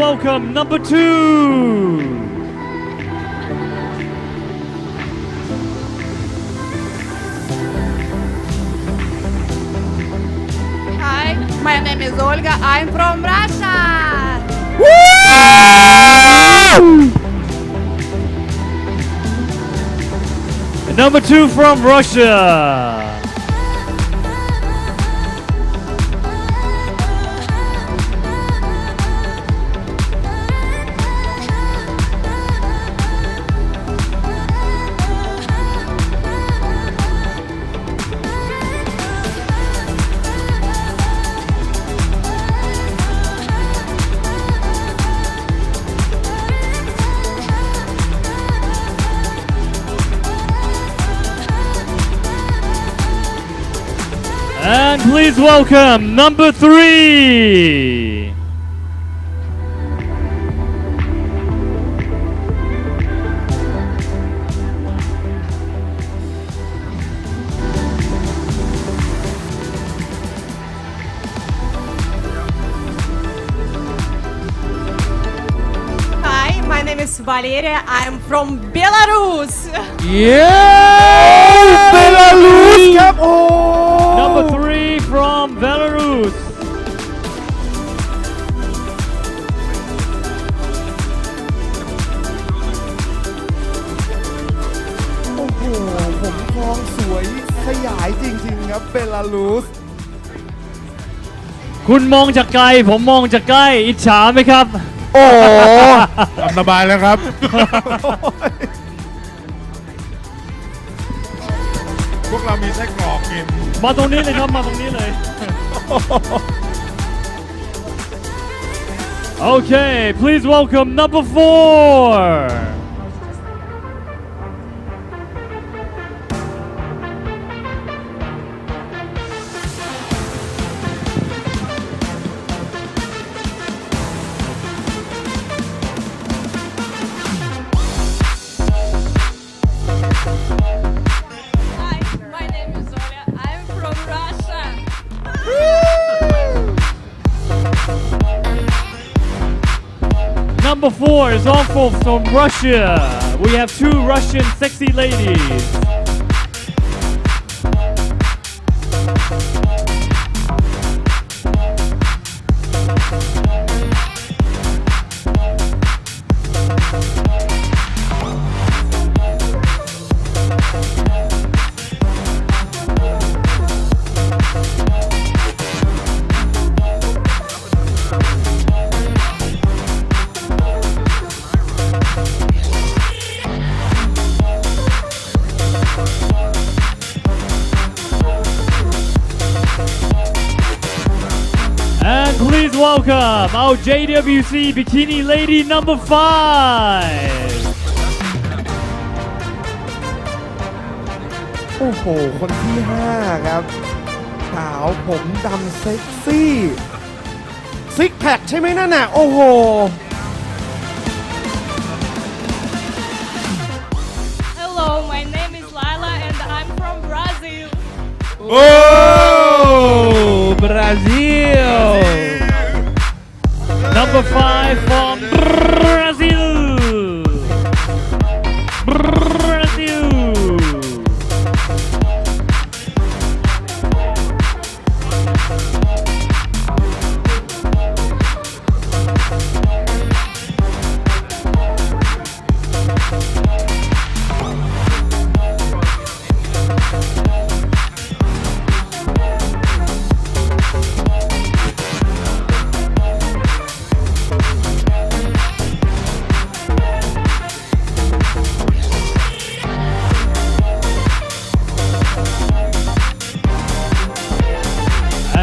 welcome number 2. Hi, my name is Olga. I'm from Russia. Number 2 from Russia. And please welcome number 3. Hi, my name is Valeria. I'm from Belarus. Yeah! Belarus ครับโอ้ Number 3 from Belarus. โอ้โหผมทองสวยขยายจริงๆครับเบลารุส คุณมองจากไกลผมมองจากใกล้อิจฉาไหมครับ โอ้ ทำสบายแล้วครับ พวกเรามีไส้กรอกกิน มาตรงนี้เลยครับมาตรงนี้เลย Okay, please welcome number 4. Hi, my name is Olga. I'm from Russia. Number 4 is also from Russia. We have 2 Russian sexy ladies. And please welcome our JWC Bikini Lady number 5. โอ้โหคนที่ 5 ครับสาวผมดำเซ็กซี่ซิกแพคใช่ไหมนั่นน่ะโอ้โห Hello, my name is Lila and I'm from Brazil. โอ้ บราซิล Number 5 from Brazil. Brazil.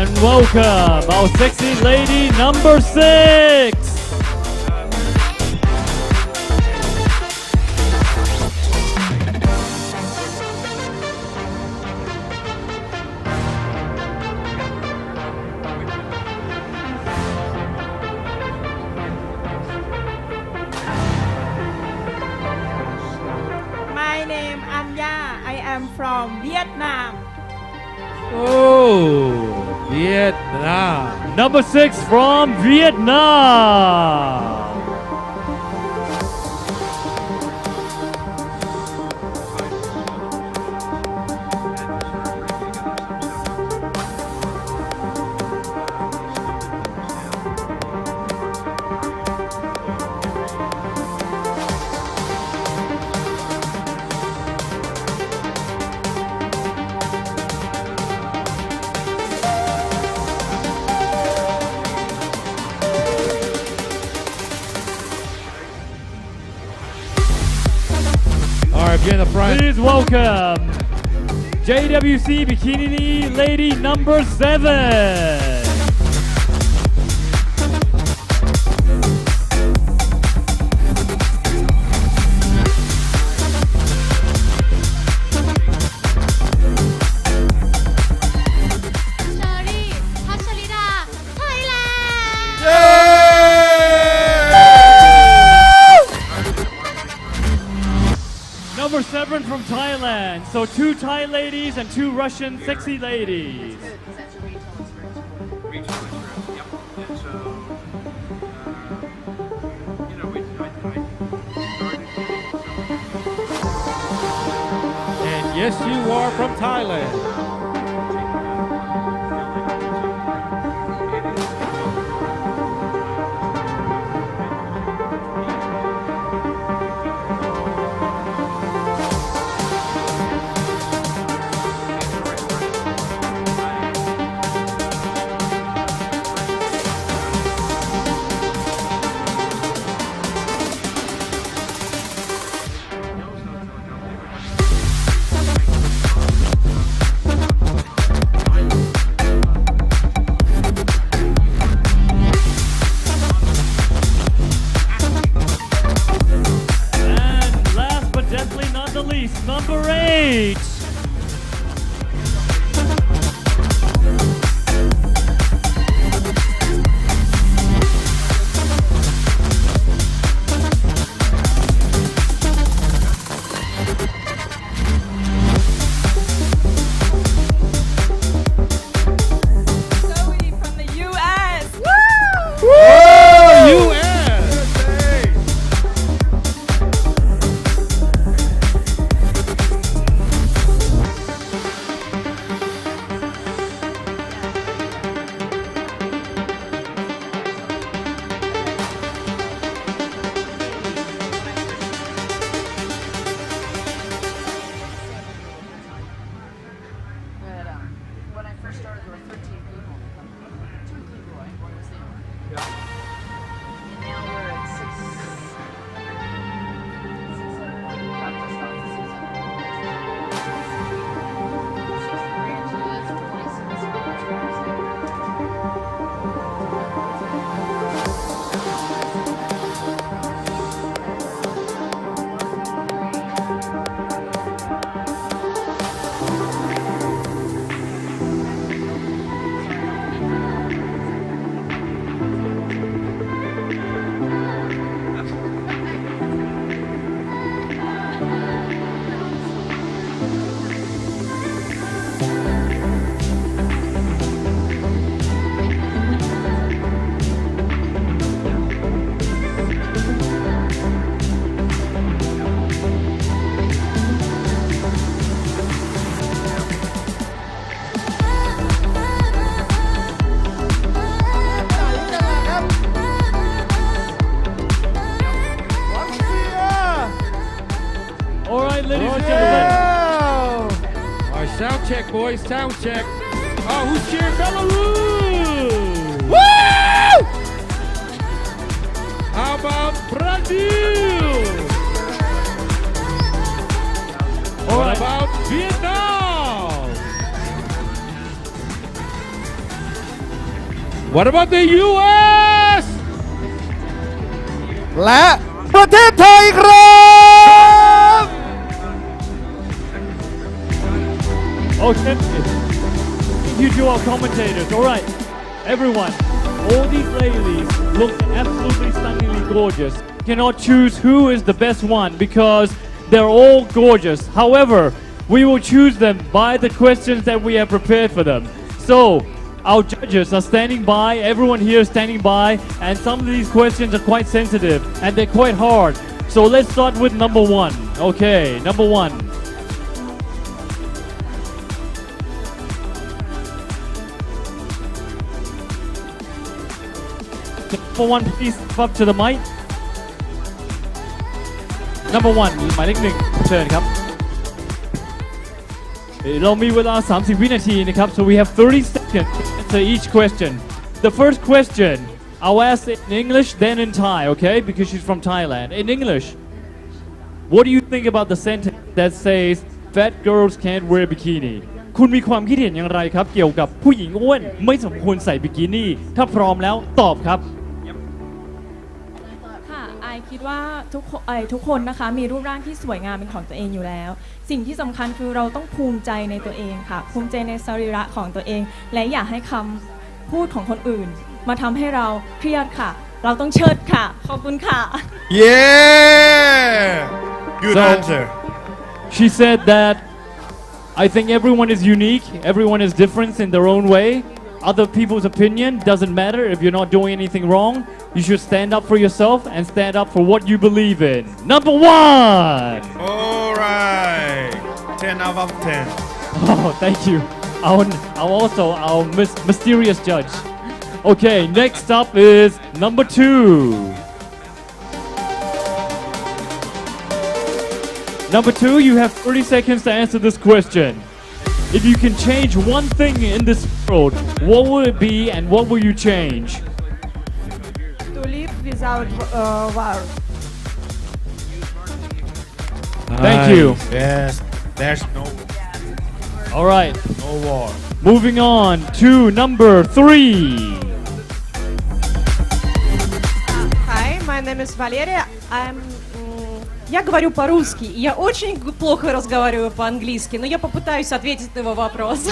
And welcome our sexy lady number 6. My name Anya. I am from Vietnam. Oh เวียดนาม Number 6 from Vietnam. All right, get in the front. Please welcome JWC Bikini Lady number 7. Shari, Hashalida, Thailand! Number 7 from Thailand. So 2 Thai ladies and 2 Russian sexy ladies. And yes, you are from Thailand. And last but definitely not the least, number 8. Zoe from the US! U.S. But when I first started, there were 13 people. 2 people, right? One was the owner. And now we're at 6. 600. About just off the 600. 60 grand, so that's 26 All right, ladies and gentlemen. All right, sound check, boys. Sound check. Oh, who's cheering Belarus? Woo! How about Brazil? All What right. about Vietnam? What about the U.S.? และประเทศไทยครับ Okay. You two are commentators. All right. Everyone, all these ladies look absolutely stunningly gorgeous. Cannot choose who is the best one because they're all gorgeous. However, we will choose them by the questions that we have prepared for them. So, our judges are standing by, everyone here is standing by, and some of these questions are quite sensitive and they're quite hard. So let's start with number one. Okay, number one. Number one, please step up to the mic. Number one หมายเลขหนึ่งเชิญครับเรามีเวลา30 วินาทีนะครับ so we have 30 seconds to answer each question. The first question I'll ask it in English then in Thai, okay, because she's from Thailand. In English, what do you think about the sentence that says fat girls can't wear bikini? คุณมีความคิดเห็นอย่างไรครับเกี่ยวกับผู้หญิงอ้วนไม่สมควรใส่บิกินี่ถ้าพร้อมแล้วตอบครับค่ะไอคิดว่าทุกคนนะคะมีรูปร่างที่สวยงามเป็นของตัวเองอยู่แล้วสิ่งที่สำคัญคือเราต้องภูมิใจในตัวเองค่ะภูมิใจในสรีระของตัวเองและอย่าให้คำพูดของคนอื่นมาทำให้เราเครียดค่ะเราต้องเชิดค่ะขอบคุณค่ะ Yeah good answer She said that I think everyone is unique, everyone is different in their own way. Other people's opinion doesn't matter if you're not doing anything wrong. You should stand up for yourself and stand up for what you believe in. Number one! Alright 10 out of 10 Oh, thank you. Our mysterious judge. Okay, next up is number two. Number two, you have 30 seconds to answer this question. If you can change one thing in this world, what will it be and what will you change? To live without war. Thank you. Yes there's no All right, no war moving on to number three. Hi, my name is Valeria. Я говорю по-русски, и я очень плохо разговариваю по-английски, но я попытаюсь ответить на его вопрос.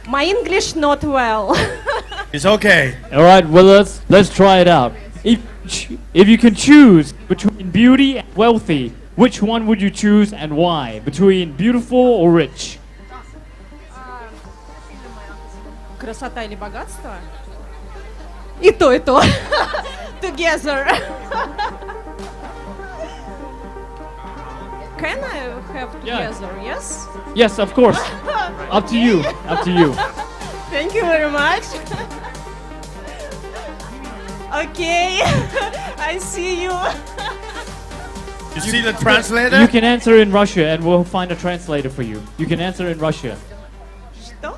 My English not well. It's okay All right, well let's try it out. If you can choose between beauty and wealthy, which one would you choose and why? Between beautiful or rich? Красота или богатство? И то, и то. Together. Can I have Yeah. together? Yes? Yes, of course. Up to you. Up to you. Thank you very much. Okay. I see you. You see the translator You can answer in Russia and we'll find a translator for you. You can answer in Russia. Что?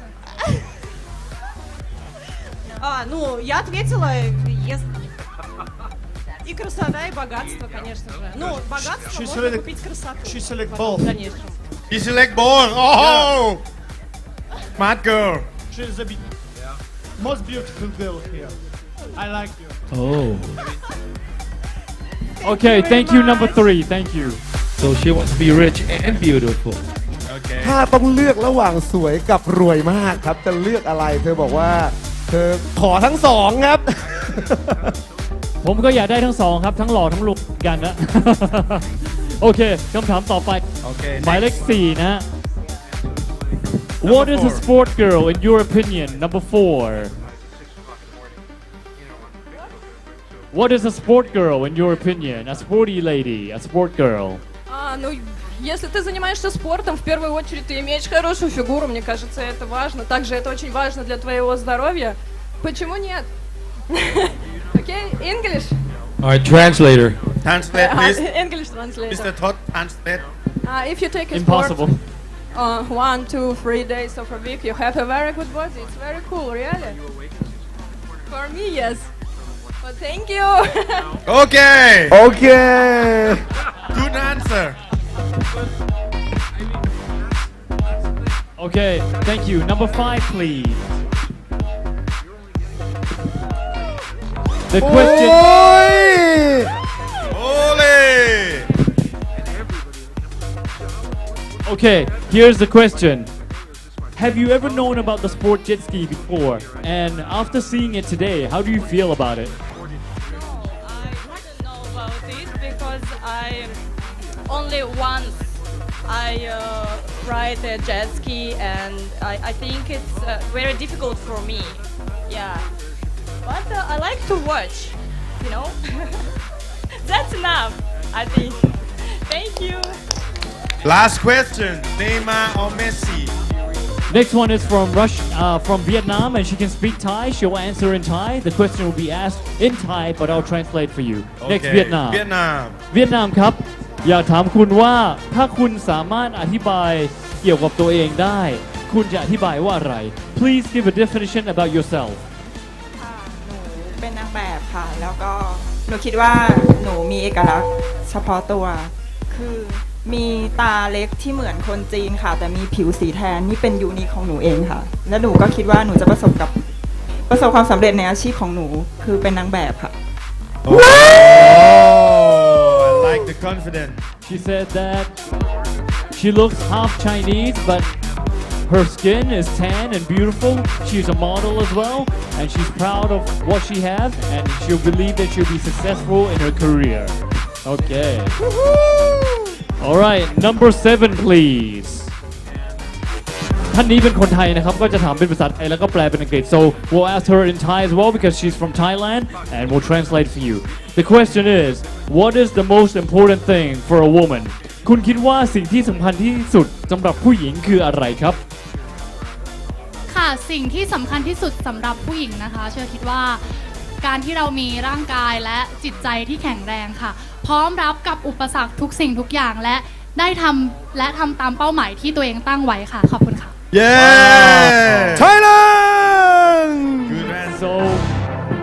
Ну, я ответила, и красота, и богатство, конечно же. Ну, богатство можно купить красоту. В дальнейшем. You select both oh smart girl She's the most beautiful girl here. I like you. Oh, Okay, thank you, number three. Thank you. so she wants to be rich and beautiful. okay ถ้าต้องเลือกระหว่างสวยกับรวยมากครับจะเลือกอะไรเธอบอกว่าเธอขอทั้งสองครับ ผมก็อยากได้ทั้งสองครับทั้งหล่อทั้งลุกกันนะ โอเคคำถามต่อไป okay หมายเลขสี่นะฮะ What is a four. sport girl in your opinion? Number four. What is a sport girl in your opinion? A sporty lady, a sport girl. Ну, если ты занимаешься спортом, в первую очередь ты имеешь хорошую фигуру, мне кажется, это важно. Также это очень важно для твоего здоровья. Почему нет? Okay, English? Alright, translator. translate please English translator. Mr. Todd translate If you take a Impossible. sport 1, 2, 3 days of a week, you have a very good body. It's very cool, really. For me, yes. But thank you. okay โอเค good answer Okay, thank you. Number five, please. The โอ้ question. ย Ole Okay, here's the question. Have you ever known about the sport jet ski before? And after seeing it today, how do you feel about it? I didn't know about it because I only once I ride the jet ski, and I think it's very difficult for me. Yeah, but I like to watch. You know, that's enough. I think. Thank you. Last question. Neymar or Messi? Next one is from Vietnam, and she can speak Thai. She'll answer in Thai. The question will be asked in Thai, but I'll translate for you. Next, Vietnam. Vietnam. เวียดนามครับ อยากถามคุณว่าถ้าคุณสามารถอธิบายเกี่ยวกับตัวเองได้ คุณจะอธิบายว่าอะไร Please give a definition about yourself. ค่ะหนูเป็นนางแบบค่ะ แล้วก็หนูคิดว่าหนูมีเอกลักษณ์เฉพาะตัว คือมีตาเล็กที่เหมือนคนจีนค่ะ แต่มีผิวสีแทนนี่เป็นยูนิคของหนูเองค่ะ และหนูก็คิดว่าหนูจะประสบความสำเร็จในอาชีพของหนูคือเป็นนางแบบค่ะ Oh, I like the confidence. She said that she looks half Chinese, but her skin is tan and beautiful. She's a model as well, and she's proud of what she has, and she'll believe that she'll be successful in her career. Okay. All right, number 7, please. ท่านนี้เป็นคนไทยนะครับก็จะถามเป็นภาษาไทยแล้วก็แปลเป็นอังกฤษ so we'll ask her in Thai as well because she's from Thailand and we'll translate for you. The question is, what is the most important thing for a woman? คุณคิดว่าสิ่งที่สำคัญที่สุดสำหรับผู้หญิงคืออะไรครับ ค่ะสิ่งที่สำคัญที่สุดสำหรับผู้หญิงนะคะเชื่อคิดว่าการที่เรามีร่างกายและจิตใจที่แข็งแรงค่ะพร้อมรับกับอุปสรรคทุกสิ่งทุกอย่างและได้ทำตามเป้าหมายที่ตัวเองตั้งไว้ค่ะขอบคุณค่ะYeah! Thailand! Good answer. So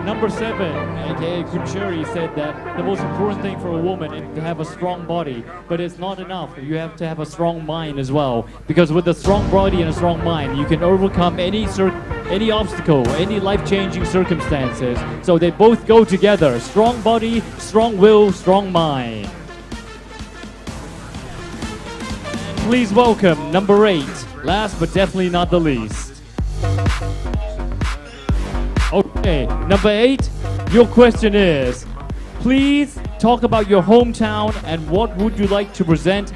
number 7, aka Kunchuri, said that the most important thing for a woman is to have a strong body, but it's not enough. You have to have a strong mind as well, because with a strong body and a strong mind, you can overcome any obstacle, any life-changing circumstances. So they both go together: strong body, strong will, strong mind. And please welcome number 8, last but definitely not the least. Okay, number 8, your question is, please talk about your hometown and what would you like to present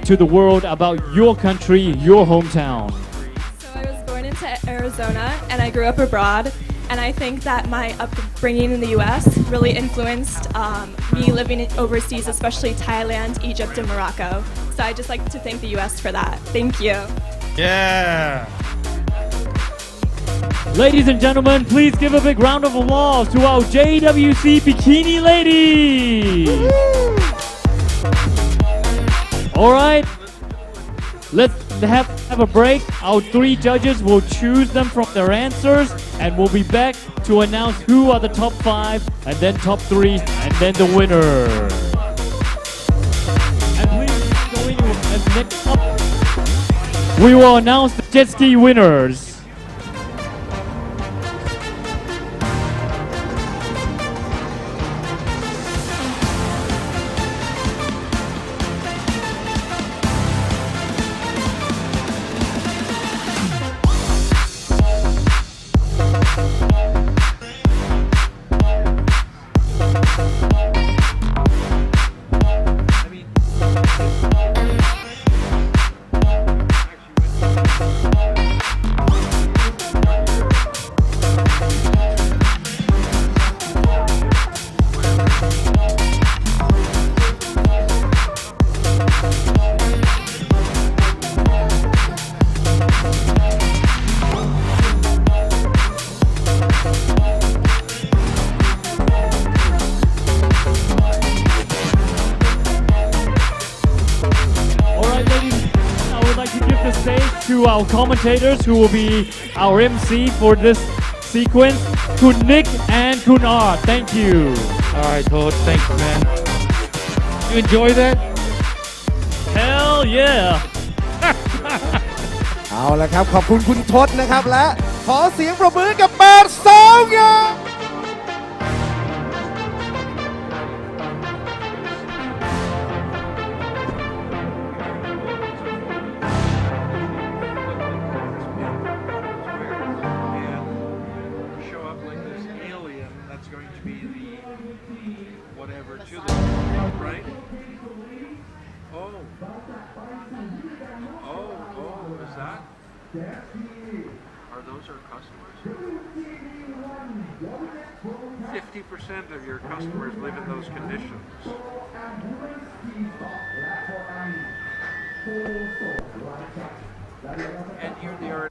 to the world about your country, your hometown? So I was born into Arizona and I grew up abroad, and I think that my upbringing in the US really influenced me living overseas, especially Thailand, Egypt, and Morocco. So I just like to thank the US for that. Thank you. Yeah. Ladies and gentlemen, please give a big round of applause to our JWC Bikini ladies. All right, let's have a break. Our 3 judges will choose them from their answers, and we'll be back to announce who are the top 5, and then top 3, and then the winner. And please go in as next up, we will announce the jet ski winners. To our commentators who will be our MC for this sequence, Kun Nick and Kun Art. Thank you. All right, Todd. Thanks, man. You enjoy that? Hell yeah. เอาละครับขอบคุณคุณทศนะครับและขอเสียงปรบมือกับ8-2ครับ Whatever to the right. Oh. Oh, is that? Are those our customers? 50% of your customers live in those conditions. And they are.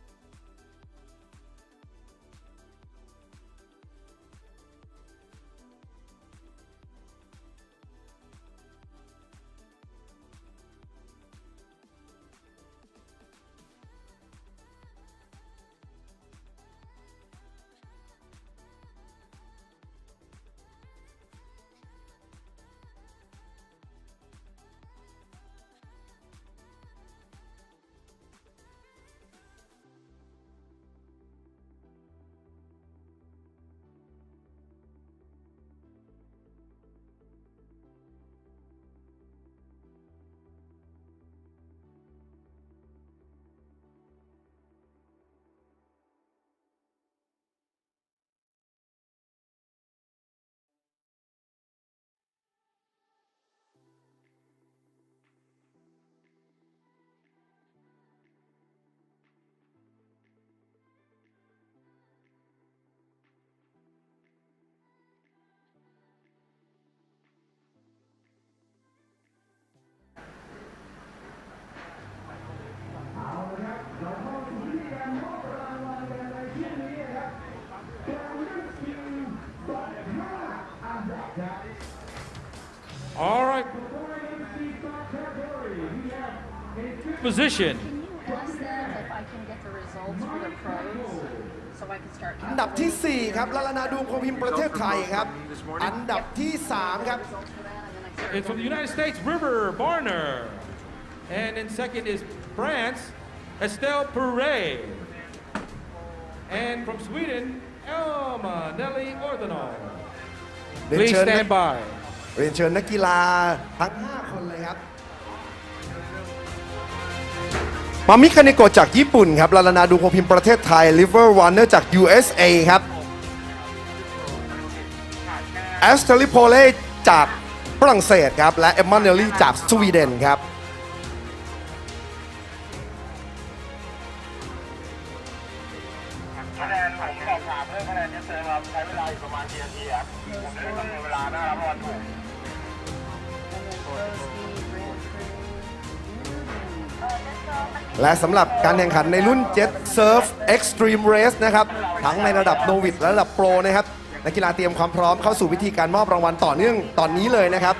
All right. Position. Can you ask them if I can get the results for the pros so I can start อันดับที่ 4 ครับลาลานาดูมโคพิมพ์ประเทศไทยครับ อันดับที่ 3 ครับ And from the United States, River Varner. And in second is France, Estelle Perret. And from Sweden, Elma Nelly Orthenal. Please stand by. เรียนเชิญนักกีฬาทั้ง 5 คนเลยครับมามิคาเนโกะจากญี่ปุ่นครับลาลานาดูโคพิมพ์ประเทศไทยลิเวอร์วานเนอร์จาก USA ครับแอสเทลิโพเล่จากฝรั่งเศสครับและเอมมาเนลลี่จากสวีเดนครับคะแนนผมสอบถามเรื่องคะแนนที่เซอร์ครับใช้เวลาอยู่ประมาณกี่นาทีครับผมจะได้คำนวณเวลาได้รับรางวัลถูกและสำหรับการแข่งขันในรุ่น Jet Surf Extreme Race นะครับทั้งในระดับโนวิดและระดับโปรนะครับนักกีฬาเตรียมความพร้อมเข้าสู่วิธีการมอบรางวัลต่อเนื่องตอนนี้เลยนะครับ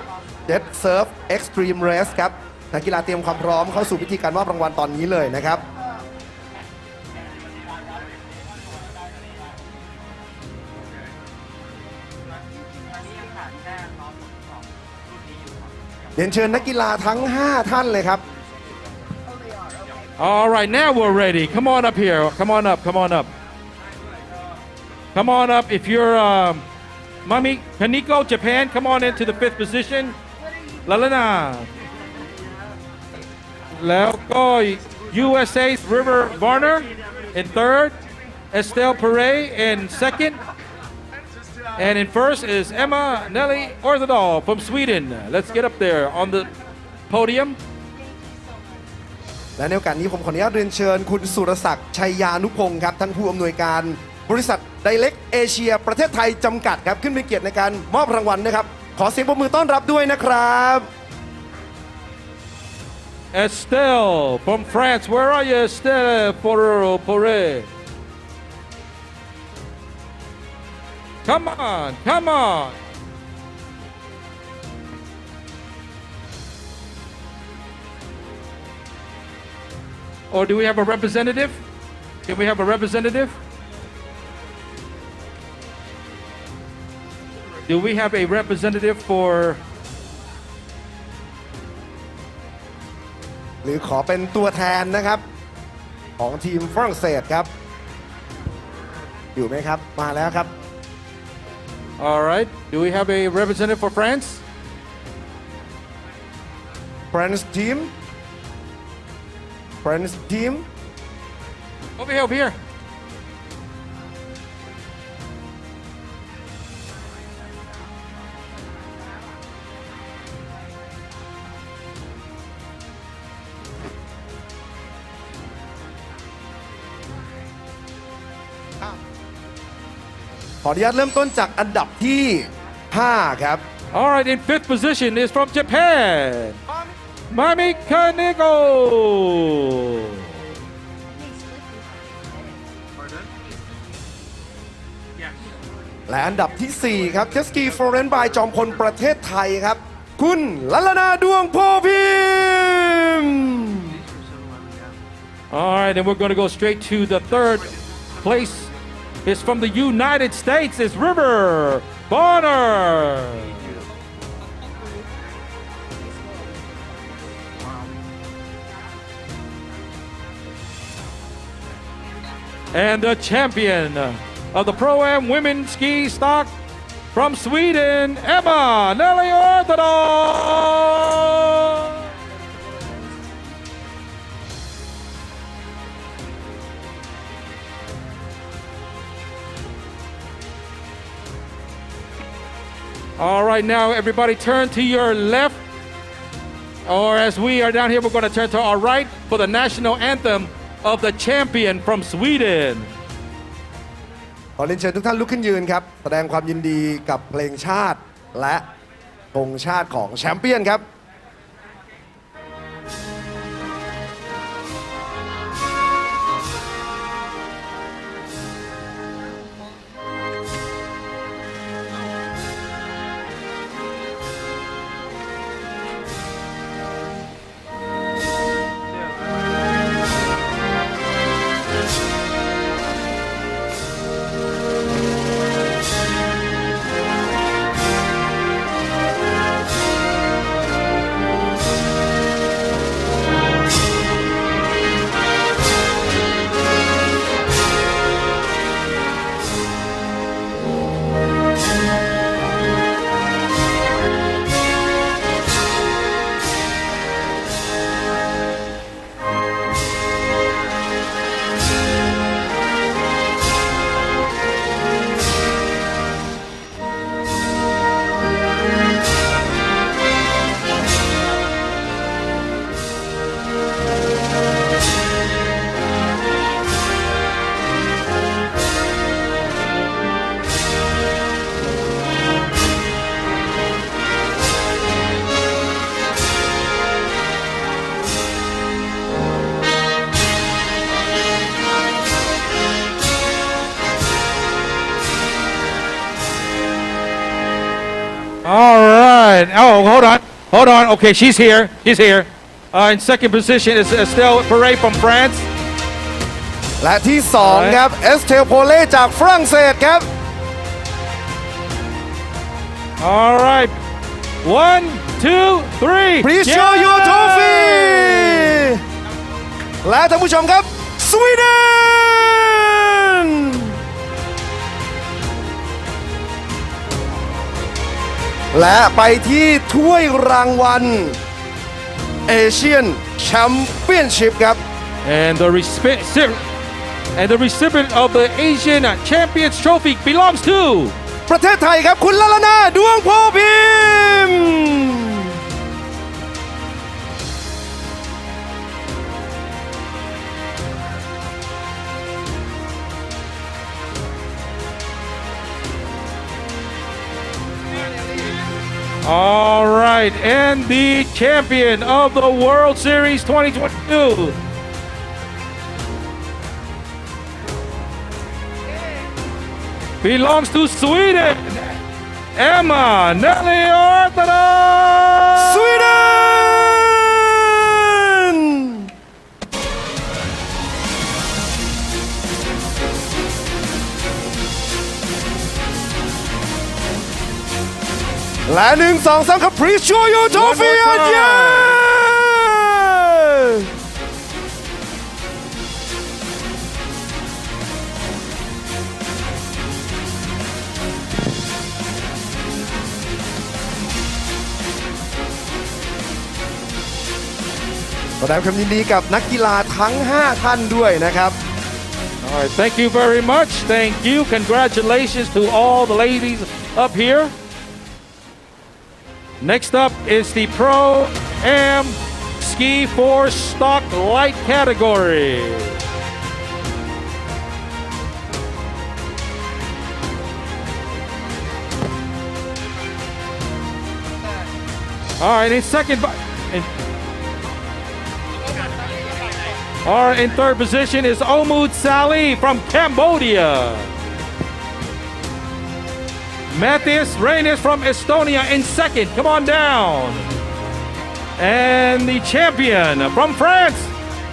Jet Surf Extreme Race ครับนักกีฬาเตรียมความพร้อมเข้าสู่วิธีการมอบรางวัลตอนนี้เลยนะครับเรียนเชิญนักกีฬาทั้ง 5 ท่านเลยครับ All right, now we're ready. Come on up here. Come on up. Come on up. Come on up. If you're Mami Kaneko, Japan, come on into the 5th position. Lalana. Lelko, USA's River Varner in 3rd. Estelle Perret in 2nd. And in 1st is Emma Nelly Orthenal from Sweden. Let's get up there on the podium. และในโอกาสนี้ผมขออนุญาตเรียนเชิญคุณสุรศักดิ์ชัยยานุพงศ์ครับท่านผู้อำนวยการบริษัทไดเล็กเอเชียประเทศไทยจำกัดครับขึ้นเป็นเกียรติในการมอบรางวัลนะครับขอเสียงปรบมือต้อนรับด้วยนะครับ Estelle from France. Where are you, Estelle Perret? Come on, come on. Or do we have a representative? Can we have a representative? Do we have a representative for หรือขอเป็นตัวแทนนะครับของทีมฝรั่งเศสครับอยู่ไหมครับมาแล้วครับ All right. Do we have a representative for France? France team France team Over here, over here. ออนุญาตเริ่มต้นจากอันดับที่ 5 ครับ All right, in fifth position is from Japan, Mami Kaneko. และอันดับที่ 4 ครับเจสกีฟลอเรนซ์บายจอมพลประเทศไทยครับ คุณลัลนาดวงโพพิมพ์ All right, and we're going to go straight to the third place. It's from the United States. It's River Bonner. And the champion of the Pro-Am Women's Ski Stock from Sweden, Emma Nelly Orthodox. All right, now everybody turn to your left, or as we are down here, we're going to turn to our right for the national anthem of the champion from Sweden. ขอเรียนเชิญทุกท่านลุกขึ้นยืนครับแสดงความยินดีกับเพลงชาติและธงชาติของแชมเปี้ยนครับ All right. Oh, hold on. Hold on. Okay, she's here. She's here. In second position is Estelle Perret from France. และที่ 2 ครับเอสเทลโพเล่จากฝรั่งเศสครับ All right. 1, 2, 3. Please show your trophy และท่านผู้ชมครับสวีเดนและไปที่ถ้วยรางวัลเอเชียนแชมเปี้ยนชิพครับ And the recipient of the Asian Champions Trophy belongs to ประเทศไทยครับคุณลัลนาดวงโพพิมพ์ All right, and the champion of the World Series 2022 belongs to Sweden, Emma Nelly Orthodox. Sweden และ 1, 2, 3 ครับ Please show your trophy again แสดงความยินดีกับนักกีฬาทั้ง 5 ท่านด้วยนะครับ All right, thank you very much. Thank you. Congratulations to all the ladies up here. Next up is the Pro-Am Ski 4 Stock Light category. All right, in second. All right, in third position is Omud Sali from Cambodia. Matthias Reynes from Estonia in second. Come on down. And the champion from France,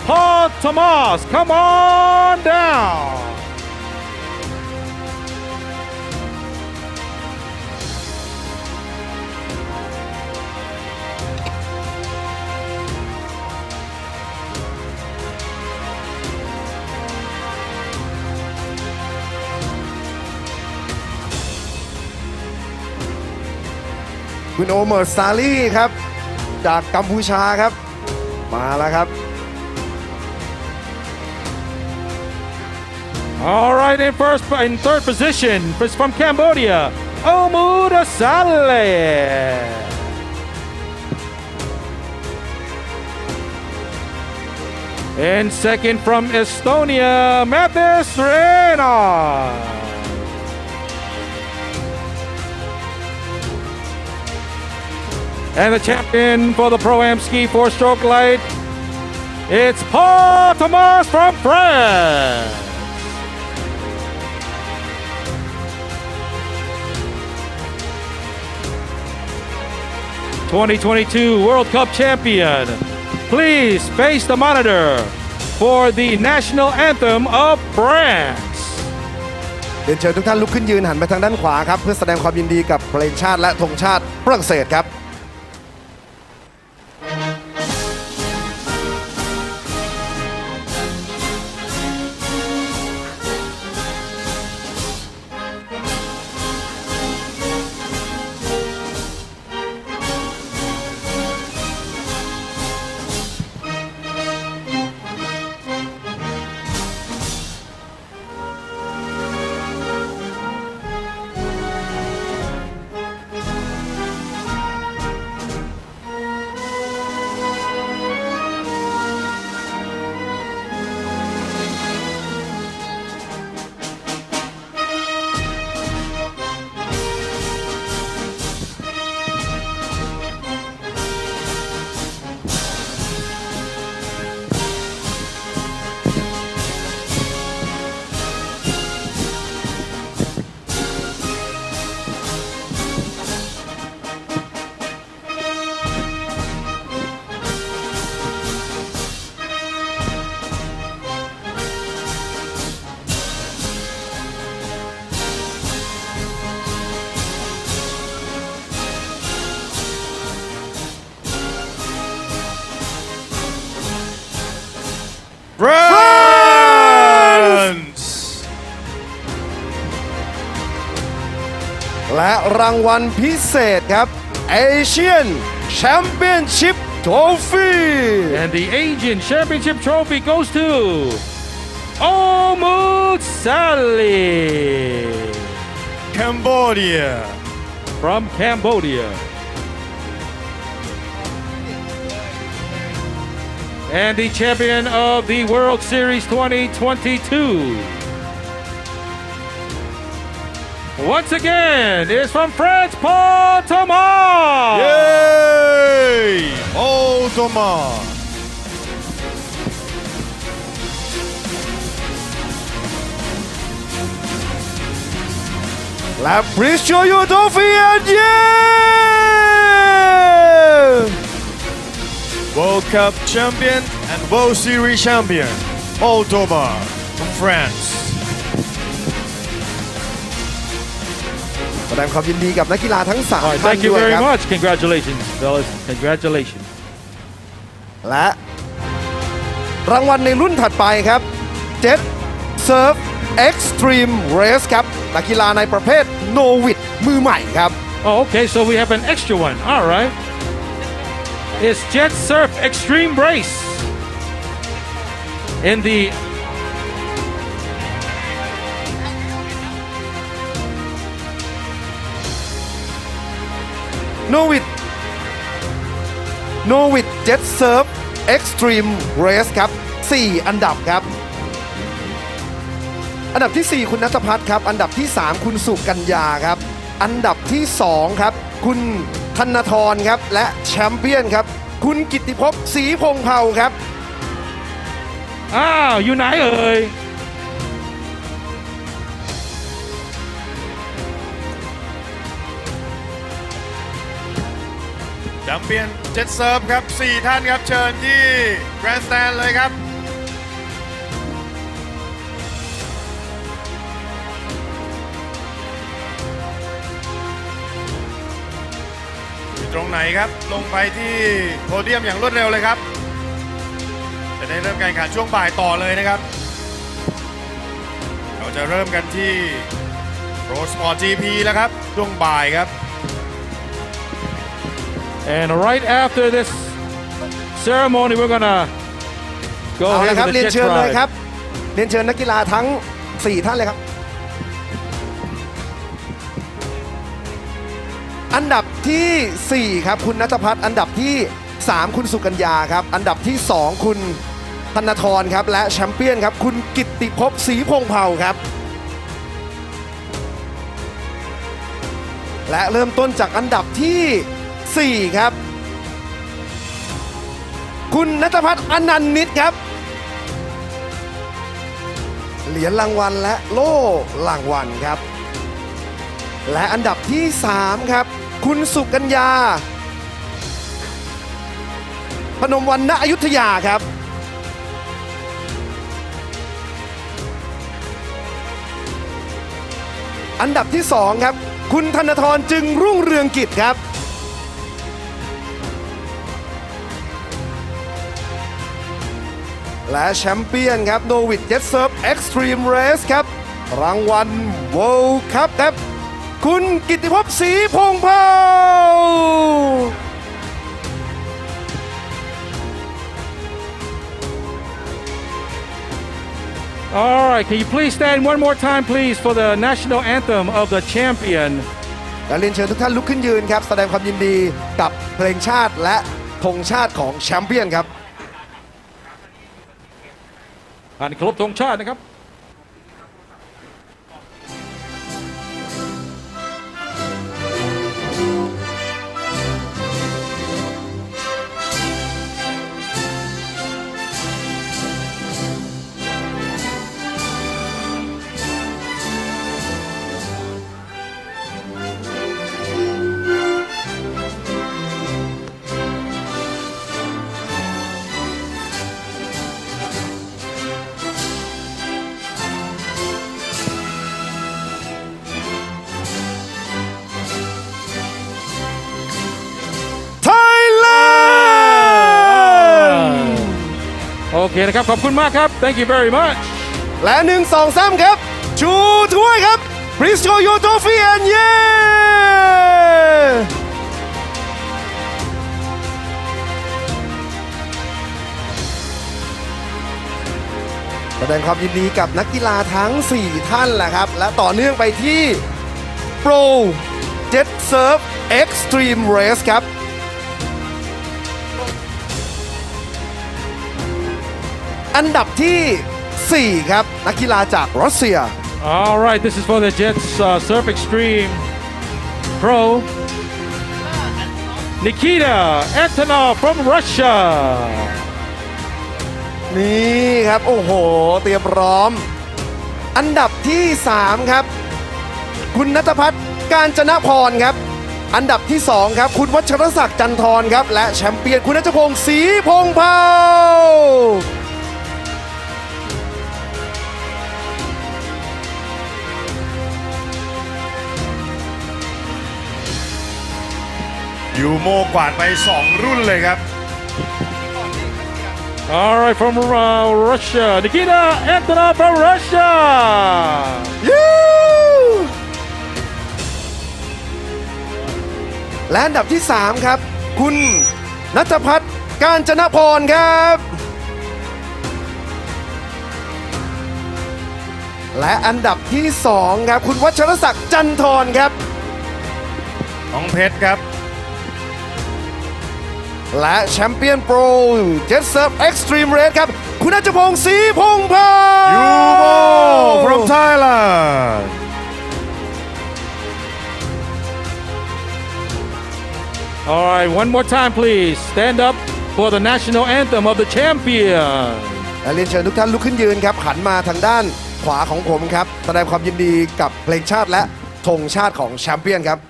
Paul Thomas. Come on down.คุณโอเมอร์ซาลีครับจากกัมพูชาครับมาแล้วครับ All right, in third position from Cambodia, Omud Sali. In second from Estonia, Matthias Reynes. And the champion for the Pro-Am Ski 4-stroke light, it's Paul Thomas from France. '22 World Cup champion, please face the monitor for the national anthem of France. เรียนเชิญทุกท่านลุกขึ้นยืนหันไปทางด้านขวาครับเพื่อแสดงความยินดีกับเพลงชาติและธงชาติฝรั่งเศสครับ France และรางวัลพิเศษครับ Asian Championship Trophy And the Asian Championship Trophy goes to Omud Sali. Cambodia. From Cambodia. And the champion of the World Series 2022. Once again, is from France, Paul Thomas. Yay! Paul Thomas. Please show your trophy and World Cup champion and World Series champion, Paul Thomas from France. แสดงความยินดีกับนักกีฬาทั้ง All right, 3 ท่าน thank you ด้วย very ครับ much. Congratulations, fellas. Congratulations. และรางวัลในรุ่นถัดไปครับ Jet Surf Extreme Race ครับนักกีฬาในประเภทโนวิดมือใหม่ครับ Oh, okay, so we have an extra one. All right. It's Jet Surf Extreme Race. In theโนวิดJet Surf Extreme Race ครับ4 อันดับครับอันดับที่ 4 คุณณัฐพัฒน์ครับอันดับที่ 3 คุณสุกัญญาครับอันดับที่ 2 ครับคุณ ธนทรครับและแชมเปี้ยนครับคุณกิตติภพศรีพงษ์เผ่าครับอ้าวอยู่ไหนเอ่ยแชมเปี้ยนเจ็ตเซิร์ฟครับ4ท่านครับเชิญที่แกรนด์สแตนเลยครับอยู่ตรงไหนครับลงไปที่โพเดียมอย่างรวดเร็วเลยครับจะได้เริ่มการแข่งขันช่วงบ่ายต่อเลยนะครับเราจะเริ่มกันที่ PRO SPORT GP แล้วครับช่วงบ่ายครับAnd right after this ceremony, we're gonna go เอา ahead ละครับ with เรี the ยน jet เชิญเลย ride. ครับเรียนเชิญนักกีฬาทั้ง4ท่านเลยครับอันดับที่4ครับคุณณัฐพัฒน์อันดับที่3คุณสุกัญญาครับอันดับที่2คุณธนทรครับและแชมเปี้ยนครับคุณกิตติภพศรีพงษ์เผ่าครับและเริ่มต้นจากอันดับที่4ครับคุณณัฐพัฒน์อนันต์นิตครับเหรียญรางวัลและโล่รางวัลครับและอันดับที่3ครับคุณสุกัญญาพนมวรรณอยุธยาครับอันดับที่2ครับคุณธนทรจึงรุ่งเรืองกิจครับและแชมเปี้ยนครับโนวิดเจ็ตเซิร์ฟเอ็กซ์ตรีมเรสครับรางวัล World Cup ครับคุณกิตติภพศรีพงษ์เผ่า All right, can you please stand one more time, please, for the national anthem of the champion? และเรียนเชิญทุกท่านลุกขึ้นยืนครับแสดงความยินดีกับเพลงชาติและธงชาติของแชมเปี้ยนครับการเคารพธงชาตินะครับ โอเคนะครับขอบคุณมากครับ thank you very much และ1 2 3ครับชูถ้วยครับ Please show your trophy and yeah แสดงความยินดีกับนักกีฬาทั้ง4ท่านแหละครับและต่อเนื่องไปที่ Pro Jet Surf Extreme Race ครับอันดับที่4ครับนักกีฬาจากรัสเซีย All right, this is for the Jets Surf Extreme Pro Nikita Antonov from Russia นี่ครับโอ้โหเตรียมพร้อมอันดับที่3ครับคุณณัฐพัฒน์กาญจนพรครับอันดับที่2ครับคุณวัชรศักดิ์จันทรครับและแชมเปี้ยนคุณณัฐพงศ์ศรีพงษ์เผ่ายูโมกวาดไป2รุ่นเลยครับ All right, from Russia, Nikita Antonov from Russia. และอันดับที่3ครับคุณณัฐพัฒน์กาญจนพรครับและอันดับที่2ครับคุณวัชรศักดิ์จันทรครับ น้องเพชรครับ และแชมเปี้ยนโปรเจ็ตเซิร์ฟเอ็กซ์ตรีมเรสครับคุณณัฐพงศ์ศรีพงษ์เผ่า ยูโม from Thailand All right, one more time, please. Stand up for the national anthem of the champion. และเรียนเชิญทุกท่านลุกขึ้นยืนครับหันมาทางด้านขวาของผมครับแสดงความยินดีกับเพลงชาติและธงชาติของแชมเปี้ยนครับ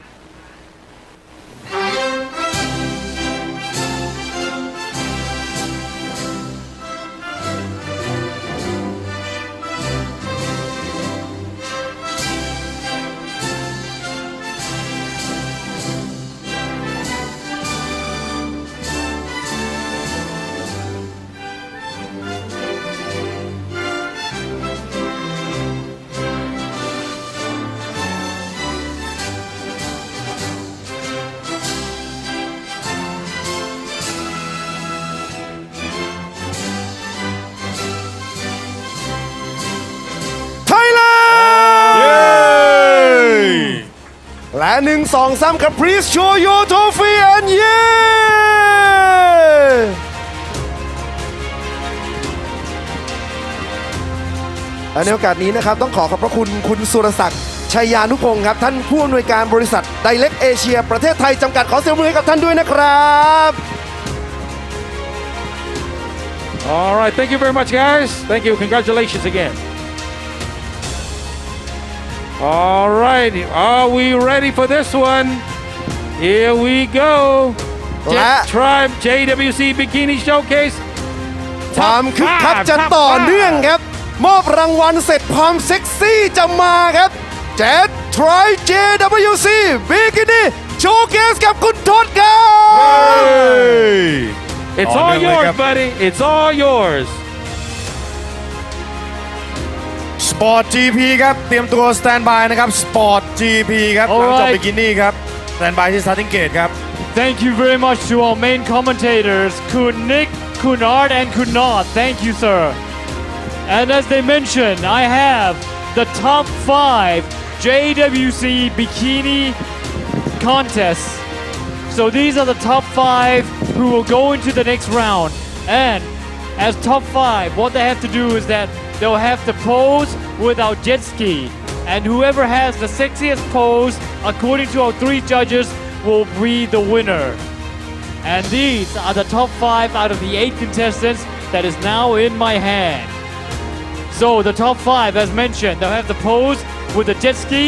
และ1 2 3ครับ please show your trophy and yeah และในโอกาสนี้นะครับต้องขอขอบพระคุณคุณสุรศักดิ์ชัยยานุพงศ์ครับท่านผู้อำนวยการบริษัทไดเล็กเอเชียประเทศไทยจำกัดขอเสียงปรบมือให้กับท่านด้วยนะครับ All right, thank you very much, guys. Thank you. Congratulations again. All right, are we ready for this one? Here we go. JETTRIBE JWC Bikini Showcase. ความคึกคักจะต่อเนื่องครับมอบรางวัลเสร็จความเซ็กซี่จะมาครับ JETTRIBE JWC Bikini Showcase กับคุณทศครับ It's all yours, buddy. It's all yours. Sport GP ครับเตรียมตัวสแตนบายนะครับ Sport GP ครับหลังจบบิกินี่ครับสแตนบายที่ starting gate ครับ Thank you very much to our main commentators, Kun Nick, Kunard, and Kunad. Thank you, sir. And as they mentioned, I have the top 5 JWC Bikini contests. So these are the top 5 who will go into the next round. And as top 5, what they have to do is that they'll have to pose without jet ski. And whoever has the sexiest pose, according to our 3 judges, will be the winner. And these are the top 5 out of the 8 contestants that is now in my hand. So the top 5, as mentioned, they'll have the pose with the jet ski.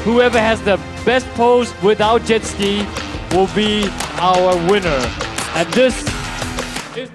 Whoever has the best pose without jet ski will be our winner. And this is...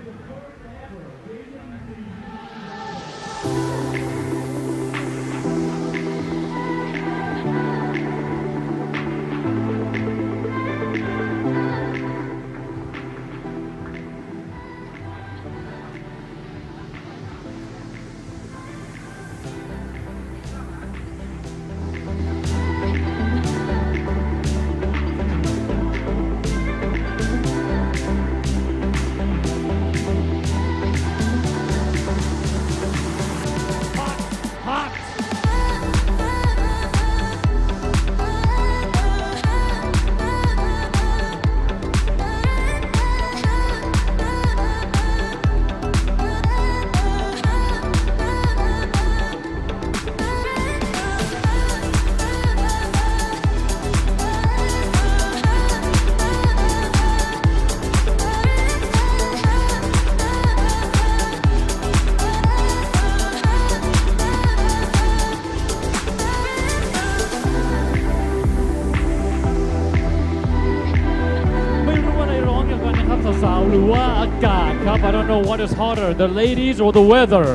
I don't know what is hotter, the ladies or the weather.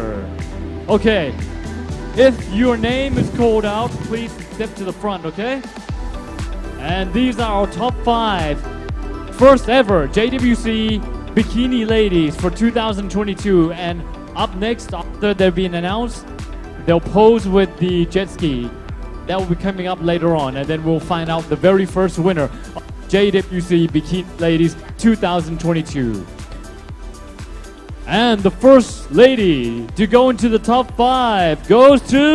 Okay, if your name is called out, please step to the front, okay? And these are our top 5 first ever JWC Bikini Ladies for 2022. And up next, after they're being announced, they'll pose with the jet ski. That will be coming up later on, and then we'll find out the very first winner of JWC Bikini Ladies 2022. And the first lady to go into the top 5 goes to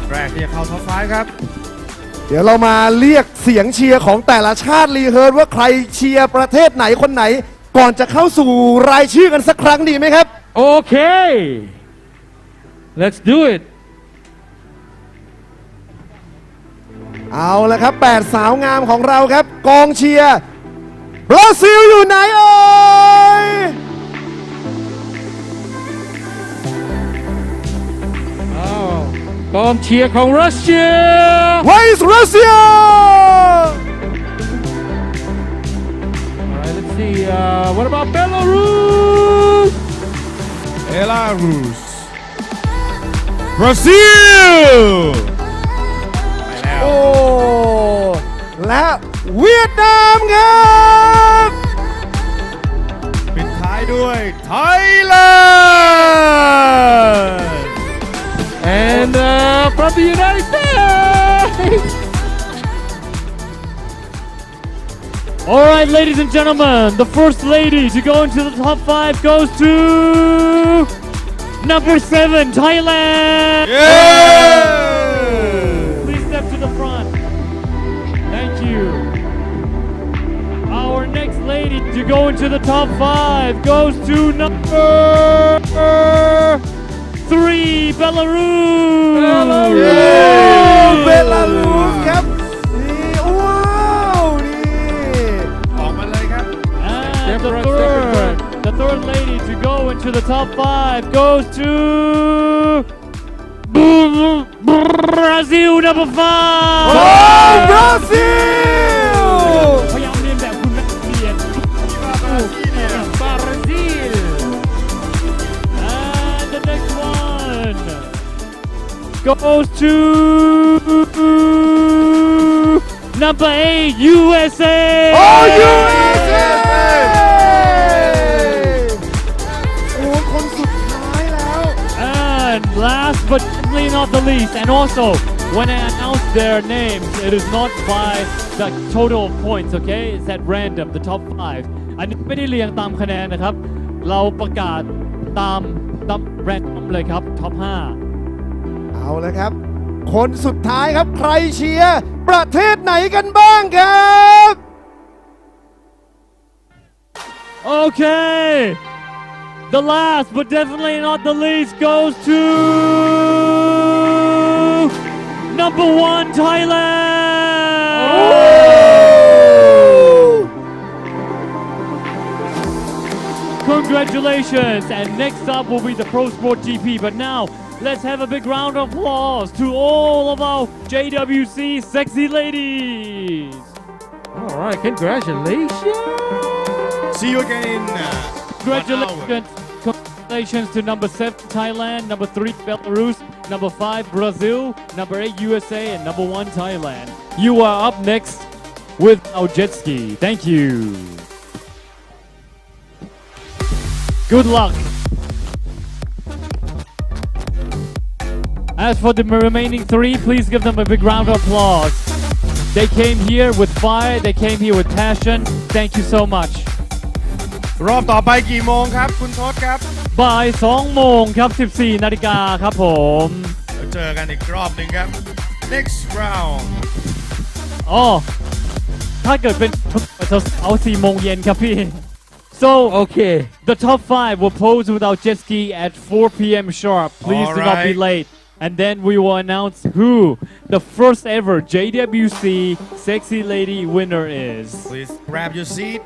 แรกที่จะเข้าท็อป 5 ครับ เดี๋ยวเรามาเรียกเสียงเชียร์ของแต่ละชาติรีเฮิร์สว่าใครเชียร์ประเทศไหนคนไหนก่อนจะเข้าสู่รายชื่อกันสักครั้งดีไหมครับ Okay, let's do it. เอาละครับ8สาวงามของเราครับกองเชียร์บราซิลอยู่ไหนเอ่ย กองเชียร์ของรัสเซีย Where is Russia Alright, let's see. What about Belarus? Belarus Brazil โอ้และเวียดนามครับปิดท้ายด้วย Thailand And from the United States. All right, ladies and gentlemen, the first lady to go into the top 5 goes to number 7, Thailand. Please step to the front. Thank you. Our next lady to go into the top 5 goes to number 3, Belarus. Belarus ครับนี่ว้าวนี่ออกมาเลยครับ And the third lady to go into the top 5 goes to Brazil number 5. Brazil พยายามเรียนแบบคุณนักเรียน Brazil. And the next one goes to number 8, USA. Oh USA โอ้คนสุดท้ายแล้ว And last but definitely not the least, and also when I announce their names, it is not by the total of points, okay? It's at random, the top 5. อันนี้ไม่ได้เรียงตามคะแนนนะครับ เราประกาศตาม random เลยครับ top 5. เอาละครับ คนสุดท้ายครับใครเชียร์ประเทศไหนกันบ้างครับ Okay, the last but definitely not the least goes to number 1, Thailand. Congratulations, and next up will be the Pro Sport GP, but now let's have a big round of applause to all of our JWC sexy ladies. All right, congratulations. See you again in Congratulations to number 7, Thailand, number 3, Belarus, number 5, Brazil, number 8, USA, and number 1, Thailand. You are up next with our jet ski. Thank you. Good luck. As for the remaining 3, please give them a big round of applause. They came here with fire, they came here with passion. Thank you so much. รอบต่อไปกี่โมงครับคุณทศครับ บ่าย 2 โมงครับ 14 นาฬิกาครับผม เจอกันอีกรอบหนึ่งครับ next round อ๋อ ถ้าเกิดเป็นเอา 4 โมงเย็นครับพี่ So, Okay. the top 5 will pose with our jet ski at 4 p.m. sharp. Please do not be Alright. late. And then we will announce who the first ever JWC Sexy Lady winner is. please grab your seat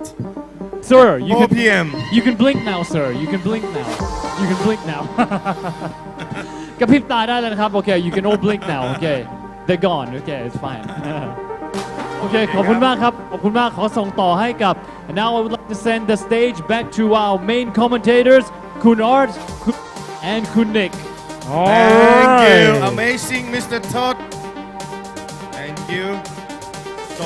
Sir, you 4 can, p.m. you can blink now, sir. You can blink now. You can blink now. กระพริบตาได้แล้วนะครับ Okay, you can all blink now. Okay, they're gone. Okay, it's fine. โอเค ขอบคุณมากครับ ขอบคุณมาก ขอส่งต่อให้กับ And now I would like to send the stage back to our main commentators, Kun Art and Kun Nick. Thank you amazing Mr. Todd thank you so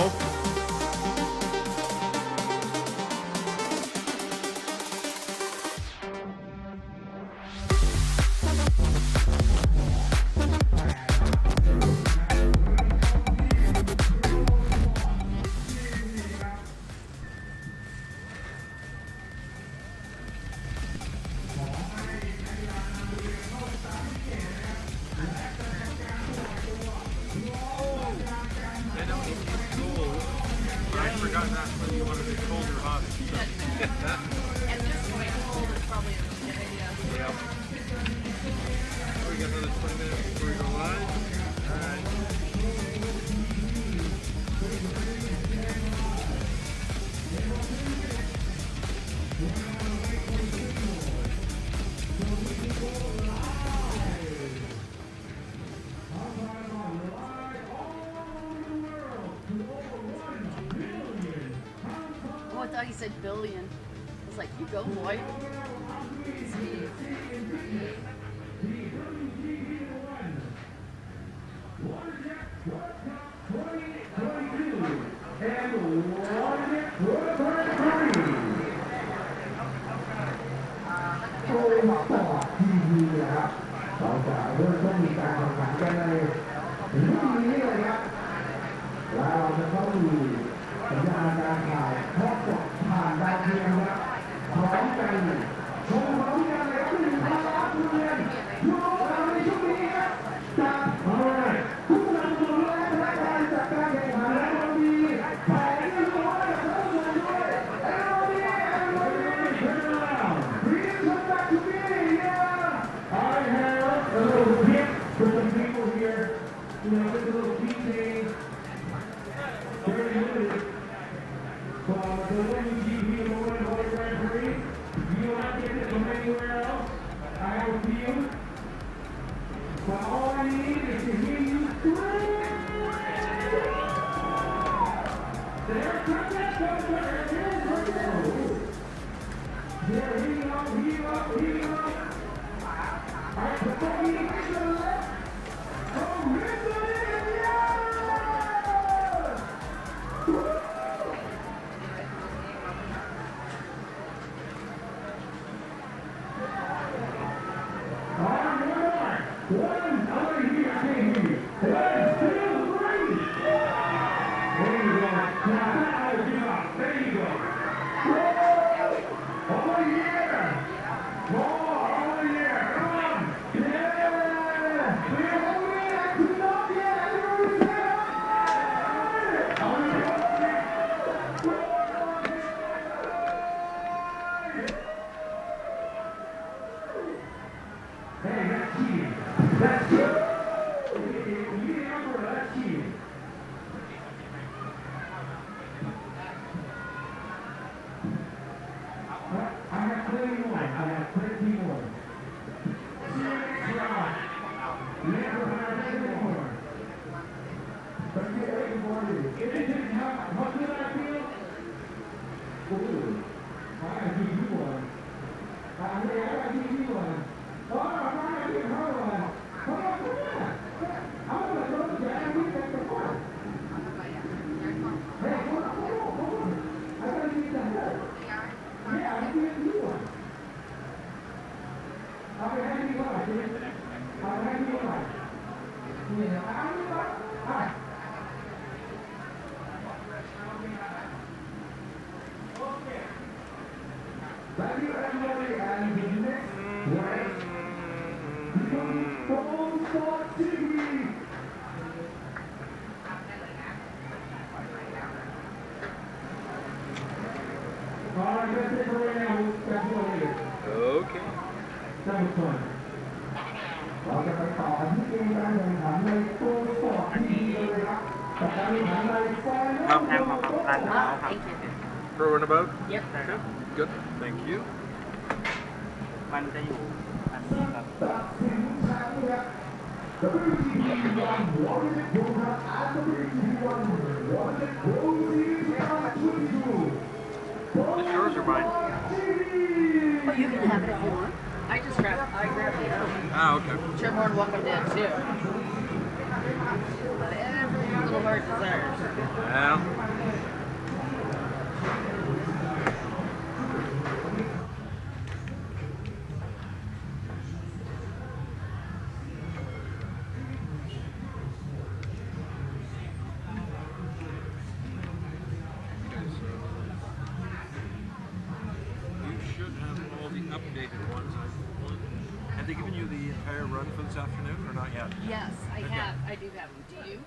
I thought he said billion. I was like, you go, boy. Speed. Okay. เราจะไปต่อที่เกมการแข่งขันในตัวสปอร์ตที่ดีเลยครับกับการแข่งขันในไฟนอล PRO Runabout? Yep. Good. Thank you. มันจะอยู่อันนี้ครับ ตัดสินแชมป์ครับ WGP 1 World Pro and WGP 1 World Pro Series 2022. Is yours or mine? Oh, you can have it if you want. I grabbed it out. Ah, okay. You're more than welcome to it too. But every little heart desires. Well. Updated ones. Have they given you the entire run for this afternoon or not yet? Yes, I Okay. have. I do have them. Do you?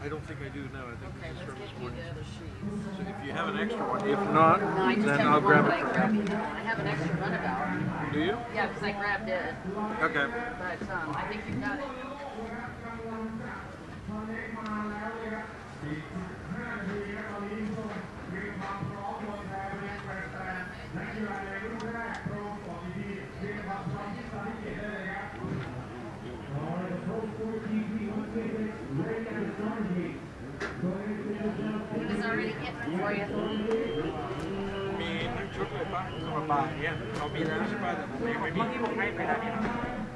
I don't think I do now. I think Okay, this is let's from get this you morning. the other sheets. So if you have an extra one, if not, No, I just then have I'll the grab one it that I from grabbed. you. I have an extra runabout. Do you? Yeah, because I grabbed it. Okay. But I think you've got it. He was already getting for you. ชุดเลยป่ะสำหรับบาร์เนี้ยเขามีแล้วใช่ป่ะแต่ผมยังไม่มีที่ผมให้ไปแล้วเนี่ย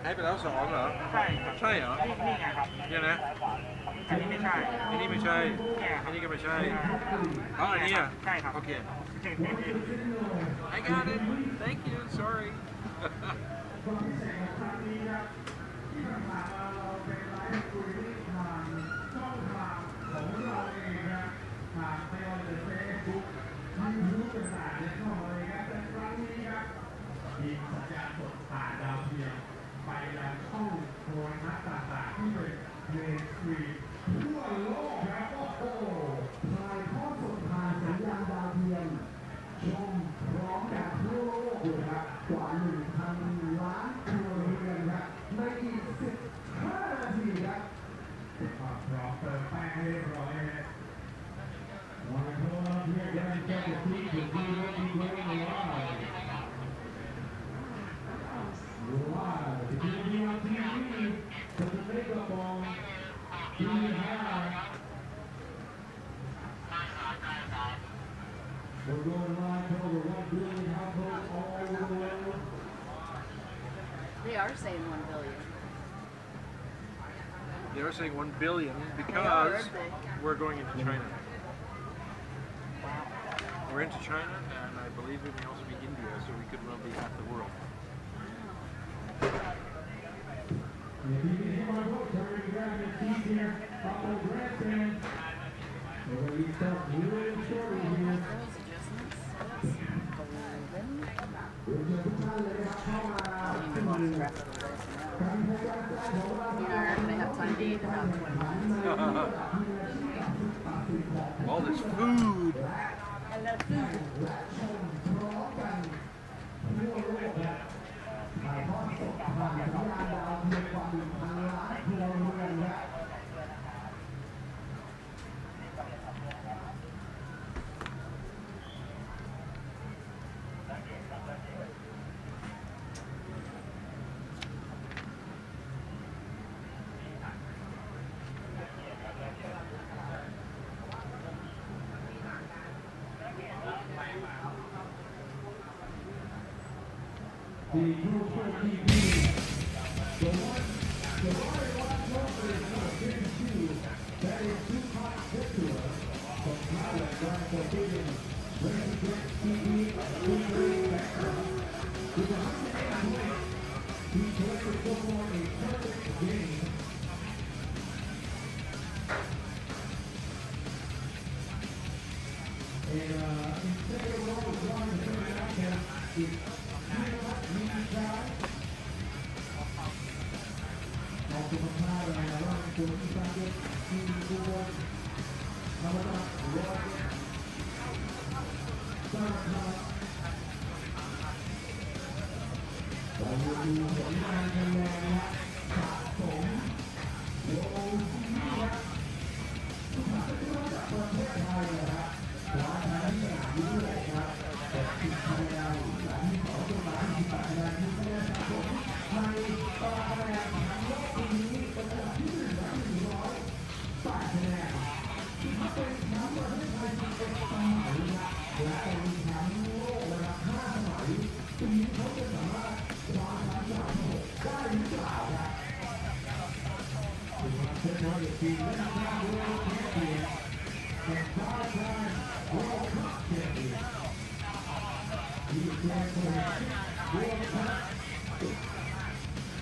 ให้ไปแล้ว2เหรอใช่ครับใช่เหรอนี่ไงครับเนี่ยนะอันนี้ไม่ใช่อันนี้ไม่ใช่อันนี้ก็ไม่ใช่อ๋ออันนี้อ่ะใช่ครับโอเค I got it thank you sorry มีสัญญาณสดผ่านดาวเทียมไปยังช่องโทรทัศน์ต่างๆที่เป็นเมนสตรีมทั่วโลกครับโอ้โหถ่ายทอดสดผ่านสัญญาณดาวเทียมชมพร้อมกันทั่วโลกเลยครับกว่า 1,000 ล้านครัวเรือนครับในอีก15 นาทีครับพร้อมเติมแป้งให้เรียบร้อยนะวันโทรทัศน์เนี่ยยังแก้ที่ถึงที่รถที่เรื่องอะไรWow, if you be on TV, put the makeup on, do your hair. We're going live to over 1 billion households all over the world. They are saying 1 billion. They are saying 1 billion because we're going into China. We're into China, and I believe it may also be India, so we could well be half the world. If you can hear my voice, hurry to grab your seats here up on the grandstand. We're going to get stuff really shortly here. All this food. I love food. ถ่ายทอดสดผ่านสัญญาณดาวเทียมกว่า 1,000 ล้านครัวเรือนครับThe PRO SPORT GP, the one trophy is number 52. That is too hot victor from Thailand, Grand Forbidden, Racing Direct TV, with 108 points. He collected so far a perfect game. And in second row is Ryan Feed8. Aku berharap dalam kursi sakit ini kuat. Nama luar sangat. Lalu dengan yang satu,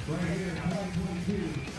Right here in 2022.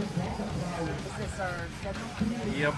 this our schedule? Yep.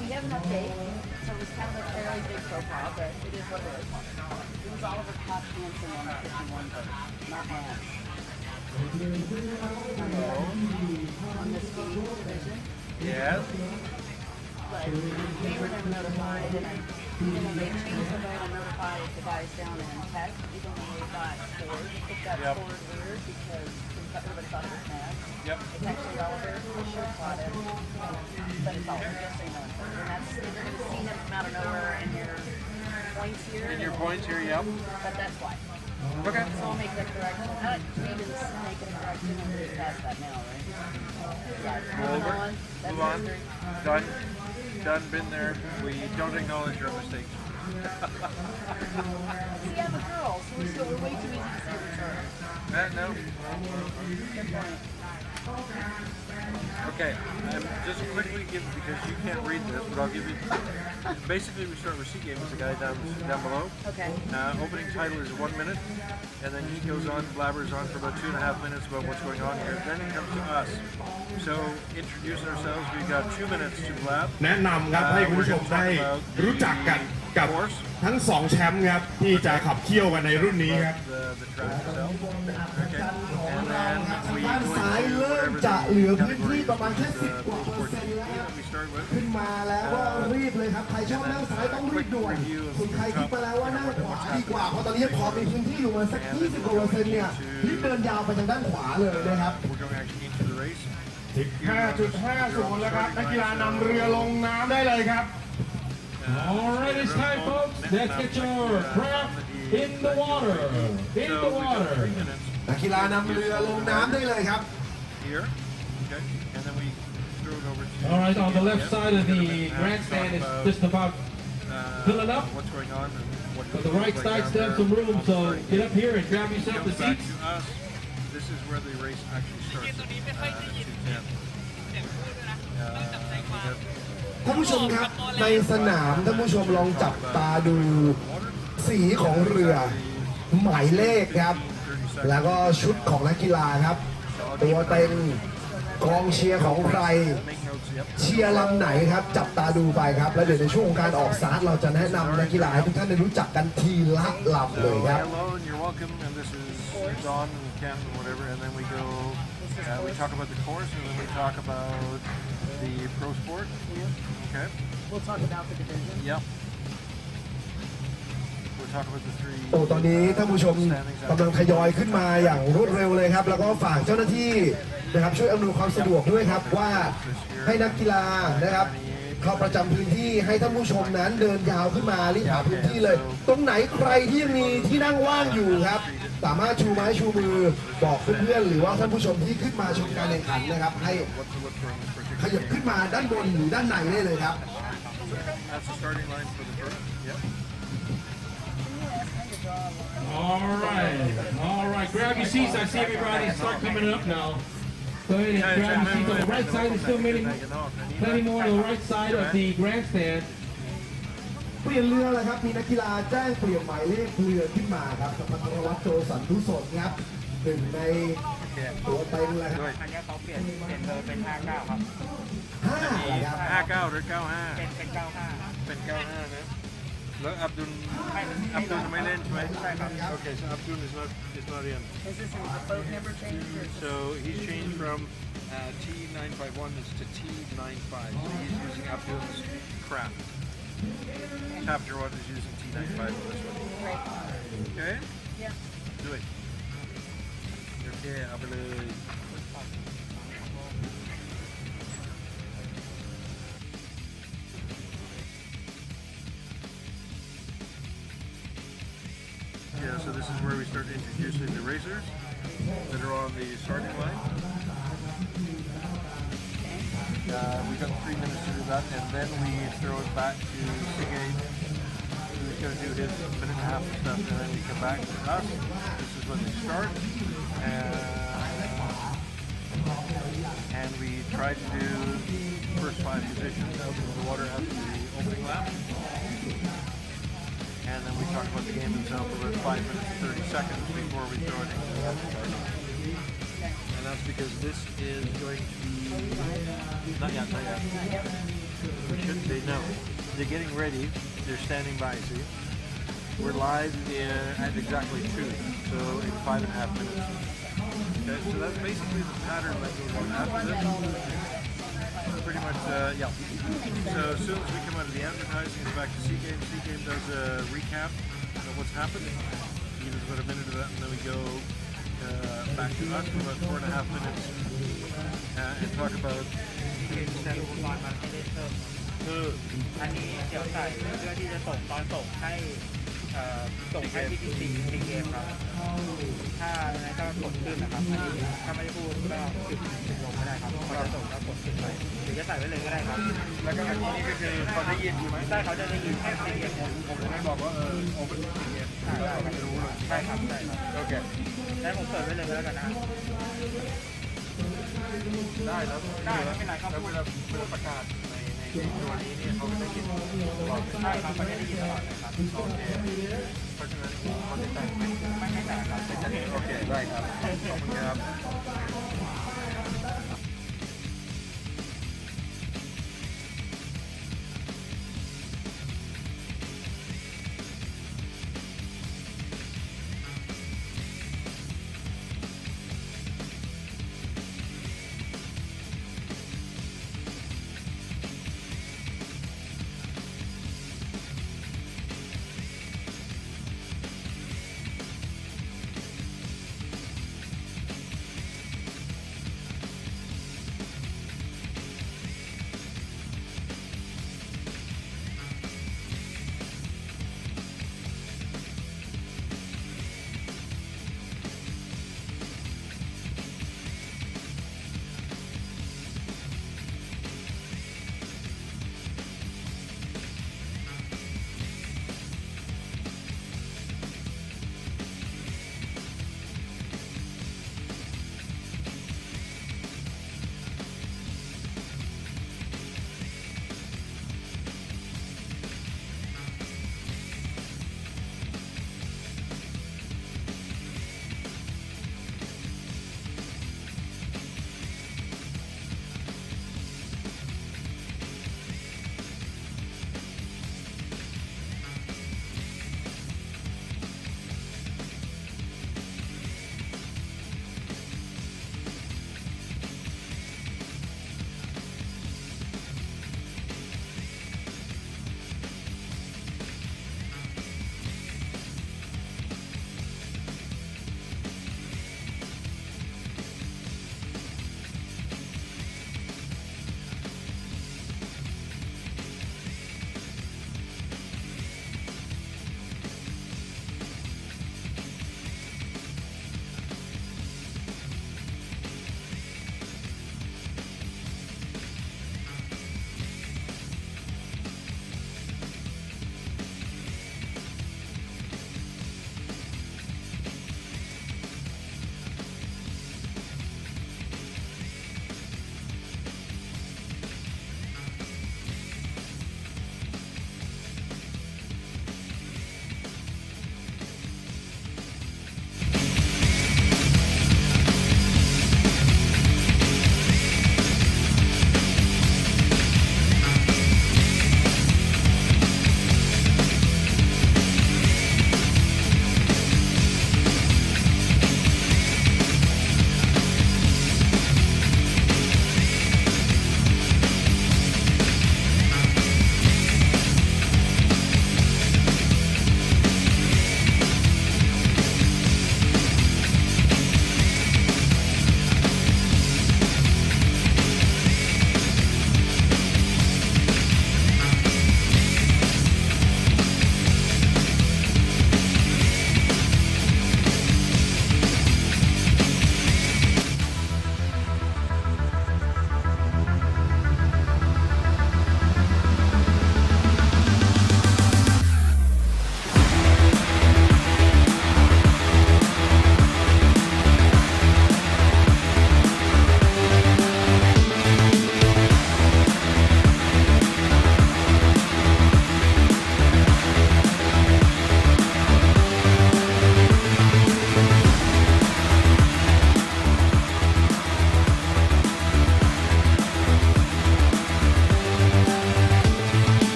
We have an update, so it was kind of a fairly big profile, but it is what it is. It was Oliver Koch Hansen on the 51, but not mine. On this speed division. Yes. But they were never notified, and then they changed the way to notify the guys down in Tech, even though they got scored. It got scored weird because everybody thought it was mad. Yep. It's actually Oliver. The show caught it. But it's Oliver, just so you know. And that's, you're going to see him from out of nowhere in your points here. In your points here, yep. But that's why. Okay. So I'll make that correction. We didn't make a correction and we're past that now, right? Yeah. Move over. That's Move on. history. Done. Done. Been there. We don't acknowledge your mistakes. See, I'm a girl, so we're way too easy to say we're sorry. No. Good point. Okay, just quickly give, because you can't read this, but I'll give you, basically we start with C Game, it's a guy down below. Okay. Opening title is 1 minute, and then he goes on, blabbers on for about 2.5 minutes about what's going on here. Then it comes to us. So, introduce ourselves, we've got 2 minutes to blab. แนะนำครับให้คุณผู้ชมได้รู้จักกันกับทั้ง2แชมป์ครับที่จะขับเคี่ยวกันในรุ่นนี้ครับ ด้านซ้ายเริ่มจะเหลือพื้นที่ประมาณแค่10 กว่าเปอร์เซ็นต์แล้วขึ้นมาแล้วก็รีบเลยครับใครชอบนั่งซ้ายต้องรีบด่วนส่วนใครคิดมาแล้วว่านั่งขวาดีกว่าเพราะตอนนี้พอมีพื้นที่อยู่มาสัก20 กว่าเปอร์เซ็นต์เนี่ยรีบเดินยาวไปทางด้านขวาเลยนะครับ 15.50 แล้วครับนักกีฬานำเรือลงน้ำได้เลยครับ Alright, it's time, folks. Let's get your craft in the water. In the water. นักกีฬานำเรือลงน้ำได้เลยครับ Here, okay, and then we throw it over to. Alright, on the left side of the grandstand is just about filling up. What's going on? But the right side still have some room, so get up here and grab yourself the seats. This is where the race actually starts. ท่านผู้ชมครับในสนามท่านผู้ชมลองจับตาดูสีของเรือหมายเลขครับแล้วก็ชุดของนักกีฬาครับตัวเต็ง กองเชียร์ของใครเชียร์ลำไหนครับจับตาดูไปครับแล้วเดี๋ยวในช่วงของการออกสตาร์ทเราจะแนะนำนักกีฬาให้ทุกท่านได้รู้จักกันทีละลำเลยครับ Hello and you're welcome, and this is Don and Ken and whatever, and then we go, we talk about the course, and then we talk about the pro sport. Okay. We'll talk about the division. Yep. We'll talk about the three. โอ้ตอนนี้ท่านผู้ชมกำลังทยอยขึ้นมาอย่างรวดเร็วเลยครับแล้วก็ฝากเจ้าหน้าที่นะครับช่วยอำนวยความสะดวกด้วยครับว่าให้นักกีฬานะครับเข้าประจำพื้นที่ให้ท่านผู้ชมนั้นเดินยาวขึ้นมารีบหาพื้นที่เลยตรงไหนใครที่ยังมีที่นั่งว่างอยู่ครับสามารถชูไม้ชูมือบอกเพื่อนๆหรือว่าท่านผู้ชมที่ขึ้นมาชมการแข่งขันนะครับให้ขยับขึ้นมาด้านบนหรือด้านในได้เลยครับ That's the starting line for the first. Yep. All right. Grab your seats. I see everybody start coming up now. Go ahead and grab your seats on the right side. There's still plenty more on the right side of the grandstand. เปลี่ยนเรือแล้วครับมีนักกีฬาแจ้งเปลี่ยนหมายเลขเรือขึ้นมาครับกับธนวัฒน์โจสันทุสนครับหนึ่งในตัวเต็งเลยครับ อันนี้เขาเปลี่ยนเบอร์เป็น 59 ครับ 5ครับ 59หรือ 95 เป็น 95 เป็น 95 นะ แล้วอับดุลไม่เล่นใช่ไหมใช่ครับ Okay, so Abdul is not in. Is this a boat number change? So he's changed from T951 to T95. So he's using Abdul's craft. Chapter 1 is using T95 on this one. Okay? Yeah. Do it. Okay,เอาไปเลย Yeah, so this is where we start introducing the racers that are on the starting line. We've got 3 minutes to do that, and then we throw it back to Feed8, who's going to do his minute and a half of stuff, and then we come back to us. This is when they start, and we try to do the first 5 positions out in the water after the opening lap. And then we talk about the game itself for about 5 minutes and 30 seconds before we throw it into the advertising. And that's because this is going to be... Not yet. We should say no. They're getting ready. They're standing by, see? We're live at exactly 2, so in 5.5 minutes. Okay, so that's basically the pattern that goes on after this. Pretty much, yeah. So as soon as we come out of the advertising, it's back to SeaGame does a recap of what's happened. He does about a minute of that, and then we go back to us for about 4.5 minutes and talk about คืออันนี้เดี๋ยวใส่เพื่อที่จะส่งตอนส่งให้ที่ซีเกมครับถ้าอะไรก็กดขึ้นนะครับอันนี้ถ้าไม่ได้พูดก็จุดลงไม่ได้ครับเขาจะส่งแล้วกดขึ้นไปหรือจะใส่ไว้เลยก็ได้ครับแล้วก็อันนี้ก็คือเขาได้ยินอยู่ไหมได้เขาจะได้ยินแค่ซีเกมผมจะไม่บอกว่าโอเปนซีเกมได้เขาจะรู้เลยใช่ครับโอเคแล้วผมเปิดไว้เลยก็แล้วกันนะได้แล้วไม่เป็นไรครับแล้วเวลาประกาศในตัวนี้เนี่ยเขาได้ยินตลอดใช่ครับเขาได้ยินตลอดเลยครับโอเคเพราะฉะนั้นเขาจะแต่งไม่ให้แต่งครับโอเคได้ครับขอบคุณครับ ค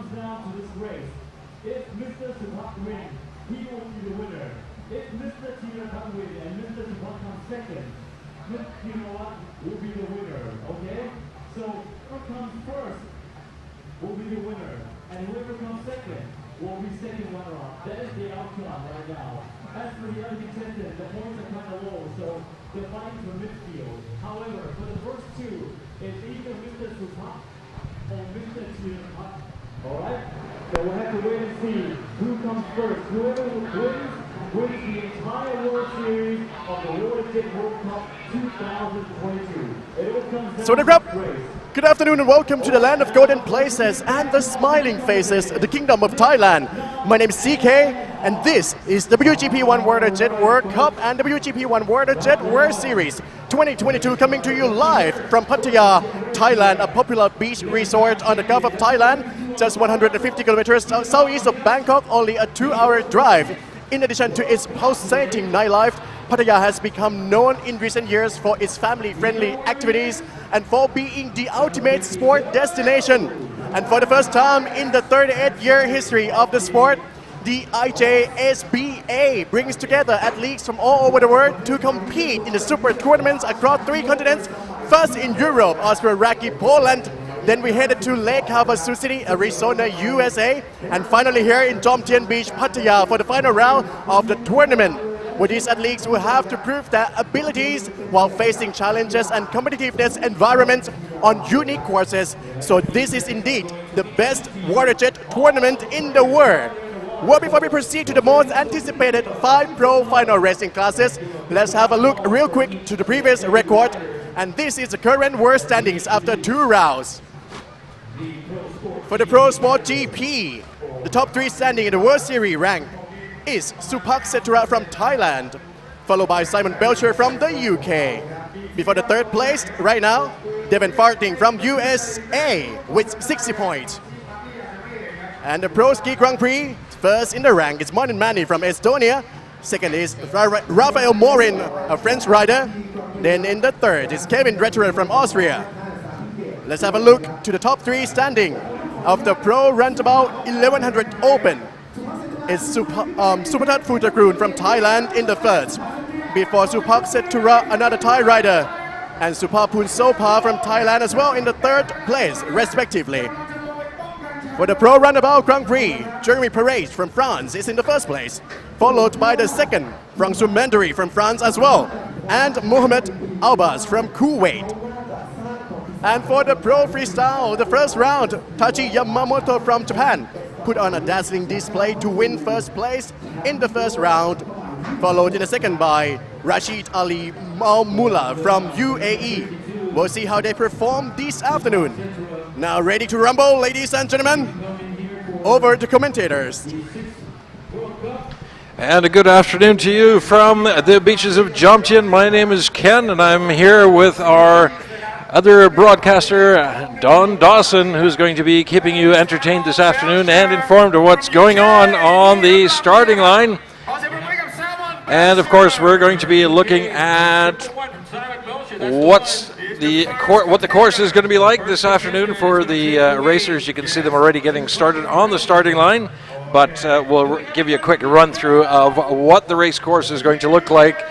comes down to this race, if Mr. Subak wins, he will be the winner. If Mr. Tina comes win and Mr. Subak comes second, you know what, will be the winner, okay? So whoever comes first will be the winner, and whoever comes second will be second runner-up. That is the outcome right now. As for the other contestants, the points are kind of low, so they're fighting for midfield. However, for the first two, it's either Mr. Subak or Mr. Tina. All right? So we'll have to wait and see who comes first. Whoever wins the entire World Series of the WGP World Cup 2022. It all comes down So the grab. Good afternoon and welcome to the land of golden places and the smiling faces, the kingdom of Thailand. My name is CK and this is WGP One World Jet World Cup and WGP One World Jet World Series 2022 coming to you live from Pattaya, Thailand, a popular beach resort on the Gulf of Thailand, just 150 kilometers southeast of Bangkok, only a 2-hour drive. In addition to its pulsating nightlife, Pattaya has become known in recent years for its family-friendly activities and for being the ultimate sport destination. And for the first time in the 38-year history of the sport, the IJSBA brings together athletes from all over the world to compete in the super tournaments across 3 continents, first in Europe, Austria, Iraqi, Poland. Then we headed to Lake Havasu City, Arizona, USA, and finally here in Jomtien Beach, Pattaya for the final round of the tournament, where these athletes will have to prove their abilities while facing challenges and competitiveness environments on unique courses. So this is indeed the best water jet tournament in the world. Well, before we proceed to the most anticipated 5 pro final racing classes, let's have a look real quick to the previous record. And this is the current world standings after 2 rounds. For the Pro Sport GP, the top 3 standing in the World Series rank is Subak Setura from Thailand, followed by Simon Belcher from the UK. Before the 3rd place right now, Devin Farting from USA with 60 points. And the Pro Ski Grand Prix, first in the rank is Martin Manny from Estonia. Second is Rafael Morin, a French rider. Then in the 3rd is Kevin Dretterer from Austria. Let's have a look to the top 3 standing of the Pro Runabout 1100 Open. It's Supatat Futakroon from Thailand in the 1st. Before Subak Setura, another Thai rider, and Supapun Sopa from Thailand as well in the 3rd place, respectively. For the Pro Runabout Grand Prix, Jeremy Perez from France is in the 1st place, followed by the 2nd, François Mandary from France as well, and Mohamed Albaz from Kuwait. And for the Pro Freestyle, the 1st round, Tachi Yamamoto from Japan put on a dazzling display to win 1st place in the 1st round, followed in the 2nd by Rashid Ali Maumula from UAE. We'll see how they perform this afternoon. Now ready to rumble, ladies and gentlemen? Over to commentators. And a good afternoon to you from the beaches of Jomtien. My name is Ken, and I'm here with our other broadcaster, Don Dawson, who's going to be keeping you entertained this afternoon and informed of what's going on the starting line. And of course, we're going to be looking at what the course is going to be like this afternoon for the racers. You can see them already getting started on the starting line, but we'll give you a quick run through of what the race course is going to look like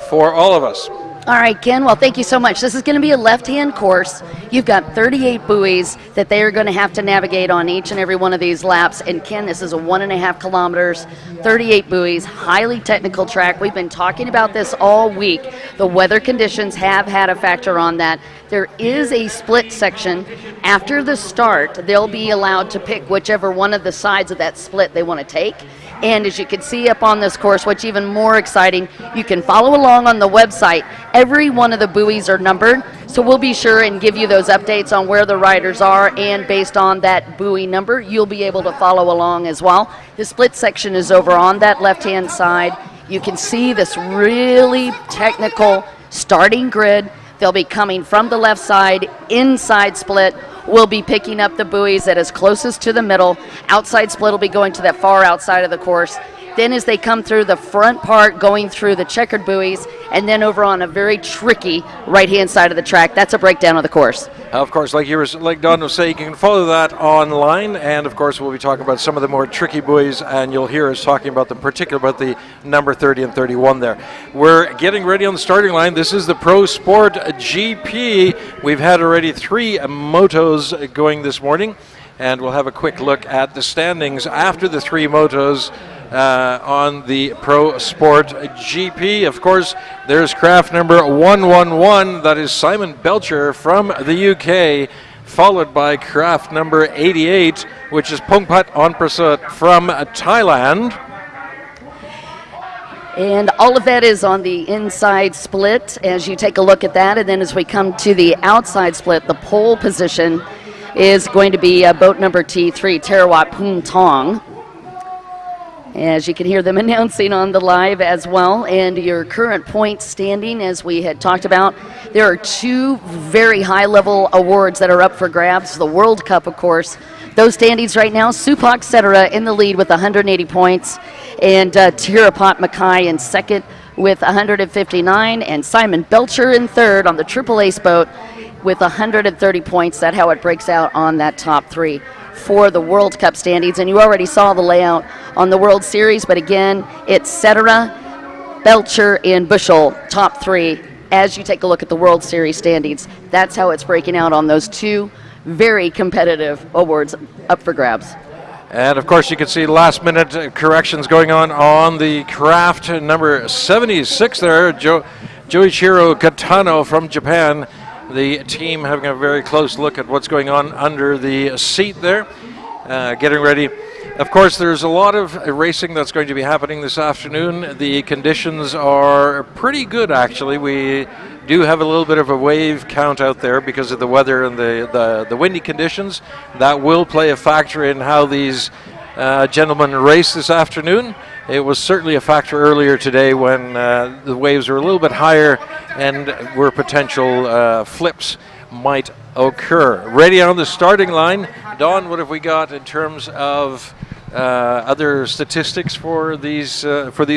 for all of us. All right, Ken, well, thank you so much. This is going to be a left-hand course. You've got 38 buoys that they are going to have to navigate on each and every one of these laps. And, Ken, this is a 1.5 kilometers, 38 buoys, highly technical track. We've been talking about this all week. The weather conditions have had a factor on that. There is a split section. After the start, they'll be allowed to pick whichever one of the sides of that split they want to take. And as you can see up on this course, what's even more exciting, you can follow along on the website. Every one of the buoys are numbered, so we'll be sure and give you those updates on where the riders are, and based on that buoy number, you'll be able to follow along as well. The split section is over on that left-hand side. You can see this really technical starting grid. They'll be coming from the left side, inside split. We'll be picking up the buoys that is closest to the middle. Outside split will be going to that far outside of the course. Then as they come through the front part, going through the checkered buoys, and then over on a very tricky right-hand side of the track. That's a breakdown of the course. Of course, like Don was saying, you can follow that online, and of course we'll be talking about some of the more tricky buoys, and you'll hear us talking about them, particularly about the number 30 and 31 there. We're getting ready on the starting line. This is the Pro Sport GP. We've had already 3 motos going this morning, and we'll have a quick look at the standings after the 3 motos on the Pro Sport GP. Of course, there's craft number 111. That is Simon Belcher from the UK, followed by craft number 88, which is Pongpat Onprasut from Thailand. And all of that is on the inside split as you take a look at that. And then as we come to the outside split, the pole position is going to be boat number T3, Tarawat Poon Tong. As you can hear them announcing on the live as well. And your current point standing, as we had talked about, there are 2 very high-level awards that are up for grabs. The World Cup, of course. Those standings right now, Supak Setara in the lead with 180 points, and Tirapat Mackay in second with 159, and Simon Belcher in third on the Triple Ace boat with 130 points. That's how it breaks out on that top 3 for the World Cup standings. And you already saw the layout on the World Series, but again, it's Setara, Belcher, and Bushel, top 3. As you take a look at the World Series standings, that's how it's breaking out on those 2 very competitive awards up for grabs. And of course, you can see last-minute corrections going on the craft number 76 there, Joichiro Katano from Japan. The team having a very close look at what's going on under the seat there, getting ready. Of course, there's a lot of racing that's going to be happening this afternoon. The conditions are pretty good, actually. We do have a little bit of a wave count out there because of the weather and the windy conditions. That will play a factor in how these gentlemen race this afternoon. It was certainly a factor earlier today when the waves were a little bit higher and where potential flips might occur. Ready on the starting line. Don, what have we got in terms of other statistics for these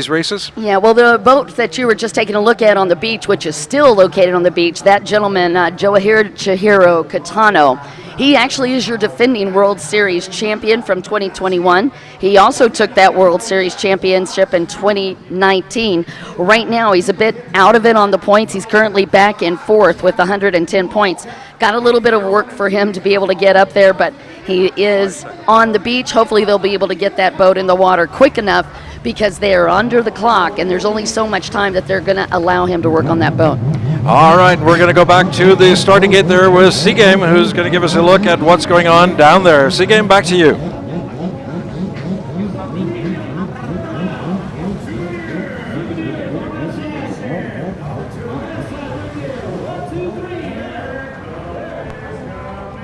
races? Yeah, well, the boat that you were just taking a look at on the beach, which is still located on the beach, that gentleman, Joichiro Katano, he actually is your defending World Series champion from 2021. He also took that World Series championship in 2019. Right now, he's a bit out of it on the points. He's currently back in 4th with 110 points. Got a little bit of work for him to be able to get up there, but he is on the beach. Hopefully they'll be able to get that boat in the water quick enough because they are under the clock and there's only so much time that they're going to allow him to work on that boat. All right, we're going to go back to the starting gate there with Seagame, who's going to give us a look at what's going on down there. Seagame, back to you.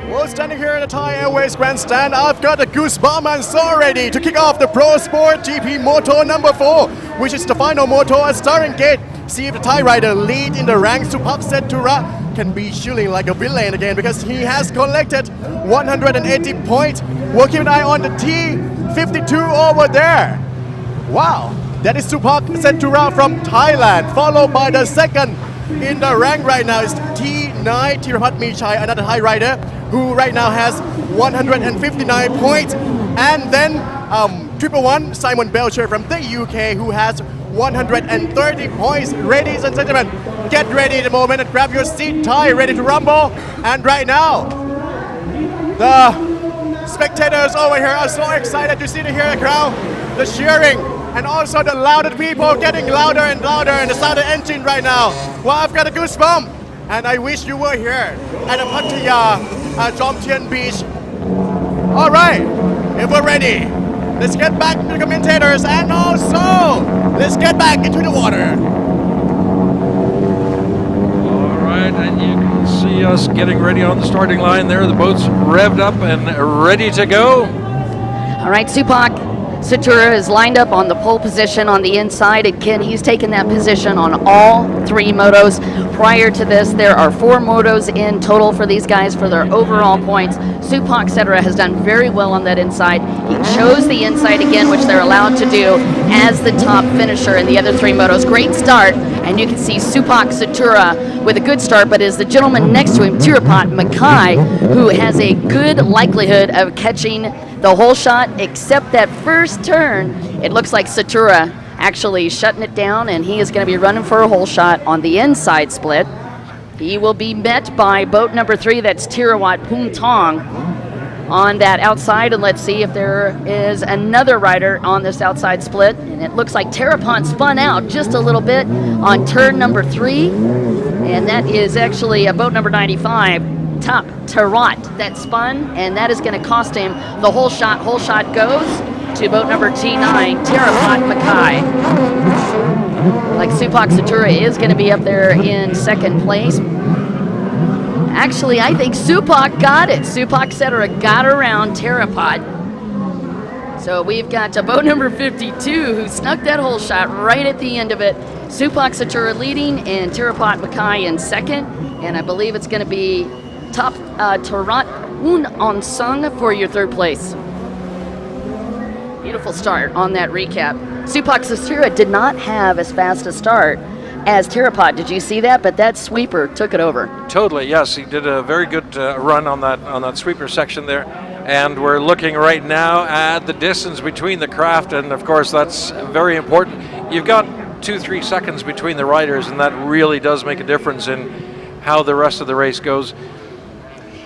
Well, standing here in the Thai Airways Grandstand, I've got a goosebumps already to kick off the Pro Sport GP Moto number 4, which is the final moto at starting gate. See if the Thai rider lead in the ranks. Supak Setara can be shooting like a villain again because he has collected 180 points. We'll keep an eye on the T52 over there. Wow, that is Supak Setara from Thailand, followed by the second in the rank right now is T9 Tirapat Michai, another Thai rider who right now has 159 points. And then 111 Simon Belcher from the UK who has 130 points. Ladies and gentlemen, get ready at the moment and grab your seat. Thai ready to rumble. And right now, the spectators over here are so excited to see the crowd, the cheering, and also the louder people getting louder and louder and the sound of the engine right now. Well, I've got a goosebump, and I wish you were here at the Pattaya Jomtien Beach. All right, if we're ready, let's get back to the commentators and also let's get back into the water. All right, and you can see us getting ready on the starting line there. The boat's revved up and ready to go. All right, Supak Satura is lined up on the pole position on the inside. Again, he's taken that position on all 3 motos. Prior to this, there are 4 motos in total for these guys for their overall points. Supak Cetera has done very well on that inside. He chose the inside again, which they're allowed to do as the top finisher in the other 3 motos. Great start, and you can see Supak Satura with a good start, but is the gentleman next to him, Tirapat Mackay, who has a good likelihood of catching the whole shot, except that first turn. It looks like Satura actually shutting it down, and he is going to be running for a whole shot on the inside split. He will be met by boat number 3, that's Tirawat Pumtong, on that outside, and let's see if there is another rider on this outside split. And it looks like Terrapont spun out just a little bit on turn number 3, and that is actually a boat number 95, Top Tarot, that spun, and that is going to cost him the whole shot. Whole shot goes to boat number T9, Terrapont Mackay. Like Supak Satura is going to be up there in second place. Actually, I think Supak got it. Supak Cetera got around Terrapot. So we've got boat number 52 who snuck that whole shot right at the end of it. Supak Satura leading and Terrapot Mackay in second. And I believe it's going to be Top Tarat Un Onsung for your third place. Beautiful start on that recap. Supak Satura did not have as fast a start as Terrapot. Did you see that? But that sweeper took it over. Totally, yes. He did a very good run on that sweeper section there. And we're looking right now at the distance between the craft, and of course that's very important. You've got 2-3 seconds between the riders, and that really does make a difference in how the rest of the race goes.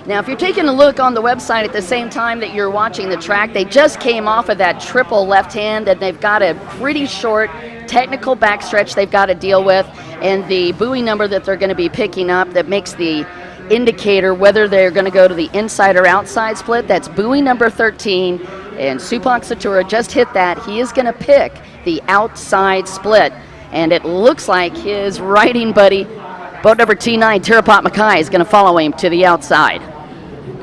Now, if you're taking a look on the website at the same time that you're watching the track, they just came off of that triple left hand, and they've got a pretty short technical backstretch they've got to deal with, and the buoy number that they're going to be picking up that makes the indicator whether they're going to go to the inside or outside split, that's buoy number 13, and Supak Satura just hit that. He is going to pick the outside split, and it looks like his riding buddy, boat number T9, Terrapot Mackay, is going to follow him to the outside.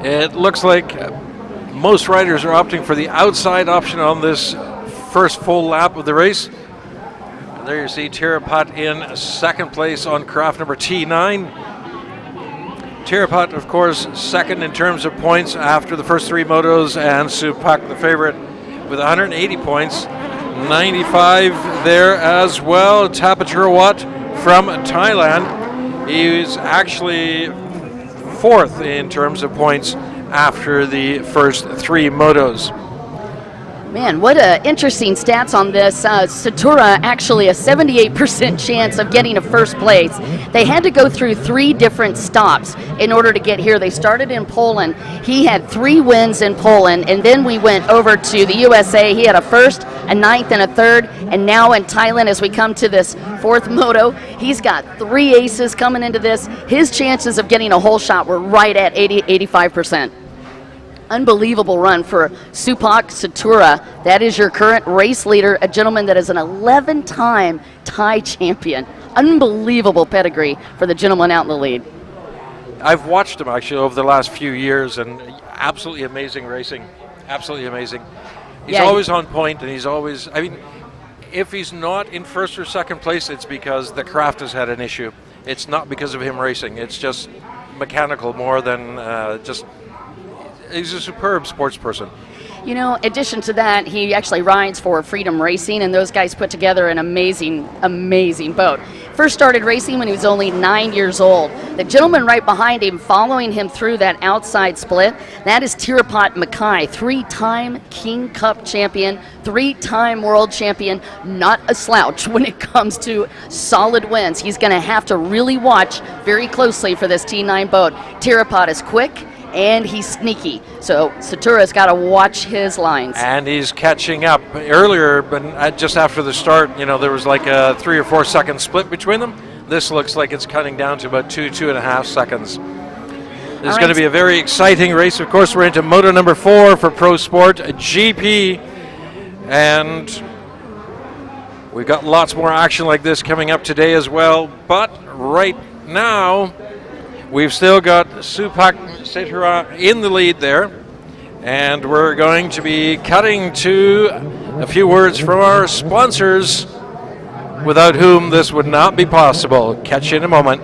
It looks like most riders are opting for the outside option on this first full lap of the race. And there you see Terrapot in second place on craft number T9. Terrapot, of course, second in terms of points after the first 3 motos, and Supak, the favorite, with 180 points. 95 there as well. Tapachurwat from Thailand. He's actually 4th in terms of points after the first 3 motos. Man, what interesting stats on this. Satura actually a 78% chance of getting a first place. They had to go through 3 different stops in order to get here. They started in Poland. He had 3 wins in Poland, and then we went over to the USA. He had a first, a 9th, and a 3rd, and now in Thailand as we come to this 4th moto, he's got 3 aces coming into this. His chances of getting a whole shot were right at 85%. Unbelievable run for Supak Satura. That is your current race leader, a gentleman that is an 11-time Thai champion. Unbelievable pedigree for the gentleman out in the lead. I've watched him actually over the last few years, and absolutely amazing racing. Absolutely amazing. He's always on point, and he's always, I mean, if he's not in first or second place, it's because the craft has had an issue. It's not because of him racing. It's just mechanical more than just. He's a superb sports person. You know, in addition to that, he actually rides for Freedom Racing, and those guys put together an amazing, amazing boat. First started racing when he was only 9 years old. The gentleman right behind him, following him through that outside split, that is Terrapot Mackay, 3-time King Cup champion, 3-time world champion, not a slouch when it comes to solid wins. He's going to have to really watch very closely for this T9 boat. Terrapot is quick, and he's sneaky. So Satura's got to watch his lines. And he's catching up. Earlier, but just after the start, you know, there was like a 3 or 4 second split between them. This looks like it's cutting down to about 2.5 seconds. This is going to be a very exciting race. Of course, we're into Moto number 4 for Pro Sport GP. And we've got lots more action like this coming up today as well. But right now, we've still got Supak Satura in the lead there, and we're going to be cutting to a few words from our sponsors, without whom this would not be possible. Catch you in a moment.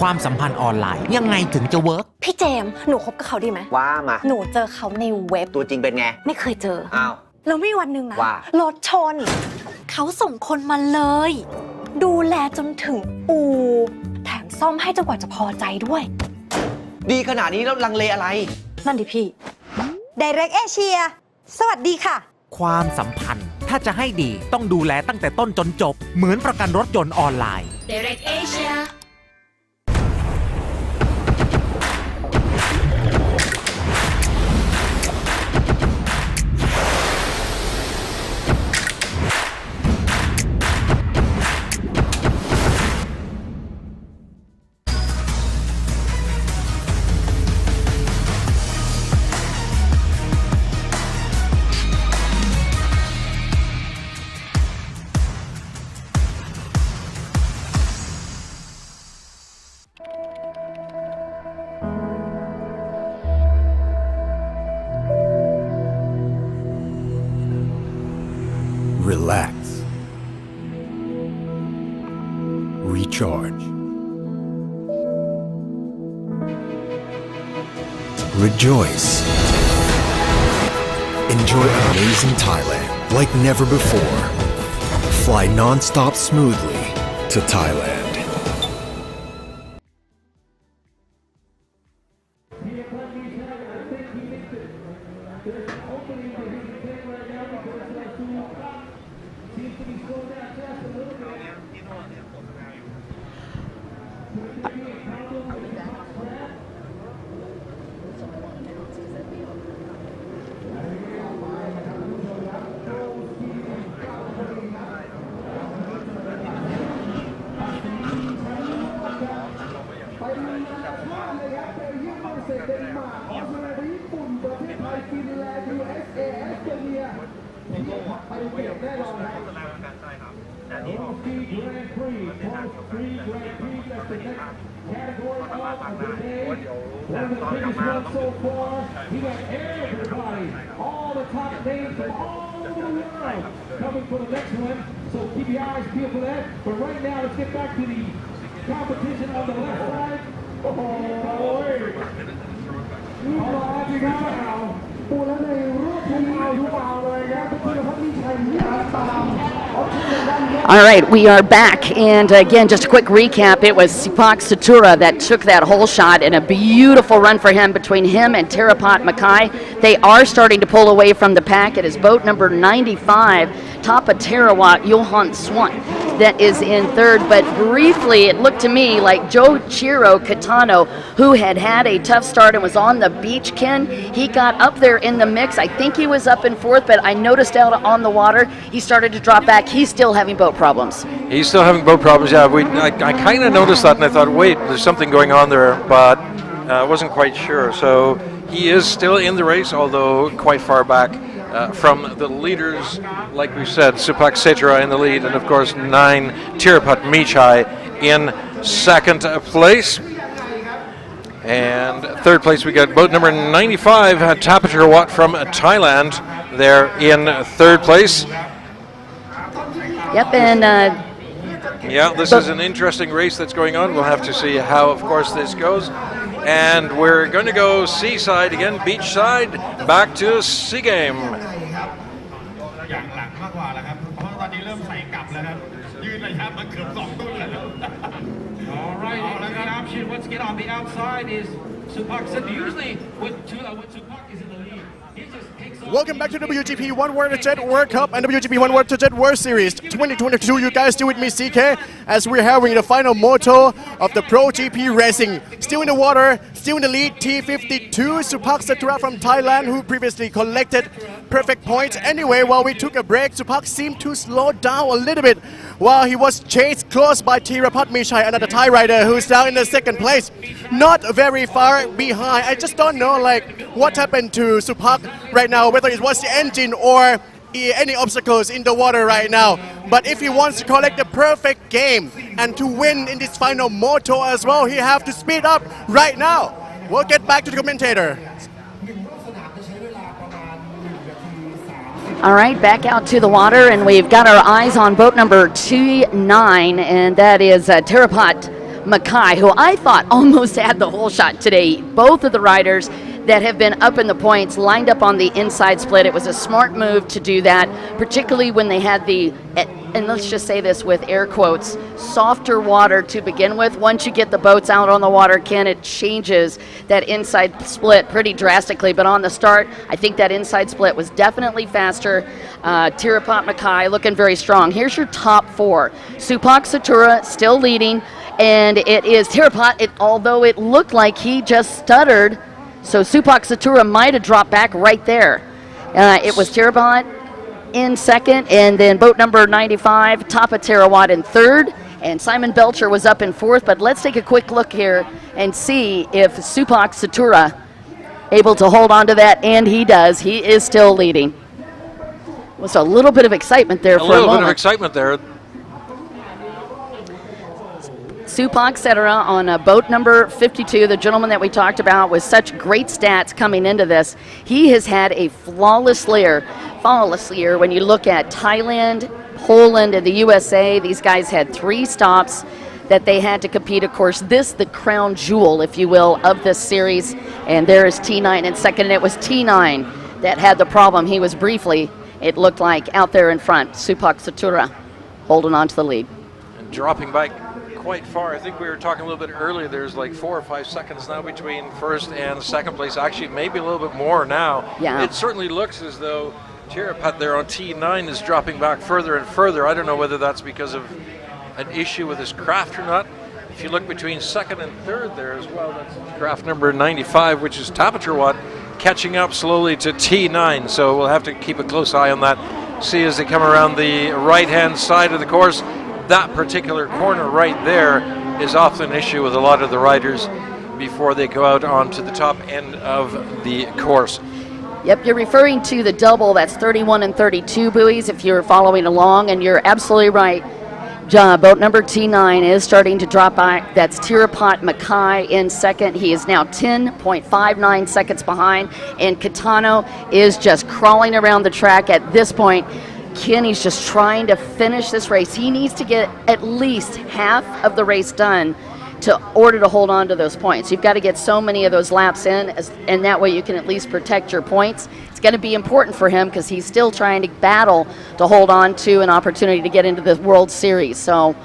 ความสัมพันธ์ออนไลน์ยังไงถึงจะเวิร์ก พี่เจมส์หนูคบกับเขาดีไหมว่ามาหนูเจอเขาในเว็บตัวจริงเป็นไงไม่เคยเจออ้าวแล้วมีวันหนึ่งนะรถชนเขาส่งคนมาเลยดูแลจนถึงอู่แถมซ่อมให้จนกว่าจะพอใจด้วยดีขนาดนี้แล้วลังเลอะไรนั่นดิพี่ Direct Asia สวัสดีค่ะความสัมพันธ์ถ้าจะให้ดีต้องดูแลตั้งแต่ต้นจนจบเหมือนประกันรถยนต์ออนไลน์ Direct Asia Relax. Recharge. Rejoice. Enjoy amazing Thailand like never before. Fly non-stop smoothly to Thailand. Coming for the next one, so keep your eyes peeled for that. But right now, let's get back to the competition on the left side. Oh, wait. ปูแล้วในรูปทุกเอาเลยครับพี่นภัสมีชัยมีอาตาม All right, we are back, and again, just a quick recap. It was Sipak Satura that took that whole shot, and a beautiful run for him between him and Terapat Makai. They are starting to pull away from the pack. It is boat number 95, Tapa Tarawat Johan Swan, that is in third. But briefly, it looked to me like Joichiro Kitano, who had had a tough start and was on the beach, Ken, he got up there in the mix. I think he was up in fourth, but I noticed out on the water, he started to drop back. He's still having boat problems. He's still having boat problems, yeah. I kind of noticed that, and I thought, wait, there's something going on there, but I wasn't quite sure. So he is still in the race, although quite far back from the leaders. Like we said, Sipak Satura in the lead, and of course 9 Tirapat Michai in second place. And third place we got boat number 95, Tapatirwat from Thailand. They're in third place. Yep, and yeah, this is an interesting race that's going on. We'll have to see how, of course, this goes. And we're going to go seaside again, beachside, back to Sea Game. All right, the option, once again, on the outside is Supak. Usually, when Supak is in the lead, he just takes off. Welcome back to WGP One World Jet World Cup and WGP One World Jet World Series 2022. You guys still with me, CK, as we're having the final moto of the Pro GP Racing. Still in the water, still in the lead, T52, Supak Satura from Thailand, who previously collected perfect points. Anyway, while we took a break, Supak seemed to slow down a little bit while he was chased close by Tirapat Michai, another Thai rider who's down in the second place. Not very far behind. I just don't know like what happened to Supak right now, whether it was the engine or any obstacles in the water right now. But if he wants to collect the perfect game and to win in this final moto as well, he have to speed up right now. We'll get back to the commentator. All right, back out to the water, and we've got our eyes on boat number 29, and that is Tirapat Mackay, who I thought almost had the whole shot today. Both of the riders that have been up in the points lined up on the inside split. It was a smart move to do that, particularly when they had the, and let's just say this with air quotes, softer water to begin with. Once you get the boats out on the water, Ken, it changes that inside split pretty drastically. But on the start, I think that inside split was definitely faster. Tirapat Mackay looking very strong. Here's your top four. Supak Satura still leading, and it is Tirapat, although it looked like he just stuttered. So Supak Satura might have dropped back right there. It was Tirapat in second, and then boat number 95, Tapa Tarawat in third, and Simon Belcher was up in fourth. But let's take a quick look here and see if Supak Satura able to hold on to that, and he does. He is still leading. Was a little bit of excitement there for a moment. A little bit of excitement there. Supak Cetera on boat number 52, the gentleman that we talked about with such great stats coming into this. He has had a flawless year. When you look at Thailand, Poland, and the USA, these guys had 3 stops that they had to compete. Of course, the crown jewel, if you will, of this series. And there is T9 in second, and it was T9 that had the problem. He was briefly, it looked like, out there in front. Supak Satura holding on to the lead. And dropping back quite far. I think we were talking a little bit earlier. There's like 4 or 5 seconds now between first and second place. Actually, maybe a little bit more now. Yeah. It certainly looks as though Tirapat there on T9 is dropping back further and further. I don't know whether that's because of an issue with his craft or not. If you look between second and third there as well, that's craft number 95, which is Tapaturwat, catching up slowly to T9. So we'll have to keep a close eye on that. See as they come around the right-hand side of the course. That particular corner right there is often an issue with a lot of the riders before they go out onto the top end of the course. Yep, you're referring to the double. That's 31 and 32 buoys if you're following along, and you're absolutely right. Boat number T9 is starting to drop back. That's Tirapat Mackay in second. He is now 10.59 seconds behind, and Kitano is just crawling around the track at this point. Kenny's just trying to finish this race. He needs to get at least half of the race done in order to hold on to those points. You've got to get so many of those laps in, and that way you can at least protect your points. It's going to be important for him because he's still trying to battle to hold on to an opportunity to get into the World Series. So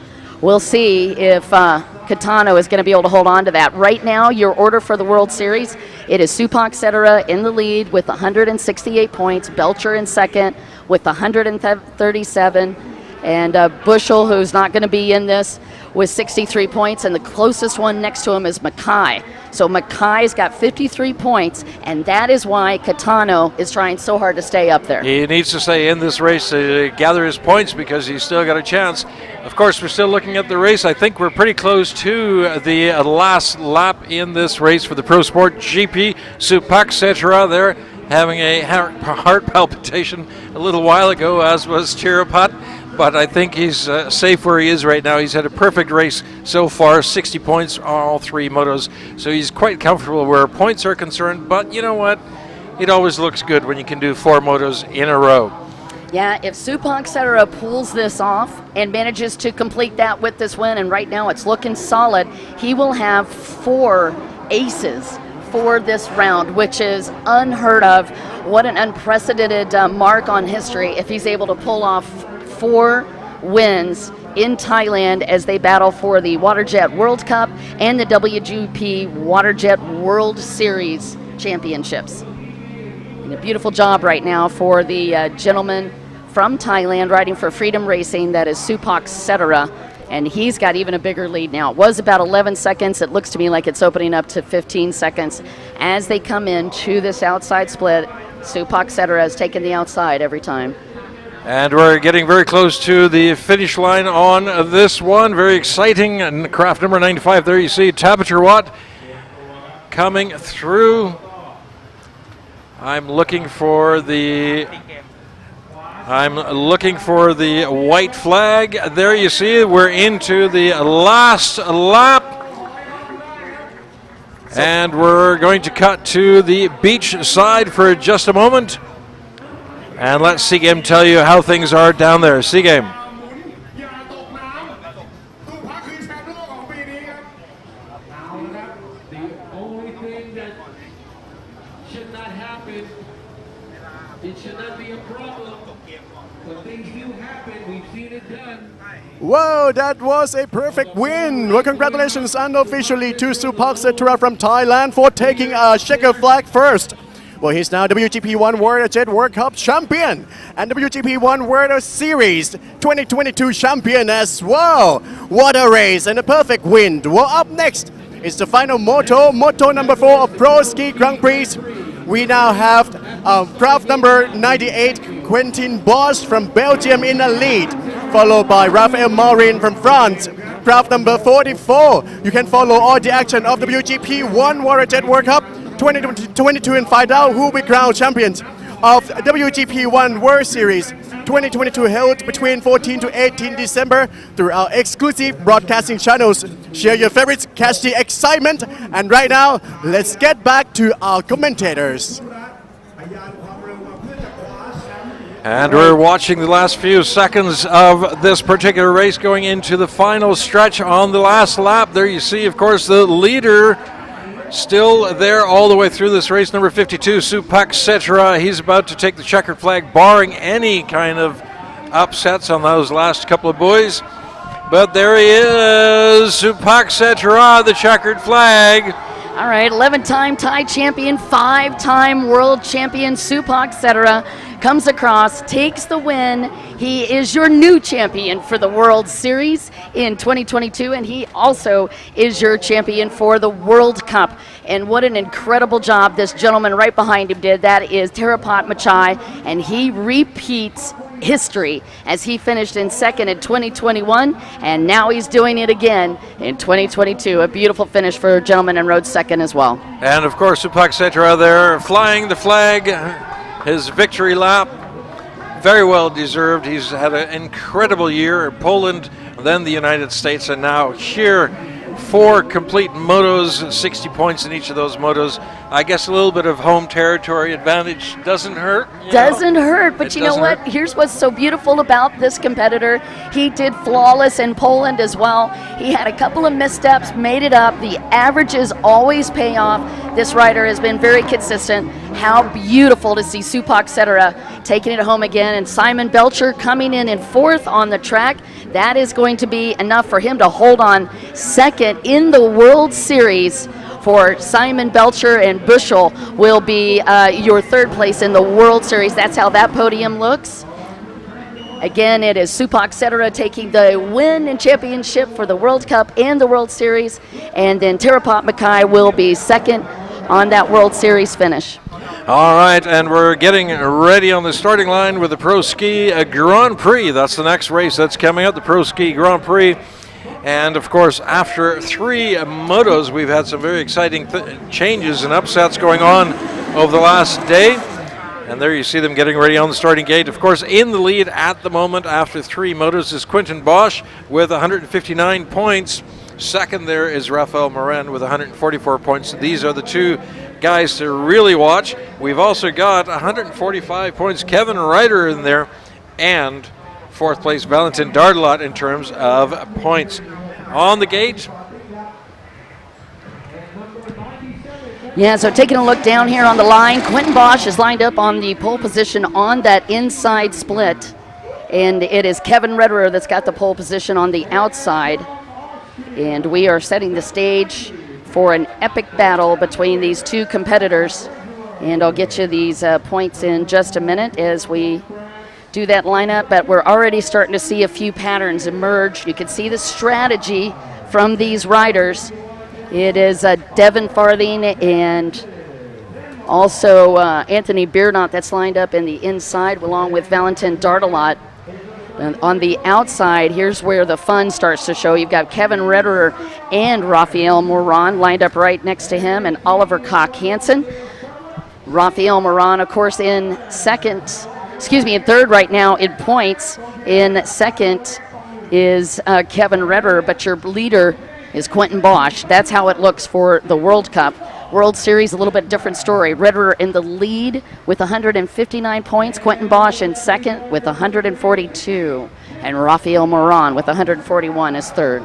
we'll see if Kitano is going to be able to hold on to that. Right now, your order for the World Series, it is Supak Cetera in the lead with 168 points, Belcher in second with 137, and Bushel, who's not going to be in this, with 63 points, and the closest one next to him is Mackay. So Mackay's got 53 points, and that is why Kitano is trying so hard to stay up there. He needs to stay in this race to gather his points because he's still got a chance. Of course, we're still looking at the race. I think we're pretty close to the last lap in this race for the Pro Sport GP. Supak Cetera there having a heart palpitation a little while ago, as was Tirapat. But I think he's safe where he is right now. He's had a perfect race so far, 60 points on all 3 motos. So he's quite comfortable where points are concerned. But you know what? It always looks good when you can do 4 motos in a row. Yeah, if Supak Cetera pulls this off and manages to complete that with this win, and right now it's looking solid, he will have 4 aces for this round, which is unheard of. What an unprecedented mark on history if he's able to pull off 4 wins in Thailand as they battle for the Waterjet World Cup and the WGP Waterjet World Series Championships. And a beautiful job right now for the gentleman from Thailand riding for Freedom Racing, that is Supak Cetera, and he's got even a bigger lead now. It was about 11 seconds. It looks to me like it's opening up to 15 seconds as they come into this outside split. Supak Cetera has taken the outside every time. And we're getting very close to the finish line on this one. Very exciting. And craft number 95, there you see Tapaturwat coming through. I'm looking for the I'm looking for the white flag. There you see, we're into the last lap. And we're going to cut to the beach side for just a moment. And let Seagame tell you how things are down there. Seagame. The only thing that should not happen, it should not be a problem, but things do happen. We've seen it done. Whoa, that was a perfect win. Well, congratulations unofficially to Supak Setra from Thailand for taking a checker flag first. Well, he's now WGP One World Jet World Cup champion and WGP One World Series 2022 champion as well. What a race and a perfect win. Well, up next is the final moto number 4 of Pro Ski Grand Prix. We now have craft number 98, Quentin Bosch from Belgium in the lead, followed by Raphael Marin from France. Craft number 44. You can follow all the action of WGP One World Jet World Cup 2022 and find out who will be crowned champions of WGP One World Series 2022 held between 14 to 18 December through our exclusive broadcasting channels. Share your favorites, catch the excitement, and right now, let's get back to our commentators. And we're watching the last few seconds of this particular race going into the final stretch on the last lap. There you see, of course, the leader still there all the way through this race, number 52, Supak Setra. He's about to take the checkered flag, barring any kind of upsets on those last couple of buoys. But there he is, Supak Setra, the checkered flag. All right, 11-time Thai champion, 5-time world champion Supak Setra comes across, takes the win. He is your new champion for the World Series in 2022, and he also is your champion for the World Cup. And what an incredible job this gentleman right behind him did. That is Terapat Machai, and he repeats history as he finished in second in 2021, and now he's doing it again in 2022. A beautiful finish for a gentleman in road second as well. And of course, Supak Setra there flying the flag, his victory lap. Very well deserved. He's had an incredible year. Poland, then the United States, and now here. 4 complete motos, 60 points in each of those motos. I guess a little bit of home territory advantage doesn't hurt. Doesn't hurt, but you know what? Here's what's so beautiful about this competitor. He did flawless in Poland as well. He had a couple of missteps, made it up. The averages always pay off. This rider has been very consistent. How beautiful to see Supak Setra taking it home again, and Simon Belcher coming in 4th on the track. That is going to be enough for him to hold on second in the World Series. For Simon Belcher, and Bushel will be your 3rd place in the World Series. That's how that podium looks. Again, it is Supak Setra taking the win and championship for the World Cup and the World Series, and then Terapat Machai will be second on that World Series finish. All right, and we're getting ready on the starting line with the Pro Ski Grand Prix. That's the next race that's coming up, the Pro Ski Grand Prix. And of course, after 3 motos, we've had some very exciting changes and upsets going on over the last day. And there you see them getting ready on the starting gate. Of course, in the lead at the moment after 3 motos is Quentin Bosch with 159 points. Second there is Raphael Marin with 144 points. These are the 2 guys to really watch. We've also got 145 points Kevin Ryder in there, and 4th place Valentin Dardelot in terms of points. On the gate. Yeah, so taking a look down here on the line, Quentin Bosch is lined up on the pole position on that inside split, and it is Kevin Redderer that's got the pole position on the outside. And we are setting the stage for an epic battle between these 2 competitors, and I'll get you these points in just a minute as we do that lineup, but we're already starting to see a few patterns emerge. You can see the strategy from these riders. It is Devin Farthing and also Anthony Beardont that's lined up in the inside along with Valentin Dardelot. And on the outside, here's where the fun starts to show. You've got Kevin Redderer and Raphael Moran lined up right next to him, and Oliver Koch Hansen. Raphael Moran, of course, in second excuse me, in third right now in points. In second is Kevin Redder, but your leader is Quentin Bosch. That's how it looks for the World Cup. World Series, a little bit different story. Redder in the lead with 159 points. Quentin Bosch in second with 142. And Rafael Moran with 141 is third.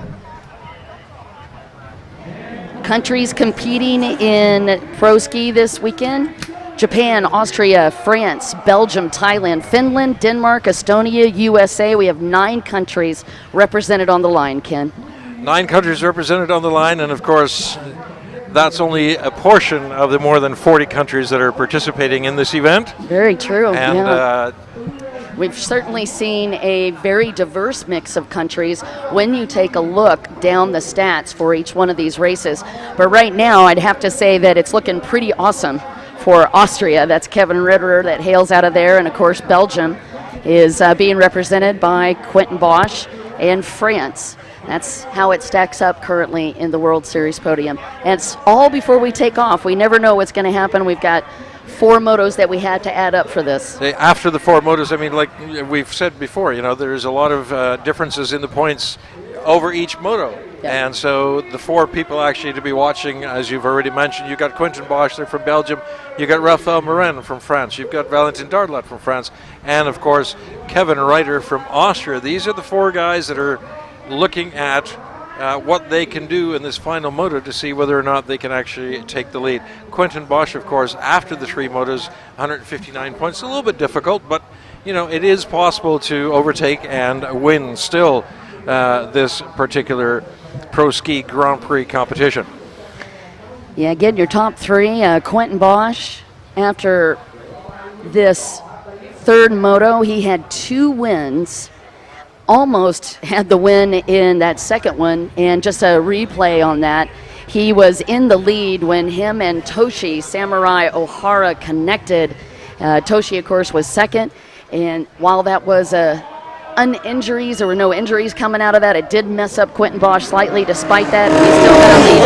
Countries competing in pro ski this weekend: Japan, Austria, France, Belgium, Thailand, Finland, Denmark, Estonia, USA. We have 9 countries represented on the line, Ken. 9 countries represented on the line, and of course, that's only a portion of the more than 40 countries that are participating in this event. Very true. And yeah. We've certainly seen a very diverse mix of countries when you take a look down the stats for each one of these races. But right now, I'd have to say that it's looking pretty awesome for Austria. That's Kevin Ritter that hails out of there. And of course, Belgium is being represented by Quentin Bosch, and France. That's how it stacks up currently in the World Series podium. And it's all before we take off. We never know what's going to happen. We've got 4 motos that we had to add up for this. After the 4 motos, I mean, like we've said before, you know, there's a lot of differences in the points over each moto. Yeah. And so the 4 people actually to be watching, as you've already mentioned, you've got Quentin Bosch there from Belgium, you've got Raphael Morin from France, you've got Valentin Dardlat from France, and of course Kevin Reiter from Austria. These are the 4 guys that are looking at what they can do in this final moto to see whether or not they can actually take the lead. Quentin Bosch, of course, after the 3 motos, 159 points. A little bit difficult, but you know, it is possible to overtake and win still this particular Pro Ski Grand Prix competition. Yeah, again, your top 3, Quentin Bosch, after this 3rd moto, he had 2 wins. Almost had the win in that 2nd one, and just a replay on that, he was in the lead when him and Toshi Samurai Ohara connected. Toshi, of course, was 2nd, and while that was uninjuries, there were no injuries coming out of that, it did mess up Quentin Bosch slightly. Despite that, he still got a lead.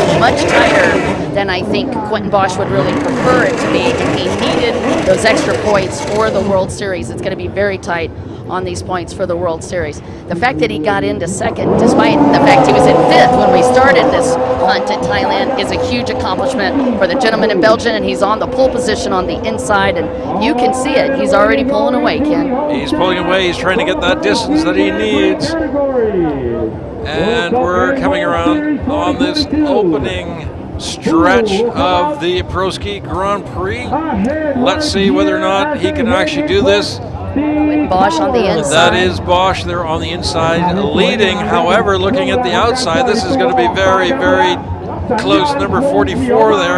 It's much tighter than I think Quentin Bosch would really prefer it to be if he needed those extra points for the World Series. It's going to be very tight on these points for the World Series. The fact that he got into 2nd, despite the fact he was in 5th when we started this hunt in Thailand, is a huge accomplishment for the gentleman in Belgium, and he's on the pole position on the inside, and you can see it. He's already pulling away, Ken. He's pulling away. He's trying to get that distance that he needs. And we're coming around on this opening stretch of the Pro Ski Grand Prix. Let's see whether or not he can actually do this. Bosch on the inside. That is Bosch there on the inside leading. However, looking at the outside, this is going to be very, very close. Number 44 there.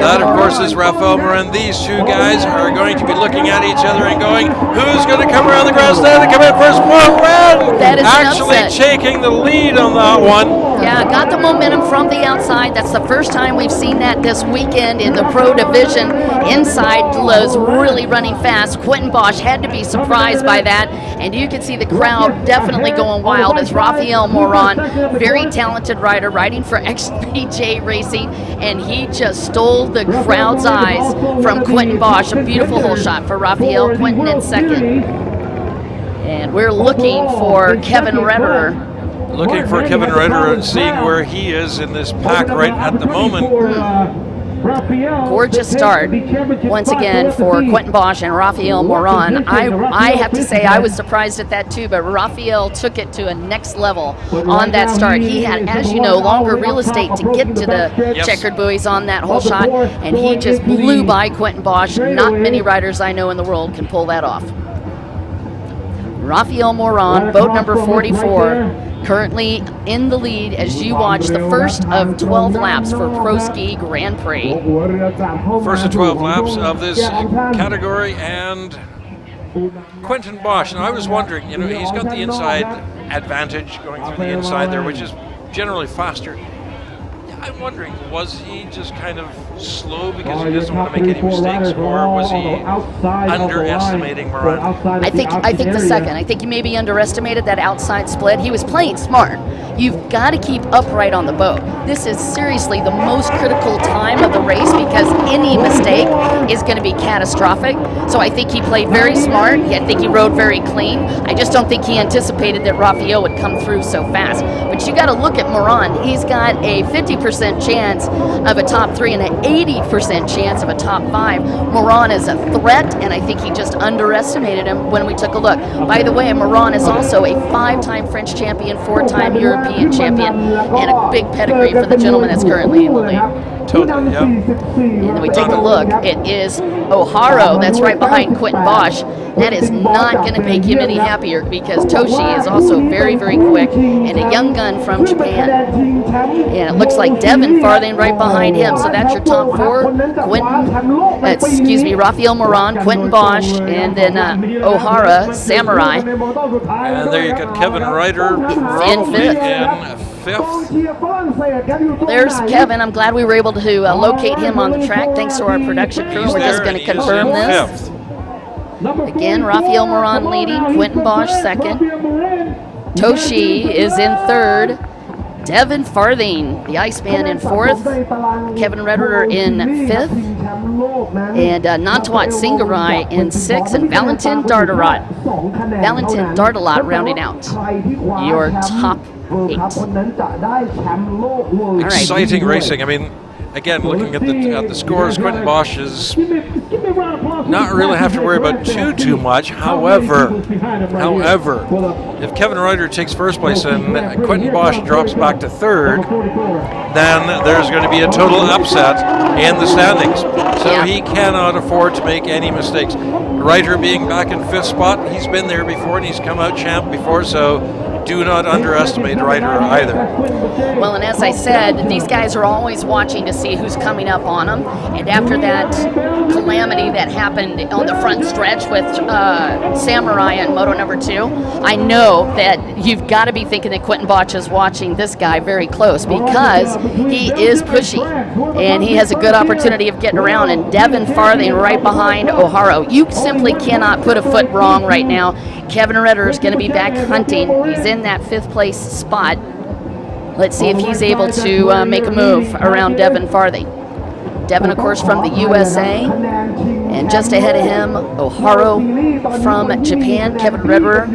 That, of course, is Raphael Morin. These 2 guys are going to be looking at each other and going, who's going to come around the grandstand and come in first? Morin actually taking the lead on that one. Yeah, got the momentum from the outside. That's the first time we've seen that this weekend in the pro division. Inside was really running fast. Quentin Bosch had to be surprised by that, and you can see the crowd definitely going wild as Raphael Morin, very talented rider, riding for XPJ Racing, and he just stole the crowd's eyes from Quentin Bosch. A beautiful hole shot for Raphael. Quentin in 2nd. And we're looking for Kevin Redder. Looking for Kevin Reiter and seeing where he is in this pack right at the moment. Gorgeous start once again for Quentin Bosch and Raphael Morin. I have to say I was surprised at that too, but Raphael took it to a next level on that start. He had, as you know, longer real estate to get to the checkered buoys on that whole shot, and he just blew by Quentin Bosch. Not many riders I know in the world can pull that off. Raphael Morin, boat number 44. Currently in the lead as you watch the first of 12 laps for Pro Ski Grand Prix. First of 12 laps of this category, and Quentin Bosch. And I was wondering, you know, he's got the inside advantage going through the inside there, which is generally faster. I'm wondering, was he just kind of slow because he doesn't want to make any mistakes, or was he underestimating Moran? I think the second. I think he maybe underestimated that outside split. He was playing smart. You've got to keep upright on the boat. This is seriously the most critical time of the race because any mistake is going to be catastrophic. So I think he played very smart. I think he rode very clean. I just don't think he anticipated that Rafael would come through so fast. But you got to look at Moran. He's got a 50% chance of a top 3 and an 80% chance of a top 5. Moran is a threat, and I think he just underestimated him when we took a look. By the way, Moran is also a 5-time French champion, 4-time European champion, and a big pedigree for the gentleman that's currently in the lead. Totally, yeah. And then we take a look. It is O'Hara that's right behind Quentin Bosch. That is not going to make him any happier because Toshi is also very, very quick and a young gun from Japan. And it looks like Devin Farthing right behind him. So that's your top 4. Rafael Moran, Quentin Bosch, and then O'Hara, Samurai. And there you got Kevin Ryder probably in 5th. There's Kevin. I'm glad we were able to locate him on the track thanks to our production crew. We're just going to confirm this. Again, Rafael Moran leading, Quentin Bosch 2nd. Toshi is in 3rd. Devin Farthing, the Iceman, in 4th. Kevin Redder in 5th. And Nantwat Singarai in 6th. And Valentin Dardalat rounding out your top 8. Exciting racing. I mean, again, looking at the scores, Quentin Bosch is not really have to worry about too much. However, if Kevin Ryder takes 1st place and Quentin Bosch drops back to 3rd, then there's going to be a total upset in the standings. So he cannot afford to make any mistakes. Ryder being back in 5th spot, he's been there before and he's come out champ before, so do not underestimate Ryder either. Well, and as I said, these guys are always watching to see who's coming up on them. And after that calamity that happened on the front stretch with Samurai and Moto number 2, I know that you've got to be thinking that Quentin Bosch is watching this guy very close because he is pushy and he has a good opportunity of getting around. And Devin Farthing right behind O'Hara. You simply cannot put a foot wrong right now. Kevin Redder is going to be back hunting. He's in that 5th place spot. Let's see if he's able to make a move around Devin Farthing. Devin, of course, from the USA. And just ahead of him, O'Hara from Japan, Kevin Redder,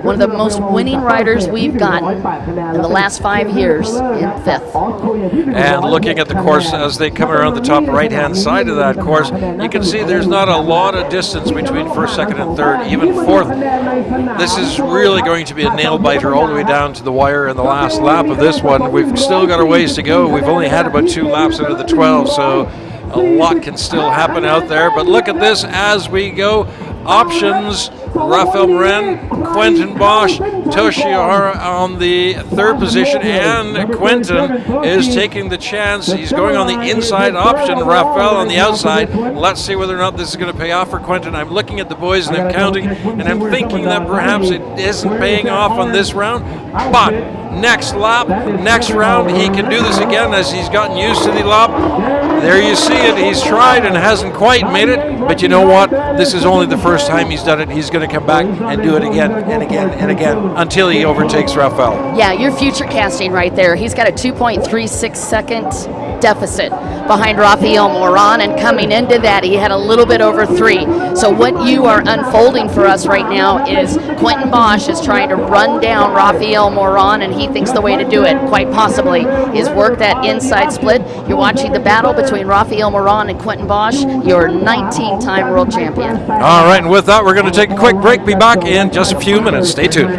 one of the most winning riders we've gotten in the last 5 years, in 5th. And looking at the course as they come around the top right-hand side of that course, you can see there's not a lot of distance between 1st, 2nd, and 3rd, even 4th. This is really going to be a nail-biter all the way down to the wire in the last lap of this one. We've still got a ways to go. We've only had about 2 laps out of the 12, so a lot can still happen out there. But look at this as we go. Options, Rafael Moran, Quentin Bosch, Toshi O'Hara on the 3rd position, and Quentin is taking the chance. He's going on the inside option, Rafael on the outside. Let's see whether or not this is going to pay off for Quentin. I'm looking at the boys and I'm counting, and I'm thinking that perhaps it isn't paying off on this round, but next lap, next round, he can do this again as he's gotten used to the lap. There you see it. He's tried and hasn't quite made it, but you know what? This is only the first time he's done it. He's going to come back and do it again and again and again until he overtakes Rafael. Yeah, you're future casting right there. He's got a 2.36 second deficit behind Rafael Moran, and coming into that, he had a little bit over 3. So what you are unfolding for us right now is Quentin Bosch is trying to run down Rafael Moran, and he thinks the way to do it, quite possibly, is work that inside split. You're watching the battle between Rafael Moran and Quentin Bosch, your 19-time world champion. All right, and with that, we're going to take a quick break. Be back in just a few minutes. Stay tuned.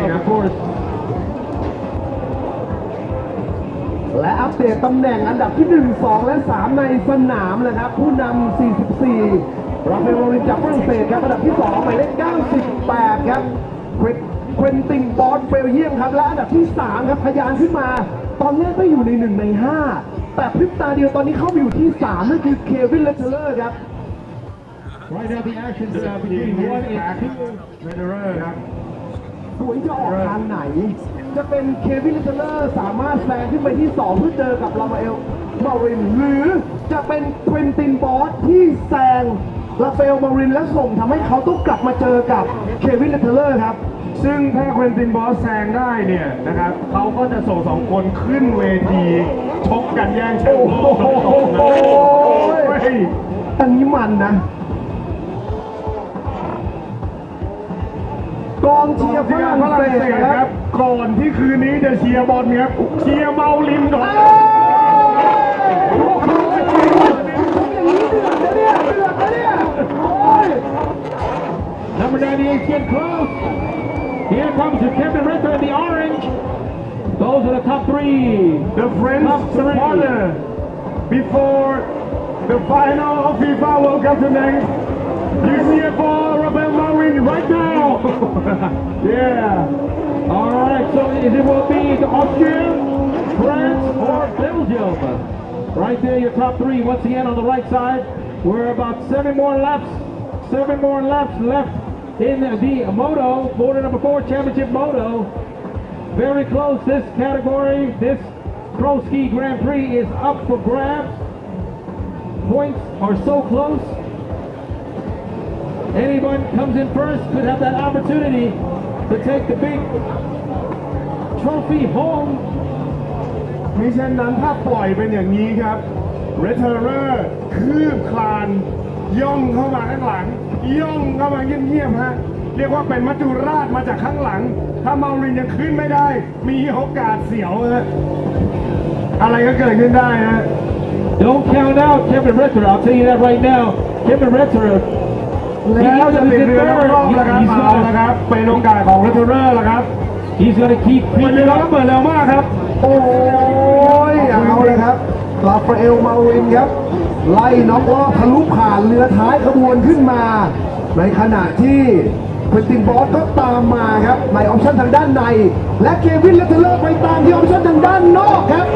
และอัปเดตตำแหน่งอันดับที่ 1, 2 และ 3 ในสนามนะครับผู้นำ 44 ราฟาเอล โรลินจากฝรั่งเศสครับอันดับที่ 2 หมายเลข 98 ครับเควินติน บอส เบลเยียมครับและอันดับที่ 3 ครับทะยานขึ้นมาตอนแรกก็อยู่ใน 1 ใน 5 แต่พริบตาเดียวตอนนี้เข้าไปอยู่ที่ 3 นั่นคือเควิน เลเทเลอร์ครับ Right now the action is between 1 and 2 Federer ครับ สวยจะออกทางไหนจะเป็นเควิน เลเทเลอร์สามารถแซงขึ้นไปที่ 2 เพื่อเจอกับราฟาเอล มารินหรือ จะเป็นเควินตินบอสที่แซงราฟาเอลมารินและส่งทำให้เขาต้องกลับมาเจอกับเควินเลเทเลอร์ครับซึ่งถ้าเควินตินบอสแซงได้เนี่ยนะครับเขาก็จะส่ง2 คนขึ้นเวทีชกกันแย่งแชมป์โลกอันนี้มันนะกองเชียร์ฝรั่งเศสครับก่อนที่คืนนี้จะเชียร์บอลครับเชียร์เมาลินก่อนNumber 98 get close. Here comes the Kevin Ritter in the orange. Those are the top 3. The French supporter before the final of FIFA World Cup tonight. You cheer for Rafael Marin right now. Yeah. All right. So it will be the Austria, France, or Belgium. Right there, your top 3. Once again on the right side, we're about 7 more laps. 7 more laps left in the Moto, Moto number 4 Championship Moto. Very close. This category, this Pro Ski Grand Prix is up for grabs. Points are so close. Anyone comes in first could have that opportunity to take the big trophy home. มิเช่นนั้นถ้าปล่อยเป็นอย่างนี้ครับเรเทอร์คืบคลานย่องเข้ามาข้างหลังย่องเข้ามาเงียบๆฮะเรียกว่าเป็นมัจจุราชมาจากข้างหลังถ้าเมารินยังขึ้นไม่ได้มีโอกาสเสียวฮะอะไรก็เกิดขึ้นได้ฮะ Don't count out Kevin Ritter. I'll tell you that right now. Kevin Ritter. แล้วจะติดเรือรอบแล้วครับเอาละครับเป็นโอกาสของเรเทอร์แล้วครับ He's going to keep เปิดเรือแล้วเปิดเร็วมากครับโอ้ยเอาเลยครับราฟาเอลมารินครับไล่น็อกล้อทะลุผ่านเรือท้ายขบวนขึ้นมาในขณะที่เควินตินบอสก็ตามมาครับในออปชั่นทางด้านในและเควินเลเทเลอร์ไปตามที่ออปชั่นทางด้านนอกครับ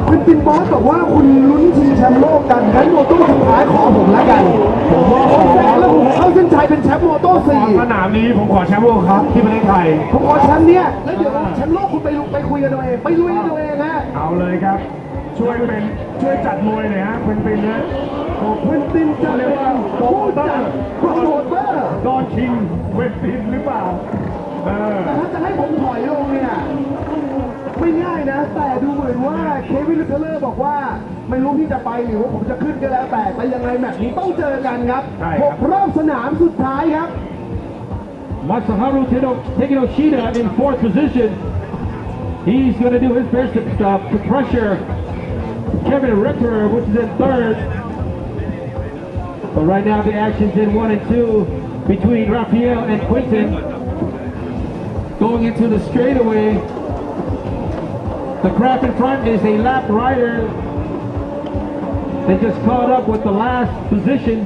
เควินตินบอสบอกว่าคุณลุ้นชิงแชมป์โลกกันงั้นโมโต้สุดท้ายขอผมแล้วกันผมแซงแล้วผมเข้าเส้นชัยเป็นแชมป์โมโต้4สนามนี้ผมขอแชมป์โลกครับที่ประเทศไทยผมขอแชมป์เนี่ยแล้วเดี๋ยวแชมป์โลกคุณไปคุยกันตัวเองไปลุยกันตัวเองฮะเอาเลยครับช่วยจัดมวยหน่อยฮะเควินตินนะเควินตินจะเรียกว่าโปรโมเตอร์ดอนคิงเควินตินหรือเปล่าแต่ถ้าจะให้ผมถอยลงเนี่ยไม่ง่ายนะแต่ดูเหมือนว่าเควินเลเทเลอร์บอกว่าไม่รู้ที่จะไปหรือว่าผมจะขึ้นก็แล้วแต่ยังไงแมตช์นี้ต้องเจอกันครับ6 รอบสนามสุดท้ายครับ Masaharu Tekinoshita in 4th position. He's going to do his best to pressure Kevin Ritter, which is in 3rd. But right now the action's in 1 and 2 between Rafael and Quinton. Going into the straightaway. The craft in front is a lap rider. They just caught up with the last position.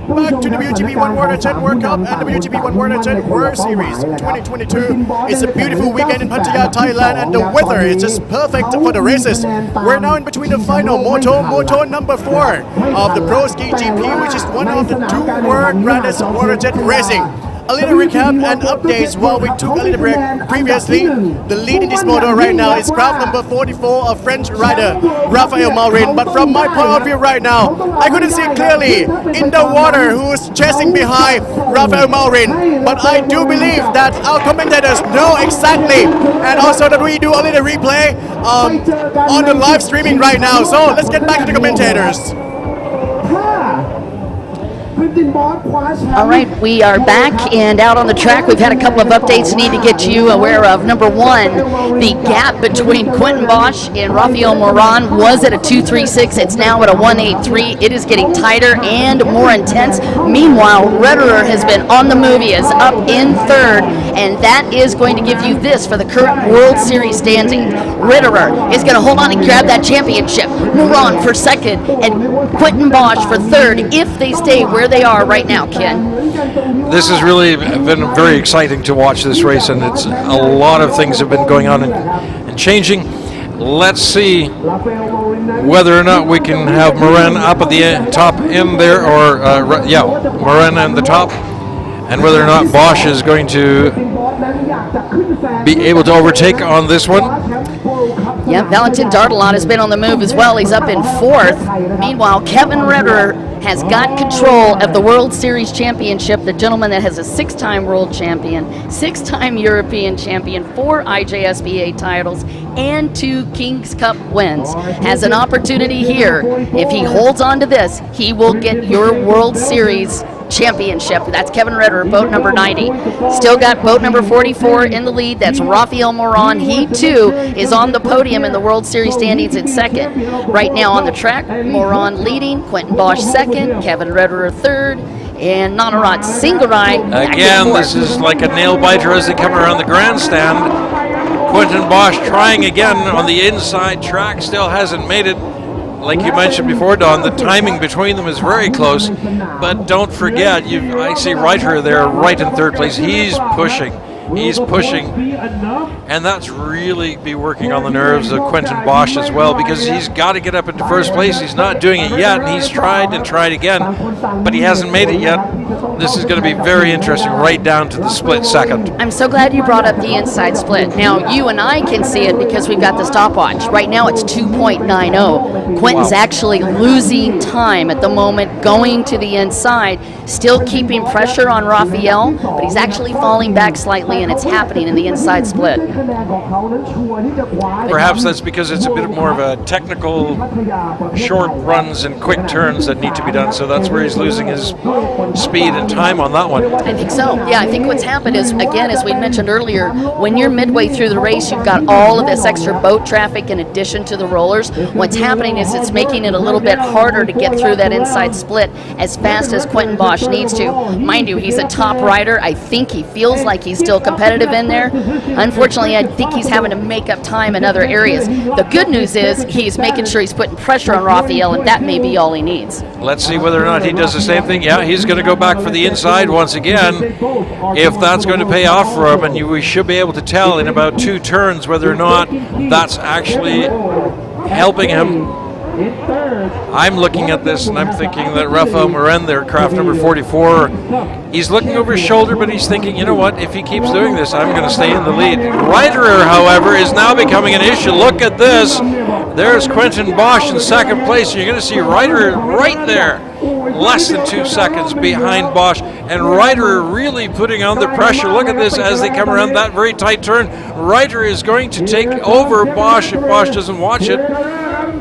Back to WGP One World Jet World Cup and WGP One World Jet World Series 2022. It's a beautiful weekend in Pattaya, Thailand, and the weather is just perfect for the races. We're now in between the final Moto number 4 of the Pro Ski GP, which is one of the 2 world grandest water jet racing. A little recap and updates while we took a little break previously. The lead in this moto right now is craft number 44 of French rider Rafael Marin. But from my point of view right now, I couldn't see clearly in the water who's chasing behind Rafael Marin. But I do believe that our commentators know exactly, and also that we do a little replay on the live streaming right now. So let's get back to the commentators. All right, we are back and out on the track. We've had a couple of updates need to get you aware of. Number 1, the gap between Quentin Bosch and Rafael Moran was at a 2.36. It's now at a 1.83. It is getting tighter and more intense. Meanwhile, Retterer has been on the move. He is up in 3rd, and that is going to give you this for the current World Series standing. Retterer is going to hold on and grab that championship. Moran for 2nd, and Quentin Bosch for 3rd if they stay where they are right now, Ken. This has really been very exciting to watch this race, and it's a lot of things have been going on and changing. Let's see whether or not we can have Moran up at the top end there, or Moran on the top, and whether or not Bosch is going to be able to overtake on this one. Yeah, Valentin Dardelon has been on the move as well. He's up in 4th. Meanwhile, Kevin Retterer has got control of the World Series Championship, the gentleman that has a 6-time world champion, 6-time European champion, 4 IJSBA titles, and 2 King's Cup wins. Has an opportunity here. If he holds on to this, he will get your World Series championship. That's Kevin Retterer, boat number 90. Still got boat number 44 in the lead. That's Rafael Moran. He too is on the podium in the World Series standings in 2nd. Right now on the track, Moran leading, Quentin Bosch 2nd, Kevin Retterer 3rd, and Nanarat Singarai. Again, this is like a nail biter as they come around the grandstand. Quentin Bosch trying again on the inside track, still hasn't made it. Like you mentioned before, Don, the timing between them is very close. But don't forget, I see Reiter there right in 3rd place. He's pushing. He's pushing. And that's really be working on the nerves of Quentin Bosch as well, because he's got to get up into 1st place. He's not doing it yet, and he's tried and tried again, but he hasn't made it yet. This is going to be very interesting right down to the split 2nd. I'm so glad you brought up the inside split. Now, you and I can see it because we've got the stopwatch. Right now, it's 2.90. Quentin's actually losing time at the moment, going to the inside, still keeping pressure on Rafael, but he's actually falling back slightly, and it's happening in the inside split. Perhaps that's because it's a bit more of a technical short runs and quick turns that need to be done, so that's where he's losing his speed and time on that one. I think so. Yeah, I think what's happened is, again, as we mentioned earlier, when you're midway through the race, you've got all of this extra boat traffic in addition to the rollers. What's happening is it's making it a little bit harder to get through that inside split as fast as Quentin Bosch needs to. Mind you, he's a top rider. I think he feels like he's still competitive in there. Unfortunately, I think he's having to make up time in other areas. The good news is he's making sure he's putting pressure on Rafael, and that may be all he needs. Let's see whether or not he does the same thing. Yeah, he's going to go back for the inside once again. If that's going to pay off for him, and we should be able to tell in about 2 turns whether or not that's actually helping him. I'm looking at this and I'm thinking that Rafael Moran there, craft number 44, he's looking over his shoulder, but he's thinking, you know what, if he keeps doing this, I'm going to stay in the lead. Reiterer, however, is now becoming an issue. Look at this. There's Quentin Bosch in 2nd place. You're going to see Reiterer right there, less than 2 seconds behind Bosch, and Reiterer really putting on the pressure. Look at this as they come around that very tight turn. Reiterer is going to take over Bosch if Bosch doesn't watch it.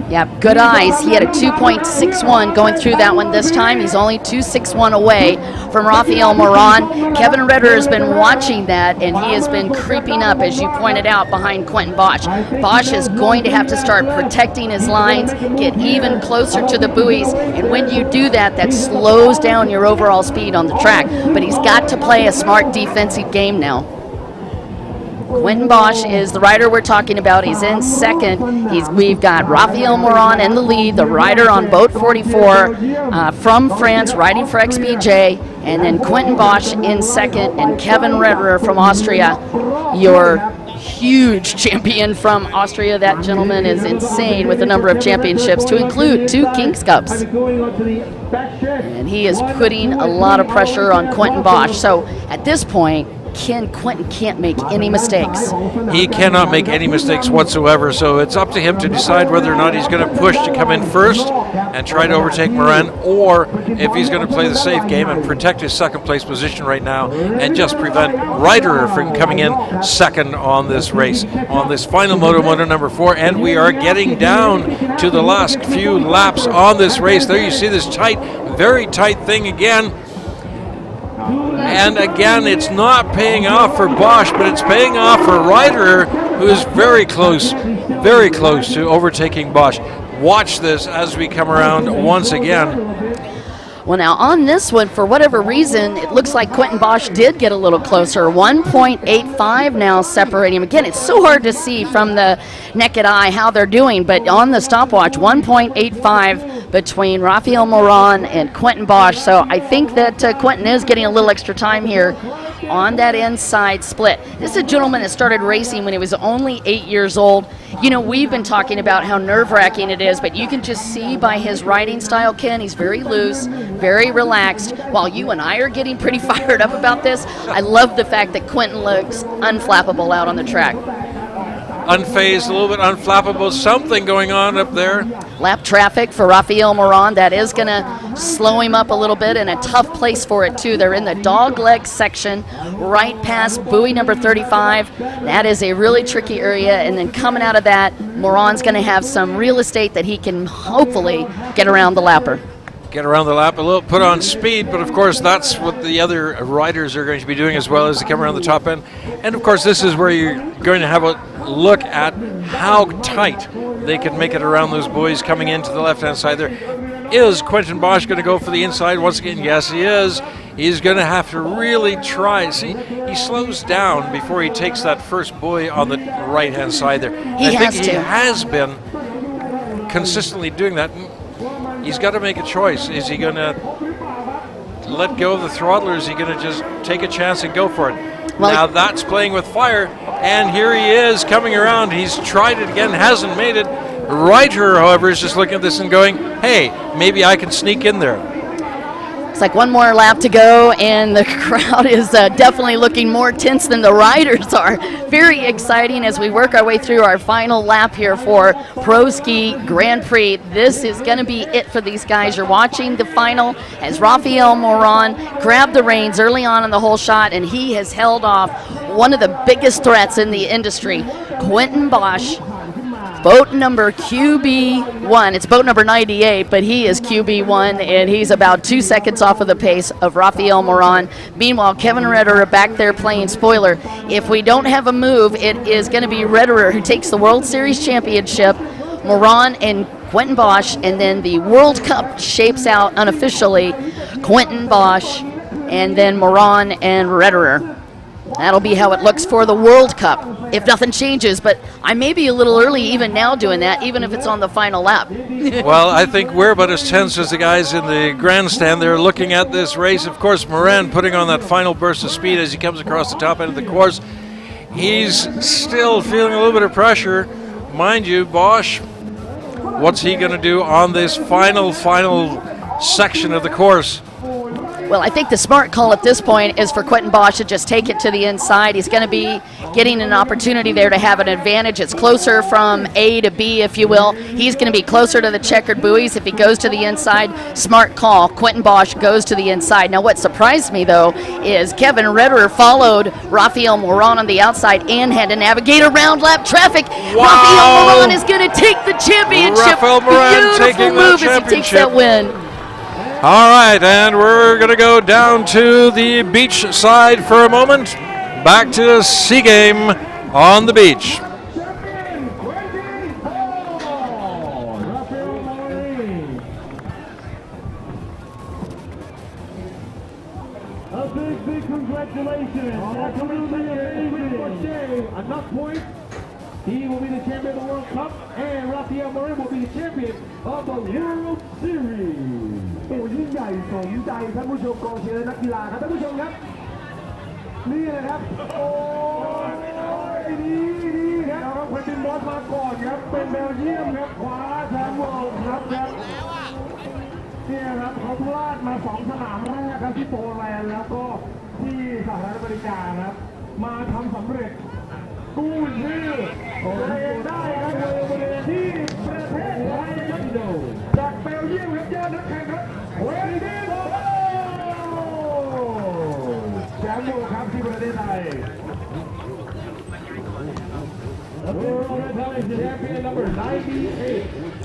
Yeah, good eyes. He had a 2.61 going through that one this time. He's only 2.61 away from Rafael Moran. Kevin Retterer has been watching that, and he has been creeping up, as you pointed out, behind Quentin Bosch. Bosch is going to have to start protecting his lines, get even closer to the buoys, and when you do that, that slows down your overall speed on the track. But he's got to play a smart defensive game now. Quentin Bosch is the rider we're talking about. He's in 2nd. We've got Rafael Moran in the lead, the rider on boat 44 from France, riding for XPJ, and then Quentin Bosch in 2nd, and Kevin Retterer from Austria, your huge champion from Austria. That gentleman is insane with the number of championships, to include 2 King's Cups. And he is putting a lot of pressure on Quentin Bosch. So at this point, Quentin can't make any mistakes. He cannot make any mistakes whatsoever, so it's up to him to decide whether or not he's going to push to come in first and try to overtake Moran, or if he's going to play the safe game and protect his 2nd place position right now and just prevent Reiterer from coming in 2nd on this race, on this final Moto number 4. And we are getting down to the last few laps on this race. There you see this tight, very tight thing again. And again, it's not paying off for Bosch, but it's paying off for Reiterer, who is very close to overtaking Bosch. Watch this as we come around once again. Well, now on this one, for whatever reason, it looks like Quentin Bosch did get a little closer. 1.85 now separating him. Again, it's so hard to see from the naked eye how they're doing, but on the stopwatch, 1.85 between Rafael Moran and Quentin Bosch. So I think that Quentin is getting a little extra time here on that inside split. This is a gentleman that started racing when he was only 8 years old. You know, we've been talking about how nerve-wracking it is, but you can just see by his riding style, Ken, he's very loose, very relaxed. While you and I are getting pretty fired up about this, I love the fact that Quentin looks unflappable out on the track. Unfazed, a little bit unflappable, something going on up there. Lap traffic for Rafael Moran, that is going to slow him up a little bit, and a tough place for it too. They're in the dog leg section, right past buoy number 35. That is a really tricky area, and then coming out of that, Moran's going to have some real estate that he can hopefully get around the lapper. Get around the lap, a little put on speed, but of course that's what the other riders are going to be doing as well as they come around the top end. And of course this is where you're going to have a look at how tight they can make it around those buoys coming into the left-hand side there. Is Quentin Bosch going to go for the inside once again? Yes, he is. He's going to have to really try. See, he slows down before he takes that first buoy on the right-hand side there. I think he has been consistently doing that. He's got to make a choice. Is he going to let go of the throttle, or is he going to just take a chance and go for it? Well, now that's playing with fire, and here he is coming around. He's tried it again, hasn't made it. Reiter, however, is just looking at this and going, hey, maybe I can sneak in there. It's like one more lap to go, and the crowd is definitely looking more tense than the riders are. Very exciting as we work our way through our final lap here for Pro Ski Grand Prix. This is going to be it for these guys. You're watching the final as Rafael Moran grabbed the reins early on in the whole shot, and he has held off one of the biggest threats in the industry, Quentin Bosch. Boat number QB1. It's boat number 98, but he is QB1, and he's about 2 seconds off of the pace of Rafael Moran. Meanwhile, Kevin Retterer back there playing spoiler. If we don't have a move, it is going to be Retterer who takes the World Series championship, Moran and Quentin Bosch, and then the World Cup shapes out unofficially Quentin Bosch and then Moran and Retterer. That'll be how it looks for the World Cup, if nothing changes. But I may be a little early even now doing that, even if it's on the final lap. Well, I think we're about as tense as the guys in the grandstand. They're looking at this race. Of course, Moran putting on that final burst of speed as he comes across the top end of the course. He's still feeling a little bit of pressure. Mind you, Bosch, what's he going to do on this final section of the course? Well, I think the smart call at this point is for Quentin Bosch to just take it to the inside. He's going to be getting an opportunity there to have an advantage. It's closer from A to B, if you will. He's going to be closer to the checkered buoys. If he goes to the inside, smart call. Quentin Bosch goes to the inside. Now, what surprised me, though, is Kevin Retterer followed Rafael Moran on the outside and had to navigate around lap traffic. Wow. Rafael Moran is going to take the championship. Rafael Moran Beautiful taking move the as he takes that win. All right, and we're going to go down to the beach side for a moment. Back to Sea Game on the beach. A big congratulations. Enough points. He will be the champion of the World Cup, and Rafael Moran will be the champion of the World Series. โอ้ยิ่งใหญ่สมใจท่านผู้ชมกองเชียร์และนักกีฬาครับท่านผู้ชมครับนี่นะครับโอ้ยนี่ครับเอาครับQuentin Boschมาก่อนครับเป็นเบลเยียมครับคว้าแชมป์โลกครับเนี่ยครับเขาพลาดมา2 สนามแรกครับที่โปแลนด์แล้วก็ที่สหรัฐอเมริกาครับมาทำสำเร็จกู้ชื่อตัวเองได้ครับเลยที่ประเทศไทยครับจากเบลเยียมครับยอดนักแข่งครับQuentin Boschแชมป์โลกครับที่ประเทศไทย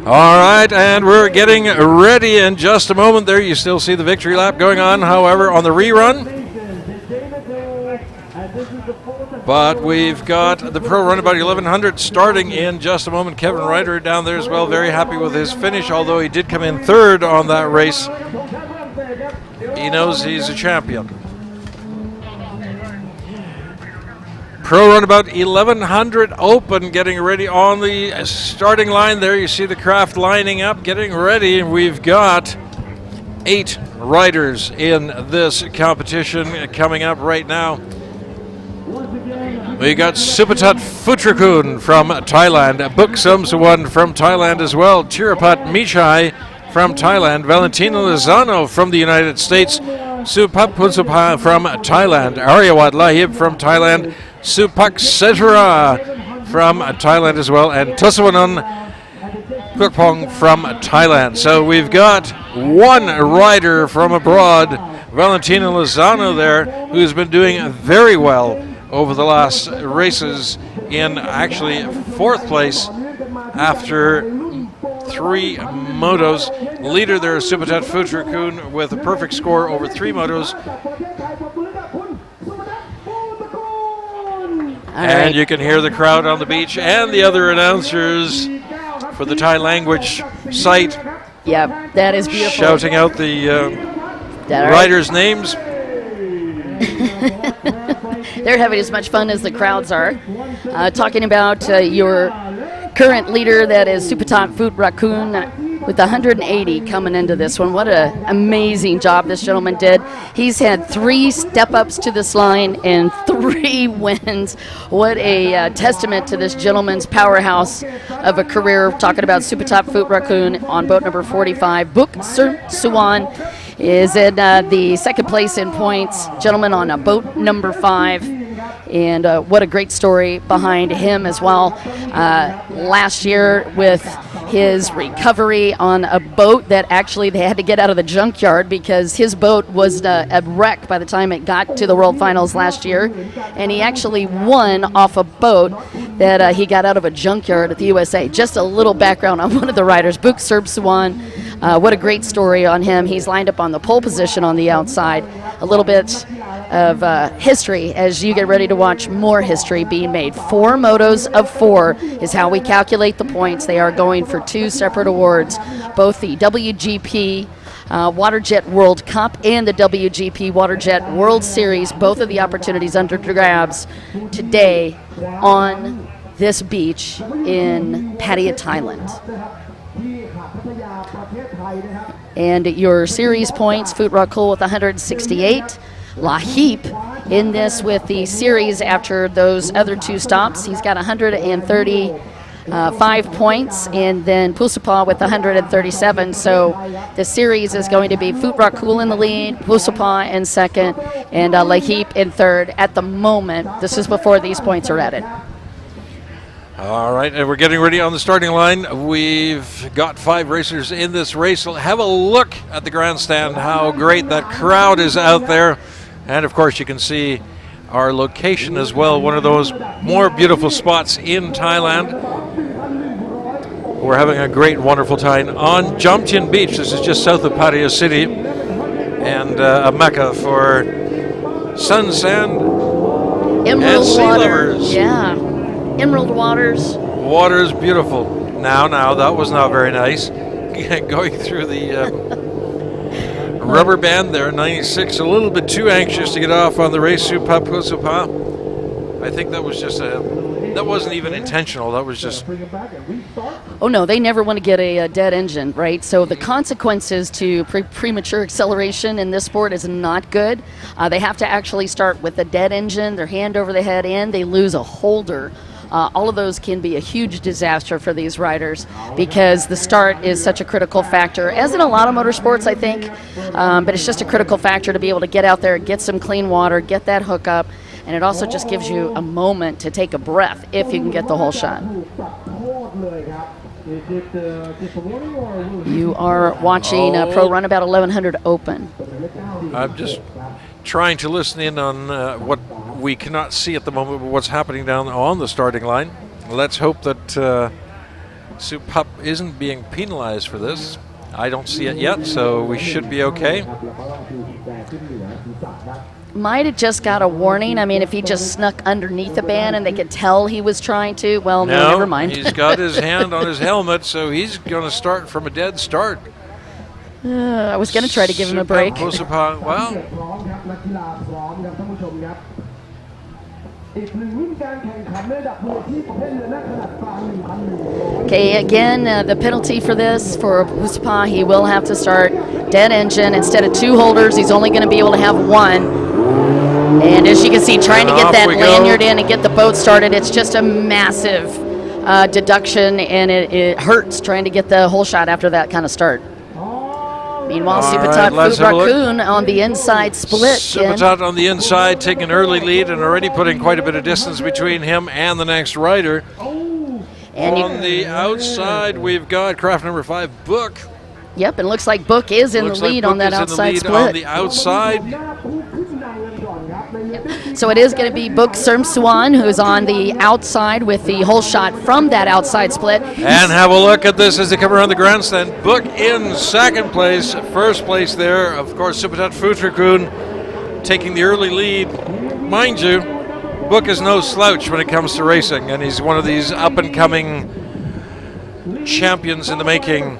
All right, and we're getting ready in just a moment there. You still see the victory lap going on, however, on the rerun. But we've got the Pro Runabout 1100 starting in just a moment. Kevin Reiter down there as well, very happy with his finish, although he did come in third on that race. He knows he's a champion. Pro Runabout 1100 Open getting ready on the starting line there. You see the craft lining up, getting ready, and we've got 8 riders in this competition coming up right now. We got Supatat Futrakun from Thailand, Buksum Suwan from Thailand as well, Chirapat Michai from Thailand, Valentino Lozano from the United States, Supak Punsupha from Thailand, Aryawat Lahib from Thailand, Supak Setara from Thailand as well, and Tosawanan Kukpong from Thailand. So we've got one rider from abroad, Valentino Lozano there, who's been doing very well over the last races, in actually 4th place after 3 motos. Leader there is Supatat Futrakun with a perfect score over 3 motos. And you can hear the crowd on the beach and the other announcers for the Thai language site. Yep, that is beautiful. Shouting out the riders' names. They're having as much fun as the crowds are. Talking about your current leader, that is Supatat Futrakun, with 180 coming into this one. What an amazing job this gentleman did. He's had 3 step-ups to this line and 3 wins. What a testament to this gentleman's powerhouse of a career. Talking about Supatat Futrakun on boat number 45. Buk Suwan is in the 2nd place in points. Gentleman on boat number 5. And what a great story behind him as well. Last year with his recovery on a boat that actually they had to get out of the junkyard because his boat was a wreck by the time it got to the World Finals last year. And he actually won off a boat that he got out of a junkyard at the USA. Just a little background on one of the riders, Buk Suwan. What a great story on him. He's lined up on the pole position on the outside. A little bit of history as you get ready to watch more history being made. 4 motos of 4 is how we calculate the points. They are going for 2 separate awards, both the WGP Waterjet World Cup and the WGP Waterjet World Series. Both of the opportunities under grabs today on this beach in Pattaya, Thailand. And your series points, Futrakul with 168. Lahip in this with the series after those other 2 stops. He's got 135 points, and then Pusapa with 137. So the series is going to be Futrakul in the lead, Pusapa in 2nd, and Lahip in 3rd at the moment. This is before these points are added. All right, and we're getting ready on the starting line. We've got 5 racers in this race. Have a look at the grandstand, how great that crowd is out there. And of course you can see our location as well, one of those more beautiful spots in Thailand. We're having a great, wonderful time on Jomtien Beach. This is just south of Pattaya City, and a mecca for sun, sand, and sea lovers. Yeah. Emerald waters. Water's beautiful. Now, that was not very nice. Going through the rubber band there, 96, a little bit too anxious to get off on the race. Supa. I think that was just that wasn't even intentional. That was just... Oh no, they never want to get a dead engine, right? So the consequences to premature acceleration in this sport is not good. They have to actually start with a dead engine, their hand over the head, and they lose a holder. All of those can be a huge disaster for these riders because the start is such a critical factor, as in a lot of motorsports, I think. But it's just a critical factor to be able to get out there, get some clean water, get that hookup, and it also just gives you a moment to take a breath if you can get the whole shot. You are watching Pro Runabout 1100 Open. I'm just trying to listen in on what we cannot see at the moment, but what's happening down on the starting line. Let's hope that Supup isn't being penalized for this. I don't see it yet, so we should be okay. Might have just got a warning. I mean, if he just snuck underneath the band and they could tell he was trying to, well, no, never mind. He's got his hand on his helmet, so he's going to start from a dead start. I was going to try to give him a break. Well, อีกหนึ่งรุ่นการแข่งขันในระดับมืออาชีพประเภทเรือหน้าขนาดกลาง 1,100 Okay, again, the penalty for this, for Puspa, he will have to start dead engine. Instead of 2 holders, he's only going to be able to have 1. And as you can see, trying to get that lanyard in and get the boat started, it's just a massive deduction, and it hurts trying to get the whole shot after that kind of start. Meanwhile, Supatat Food Raccoon on the inside split. Supatat on the inside, taking an early lead and already putting quite a bit of distance between him and the next rider. And on the outside, we've got craft number 5, Book. Yep, and it looks like Book is in the lead on that outside split. On the outside. So it is going to be Book Sermsuan who's on the outside with the whole shot from that outside split. And have a look at this as they come around the grandstand. Book in second place, first place there. Of course, Supatat Futrakun taking the early lead. Mind you, Book is no slouch when it comes to racing, and he's one of these up-and-coming champions in the making.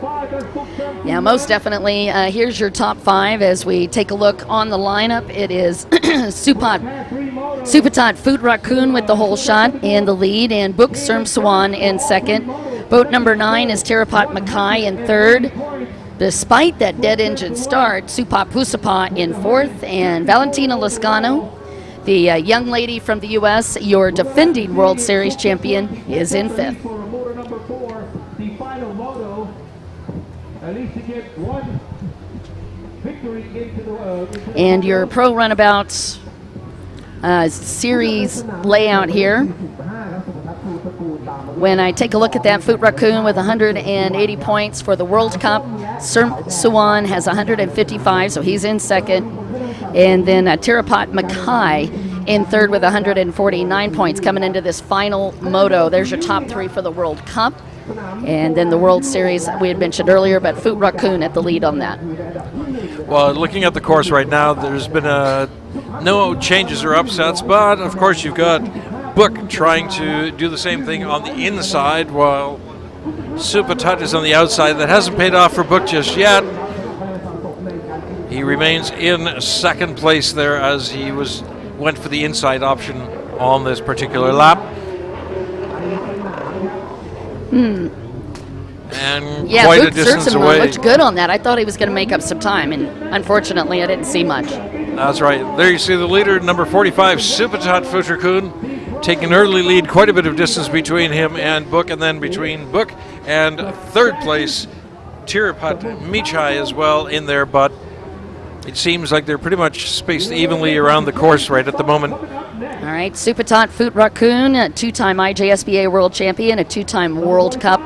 Yeah, most definitely. Here's your top 5 as we take a look on the lineup. It is Supatat Food Raccoon with the whole shot in the lead, and Book Sermsuan in second. Boat number 9 is Terapat Makai in third. Despite that dead engine start, Supa Pusapa in fourth, and Valentina Lascano, the young lady from the U.S., your defending World Series champion, is in fifth. At least to get 1 victory into the And your Pro Runabouts series layout here. When I take a look at that, Food Raccoon with 180 points for the World Cup. Suwan has 155, so he's in second. And then Terapat Makai in third with 149 points coming into this final moto. There's your top 3 for the World Cup. And then the World Series we had mentioned earlier, but Food Raccoon at the lead on that. Well, looking at the course right now, there's been no changes or upsets, but of course you've got Book trying to do the same thing on the inside while Supatat is on the outside. That hasn't paid off for Book just yet. He remains in second place there as he went for the inside option on this particular lap. And yeah, quite Book a distance away. Looked good on that. I thought he was going to make up some time, and unfortunately I didn't see much. That's right. There you see the leader, number 45, Supatat Futrakun, taking an early lead, quite a bit of distance between him and Book, and then between Book and third place, Tirapat Michai as well in there, but it seems like they're pretty much spaced evenly around the course right at the moment. All right, Supatat Food Raccoon, a 2-time IJSBA World Champion, a 2-time World Cup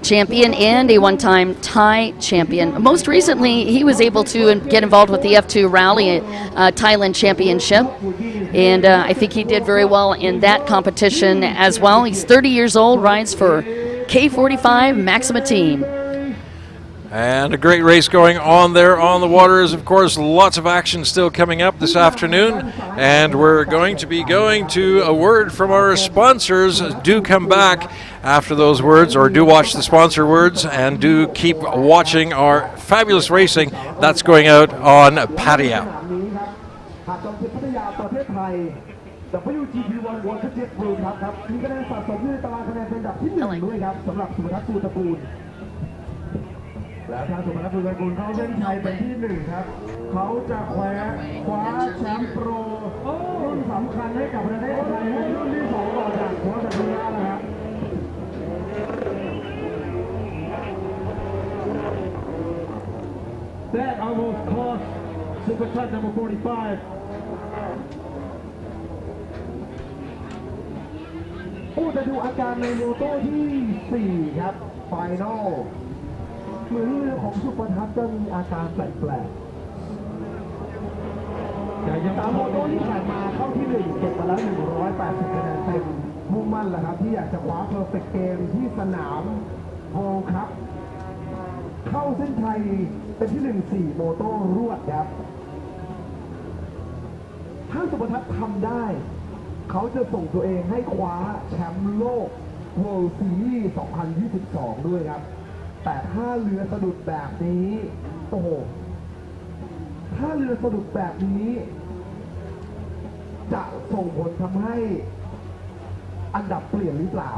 champion, and a 1-time Thai champion. Most recently, he was able to get involved with the F2 Rally Thailand Championship, and I think he did very well in that competition as well. He's 30 years old, rides for K45 Maxima Team. And a great race going on there on the waters. Of course, lots of action still coming up this afternoon. And we're going to be going to a word from our sponsors. Do come back after those words, or do watch the sponsor words, and do keep watching our fabulous racing that's going out on Pattaya. WGP World Jet World Cup ครับมีคะแนนสะสมอยู่ในตารางคะแนนเป็นอันดับที่ 1 ด้วยครับสำหรับสุภทัศน์ ฟูตระกูลและทางสุภทัศน์ ฟูตระกูลเขาเส้นชัยเป็นที่ 1 ครับเขาจะคว้าแชมป์โปรรุ่นสำคัญให้กับประเทศไทยให้รุ่นที่ 2 ต่อจากโค้ชสัญญานะครับ That almost cost Supatat number 45ผู้จะดูอาการในโมโต้ที่ 4 ครับ ไฟนอลเหมือนเรือของสุพทัศน์จะมีอาการแปลกๆแต่ยังตามโมโต้ที่ผ่านมาเข้าที่ 1 เก็บมาแล้ว180คะแนนเต็มมุ่งมั่นแหละครับที่อยากจะคว้าเพอร์เฟคเกมที่สนามโฮลครับเข้าเส้นชัยเป็นที่ 1 4 โมโต้รวดครับถ้าสุพทัศน์ทำได้เขาจะส่งตัวเองให้คว้าแชมป์โลก World Series 2022 ด้วยครับแต่ถ้าเรือสะดุดแบบนี้โอ้โหถ้าเรือสะดุดแบบนี้ จะส่งผลทำให้อันดับเปลี่ยนหรือเปล่า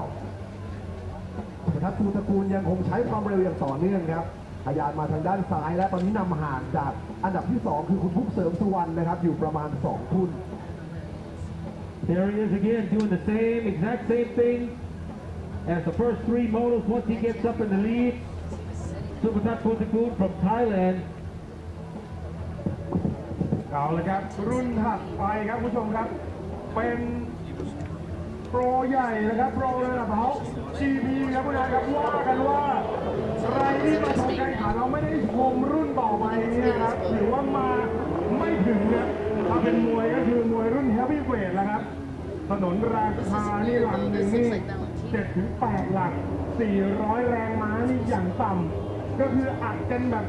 นะครับทูตระกูลยังคงใช้ความเร็วอย่างต่อเนื่องครับทะยานมาทางด้านซ้ายและตอนนี้นำห่างจากอันดับที่ 2 คือคุณพุกเสริมสุวรรณนะครับอยู่ประมาณ2 ทุ่น There he is again doing the exact same thing as the first 3 motos once he gets up in the lead. Supatat Puttakul from Thailand. เอาละครับรุ่นถัดไปครับคุณผู้ชมครับเป็นโปรใหญ่นะครับโปรระดับเฮา GP ครับคุณผู้ชมครับว่ากันว่าใครที่มาชมการแข่งขันเราไม่ได้ชมรุ่นต่อไปเนี่ยครับหรือว่ามาไม่ถึงเนี่ยถ้าเป็นมวยก็คือมวยรุ่นเฮฟวี่เวทนะครับถนนราคานี่หลังหนึ่งนี่7-8 หลัก400 แรงม้านี่อย่างต่ำก็คืออัดกันแบบ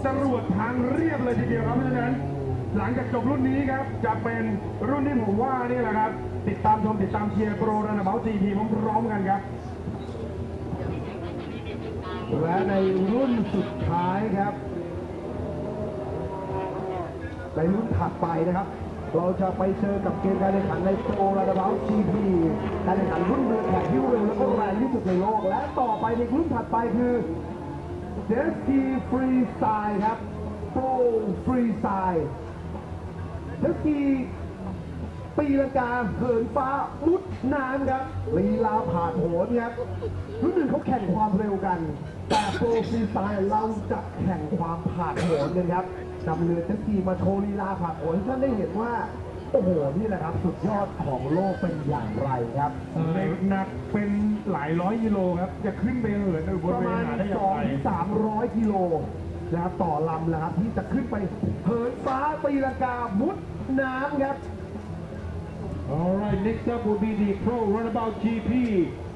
จรวดทางเรียบเลยทีเดียวครับเพราะฉะนั้นหลังจากจบรุ่นนี้ครับจะเป็นรุ่นที่ผมว่านี่แหละครับติดตามชมติดตามเชียร์โปรรันเบา GP พร้อมๆกันครับและในรุ่นสุดท้ายครับในรุ่นถัดไปนะครับเราจะไปเจอกับเกมการแข่งขันในโปรรันเบา GP การแข่งขันรุ่นเรือแข่งที่เร็วและก็แรงที่สุดในโลกและต่อไปในรุ่นถัดไปคือเจสกีฟรีสไตล์ครับโปรฟรีสไตล์เจสกีปีลังกาเหินฟ้ามุดน้ำครับลีลาผ่านโหนครับรุ่นอื่นเขาแข่งความเร็วกันแต่โปรฟรีสไตล์เราจะแข่งความผ่านโหนกันครับนำเรือเจ็ตสกีมาโชว์ลีลาผ่านโหนท่านได้เห็นว่าโอ้โหนี่แหละครับสุดยอดของโลกเป็นอย่างไรครับหนักเป็นหลายร้อยกิโลครับจะขึ้นไปเหินบนเวทีได้อย่างไร200-300 กิโลนะครับต่อลำนะครับที่จะขึ้นไปเหินฟ้าตีลังกามุดน้ำครับ All right, next up will be the Pro Runabout GP,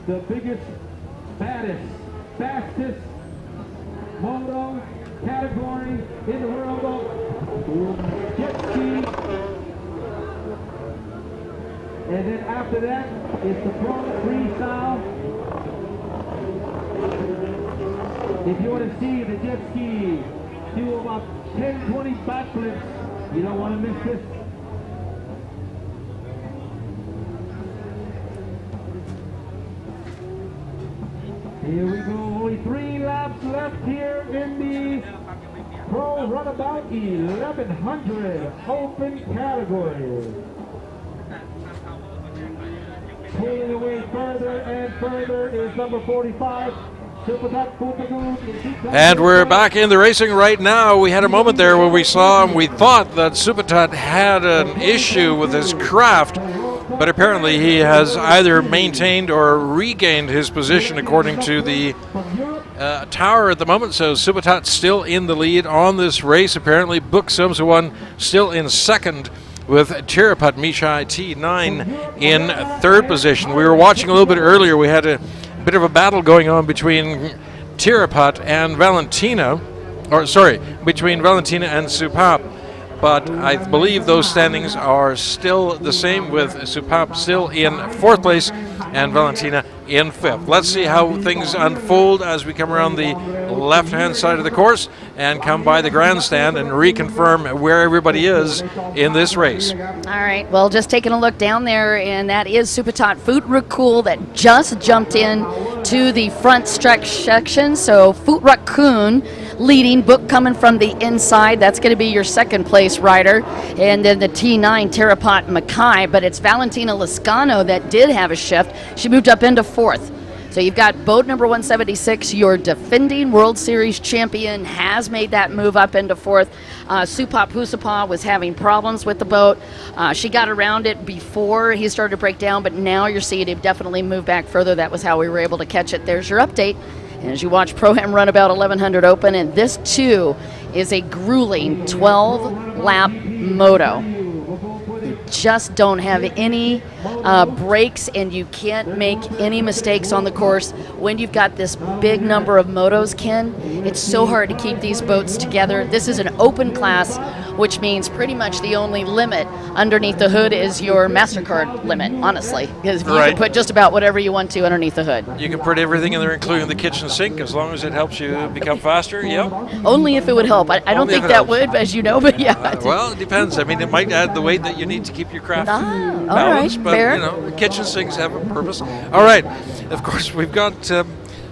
the biggest, baddest, fastest moto category in the world of jet ski. And then after that, it's the Pro Freestyle. If you want to see the jet ski do about 10-20 backflips, you don't want to miss this. Here we go, only 3 laps left here in the Pro Runabout 1100 Open category. Pulling away further and further is number 45. And we're back in the racing right now. We had a moment there where we saw and we thought that Supatat had an issue with his craft, but apparently he has either maintained or regained his position according to the tower at the moment. So Supatat still in the lead on this race. Apparently Buk Sumsuwan still in second, with Tirapat Mishai T9 in third position. We were watching a little bit earlier. We had a bit of a battle going on between Tirapat and Valentina, between Valentina and Supap. But I believe those standings are still the same, with Supap still in 4th place and Valentina in 5th. Let's see how things unfold as we come around the left-hand side of the course and come by the grandstand and reconfirm where everybody is in this race. All right, well, just taking a look down there, and that is Supatat Feed8 that just jumped in to the front stretch section. So Feed8 leading, Book coming from the inside. That's going to be your 2nd place rider. And then the T9, Tirapat Mackay, but it's Valentina Lascano that did have a shift. She moved up into 4th. So you've got boat number 176, your defending World Series champion, has made that move up into 4th. Supap Husapa was having problems with the boat. She got around it before he started to break down, but now you're seeing him definitely move back further. That was how we were able to catch it. There's your update. And as you watch Pro-Am Runabout 1100 Open, and this too is a grueling 12-lap moto. You just don't have any breaks, and you can't make any mistakes on the course. When you've got this big number of motos, Ken, it's so hard to keep these boats together. This is an open class, which means pretty much the only limit underneath the hood is your MasterCard limit, honestly. Because you can put just about whatever you want to underneath the hood. You can put everything in there, including the kitchen sink, as long as it helps you become faster, yep. Only if it would help. I don't think that would, as you know, but yeah. Well, it depends. I mean, it might add the weight that you need to keep your craft all balanced, right, but fair. you know, kitchen sinks have a purpose. All right, of course we've got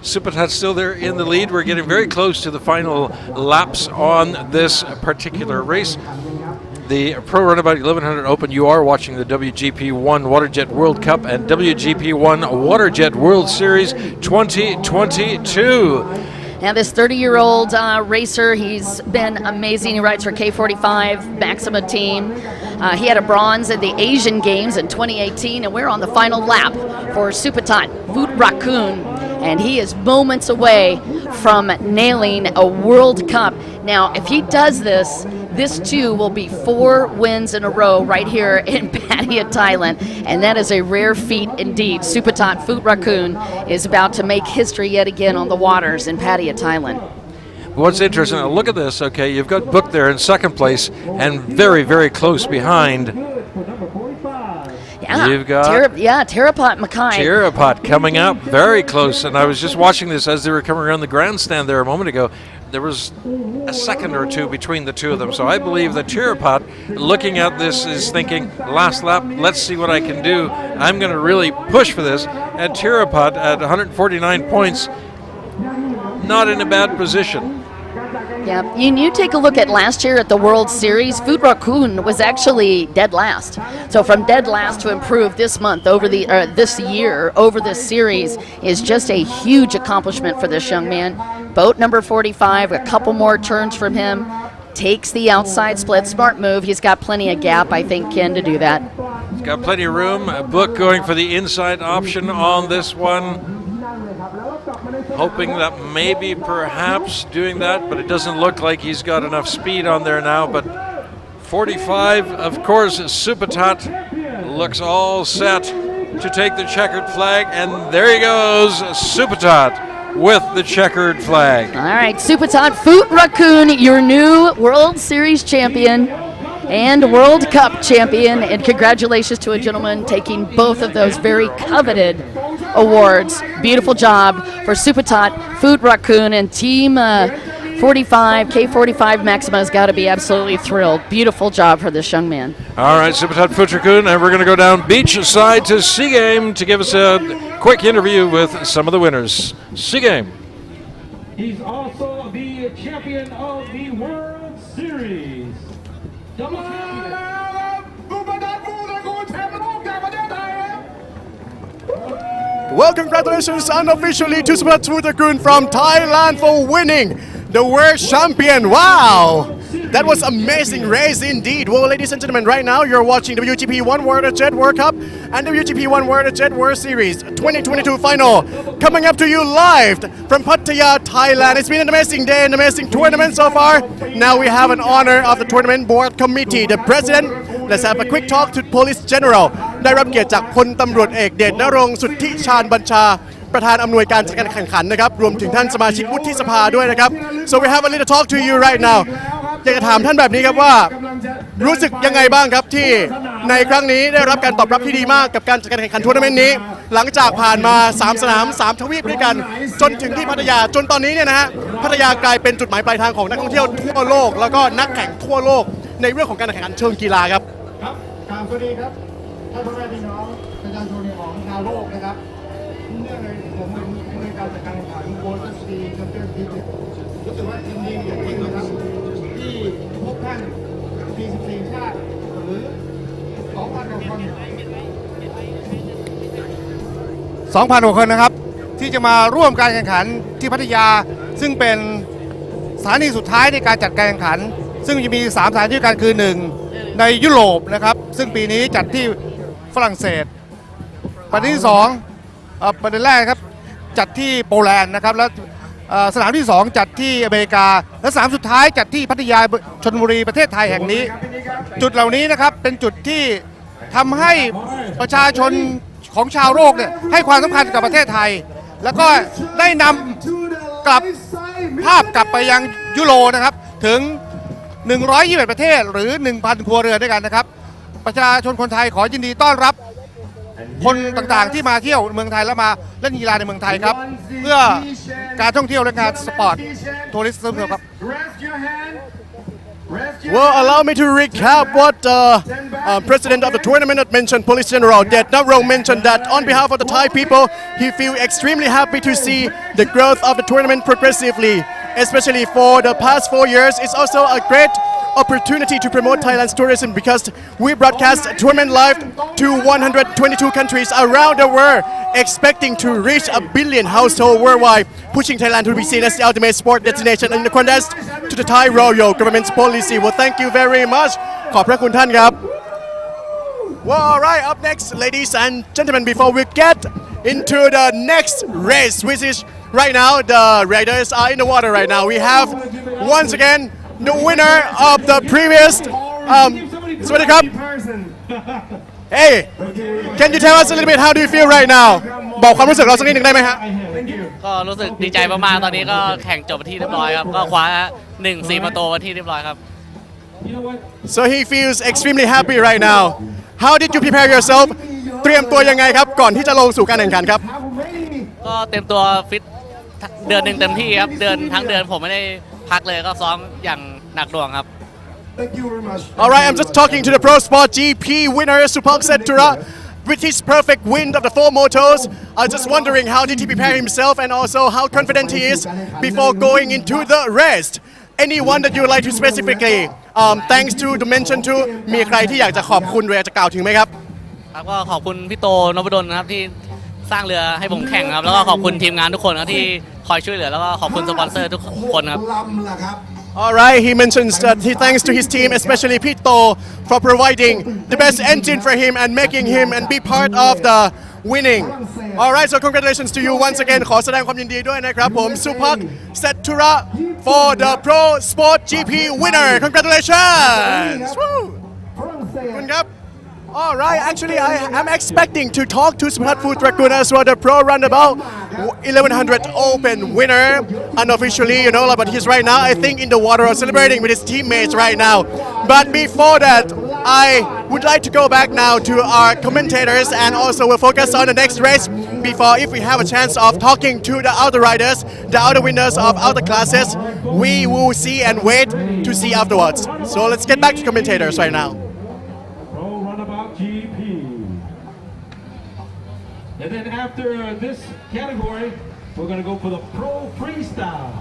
Supatat still there in the lead. We're getting very close to the final laps on this particular race. The Pro Runabout 1100 Open, you are watching the WGP 1 WaterJet World Cup and WGP 1 WaterJet World Series 2022. Now this 30-year-old racer, he's been amazing. He rides for K45 Maxima team. He had a bronze in the Asian Games in 2018, and we're on the final lap for Supatat Raccoon, and he is moments away from nailing a World Cup. Now, if he does this, this too will be 4 wins in a row right here in Pattaya, Thailand, and that is a rare feat indeed. Supatat Raccoon is about to make history yet again on the waters in Pattaya, Thailand. What's interesting, look at this, okay, you've got Book there in second place and very, very close behind. Yeah, you've got Terapat Makai. Terapat coming up very close, and I was just watching this as they were coming around the grandstand there a moment ago. There was a second or two between the two of them, so I believe that Terapat, looking at this, is thinking, last lap, let's see what I can do. I'm going to really push for this. And Terapat at 149 points, not in a bad position. Yeah, you take a look at last year at the World Series, Food Raccoon was actually dead last. So from dead last to improve this month over this year over this series is just a huge accomplishment for this young man. Boat number 45, a couple more turns from him, takes the outside split. Smart move. He's got plenty of gap, I think, Ken, to do that. He's got plenty of room. Book going for the inside option on this one. Hoping that maybe perhaps doing that, but it doesn't look like he's got enough speed on there now. But 45, of course, Supatat looks all set to take the checkered flag, and there he goes, Supatat with the checkered flag. All right, Supatat Raccoon, your new World Series champion and World Cup champion, and congratulations to a gentleman taking both of those very coveted awards. Beautiful job for Supatat Raccoon, and Team 45, K45 Maxima has got to be absolutely thrilled. Beautiful job for this young man. All right, Supatat Raccoon, and we're going to go down beach side to Seagame to give us a quick interview with some of the winners. Seagame. He's also the champion of the World Series. Well, congratulations unofficially to Supatat Raccoon from Thailand for winning the World Champion. Wow! That was amazing race indeed. Well, ladies and gentlemen, right now you're watching WGP 1 WaterJet World Cup and WGP 1 WaterJet World Series 2022 final. Coming up to you live from Pattaya, Thailand. It's been an amazing day, an amazing tournament so far. Now we have an honor of the tournament board committee, the president. Let's have a quick talk to Police General. ได้รับเกียรติจากพลตำรวจเอกเดชนรงค์สุทธิชาญบัญชาประธานอำนวยการจัดการแข่งขันนะครับรวมถึงท่านสมาชิกวุฒิสภาด้วยนะครับ So we have a little talk to you right now. อยากจะถามท่านแบบนี้ครับว่ารู้สึกยังไงบ้างครับที่ในครั้งนี้ได้รับการตอบรับที่ดีมากกับการจัดการแข่งขันทัวร์นาเมนต์นี้หลังจากผ่านมา3สนาม3ทวีปด้วยกันจนถึงที่พัทยาจนตอนนี้เนี่ยนะฮะพัทยากลายเป็นจุดหมายปลายทางของนักท่องเที่ยวทั่วโลกแล้วก็นักแข่งทั่วโลกในเรื่องของการแข่งขันเชิงกีฬาครับสวัสดีครับท่านพ่อแม่พี่น้องประชาชนของชาวโลกนะครับเนื่องในผมเป็นการจัดการแข่งขันโวลต์สตีแชมเปี้ยนชิพรู้สึกว่ายินดีอย่างยิ่งนะครับที่พบท่าน44ชาติหรือ 2,000 กว่าคน 2,000 กว่าคนนะครับที่จะมาร่วมการแข่งขันที่พัทยาซึ่งเป็นสถานีสุดท้ายในการจัดการแข่งขันซึ่งจะมี3สถานที่ด้วยกันคือ1ในยุโรปนะครับซึ่งปีนี้จัดที่ฝรั่งเศสประเด็นที่2ประเด็นแรกครับจัดที่โปแลนด์นะครับแล้วสนามที่2จัดที่อเมริกาและสนามสุดท้ายจัดที่พัทยาชลบุรีประเทศไทยแห่งนี้จุดเหล่านี้นะครับเป็นจุดที่ทำให้ประชาชนของชาวโลกเนี่ยให้ความสำคัญกับประเทศไทยแล้วก็ได้นำกลับภาพกลับไปยังยุโรนะครับถึง121ประเทศหรือ 1,000 ครัวเรือนด้วยกันนะครับประชาชนคนไทยขอยินดีต้อนรับคนต่างๆที่มาเที่ยวเมืองไทยและมาเล่นกีฬาในเมืองไทยครับเพื่อการท่องเที่ยวและงานสปอร์ตทัวริซึมครับ Well, allow me to recap what President of the tournament had mentioned, Police General JETTRIBE mentioned that on behalf of the Thai people, he feels extremely happy to see the growth of the tournament progressively, especially for the past 4 years. It's also a great opportunity to promote Thailand's tourism because we broadcast tournament live to 122 countries around the world, expecting to reach 1 billion households worldwide, pushing Thailand to be seen as the ultimate sport destination in the contest to the Thai royal government's policy. Well, thank you very much. ขอบพระคุณท่านครับ Well, all right, up next, ladies and gentlemen, before we get into the next race, which is right now, the riders are in the water right now. We have, once again, the winner of the previous Swadee Cup. Hey, can you tell us a little bit how do you feel right now? บอกความรู้สึกเราสักนิดหนึ่งได้ไหมฮะ ก็รู้สึกดีใจมากๆตอนนี้ก็แข่งจบไปที่เรียบร้อยครับก็คว้า1-4 ประตูไปที่เรียบร้อยครับ So he feels extremely happy right now. How did you prepare yourself? เตรียมตัวยังไงครับก่อนที่จะลงสู่การแข่งขันครับ ก็เตรียมตัวฟิตเดือนหนึ่งเต็มที่ครับทั้งเดือนผมไม่ได้พักเลยก็ซ้อมอย่างหนักหน่วงครับ All right, I'm just talking to the Pro Sport GP winner Supak Settura with his perfect win of the 4 motos. I was just wondering how did he prepare himself and also how confident he is before going into the rest. Anyone that you would like to specifically thanks to mention to มีใครที่อยากจะขอบคุณหรืออยากจะกล่าวถึงไหมครับ ครับก็ขอบคุณพี่โตนพดลนะครับที่สร้างเรือให้ผมแข่งครับแล้วก็ขอบคุณทีมงานทุกคนครับที่คอยช่วยเหลือแล้วก็ขอบคุณสปอนเซอร์ทุกคนครับ All right, he mentions that he thanks to his team, especially Pito, for providing the best engine for him and making him and be part of the winning. All right, so congratulations to you once again. ขอแสดงความยินดีด้วยนะครับผม Supak Settura for the Pro Sport GP winner. Congratulations. Woo! ขอบคุณครับ All right, actually I am expecting to talk to Supat Futrakun as well, the Pro Runabout 1100 Open winner unofficially, you know, but he's right now I think in the water celebrating with his teammates right now. But before that, I would like to go back now to our commentators and also we'll focus on the next race before if we have a chance of talking to the other riders, the other winners of other classes, we will see and wait to see afterwards. So let's get back to commentators right now. GP. And then after this category, we're going to go for the Pro Freestyle.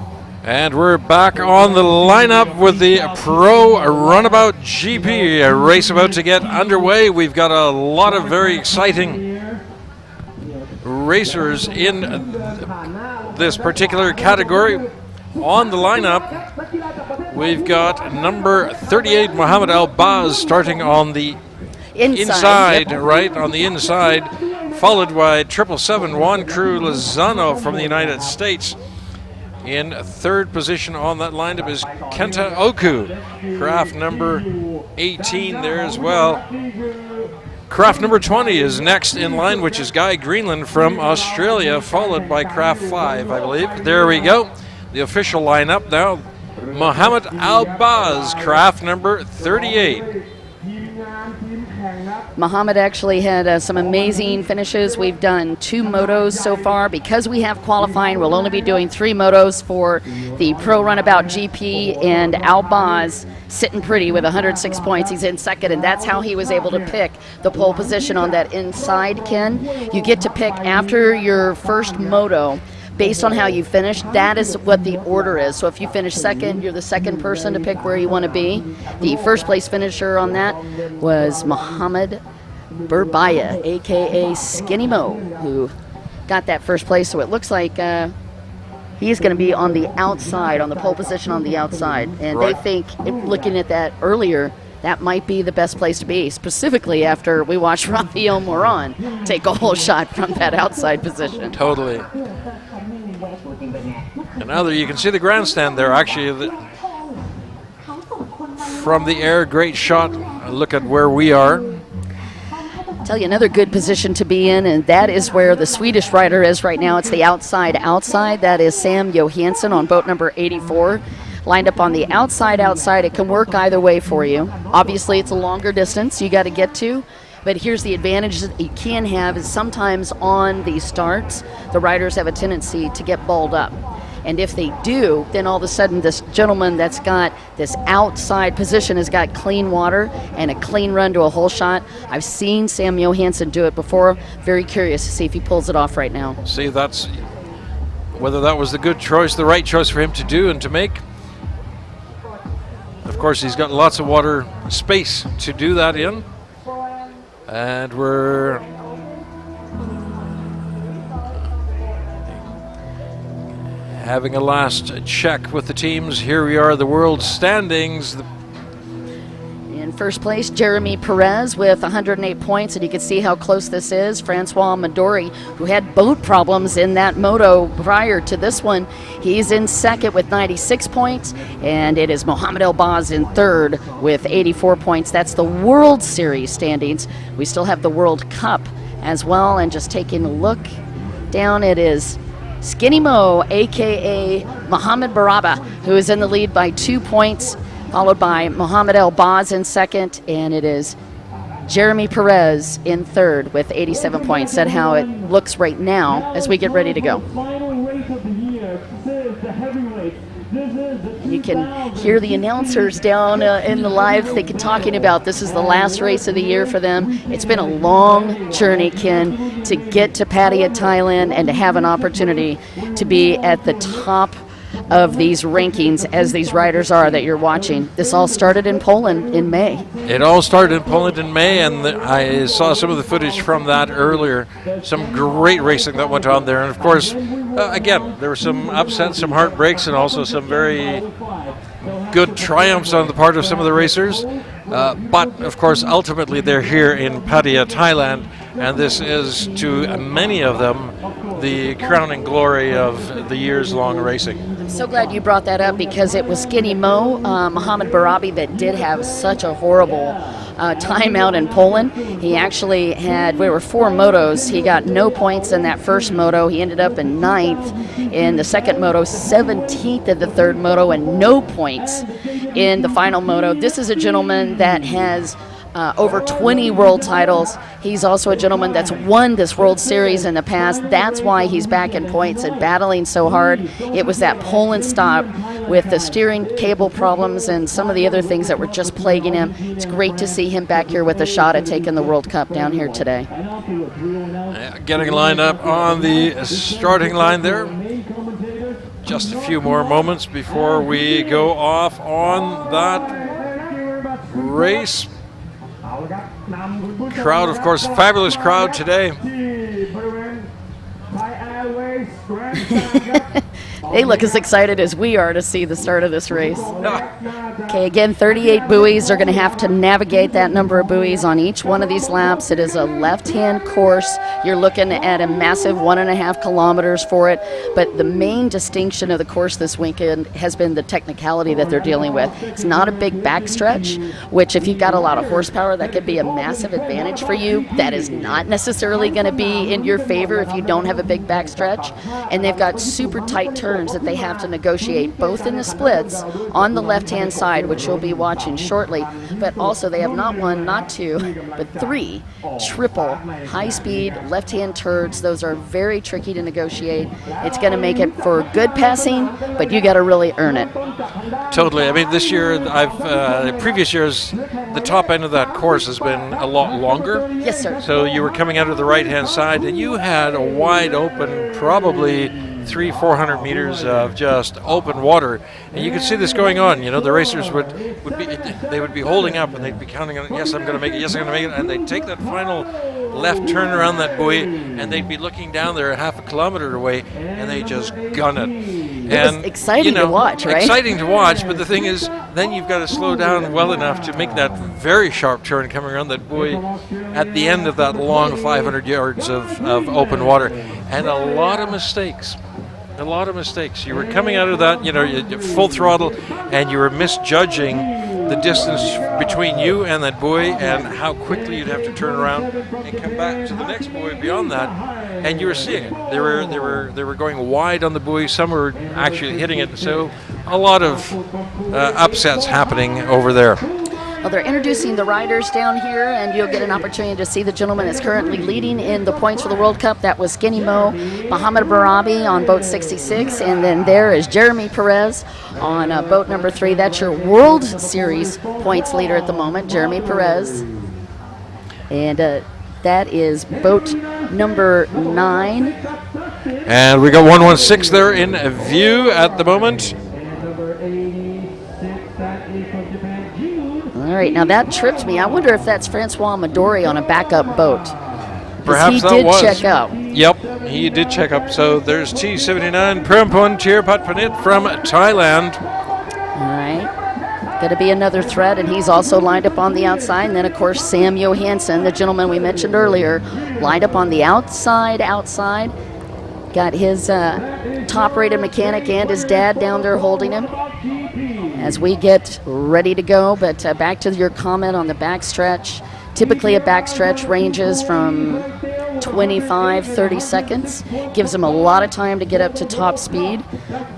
And we're back on the lineup with the Pro Runabout GP, a race about to get underway. We've got a lot of very exciting racers in this particular category. On the lineup, we've got number 38, Mohammed Al-Baz, starting on the inside, yep. Right on the inside, followed by 777 Juan Cruz Lozano from the United States. In third position on that lineup is Kenta Oku, craft number 18 there as well. Craft number 20 is next in line, which is Guy Greenland from Australia, followed by craft 5, I believe. There we go. The official lineup now. Mohammed Al-Baz, craft number 38. Mohammed actually had some amazing finishes. We've done 2 motos so far. Because we have qualifying, we'll only be doing 3 motos for the Pro Runabout GP, and Al-Baz sitting pretty with 106 points. He's in second, and that's how he was able to pick the pole position on that inside, Ken. You get to pick after your first moto. Based on how you finish, that is what the order is. So if you finish second, you're the second person to pick where you want to be. The first place finisher on that was Mohammed Burbaya, aka Skinny Mo, who got that first place. So it looks like he's going to be on the outside, on the pole position on the outside. And right. They think, looking at that earlier, that might be the best place to be, specifically after we watched Rafael Moran take a whole shot from that outside position. Totally. And now there you can see the grandstand there, actually. From the air, great shot. Look at where we are. Tell you another good position to be in, and that is where the Swedish rider is right now. It's the outside. That is Sam Johansson on boat number 84. Lined up on the outside. It can work either way for you. Obviously, it's a longer distance you got to get to. But here's the advantage that you can have is sometimes on these starts, the riders have a tendency to get balled up. And if they do, then all of a sudden this gentleman that's got this outside position has got clean water and a clean run to a hole shot. I've seen Sam Johansson do it before. Very curious to see if he pulls it off right now. See, that's whether that was the good choice, the right choice for him to do and to make. Of course, he's got lots of water space to do that in. And we're having a last check with the teams. Here we are, the world standings. In first place, Jeremy Perez with 108 points, and you can see how close this is. Francois Midori, who had boat problems in that moto prior to this one, he's in second with 96 points, and it is Mohamed Elbaz in third with 84 points. That's the World Series standings. We still have the World Cup as well, and just taking a look down, it is Skinny Mo, aka Mohamed Baraba, who is in the lead by 2 points, followed by Mohamed Elbaz in second, and it is Jeremy Perez in third with 87 points. That's how it looks right now as we get ready to go. You can hear the announcers down in the live talking about this is the last race of the year for them. It's been a long journey, Ken, to get to Pattaya, Thailand, and to have an opportunity to be at the top of these rankings as these riders are that you're watching. This all started in Poland in May. It all started in Poland in May, and I saw some of the footage from that earlier. Some great racing that went on there, and of course, again, there were some upsets, some heartbreaks, and also some very good triumphs on the part of some of the racers. But of course, ultimately, they're here in Pattaya, Thailand, and this is, to many of them, the crowning glory of the years-long racing. I'm so glad you brought that up because it was Skinny Mo, Mohamed Barabi, that did have such a horrible time out in Poland. He actually had, there were 4 motos. He got no points in that first moto. He ended up in 9th in the second moto, 17th in the third moto, and no points in the final moto. This is a gentleman that has over 20 world titles. He's also a gentleman that's won this World Series in the past. That's why he's back in points and battling so hard. It was that Poland stop with the steering cable problems and some of the other things that were just plaguing him. It's great to see him back here with a shot at taking the World Cup down here today. Getting lined up on the starting line there. Just a few more moments before we go off on that race. Crowd, of course, fabulous crowd today. They look as excited as we are to see the start of this race. Okay, again, 38 buoys. They're going to have to navigate that number of buoys on each one of these laps. It is a left-hand course. You're looking at a massive 1.5 kilometers for it. But the main distinction of the course this weekend has been the technicality that they're dealing with. It's not a big backstretch, which if you've got a lot of horsepower, that could be a massive advantage for you. That is not necessarily going to be in your favor if you don't have a big backstretch. And they've got super tight turns that they have to negotiate, both in the splits on the left-hand side, which you'll be watching shortly, but also they have not 1, not 2, but 3 triple high-speed left-hand turns. Those are very tricky to negotiate. It's going to make it for good passing, but you got to really earn it. Totally. I mean, this year, previous years, the top end of that course has been a lot longer. Yes, sir. So you were coming out of the right-hand side, and you had a wide open, probably 300-400 meters of just open water, and you could see this going on. You know, the racers would be holding up, and they'd be counting on, yes, I'm going to make it, yes, I'm going to make it, and they'd take that final left turn around that buoy, and they'd be looking down there 0.5 kilometer away, and they just gun it. It was exciting to watch, right? Exciting to watch, but the thing is, then you've got to slow down well enough to make that very sharp turn coming around that buoy at the end of that long 500 yards of open water, and a lot of mistakes. A lot of mistakes. You were coming out of that, full throttle, and you were misjudging the distance between you and that buoy and how quickly you'd have to turn around and come back to the next buoy beyond that. And you were seeing it. They were going wide on the buoy. Some were actually hitting it. So a lot of upsets happening over there. Well, they're introducing the riders down here, and you'll get an opportunity to see the gentleman that's currently leading in the points for the World Cup. That was Skinny Mo, Mohamed Barabi on boat 66, and then there is Jeremy Perez on boat number 3. That's your World Series points leader at the moment, Jeremy Perez. And that is boat number 9. And we got 116 there in view at the moment. All right, now that tripped me. I wonder if that's Francois Midori on a backup boat. Perhaps he that did was. check out. Yep, he did check up. So there's T79 Prempon Chirpatpanit from Thailand. All right, going to be another threat, and he's also lined up on the outside. And then, of course, Sam Johansson, the gentleman we mentioned earlier, lined up on the outside. Got his top-rated mechanic and his dad down there holding him as we get ready to go. But back to your comment on the backstretch. Typically a backstretch ranges from 25-30 seconds. Gives them a lot of time to get up to top speed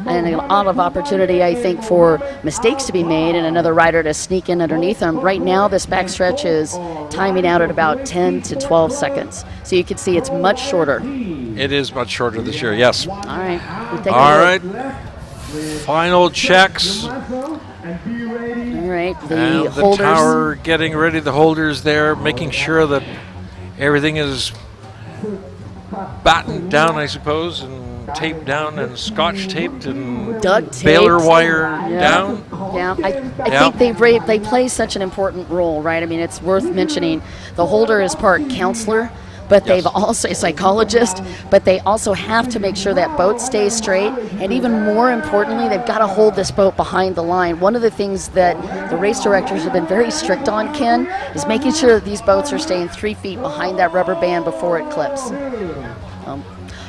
and a lot of opportunity, I think, for mistakes to be made and another rider to sneak in underneath them. Right now this backstretch is timing out at about 10 to 12 seconds. So you can see it's much shorter. It is much shorter this year, yes. All right. All right. Final checks. All right, And the holders. tower getting ready, the holders there, making sure that everything is battened down, I suppose, and taped down and scotch taped and Duct taped. baler wire down. Yeah, I think they play such an important role, right? I mean, it's worth mentioning. The holder is part counselor, but they've also a psychologist, but they also have to make sure that boat stays straight. And even more importantly, they've got to hold this boat behind the line. One of the things that the race directors have been very strict on, Ken, is making sure that these boats are staying 3 feet behind that rubber band before it clips.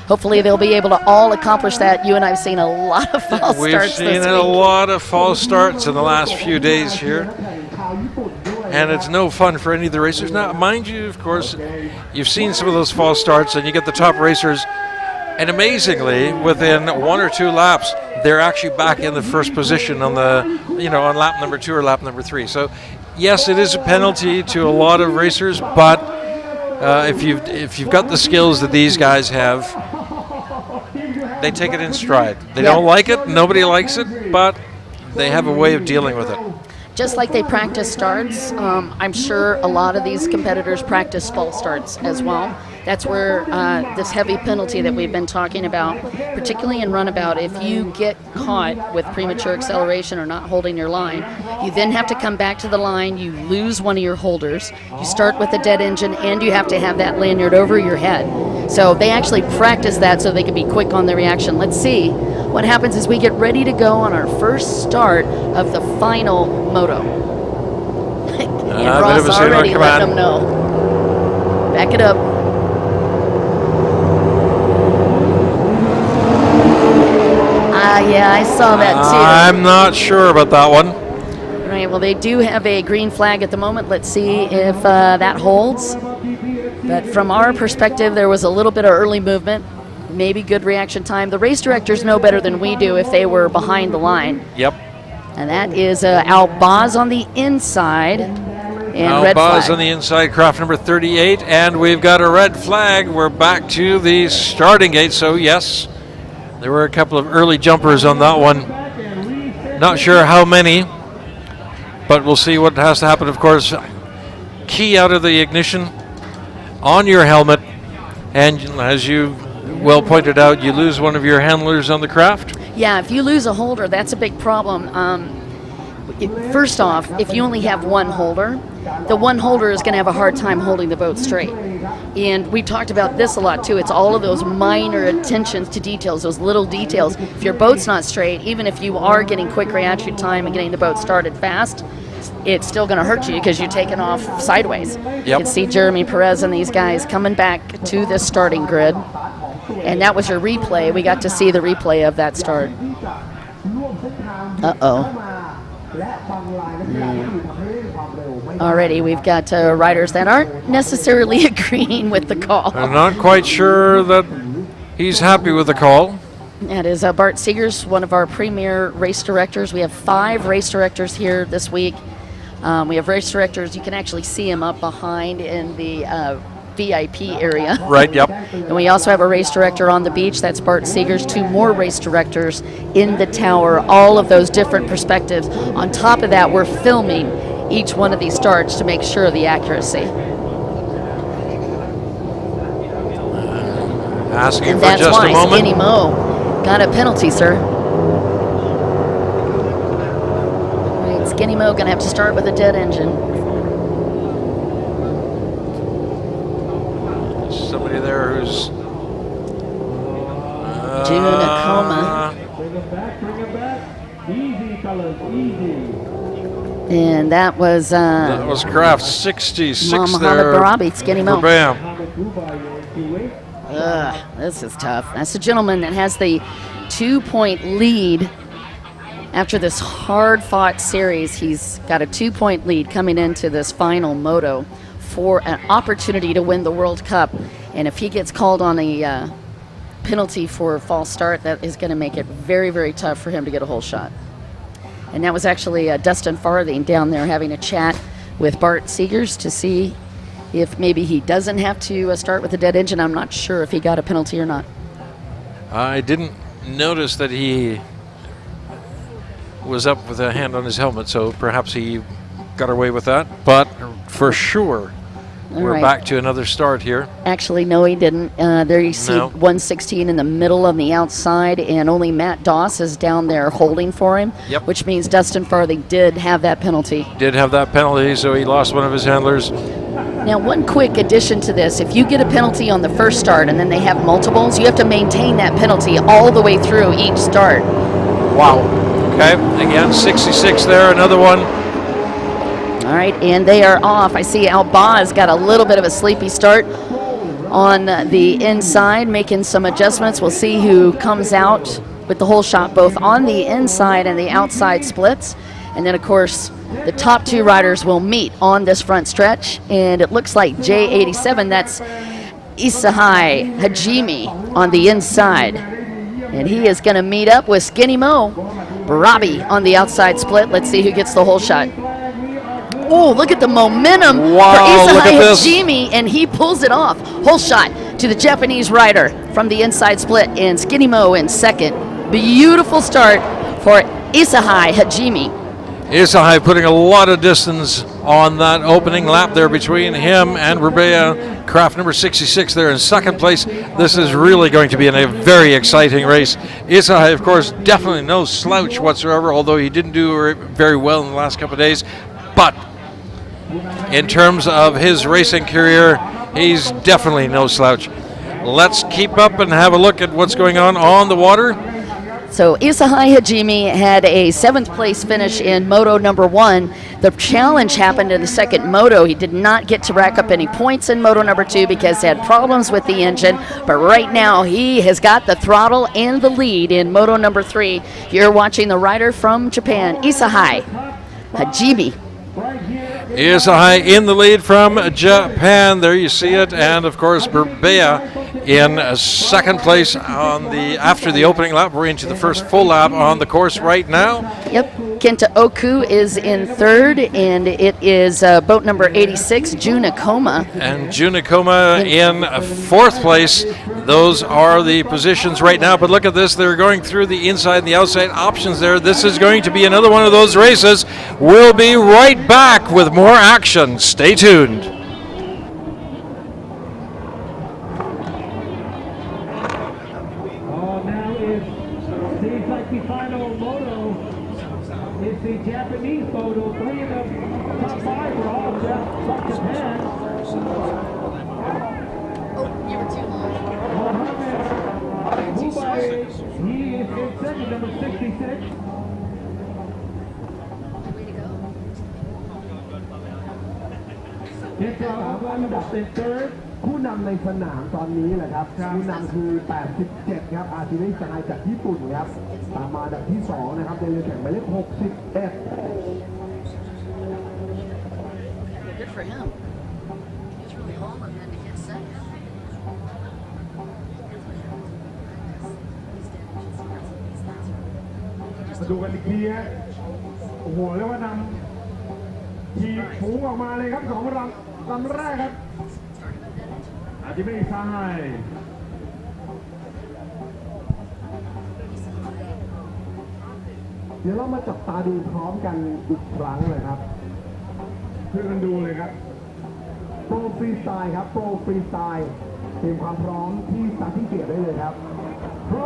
Hopefully they'll be able to all accomplish that. You and I have seen a lot of false We've starts seen this a week. lot of false starts in the last few days here. And it's no fun for any of the racers. Now, mind you, of course, you've seen some of those false starts, and you get the top racers, and amazingly, within 1 or 2 laps, they're actually back in the first position on the, on lap number 2 or lap number 3. So, yes, it is a penalty to a lot of racers, but if you've got the skills that these guys have, they take it in stride. They don't like it. Nobody likes it, but they have a way of dealing with it. Just like they practice starts, I'm sure a lot of these competitors practice false starts as well. That's where this heavy penalty that we've been talking about, particularly in runabout, if you get caught with premature acceleration or not holding your line, you then have to come back to the line, you lose one of your holders, you start with a dead engine, and you have to have that lanyard over your head. So they actually practice that so they can be quick on the reaction. Let's see what happens as we get ready to go on our first start of the final moto. And Ross already let them know. Back it up. Yeah, I saw that too. I'm not sure about that one. Right, well, they do have a green flag at the moment. Let's see if that holds. But from our perspective, there was a little bit of early movement, maybe good reaction time. The race directors know better than we do if they were behind the line. Yep. And that is Albaz on the inside. And red Albaz flag. on the inside, craft number 38, and we've got a red flag. We're back to the starting gate, so yes, there were a couple of early jumpers on that one. Not sure how many, but we'll see what has to happen. Of course, key out of the ignition on your helmet, and as you well pointed out, you lose one of your handlers on the craft. Yeah, if you lose a holder, that's a big problem. First off, if you only have one holder, the one holder is going to have a hard time holding the boat straight. And we talked about this a lot too. It's all of those minor attentions to details, those little details. If your boat's not straight, even if you are getting quick reaction time and getting the boat started fast, it's still going to hurt you because you're taking off sideways. Yep. You can see Jeremy Perez and these guys coming back to this starting grid. And that was your replay. We got to see the replay of that start. Uh-oh. Already we've got riders that aren't necessarily agreeing with the call. I'm not quite sure that he's happy with the call. That is Bart Seegers, one of our premier race directors. We have 5 race directors here this week. We have race directors. You can actually see him up behind in the VIP area. Right, yep. And we also have a race director on the beach. That's Bart Seegers. 2 more race directors in the tower. All of those different perspectives. On top of that, we're filming each one of these starts to make sure of the accuracy. Asking And for that's just why a moment. Skinny Mo got a penalty, sir. Right, Skinny Mo gonna have to start with a dead engine. Somebody there who's Junakoma. And that was Kraft 66 Mohammed there. Barabi, Skinny Mo. Bam. This is tough. That's the gentleman that has the 2-point lead after this hard-fought series. He's got a 2-point lead coming into this final moto for an opportunity to win the World Cup. And if he gets called on a penalty for a false start, that is going to make it very, very tough for him to get a whole shot. And that was actually Dustin Farthing down there having a chat with Bart Seegers to see if maybe he doesn't have to start with a dead engine. I'm not sure if he got a penalty or not. I didn't notice that he was up with a hand on his helmet, so perhaps he got away with that. But for sure, we're back to another start here. Actually, no, he didn't. There you see 116 in the middle on the outside, and only Matt Doss is down there holding for him, which means Dustin Farthing did have that penalty. Did have that penalty, so he lost one of his handlers. Now, one quick addition to this, if you get a penalty on the first start and then they have multiples, you have to maintain that penalty all the way through each start. Wow. Okay, again, 66 there, another one. All right, and they are off. I see Alba's got a little bit of a sleepy start on the inside, making some adjustments. We'll see who comes out with the whole shot, both on the inside and the outside splits. And then, of course, the top 2 riders will meet on this front stretch. And it looks like J87, that's Isahai Hajime on the inside. And he is going to meet up with Skinny Mo Barabi on the outside split. Let's see who gets the whole shot. Oh, look at the momentum for Isahai Hajime, and he pulls it off. Whole shot to the Japanese rider from the inside split, and Skinny Mo in second. Beautiful start for Isahai Hajime. Isahai putting a lot of distance on that opening lap there between him and Rebea. Kraft number 66 there in second place. This is really going to be a very exciting race. Isahai, of course, definitely no slouch whatsoever, although he didn't do very well in the last couple of days. But in terms of his racing career, he's definitely no slouch. Let's keep up and have a look at what's going on the water. So Isahai Hajime had a 7th place finish in Moto number 1. The challenge happened in the second Moto. He did not get to rack up any points in Moto number 2 because he had problems with the engine. But right now he has got the throttle and the lead in Moto number 3. You're watching the rider from Japan, Isahai Hajime. Isahai in the lead from Japan. There you see it. And of course, Rebea in second place after the opening lap. We're into the first full lap on the course right now. Yep. Kenta Oku is in third, and it is boat number 86, Junakoma. And Junakoma in fourth place. Those are the positions right now. But look at this. They're going through the inside and the outside options there. This is going to be another one of those races. We'll be right back with more action. Stay tuned. Seems like the final moto is the Japanese moto. 3 of the top 5 are all from Japan. Oh, you were too long. He is in second, number 66.อันดับเป็น third ผู้นำในสนามตอนนี้แหละครับผู้นำคือ87ครับอาทิตย์ชายจากญี่ปุ่นครับตามมาอันดับที่2นะครับในเรือแข่งหมายเลข61 Good for him. He's really hauling then to get second. มาดูกันอีกทีฮะโอ้โหเรียกว่านำ ฉีกฝูงออกมาเลยครับ2 ลำแรกครับอาจิเมะซ้ายเดี๋ยวเรามาจับตาดูพร้อมกันอีกครั้งเลยครับเพื่อกันดูเลยครับโปรฟรีสไตล์ครับโปรฟรีสไตล์เตรียมความพร้อมที่สตาร์ทที่เกียร์ได้เลยครับโปร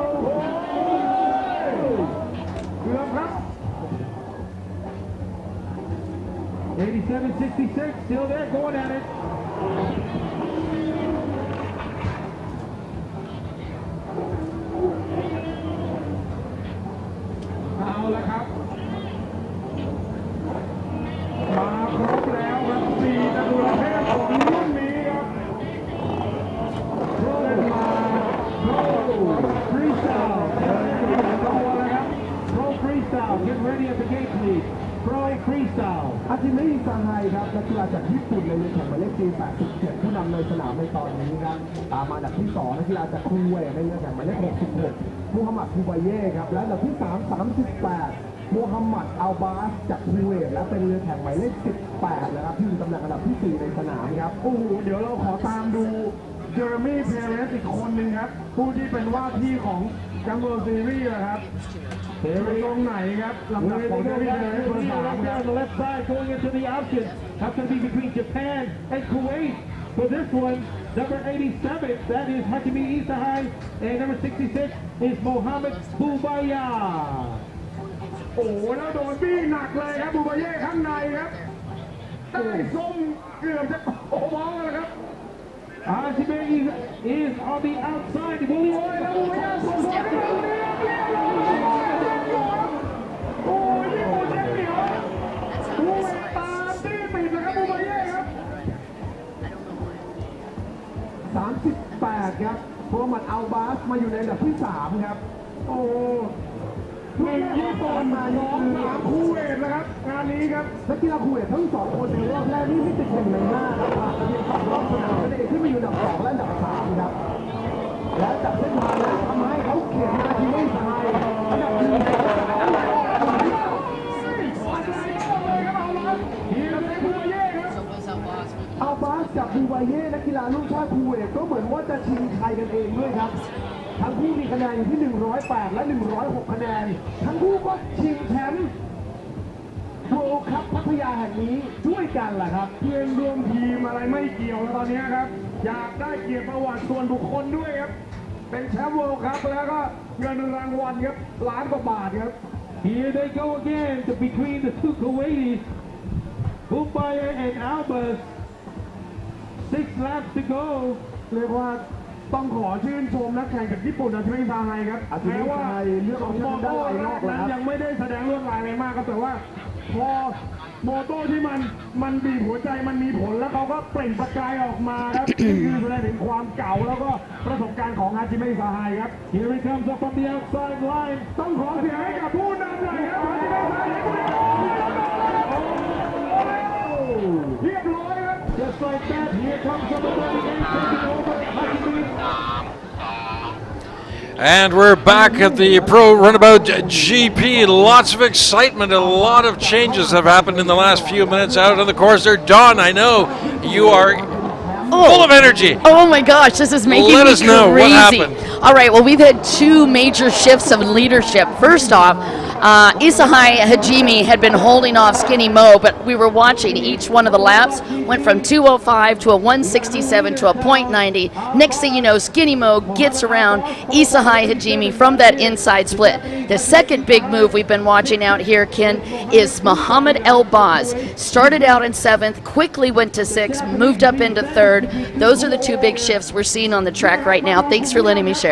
เกือบครับ 87-66 still there going at it เอาละครับมาครบแล้วครับ4จตุรเพศของรุ่นนี้ครับโปรมาโปรฟรีสไตล์ตัวแล้วครับโปรฟรีสไตล์ get ready at the gate please PRO FREESTYLE อาจิเมะซาไฮครับนักกีฬาจากญี่ปุ่นในแข่งหมายเลข87ผู้นำในสนามในตอนนี้ครับตามมาอันดับที่2นักกีฬาจากคูเวตในแข่งหมายเลข66มูฮัมหมัดคูบาเย่ครับและอันดับที่38มูฮัมหมัดอัลบาสจากคูเวตและเป็นเรือแข่งหมายเลข18นะครับที่อยู่ตำแหน่งอันดับที่4ในสนามครับโอ้โหเดี๋ยวเราขอตามดูเจอร์มี่เพเรสอีกคนหนึ่งครับผู้ที่เป็นว่าที่ของจังเวิลด์ซีรีส์นะครับเฮ้ยตรงไหนครับลำดับของเจอร์มี่เพเรสเบอร์ 3 on the left side going into the option. That's going to be between Japan and Kuwait. For this one, number 87, that is Hajime Isahai, and number 66 is Mohammed Bubaya. โอ้โหแล้วโดนบี้หนักเลยครับบูบาเย่ข้างในครับได้ส้มเกือบจะโอ้โหแล้วครับ Hajime is on the outside. Will he line up? โอ้ยญี่ปุ่นเจ็บเหนียวบูเวตามที่ปิดนะครับบูบาเย่ครับ38ครับโมฮัมหมัดอัลบาสมาอยู่ในอันดับที่3ครับโอ้1ญี่ปุ่น2 3คูเวตนะครับงานนี้ครับนักกีฬาคูเวตทั้ง2คนในรอบแรกนี่ไม่ติด1ใน5ครับผ่านเพียง2รอบสนามนั่นเองที่มาอยู่อันดับ2และอันดับ3ครับและจากเส้นทางนั้นทำให้เขาเขียนอาจิเมะซาไฮอันดับ1อัลบาสกับบูบาเย่นักกีฬาลูกชาติคูเวตก็เหมือนว่าจะชิงชัยกันเองด้วยครับทั้งคู่มีคะแนนอยู่ที่108และ106คะแนนทั้งคู่ก็ชิงแชมป์โปรคัพพัทยาแห่งนี้ด้วยกันแหละครับเพื่อนร่วมทีมอะไรไม่เกี่ยวแล้วตอนนี้ครับอยากได้เกียรติประวัติส่วนบุคคลด้วยครับเป็นแชมป์โworld cupแล้วก็เงินรางวัลครับล้านกว่าบาทครับ Here they go again between the two Kuwaitis, Bubaya and Albas. 6 laps to go. เรียกว่าต้องขอชื่นชมนักแข่งจากญี่ปุ่นอาจิเมะซาไฮครับแม้ว่าของโมโต้แรกนั้นยังไม่ได้แสดงลวดลายอะไรมากครับแต่ว่าพอโมโต้ที่มันบีบหัวใจมันมีผลแล้วเขาก็เปล่งประกายออกมาครับนี่คือแสดงถึงความเก่าแล้วก็ประสบการณ์ของอาจิเมะซาไฮครับ Here he comes up on the outside line. ต้องขอเสียงให้กับผู้นำหน่อยครับอาจิเมะซาไฮเรียบร้อยครับ Just like that, here comes number 38 taking over Hajime. And we're back at the Pro Runabout GP. Lots of excitement. A lot of changes have happened in the last few minutes out on the course there. Dawn, I know you are full of energy. Oh my gosh, this is making Let me us know crazy. what happened. All right, well, we've had 2 major shifts of leadership. First off, Isahai Hajime had been holding off Skinny Mo, but we were watching each one of the laps, went from 205 to a 167 to a .90. Next thing you know, Skinny Mo gets around Isahai Hajime from that inside split. The second big move we've been watching out here, Ken, is Mohammed El-Baz. Started out in 7th, quickly went to 6th, moved up into 3rd. Those are the 2 big shifts we're seeing on the track right now. Thanks for letting me share.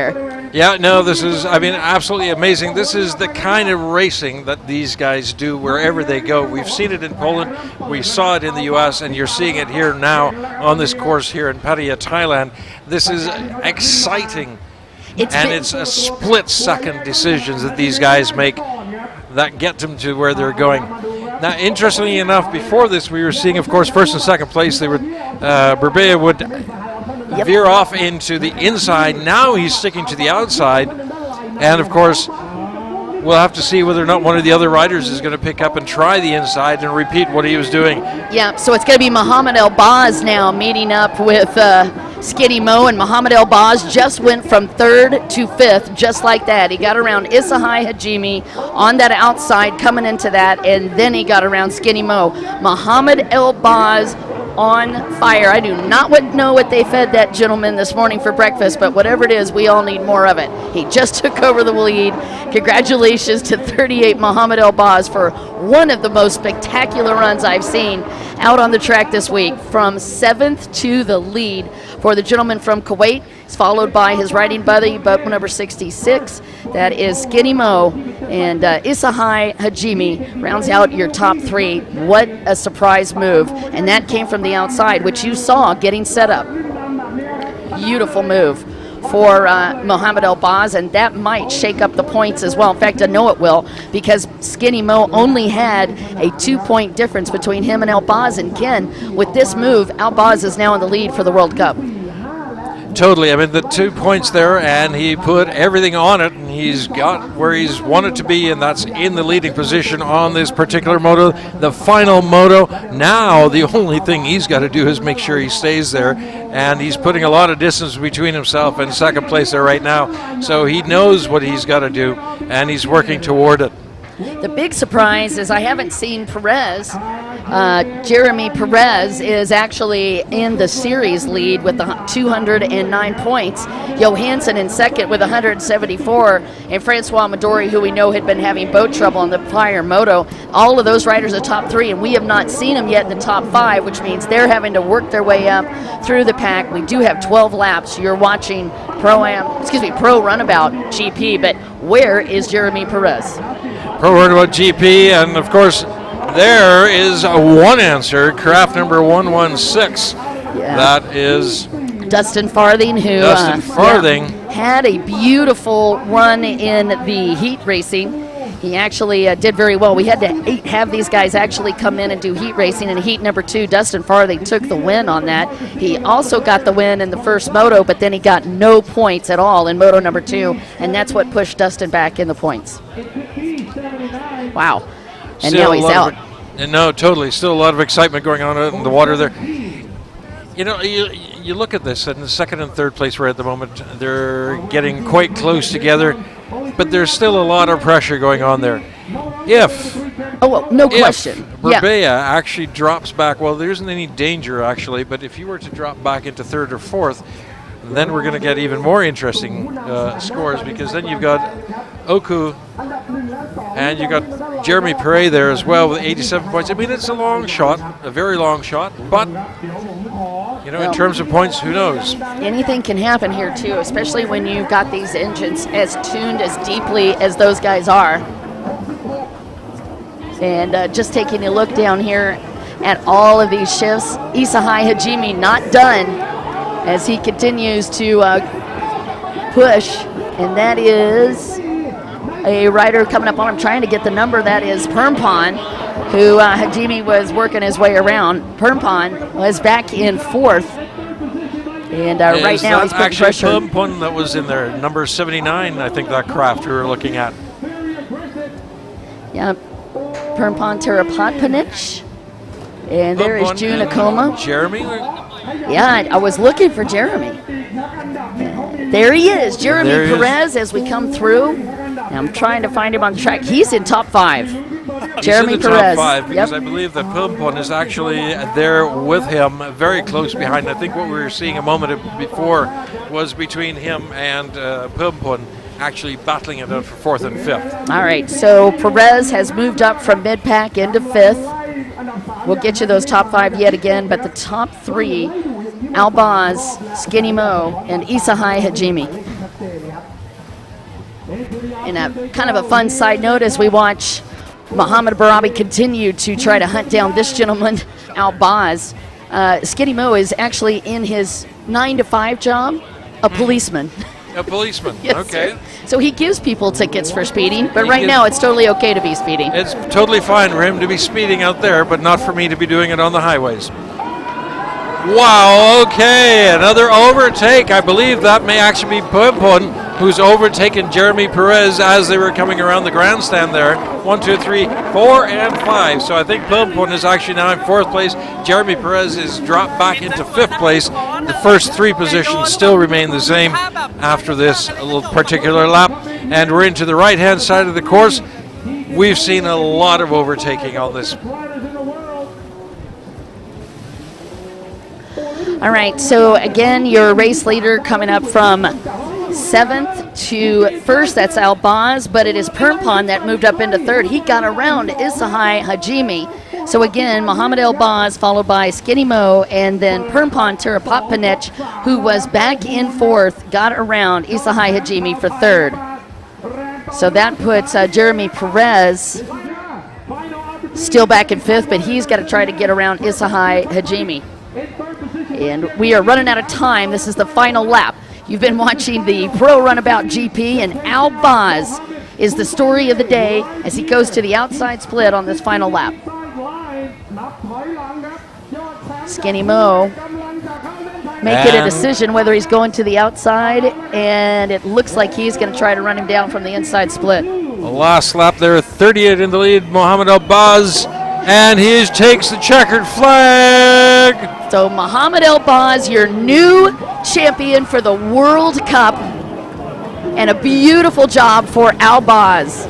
Yeah, no, this is, I mean, absolutely amazing. This is the kind of racing that these guys do wherever they go. We've seen it in Poland, we saw it in the US, and you're seeing it here now on this course here in Pattaya, Thailand. This is exciting. It's a split-second decisions that these guys make that get them to where they're going. Now, interestingly enough, before this, we were seeing, of course, first and second place, they would, Burbea would veer off into the inside. Now he's sticking to the outside. And, of course, we'll have to see whether or not one of the other riders is going to pick up and try the inside and repeat what he was doing. Yeah, so it's going to be Mohamed El Baz now meeting up with Skinny Mo, and Mohamed El Baz just went from 3rd to 5th, just like that. He got around Isahai Hajime on that outside coming into that, and then he got around Skinny Mo. Mohamed El Baz on fire. I do not know what they fed that gentleman this morning for breakfast, but whatever it is, we all need more of it. He just took over the lead. Congratulations to 38 Mohamed El Baz for one of the most spectacular runs I've seen out on the track this week. From 7th to the lead for the gentleman from Kuwait. He's followed by his riding buddy, boat number 66. That is Skinny Mo, and Isahai Hajime rounds out your top 3. What a surprise move. And that came from the outside, which you saw getting set up. Beautiful move for Mohamed El Baz, and that might shake up the points as well. In fact, I know it will, because Skinny Mo only had a 2-point difference between him and El Baz. And Ken, with this move, El Baz is now in the lead for the World Cup. Totally. I mean, the 2 points there, and he put everything on it, and he's got where he's wanted to be, and that's in the leading position on this particular moto, the final moto. Now, the only thing he's got to do is make sure he stays there, and he's putting a lot of distance between himself and second place there right now. So he knows what he's got to do, and he's working toward it. The big surprise is I haven't seen Perez. Jeremy Perez is actually in the series lead with the 209 points. Johansson in second with 174. And Francois Midori, who we know had been having boat trouble in the prior moto. All of those riders are top 3, and we have not seen them yet in the top 5, which means they're having to work their way up through the pack. We do have 12 laps. You're watching Pro Runabout GP, but where is Jeremy Perez? Pro Runabout GP, and of course, there is one answer, craft number 116. Yeah. That is Dustin Farthing, who had a beautiful run in the heat racing. He actually did very well. We had to have these guys actually come in and do heat racing. In heat number 2, Dustin Farthing took the win on that. He also got the win in the first moto, but then he got no points at all in moto number 2, and that's what pushed Dustin back in the points. Wow. And still now he's out. No, totally. Still a lot of excitement going on in the water there. You know, you look at this, and the second and third place right at the moment, they're getting quite close together, but there's still a lot of pressure going on there. If question. Berbea actually drops back, well, there isn't any danger actually, but if you were to drop back into 3rd or 4th, then we're going to get even more interesting scores, because then you've got Oku and you've got Jeremy Perret there as well with 87 points. I mean, it's a long shot, a very long shot, but you know, in terms of points, who knows? Anything can happen here too, especially when you've got these engines as tuned as deeply as those guys are. And just taking a look down here at all of these shifts, Isahai Hajime not done as he continues to push, and that is a rider coming up on him trying to get the number. That is Permpon, who Hajime was working his way around. Permpon was back in 4th, and right now he's putting pressure. Permpon that was in there, number 79, I think, that craft we were looking at. Yeah, Permpon Terapatpanic, and there is June Akoma. Jeremy? Yeah, I was looking for Jeremy. There he is, Jeremy Perez, as we come through. I'm trying to find him on the track. He's in top 5. Jeremy He's in the Perez. top 5 because I believe that Permpon is actually there with him, very close behind. I think what we were seeing a moment before was between him and Permpon actually battling it out for 4th and 5th. All right, so Perez has moved up from mid-pack into 5th. We'll get you those top 5 yet again, but the top 3, Albaz, Skinny Mo, and Isahai Hajime. And a kind of a fun side note as we watch Mohamed Barabi continue to try to hunt down this gentleman, Albaz. Skinny Mo is actually in his 9-to-5 job, a policeman. A policeman, Yes, okay. sir. So he gives people tickets for speeding, but right now it's totally okay to be speeding. It's totally fine for him to be speeding out there, but not for me to be doing it on the highways. Wow, okay, another overtake. I believe that may actually be Permpon who's overtaken Jeremy Perez as they were coming around the grandstand there. 1, 2, 3, 4, and 5. So I think Pilpon is actually now in 4th place. Jeremy Perez is dropped back into 5th place. The first 3 positions still remain the same after this little particular lap. And we're into the right-hand side of the course. We've seen a lot of overtaking on this. All right, so again, your race leader coming up from 7th to 1st, that's Albaz, but it is Permpon that moved up into 3rd. He got around Isahai Hajime. So again, Mohamed Albaz followed by Skinny Mo, and then Permpon Terapatpanech, who was back in 4th, got around Isahai Hajime for 3rd. So that puts Jeremy Perez still back in 5th, but he's got to try to get around Isahai Hajime. And we are running out of time. This is the final lap. You've been watching the Pro Runabout GP, and Albaz is the story of the day as he goes to the outside split on this final lap. Skinny Mo making a decision whether he's going to the outside, and it looks like he's going to try to run him down from the inside split. The last lap there, 38 in the lead, Mohamed Albaz, and he takes the checkered flag. So Mohamed Albaz, your new champion for the World Cup, and a beautiful job for Albaz.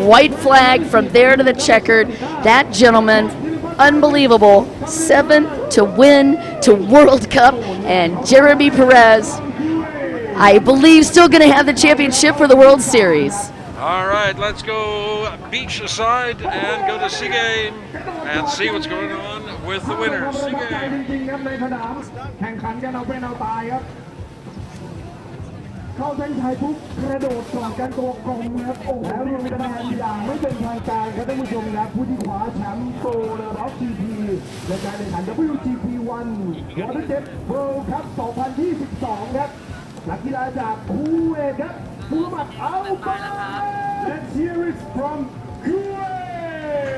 White flag from there to the checkered. That gentleman, unbelievable. 7th to win to World Cup, and Jeremy Perez, I believe, still going to have the championship for the World Series. All right, let's go beach aside and go to Sige and see what's going on with the winners. Sige. แข่งขันกันเอาเป็นเอาตายครับเข้าเส้นชัยปุ๊บกระโดดก่อนกันตัวกลมครับโอ้โหแล้วรวมคะแนนอย่างไม่เป็นทางการครับท่านผู้ชมครับผู้ที่คว้าแชมป์โปรระดับ GP ในการแข่งขัน WGP 1 WGP Pro Cup 2022 ครับนักกีฬาจากคูเวตครับมูฮัมหมัดอัลบาส Let's hear it from Kuwait.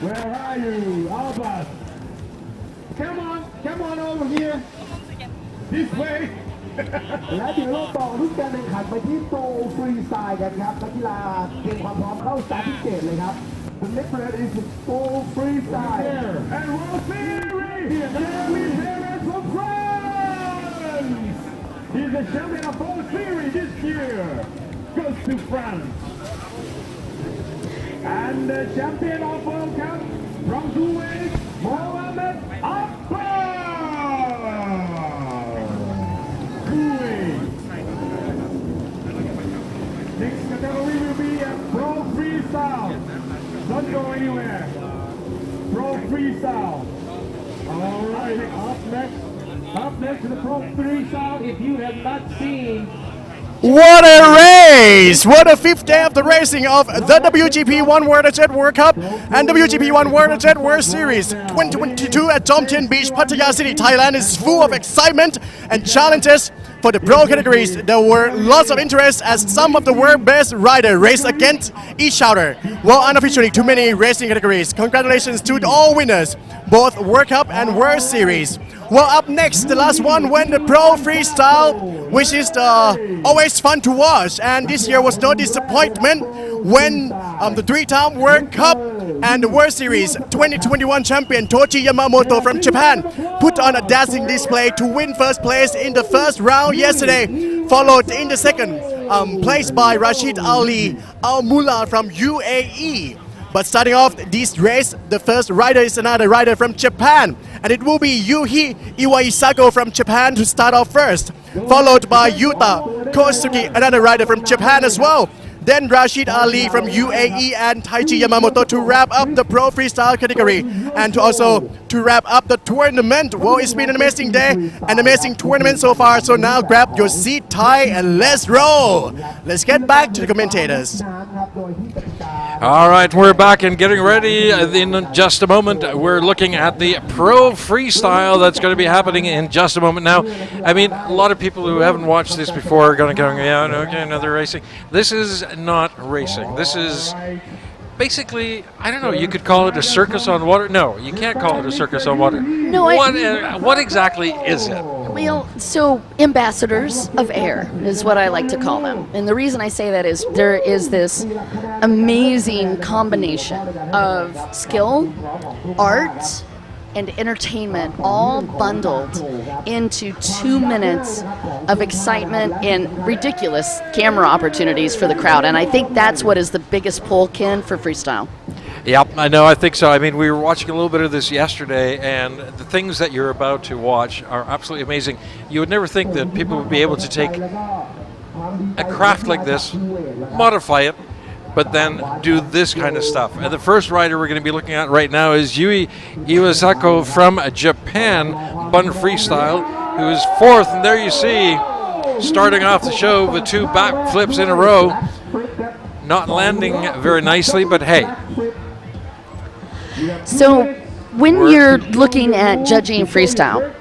Where are you, Albaz? Come on over here. This way. และเดี๋ยวเราต่อรุ่นการแข่งขันไปที่โปรฟรีสไตล์กันครับนักกีฬาเตรียมความพร้อมเข้าสตาร์ทที่เกตเลยครับ The next round is Pro Freestyle. And World Series, Jeremy Perez from France. He's the champion of Pro Series this year. Goes to France. And the champion of World Cup from Kuwait, Mohamed Albaz. Kuwait. Next category will be a Pro Freestyle. Don't go anywhere. Pro Freestyle. All right, up next to the Pro Freestyle. If you have not seen. What a race! What a 5th day of the racing of the WGP 1 World Jet World Cup and WGP 1 World Jet World Series 2022 at Jomtien Beach, Pattaya City, Thailand is full of excitement and challenges. For the pro categories, there were lots of interest as some of the world's best riders raced against each other. Well, unofficially, too many racing categories. Congratulations to all winners, both World Cup and World Series. Well, up next, the last one went the Pro Freestyle, which is always fun to watch. And this year was no disappointment when the 3-time World Cup and the World Series 2021 champion Tochi Yamamoto from Japan put on a dazzling display to win first place in the first round yesterday, followed in the second place by Rashid Ali Al-Mullah from UAE. But starting off this race, the first rider is another rider from Japan, and it will be Yuhi Iwaisago from Japan to start off first, followed by Yuta Kosugi, another rider from Japan as well. Then Rashid Ali from UAE and Taichi Yamamoto to wrap up the Pro Freestyle category and to wrap up the tournament. Well, it's been an amazing day, an amazing tournament so far. So now grab your seat, tie, and let's roll. Let's get back to the commentators. All right, we're back and getting ready in just a moment. We're looking at the Pro Freestyle that's going to be happening in just a moment. Now, I mean, a lot of people who haven't watched this before are going to go, yeah, okay, another racing. This is not racing. This is basically, I don't know, you could call it a circus on water. No, you can't call it a circus on water. No, what exactly is it? Well, so ambassadors of air is what I like to call them. And the reason I say that is there is this amazing combination of skill, art, and entertainment all bundled into 2 minutes of excitement and ridiculous camera opportunities for the crowd. And I think that's what is the biggest pull, Ken, for freestyle. Yep, I know, I think so. I mean, we were watching a little bit of this yesterday, and the things that you're about to watch are absolutely amazing. You would never think that people would be able to take a craft like this, modify it, but then do this kind of stuff. And the first rider we're going to be looking at right now is Yui Iwasako from Japan, Bun Freestyle, who is 4th. And there you see, starting off the show with 2 back flips in a row. Not landing very nicely, but hey. So when you're looking at judging freestyle,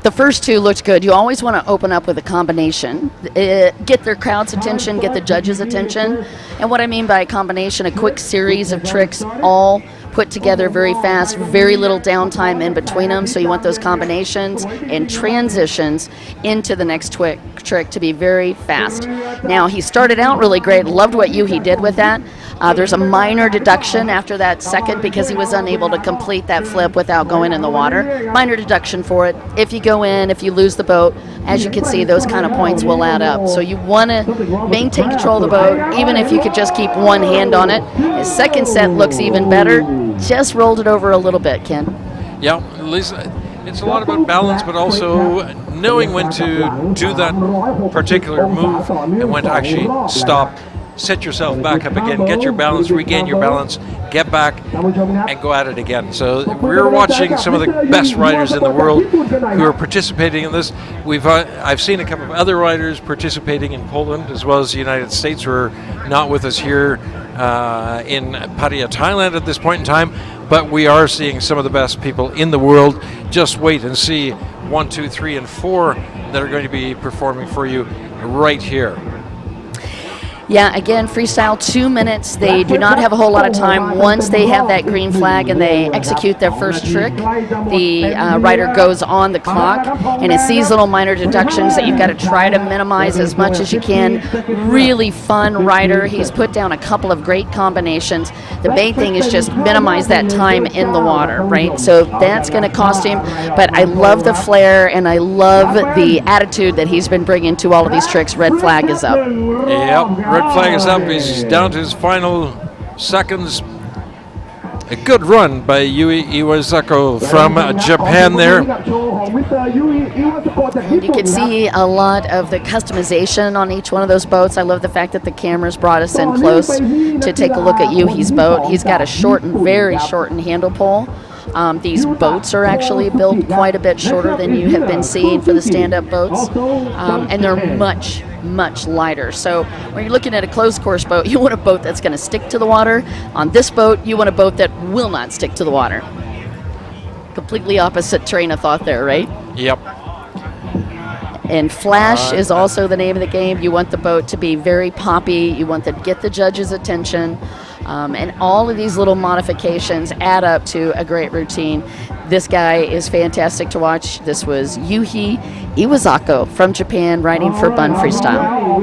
the first 2 looked good. You always want to open up with a combination. Get their crowd's attention, get the judge's attention. And what I mean by a combination, a quick series of tricks all put together very fast, very little downtime in between them. So you want those combinations and transitions into the next trick to be very fast. Now, he started out really great. Loved what he did with that. There's a minor deduction after that second because he was unable to complete that flip without going in the water. Minor deduction for it. If you go in, if you lose the boat, as you can see, those kind of points will add up. So you want to maintain control of the boat, even if you could just keep one hand on it. His second set looks even better. Just rolled it over a little bit, Ken. Yeah, Lisa, it's a lot about balance, but also knowing when to do that particular move and when to actually stop, set yourself back up again, get your balance, regain your balance, get back, and go at it again. So we're watching some of the best riders in the world who are participating in this. I've seen a couple of other riders participating in Poland as well as the United States who are not with us here in Pattaya, Thailand at this point in time, but we are seeing some of the best people in the world. Just wait and see 1, 2, 3, and 4 that are going to be performing for you right here. Yeah, again, freestyle 2 minutes. They do not have a whole lot of time. Once they have that green flag and they execute their first trick, the rider goes on the clock, and it's these little minor deductions that you've got to try to minimize as much as you can. Really fun rider. He's put down a couple of great combinations. The main thing is just minimize that time in the water, right? So that's going to cost him, but I love the flair, and I love the attitude that he's been bringing to all of these tricks. Red flag is up. Yep. Red flag is up. He's down to his final seconds. A good run by Yui Iwasako from Japan there. And you can see a lot of the customization on each one of those boats. I love the fact that the cameras brought us in close to take a look at Yui's boat. He's got a very shortened handle pole. These boats are actually built quite a bit shorter than you have been seeing for the stand-up boats, and they're much lighter. So when you're looking at a closed course boat, you want a boat that's going to stick to the water. On this boat, you want a boat that will not stick to the water. Completely opposite train of thought there, right? Yep. And flash is also the name of the game. You want the boat to be very poppy. You want to get the judge's attention. And all of these little modifications add up to a great routine. This guy is fantastic to watch. This was Yui Iwasako from Japan riding for Bun Freestyle.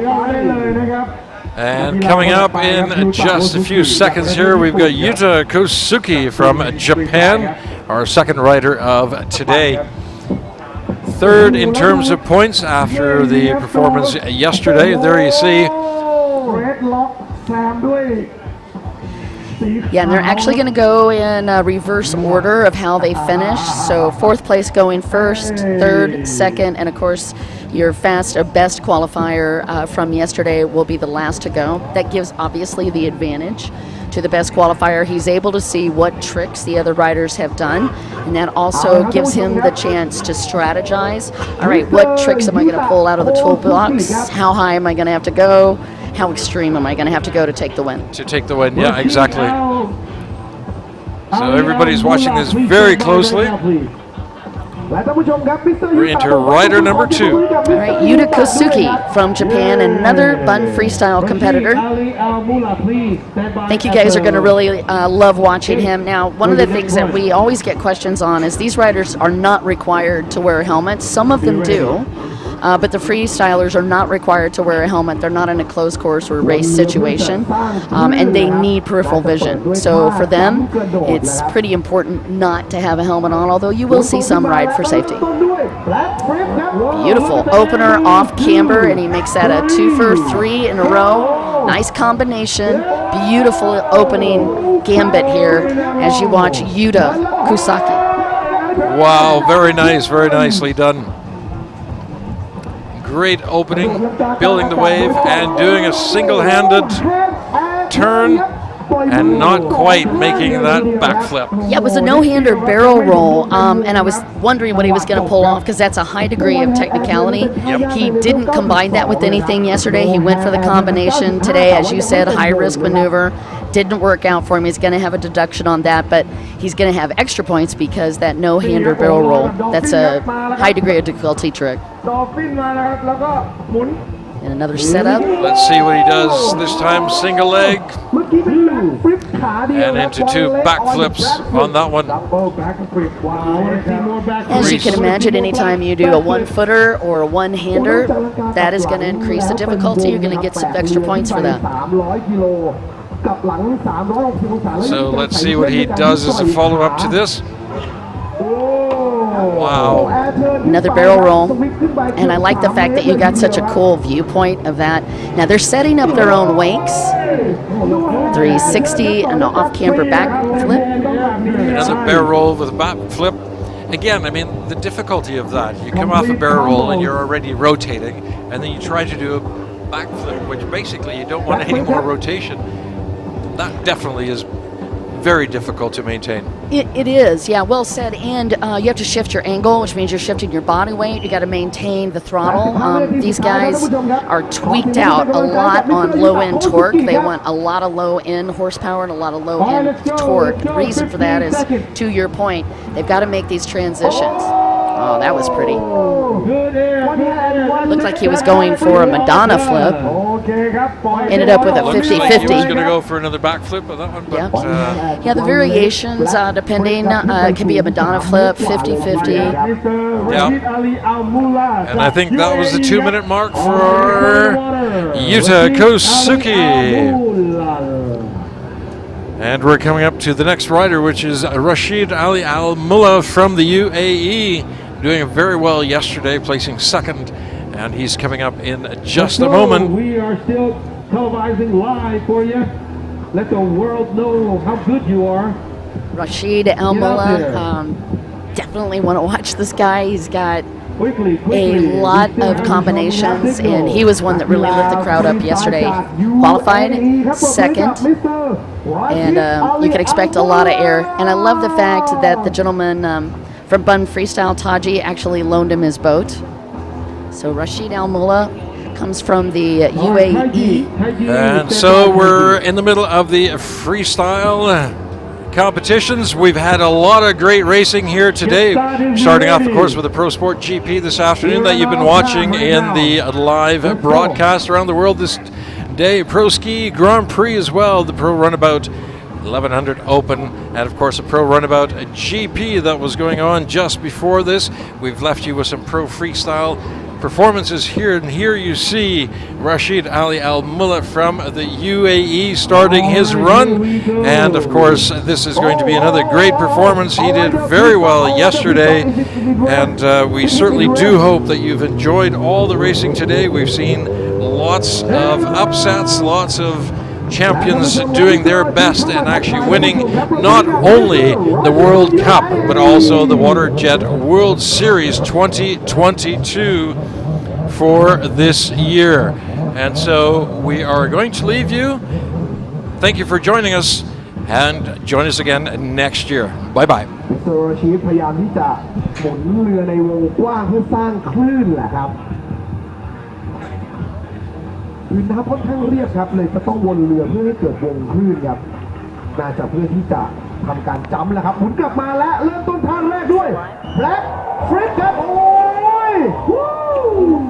And coming up in just a few seconds here, we've got Yuta Kosuke from Japan, our second rider of today. Third in terms of points after the performance yesterday. There you see. Yeah, and they're actually going to go in reverse order of how they finish. So 4th place going first, 3rd, 2nd, and of course your best qualifier from yesterday will be the last to go. That gives obviously the advantage to the best qualifier. He's able to see what tricks the other riders have done, and that also gives him the chance to strategize. All right, what tricks am I going to pull out of the toolbox? How high am I going to have to go? How extreme am I going to have to go to take the win? To take the win, yeah, exactly. So everybody's watching this very closely. We're into rider number 2. All right, Yuta Kosuke from Japan, another bun freestyle competitor. I think you guys are going to really love watching him. Now, one of the things that we always get questions on is these riders are not required to wear helmets. Some of them do. But the freestylers are not required to wear a helmet. They're not in a closed course or race situation, and they need peripheral vision. So for them, it's pretty important not to have a helmet on, although you will see some ride for safety. Beautiful opener off camber, and he makes that a 2 for 3 in a row. Nice combination. Beautiful opening gambit here as you watch Yuta Kosuke. Wow, very nice, very nicely done. Great opening, building the wave, and doing a single-handed turn, and not quite making that backflip. Yeah, it was a no-hander barrel roll, and I was wondering what he was going to pull off because that's a high degree of technicality. Yep. He didn't combine that with anything yesterday. He went for the combination today, as you said, high-risk maneuver. Didn't work out for him. He's going to have a deduction on that, but he's going to have extra points because that no-hander barrel roll, that's a high degree of difficulty trick. And another setup. Let's see what he does this time. Single leg. And into 2 backflips on that one. As you can imagine, anytime you do a one-footer or a one-hander, that is going to increase the difficulty. You're going to get some extra points for that. So let's see what he does as a follow-up to this. Wow. Another barrel roll. And I like the fact that you got such a cool viewpoint of that. Now they're setting up their own wakes. 360 and off-camber back flip. Another barrel roll with a back flip. Again, I mean, the difficulty of that, you come off a barrel roll and you're already rotating, and then you try to do a back flip, which basically you don't want any more rotation. That definitely is very difficult to maintain. It is, yeah, well said. And you have to shift your angle, which means you're shifting your body weight. You got to maintain the throttle. These guys are tweaked out a lot on low-end torque. They want a lot of low-end horsepower and a lot of low-end torque. The reason for that is, to your point, they've got to make these transitions. Oh, that was pretty. Looked like he was going for a Madonna flip. Ended up with a 50-50. Like he was going to go for another backflip on that one. But, yeah, the variations, depending, can be a Madonna flip, 50-50. Yeah. And I think that was the 2-minute mark for Yuta Kosuke. And we're coming up to the next rider, which is Rashid Ali Al Mullah from the UAE, doing very well yesterday, placing 2nd, and he's coming up in just a moment. We are still televising live for you. Let the world know how good you are. Rashid Al Mullah, definitely want to watch this guy. He's got a lot of combinations, and he was one that really lit the crowd up yesterday. Qualified 2nd, and you can expect a lot of air. And I love the fact that the gentleman from Bun Freestyle, Taji, actually loaned him his boat. So Rashid Al Mullah comes from the UAE. And so we're in the middle of the freestyle competitions. We've had a lot of great racing here today, starting off, of course, with the Pro Sport GP this afternoon that you've been watching in the live broadcast around the world this day. Pro Ski Grand Prix as well, the Pro Runabout 1100 Open, and of course a Pro Runabout GP that was going on just before this. We've left you with some Pro Freestyle performances here, and here you see Rashid Ali Al Mullah from the UAE starting his run, and of course this is going to be another great performance. He did very well yesterday, and we certainly do hope that you've enjoyed all the racing today. We've seen lots of upsets, lots of champions doing their best and actually winning not only the World Cup but also the WaterJet World Series 2022 for this year. And so we are going to leave you. Thank you for joining us, and join us again next year. Bye bye. พื้นน้ำค่อนข้างเรียบครับเลยจะต้องวนเรือเพื่อให้เกิดวงคลื่นครับน่าจะเพื่อที่จะทำการจัมป์แล้วครับหมุนกลับมาและเริ่มต้นท่าแรกด้วยแบล็ค flip ครับโอ้ย 3,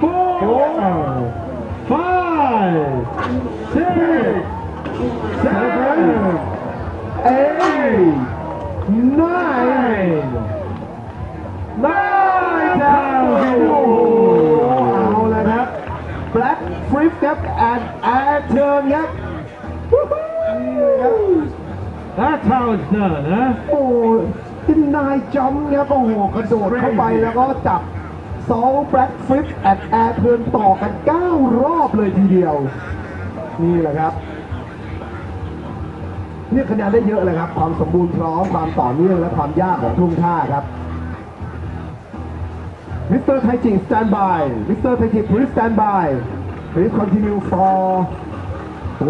4, 5, 6, 7, 8, 9 down เอาละครับ Black Flip ครับ and Air Turn ครับ That's how it's done, huh? โอ้ดินนายจัมครับโอ้โหกระโดดเข้าไปแล้วก็จับ2 Black Flip and Air Turn ต่อกัน9 รอบเลยทีเดียวนี่แหละครับเรียกคะแนนได้เยอะเลยครับความสมบูรณ์พร้อมความต่อเนื่องและความยากของทุ่งท่าครับมิสเตอร์ไทจิ stand by Mr. Taichi please stand by please continue for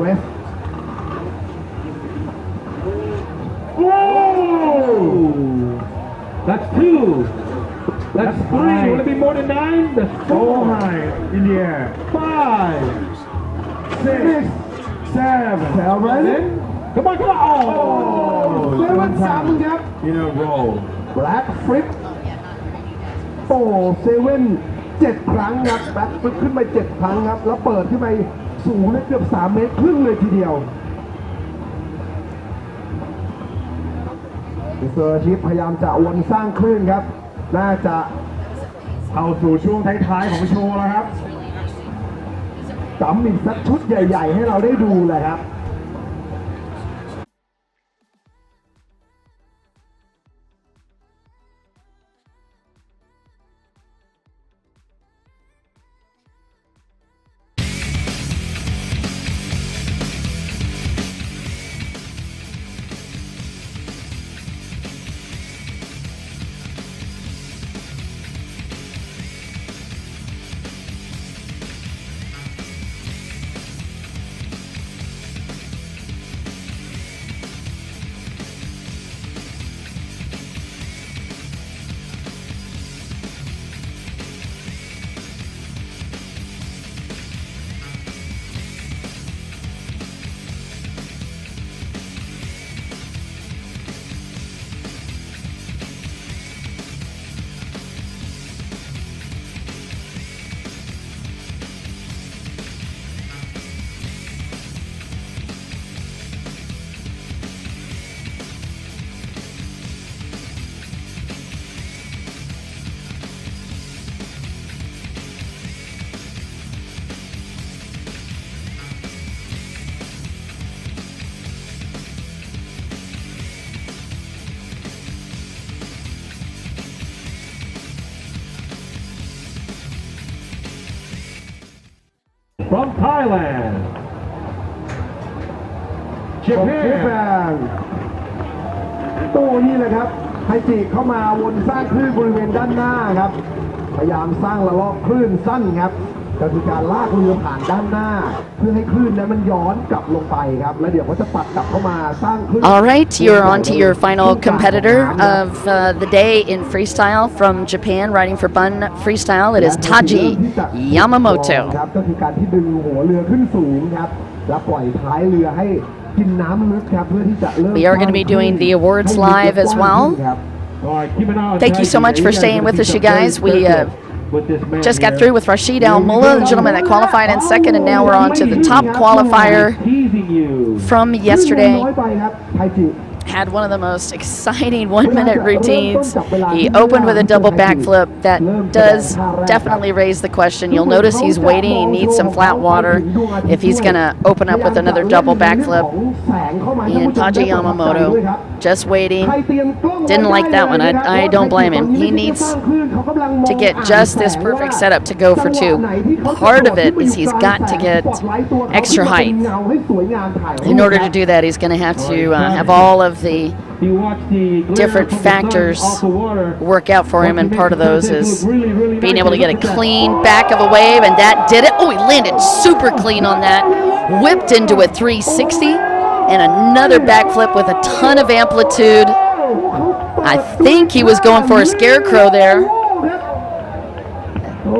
west That's 2. That's 3. Will it be more than 9? That's 4 high in the air. 5, 6, 7. Come on, come on. Oh, 7 ครับ In a row. Black Flip โอ้7 ครั้งครับ Black Flip ขึ้นไป7 ครั้งครับแล้วเปิดขึ้นไปสูงได้เกือบ3 เมตรครึ่งเลยทีเดียวมิสเตอร์ชิปพยายามจะวนสร้างคลื่นครับน่าจะเข้าสู่ช่วงท้ายๆของโชว์แล้วครับจำอีกสักชุดใหญ่ๆให้เราได้ดูเลยครับ From Thailand. Japan ตู้นี่เลยครับไฮจิเข้ามาวนสร้างคลื่นบริเวณด้านหน้าครับพยายามสร้างระลอกคลื่นสั้นครับก็คือการลากเรือผ่านด้านหน้าเพื่อให้คลื่นนั้นมันย้อนกลับลงไปครับแล้วเดี๋ยวเขาจะปัดกลับเข้ามาสร้างคลื่น All right, you're on to your final competitor of the day in freestyle from Japan, riding for Bun Freestyle. It is Taji Yamamoto. ครับก็คือการที่ดึงหัวเรือขึ้นสูงครับแล้วปล่อยท้ายเรือให้กินน้ำลึกครับเพื่อที่จะเริ่ม We are going to be doing the awards live as well. Thank you so much for staying with us, you guys. We just got through with Rashid Al-Mullah, the gentleman that qualified in second, and now we're on to the top qualifier from yesterday. Had one of the most exciting 1-minute routines. He opened with a double backflip that does definitely raise the question. You'll notice he's waiting. He needs some flat water if he's going to open up with another double backflip. And Taji Yamamoto just waiting. Didn't like that one. I don't blame him. He needs to get just this perfect setup to go for 2. Part of it is he's got to get extra height. In order to do that, he's going to have to have all of the different factors work out for him, and part of those is being able to get a clean back of a wave, and that did it. Oh, he landed super clean on that. Whipped into a 360 and another backflip with a ton of amplitude. I think he was going for a scarecrow there.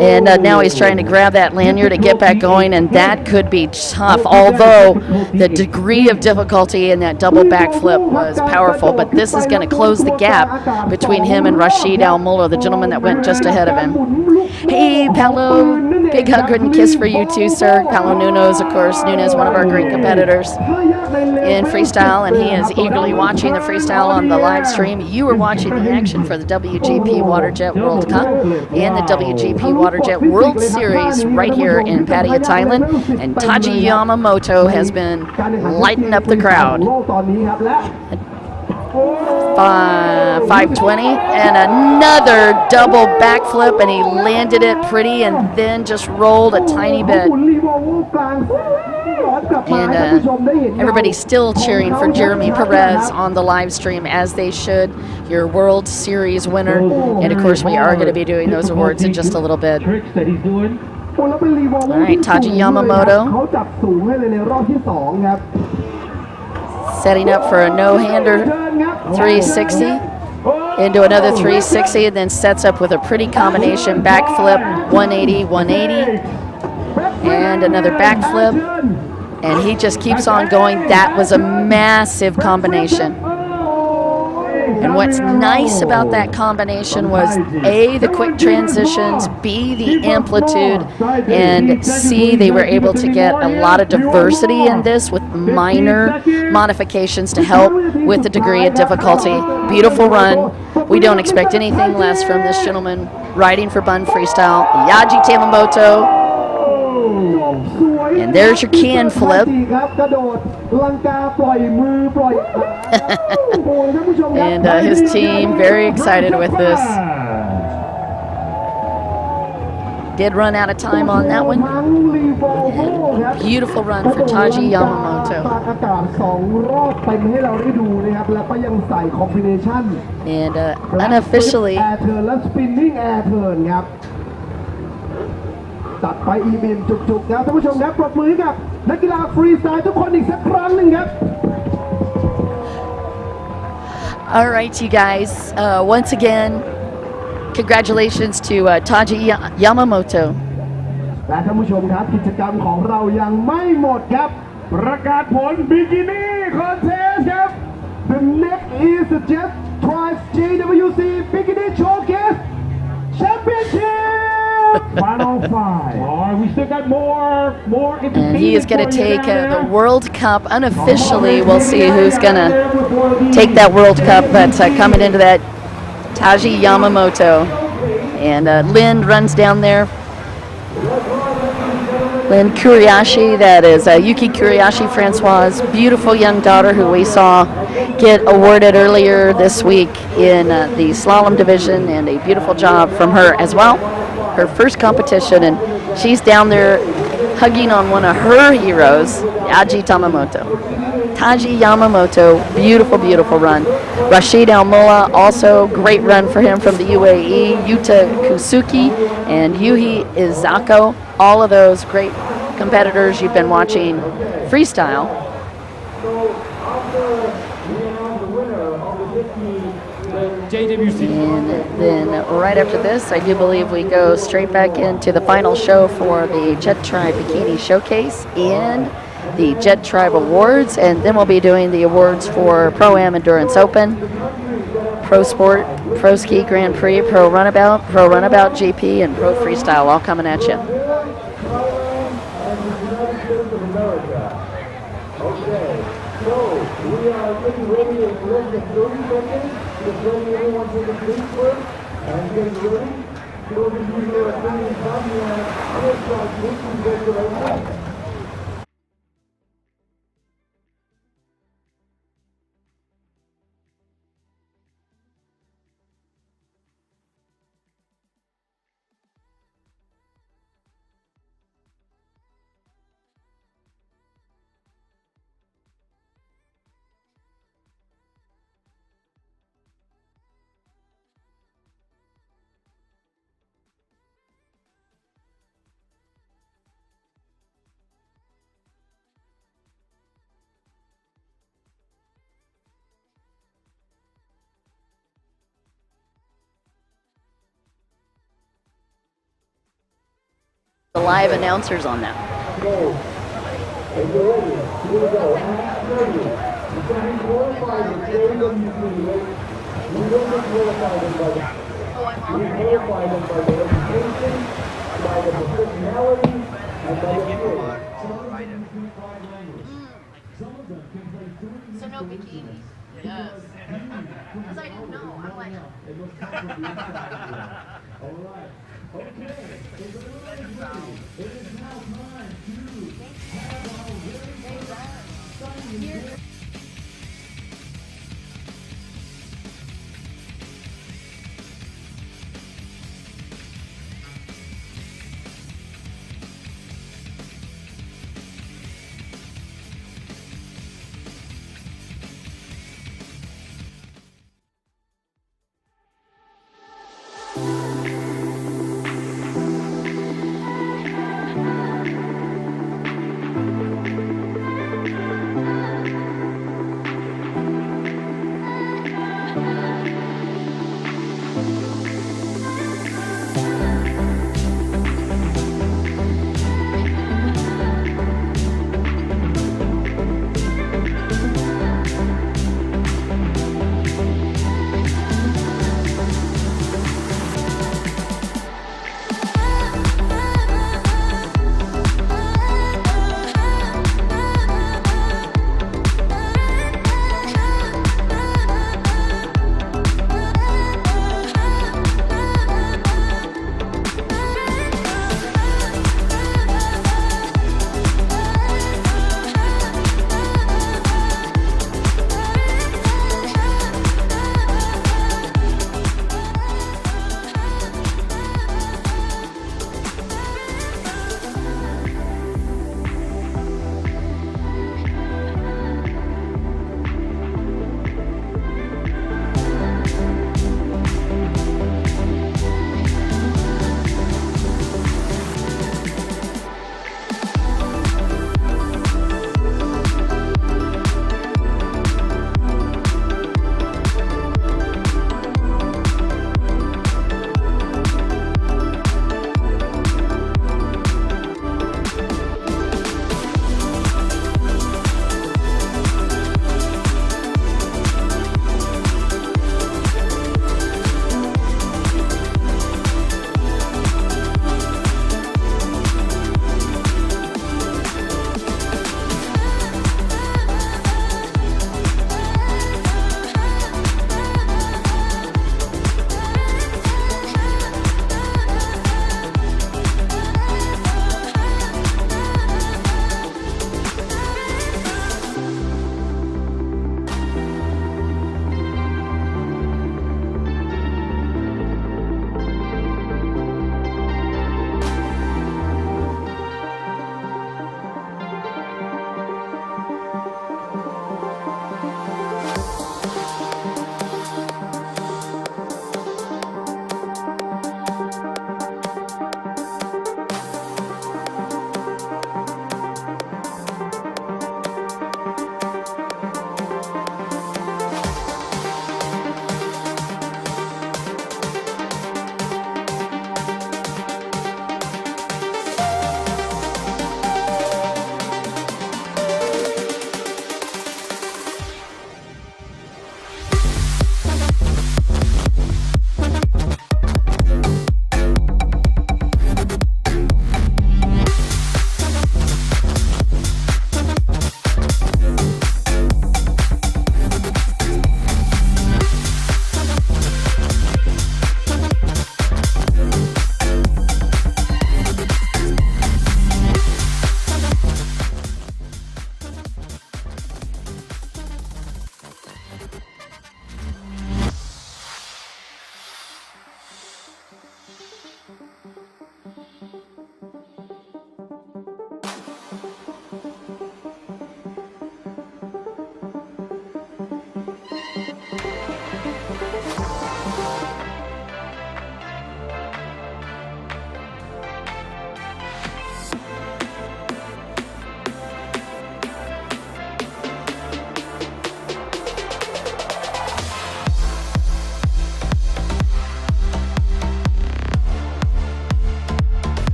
And now he's trying to grab that lanyard to get back going, and that could be tough, although the degree of difficulty in that double backflip was powerful. But this is going to close the gap between him and Rashid Al-Mulla, the gentleman that went just ahead of him. Hey, Paolo, big hug and kiss for you too, sir. Paolo Nunes, of course. Nunes, one of our great competitors in freestyle, and he is eagerly watching the freestyle on the live stream. You are watching the action for the WGP Waterjet World Cup and the WGP Waterjet World Series right here in Pattaya, Thailand. And Taji Yamamoto has been lighting up the crowd. 520 and another double backflip, and he landed it pretty and then just rolled a tiny bit. And everybody's still cheering for Jeremy Perez on the live stream, as they should, your World Series winner. And of course, we are going to be doing those awards in just a little bit. All right, Taji Yamamoto setting up for a no-hander 360 into another 360, and then sets up with a pretty combination backflip 180, 180, and another backflip, and he just keeps on going. That was a massive combination. And what's nice about that combination was A, the quick transitions, B, the amplitude, and C, they were able to get a lot of diversity in this with minor modifications to help with the degree of difficulty. Beautiful run. We don't expect anything less from this gentleman riding for Bun Freestyle, Yaji Tamamoto. And there's your can flip. And his team very excited with this. Did run out of time on that one. And beautiful run for Taji Yamamoto. And unofficially, ตัดไปอีเมนจุกๆนะท่านผู้ชมครับปรบมือกับนักกีฬาฟรีสไตล์ทุกคนอีกสักครั้งหนึ่งครับ All right, you guys. Once again, congratulations to Taji Yamamoto. และท่านผู้ชมครับกิจกรรมของเรายังไม่หมดครับประกาศผลบิกินี่คอนเทสต์ครับ The next is the JETTRIBE JWC Bikini Showcase Championship. Final five. We still got more. And he is going to take the World Cup unofficially. We'll see who's going to take that World Cup. But coming into that, Taji Yamamoto. And Lynn runs down there. Lynn Kuriashi, that is Yuki Kuriashi Francois' beautiful young daughter who we saw get awarded earlier this week in the slalom division, and a beautiful job from her as well. Her first competition, and she's down there hugging on one of her heroes, Yaji Tamamoto. Taji Yamamoto, beautiful, beautiful run. Rashid Al-Mulla, also great run for him from the UAE. Yuta Kusuki and Yuhi Izako, all of those great competitors you've been watching freestyle. And then right after this, I do believe we go straight back into the final show for the JETTRIBE Bikini Showcase and the JETTRIBE Awards, and then we'll be doing the awards for Pro-Am Endurance Open, Pro Sport, Pro Ski Grand Prix, Pro Runabout GP, and Pro Freestyle, all coming at you. So we are getting ready in less than 30 seconds. Just ready, everyone take a seat first and get ready. Those of you who are attending from the The live announcers on that. So no bikini. Yes. Because I didn't know. I'm like.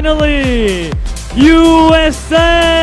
finally, USA!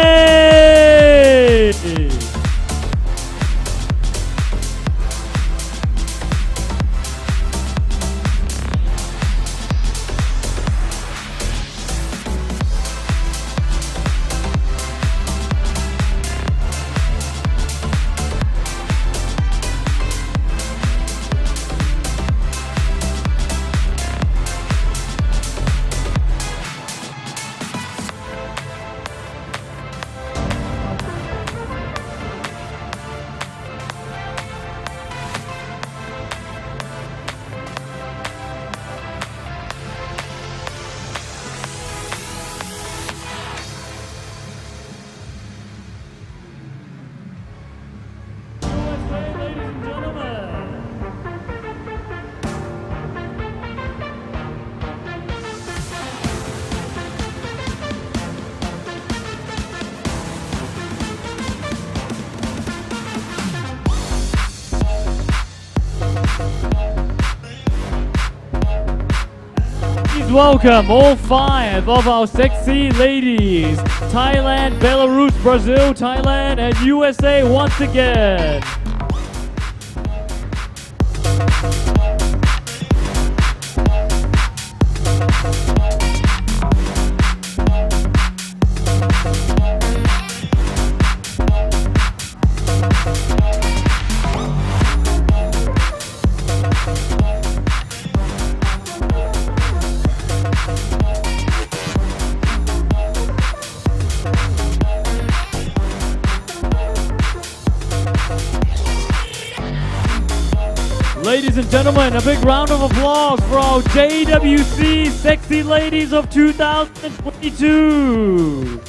Please welcome all 5 of our sexy ladies. Thailand, Belarus, Brazil, Thailand, and USA once again. Ladies and gentlemen, a big round of applause for our JWC Sexy Ladies of 2022.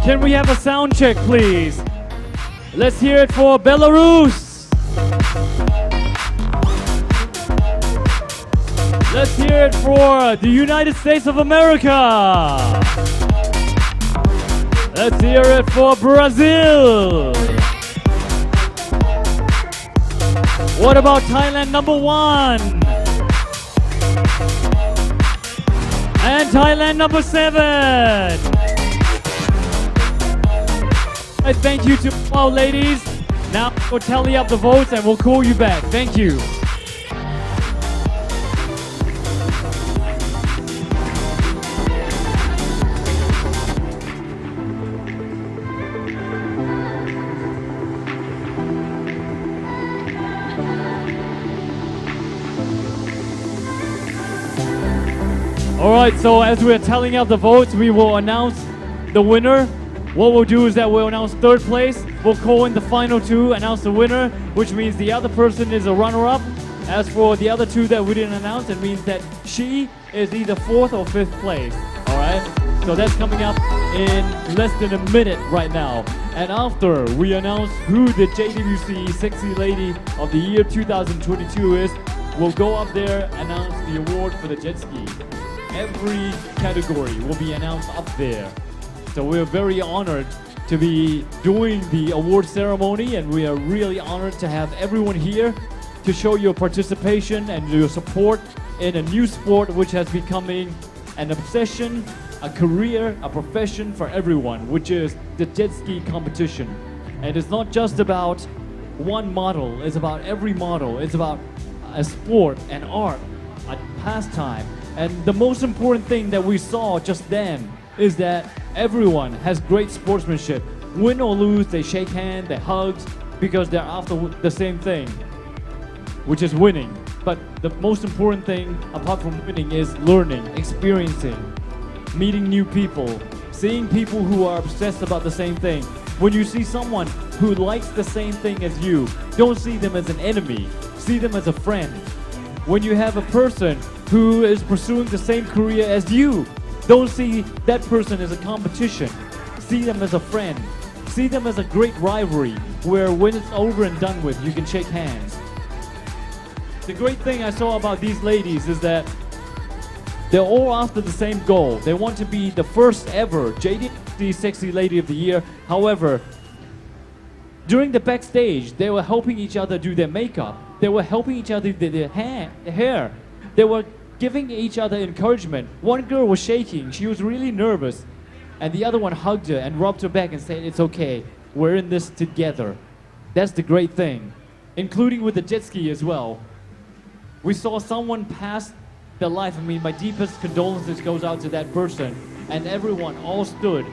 Can we have a sound check, please? Let's hear it for Belarus. Let's hear it for the United States of America. Let's hear it for Brazil. What about Thailand #1? And Thailand #7. Thank you to all ladies. Now we'll tally up the votes and we'll call you back. Thank you. Alright, so as we're tallying up the votes, we will announce the winner. What we'll do is that we'll announce 3rd place, we'll call in the final 2, announce the winner, which means the other person is a runner-up. As for the other 2 that we didn't announce, it means that she is either 4th or 5th place. Alright? So that's coming up in less than a minute right now. And after we announce who the JWC Sexy Lady of the Year 2022 is, we'll go up there, announce the award for the jet ski. Every category will be announced up there. So we're very honored to be doing the award ceremony, and we are really honored to have everyone here to show your participation and your support in a new sport which has becoming an obsession, a career, a profession for everyone, which is the jet ski competition. And it's not just about one model, it's about every model. It's about a sport, an art, a pastime. And the most important thing that we saw just then is that everyone has great sportsmanship. Win or lose, they shake hands, they hug, because they're after the same thing, which is winning. But the most important thing, apart from winning, is learning, experiencing, meeting new people, seeing people who are obsessed about the same thing. When you see someone who likes the same thing as you, don't see them as an enemy, see them as a friend. When you have a person who is pursuing the same career as you, Don't see that person as a competition. See them as a friend. See them as a great rivalry where when it's over and done with, you can shake hands. The great thing I saw about these ladies is that they're all after the same goal. They want to be the first ever JDC Sexy Lady of the Year. However, during the backstage, they were helping each other do their makeup. They were helping each other do their hair. They were giving each other encouragement. One girl was shaking. She was really nervous. And the other one hugged her and rubbed her back and said, "It's okay. We're in this together." That's the great thing. Including with the jet ski as well. We saw someone pass their life. I mean, my deepest condolences goes out to that person. And everyone all stood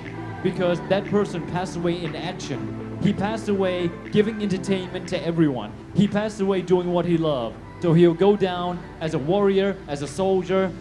because that person passed away in action. He passed away giving entertainment to everyone. He passed away doing what he loved. So he'll go down as a warrior, as a soldier,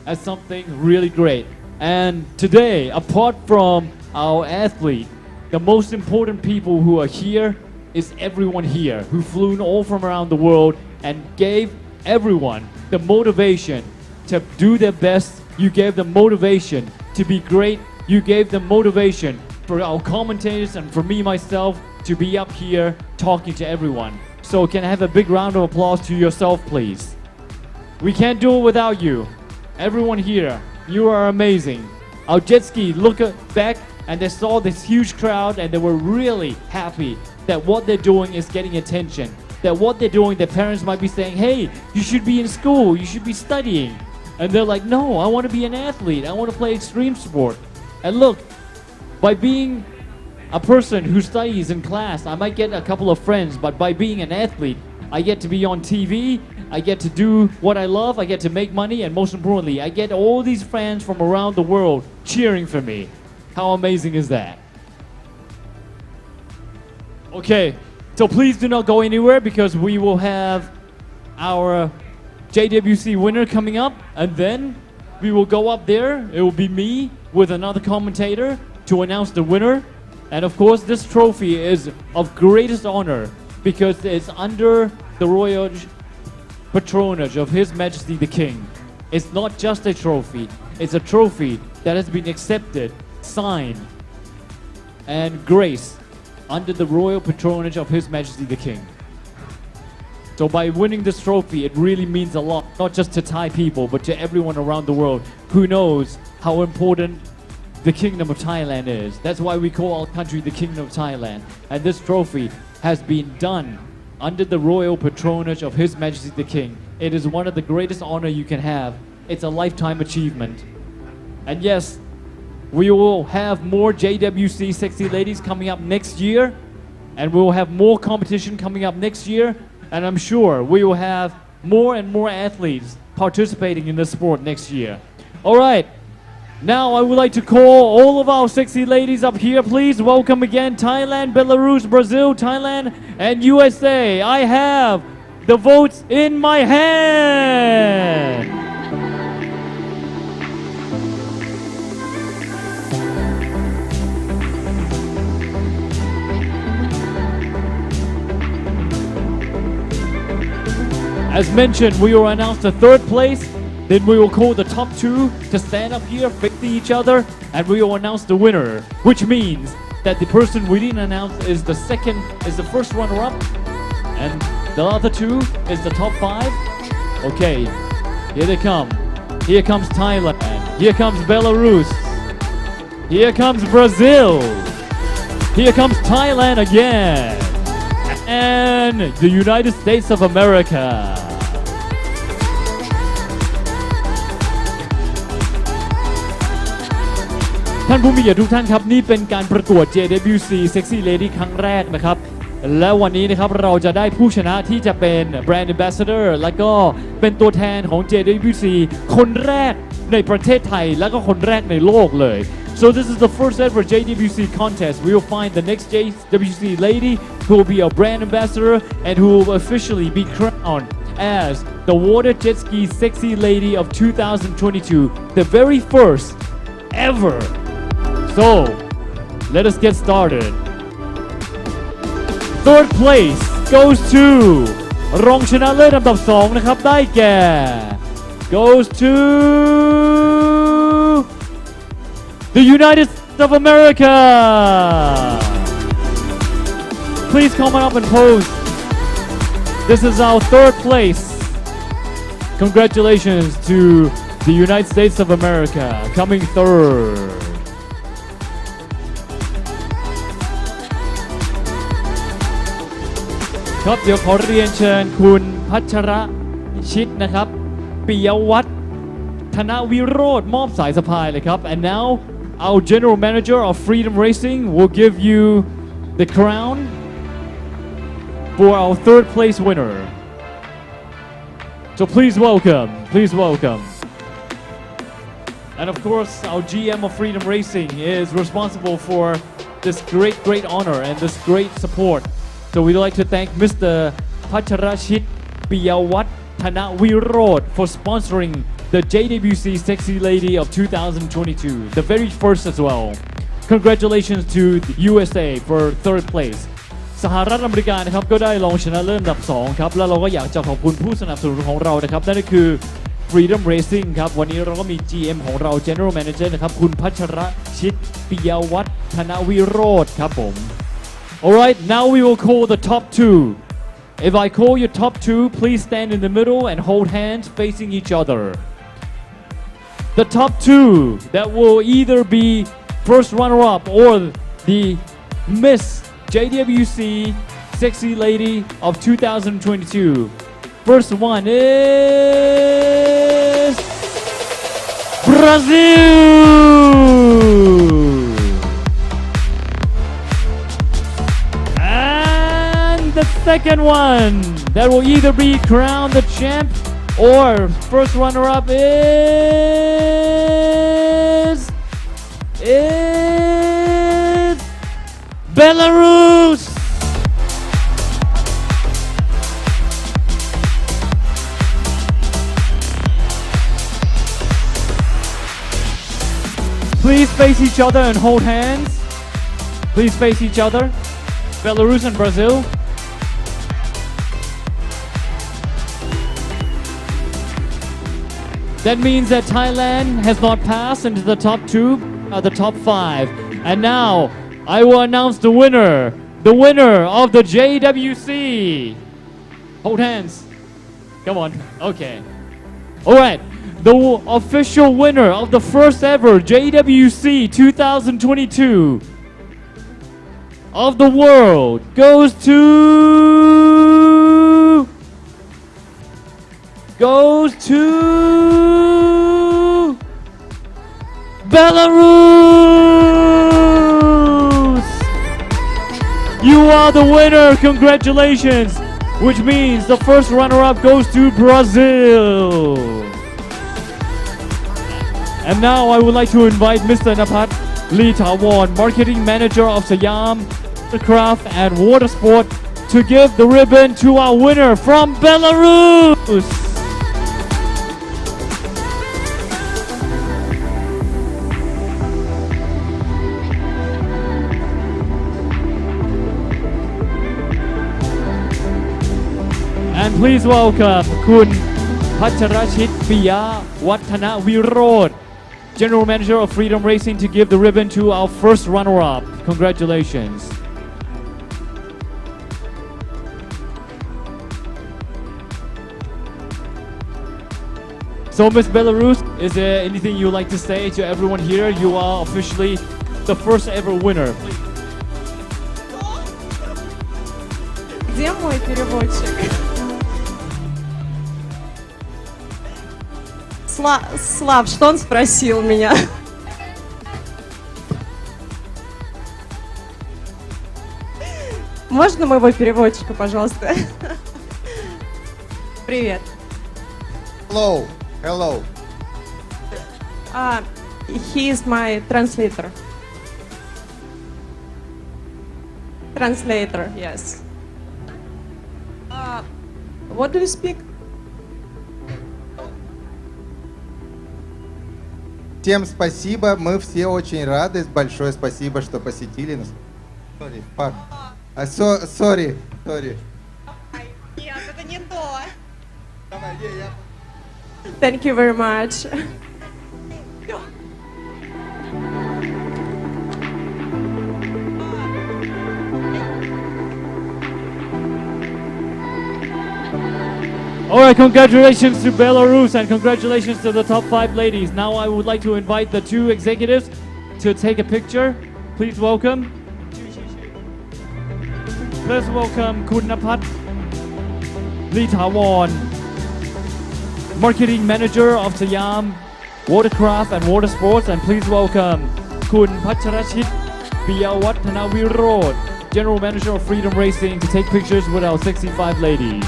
as something really great. And today, apart from our athlete, the most important people who are here is everyone here who flew all from around the world and gave everyone the motivation to do their best. You gave them motivation to be great. You gave them motivation for our commentators and for me myself to be up here talking to everyone. So can I have a big round of applause to yourself, please? We can't do it without you. Everyone here, you are amazing. Our jet ski looked back and they saw this huge crowd and they were really happy that what they're doing is getting attention. That what they're doing, their parents might be saying, "Hey, you should be in school, you should be studying." And they're like, "No, I want to be an athlete. I want to play extreme sport." And look, by being a person who studies in class, I might get a couple of friends, but by being an athlete, I get to be on TV, I get to do what I love, I get to make money, and most importantly, I get all these fans from around the world cheering for me. How amazing is that? Okay, so please do not go anywhere because we will have our JWC winner coming up, and then we will go up there. It will be me with another commentator to announce the winner. And of course, this trophy is of greatest honor because it's under the royal patronage of His Majesty the King. It's not just a trophy, it's a trophy that has been accepted, signed, and graced under the royal patronage of His Majesty the King. So by winning this trophy, it really means a lot, not just to Thai people, but to everyone around the world who knows how important the Kingdom of Thailand is. That's why we call our country the Kingdom of Thailand. And this trophy has been done under the royal patronage of His Majesty the King. It is one of the greatest honor you can have. It's a lifetime achievement. And yes, we will have more JWC Sexy Ladies coming up next year. And we will have more competition coming up next year. And I'm sure we will have more and more athletes participating in this sport next year. All right. Now I would like to call all of our sexy ladies up here, please. Welcome again, Thailand, Belarus, Brazil, Thailand, and USA. I have the votes in my hand. As mentioned, we will announce the third place. Then we will call the top two to stand up here, facing each other, and we will announce the winner, which means that the person we didn't announce is the first runner-up, and the other two is the top five. Okay, here they come. Here comes Thailand. Here comes Belarus. Here comes Brazil. Here comes Thailand again. And the United States of America. ท่านผู้มีเกียรติทุกท่านครับนี่เป็นการประกวด JWC Sexy Lady ครั้งแรกนะครับและวันนี้นะครับเราจะได้ผู้ชนะที่จะเป็น Brand Ambassador และก็เป็นตัวแทนของ JWC คนแรกในประเทศไทยและก็คนแรกในโลกเลย So this is the first ever JWC contest. We will find the next JWC lady who will be our brand ambassador and who will officially be crowned as the Water Jet Ski Sexy Lady of 2022, the very first ever. So, let us get started. Third place goes to รองชนะเลิศอันดับ2นะครับได้แก่ goes to the United States of America. Please come on up and pose. This is our third place. Congratulations to the United States of America coming third. ครับเดี๋ยวขอเรียนเชิญคุณพัชรชิตนะครับปิยวัฒน์ธนวิโรธมอบสายสะพายเลยครับ and now our general manager of Freedom Racing will give you the crown for our third place winner. So please welcome. And of course, our GM of Freedom Racing is responsible for this great honor and this great support. So we'd like to thank Mr. Pacharashit Piyawat Thanavirod for sponsoring the JWC Sexy Lady of 2022, the very first as well. Congratulations to the USA for third place. สหรัฐอเมริกานะครับก็ได้รองชนะเลิศอันดับ2ครับแล้วเราก็อยากจะขอบคุณผู้สนับสนุนของเรานะครับนั่นก็คือ Freedom Racing ครับวันนี้เราก็มี GM ของเรา General Manager นะครับคุณพัชรชิตปิยวัฒน์ธนวิโรธครับผม Alright, now we will call the top two. If I call your top two, please stand in the middle and hold hands facing each other. The top two that will either be first runner-up or the Miss JWC Sexy Lady of 2022. First one is Brazil! And the second one that will either be crowned the champ or first runner-up is Belarus! Please face each other and hold hands. Please face each other. Belarus and Brazil. That means that Thailand has not passed into the top two, the top 5. And now I will announce the winner of the JWC. Hold hands. Come on. Okay. All right. The official winner of the first ever JWC 2022 of the world goes to Belarus. You are the winner. Congratulations. Which means the first runner-up goes to Brazil. And now I would like to invite Mr. Napat Lee Tawon, Marketing Manager of Siam Craft and Water Sport, to give the ribbon to our winner from Belarus. And please welcome Kun Pacharashit Piyawat Thanavirod, General Manager of Freedom Racing, to give the ribbon to our first runner-up. Congratulations. So Miss Belarus, is there anything you'd like to say to everyone here? You are officially the first ever winner. Где мой переводчик? Слав, что он спросил меня? Можно моего переводчика, пожалуйста? Привет. Hello. He is my translator. Translator, yes. What do you speak? Всем спасибо, мы все очень рады, большое спасибо, что посетили нас. Sorry. Нет, это не то. Thank you very much. All right, congratulations to Belarus and congratulations to the top 5 ladies. Now I would like to invite the 2 executives to take a picture. Please welcome. Please welcome Kun Napat Lee Thawon, Marketing Manager of Siam Watercraft and Water Sports, and please welcome Kun Pacharachit Piyawattanavirod, General Manager of Freedom Racing, to take pictures with our 65 ladies.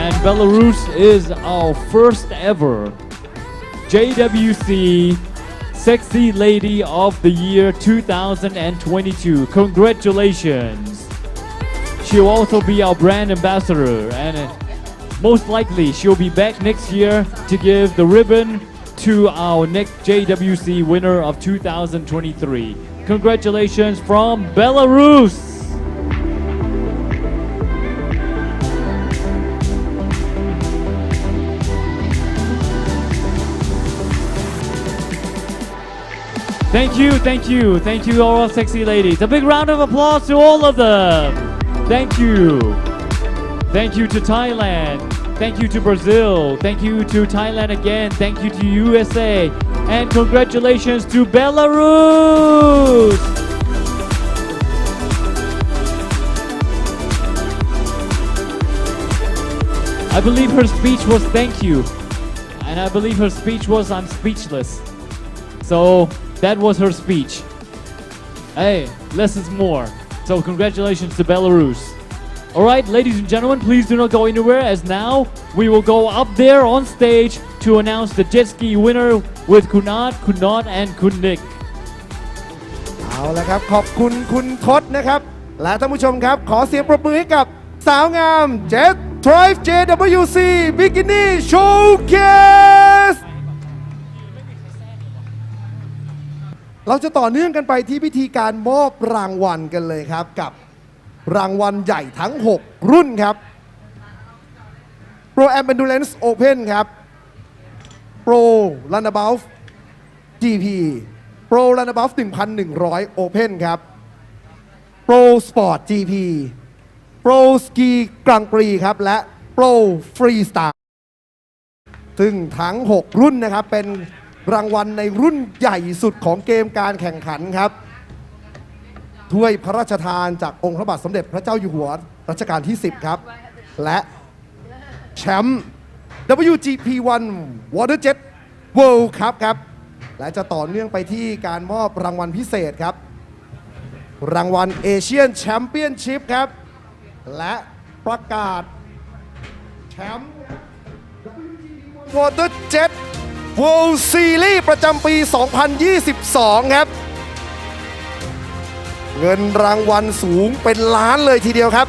And Belarus is our first ever JWC Sexy Lady of the Year 2022. Congratulations. She'll also be our brand ambassador, and most likely she'll be back next year to give the ribbon to our next JWC winner of 2023. Congratulations from Belarus. Thank you, thank you, thank you all sexy ladies. A big round of applause to all of them. Thank you. Thank you to Thailand. Thank you to Brazil. Thank you to Thailand again. Thank you to USA. And congratulations to Belarus. I believe her speech was thank you. And I believe her speech was I'm speechless. So that was her speech. Hey, less is more. So congratulations to Belarus. Alright, ladies and gentlemen, please do not go anywhere, as now we will go up there on stage to announce the jet ski winner with Kunat, Kunot and Kun Nick. เอาละครับขอบคุณคุณทศนะครับและท่านผู้ชมครับขอเสียงปรบมือให้กับสาวงาม JETTRIBE JWC BIKINI Showcase เราจะต่อเนื่องกันไปที่พิธีการมอบรางวัลกันเลยครับกับรางวัลใหญ่ทั้ง 6 รุ่นครับ PRO Endurance Open ครับ PRO Runabout GP PRO Runabout 1,100 Open ครับ PRO Sport GP PRO Ski Grand Prix ครับและ PRO Freestyle ซึ่งทั้ง 6 รุ่นนะครับเป็นรางวัลในรุ่นใหญ่สุดของเกมการแข่งขันครับถ้วยพระราชทานจากองค์พระบาทสมเด็จพระเจ้าอยู่หัวรัชกาลที่ 10 ครับและแชมป์ WGP 1 Waterjet World Cup ครับและจะต่อเนื่องไปที่การมอบรางวัลพิเศษครับรางวัลเอเชียนแชมเปี้ยนชิพครับและประกาศแชมป์ Waterjet World Series ประจำปี 2022 ครับเงินรางวัลสูงเป็นล้านเลยทีเดียวครับ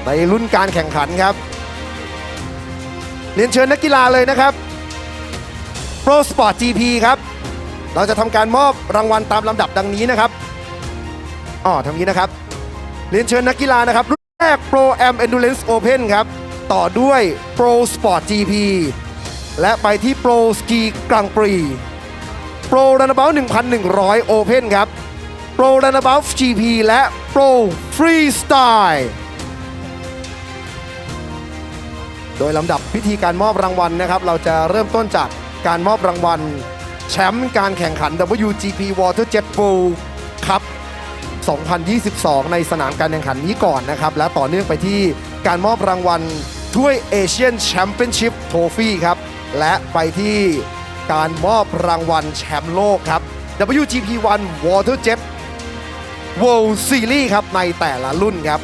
ในรุ่นการแข่งขันครับเรียนเชิญนักกีฬาเลยนะครับ PRO Sport GP ครับเราจะทำการมอบรางวัลตามลำดับดังนี้นะครับทำนี้นะครับเรียนเชิญนักกีฬานะครับรุ่นแรก PRO Endurance Open ครับต่อด้วย PRO Sport GP และไปที่ PRO Ski Grand Prix PRO Runabout 1,100 Open ครับ PRO Runabout GP และ PRO Freestyle โดยลำดับพิธีการมอบรางวัลนะครับเราจะเริ่มต้นจากการมอบรางวัลแชมป์การแข่งขัน WGP Waterjet World Cup 2022 ในสนามการแข่งขันนี้ก่อนนะครับและต่อเนื่องไปที่การมอบรางวัลถ้วย Asian Championship Trophy ครับและไปที่การมอบรางวัลแชมป์โลกครับ WGP 1 Waterjet World Series ครับในแต่ละรุ่นครับ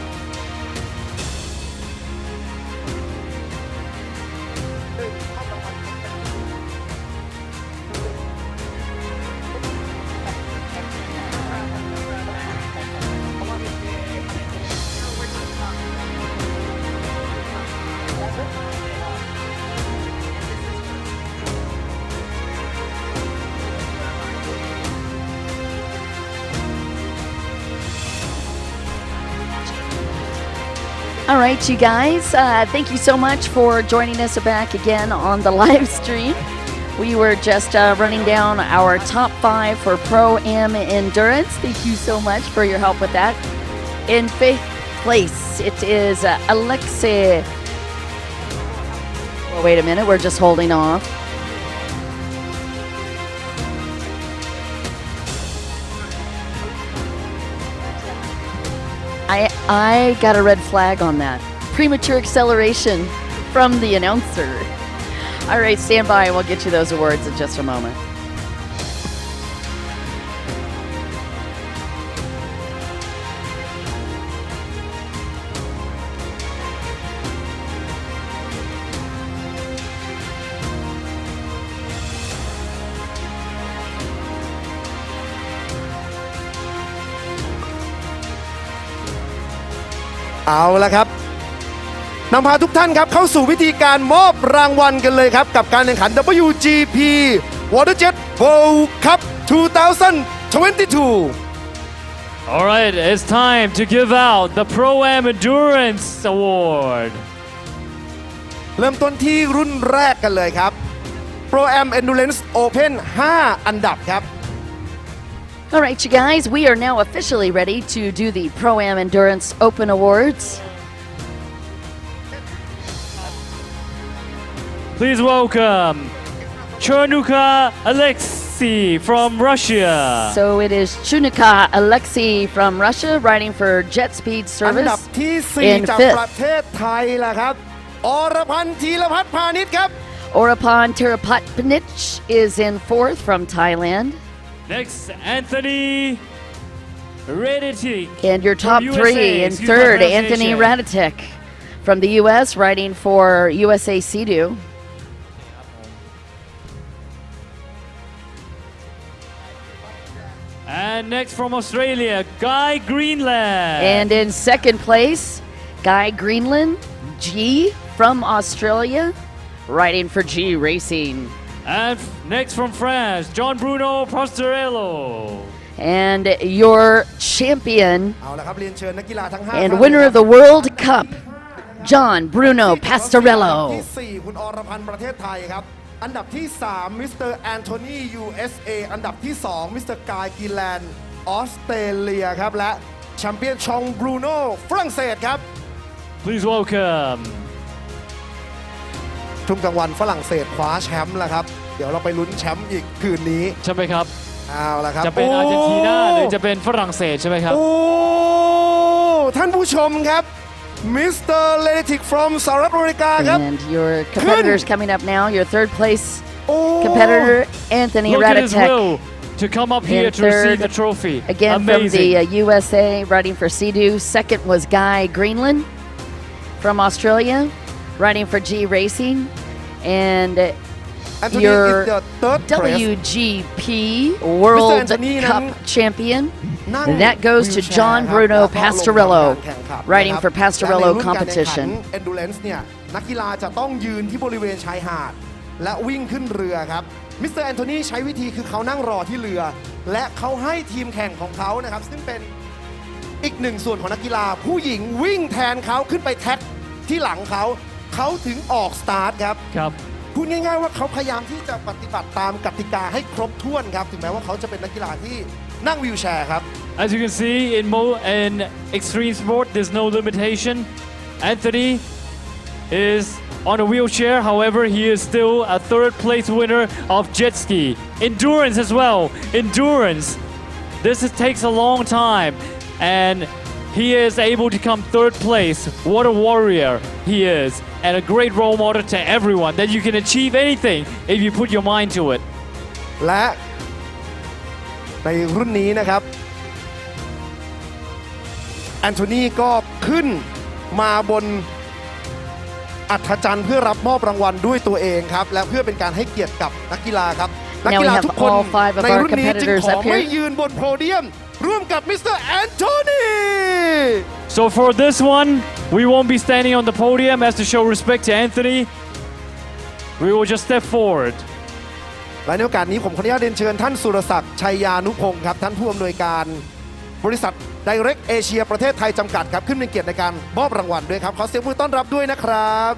All right, you guys, thank you so much for joining us back again on the live stream. We were just running down our top 5 for Pro Am Endurance. Thank you so much for your help with that. In 5th place, it is Alexei Well, wait a minute, we're just holding off. I got a red flag on that. Premature acceleration from the announcer. All right, stand by and we'll get you those awards in just a moment.เอาละครับนำพาทุกท่านครับเข้าสู่วิธีการมอบรางวัลกันเลยครับกับการแข่งขัน WGP Waterjet World Cup 2022 All right, it's time to give out the Pro Am Endurance Award. เริ่มต้นที่รุ่นแรกกันเลยครับ Pro Am Endurance Open 5 อันดับครับ All right, you guys, we are now officially ready to do the Pro Am Endurance Open Awards. Please welcome Chernuka Alexei from Russia. So it is Chunika Alexei from Russia, riding for Jet Speed อันดับ Service ที่ in 4 จากประ fifth. เทศไทยล่ะครับอรพันธ์ธีรพัฒน์พาณิชย์ครับ Orapan Tirapatpanich is in fourth from Thailand. Next, Anthony Reditic. And your top from three USA. in Excuse my third, Anthony pronunciation. Raditic from the U.S., riding for USA Sea-Doo. And next from Australia, Guy Greenland. And in second place, Guy Greenland, G from Australia, riding for G Racing. And next from France, John Bruno Pastorello. And your champion เอาละครับเรียนเชิญนักกีฬาทั้ง5 and winner of the World Cup, John Bruno ที่ Pastorello. 4คุณอรพันธ์ประเทศไทยครับอันดับที่3มิสเตอร์แอนโทนี USA อันดับที่2มิสเตอร์กายกิแลนด์ออสเตรเลียครับและแชมเปี้ยนชองบรูโน่ฝรั่งเศสครับ Please welcome ทุ่มกลางวันฝรั่งเศสคว้าแชมป์แล้วครับเดี๋ยวเราไปลุ้นแชมป์อีกคืนนี้ ใช่ไหมครับ เอาละครับ จะเป็นอาร์เจนตินาหรือจะเป็นฝรั่งเศสใช่ไหมครับ โอ้ท่านผู้ชมครับมิสเตอร์เลติก from สหรัฐอเมริกาครับ And your competitors coming up now, your third place competitor, Anthony Look at his Raditek. will to come up here in to receive third, the trophy. Again Amazing. from the USA, riding for Sea-Doo. Second was Guy Greenland from Australia, riding for G Racing. And Anthony your is the third place. WGP World Anthony Cup นั้น champion. นั่ง That goes to วีลแชร์ John ครับ Bruno แล้วก็ลง Pastorello, ทำการแข่งขัน riding นะครับ for Pastorello และในรุ่นการแข่งขัน competition. Endurance เนี่ยนักกีฬาจะต้องยืนที่บริเวณชายหาดและวิ่งขึ้นเรือครับมิสเตอร์แอนโทนีใช้วิธีคือเขานั่งรอที่เรือ และเขาให้ทีมแข่งของเขานะครับซึ่งเป็นอีกหนึ่งส่วนของนักกีฬาผู้หญิงวิ่งแทนเขาขึ้นไปแท็กที่หลังเขาถึงออกสตาร์ทครับ ครับ พูดง่ายๆว่าเขาพยายามที่จะปฏิบัติตามกติกาให้ครบถ้วนครับถึงแม้ว่าเขาจะเป็นนักกีฬาที่นั่งวีลแชร์ครับ As you can see, in extreme sport, there's no limitation. Anthony is on a wheelchair. However, he is still a third place winner of jet ski. Endurance as well. Endurance. Takes a long time. And he is able to come third place. What a warrior he is. And a great role model to everyone that you can achieve anything if you put your mind to it. และในรุ่นนี้นะครับแอนโทนีก็ขึ้นมาบนอัฐจันทร์เพื่อรับมอบรางวัลด้วยตัวเองครับและเพื่อเป็นการให้เกียรติกับนักกีฬาครับนักกีฬาทุกคนในรุ่นนี้จึงขอไม่ยืนบนโพเดียมร่วมกับมิสเตอร์แอนโทนี So for this one, we won't be standing on the podium as to show respect to Anthony. We will just step forward. และในโอกาสนี้ผมขออนุญาตเรียนเชิญท่านสุรศักดิ์ชัยยานุพงศ์ครับท่านผู้อำนวยการบริษัท Direct Asia ประเทศไทยจำกัดครับขึ้นเป็นเกียรติในการมอบรางวัลด้วยครับขอเสียงปรบมือต้อนรับด้วยนะครับ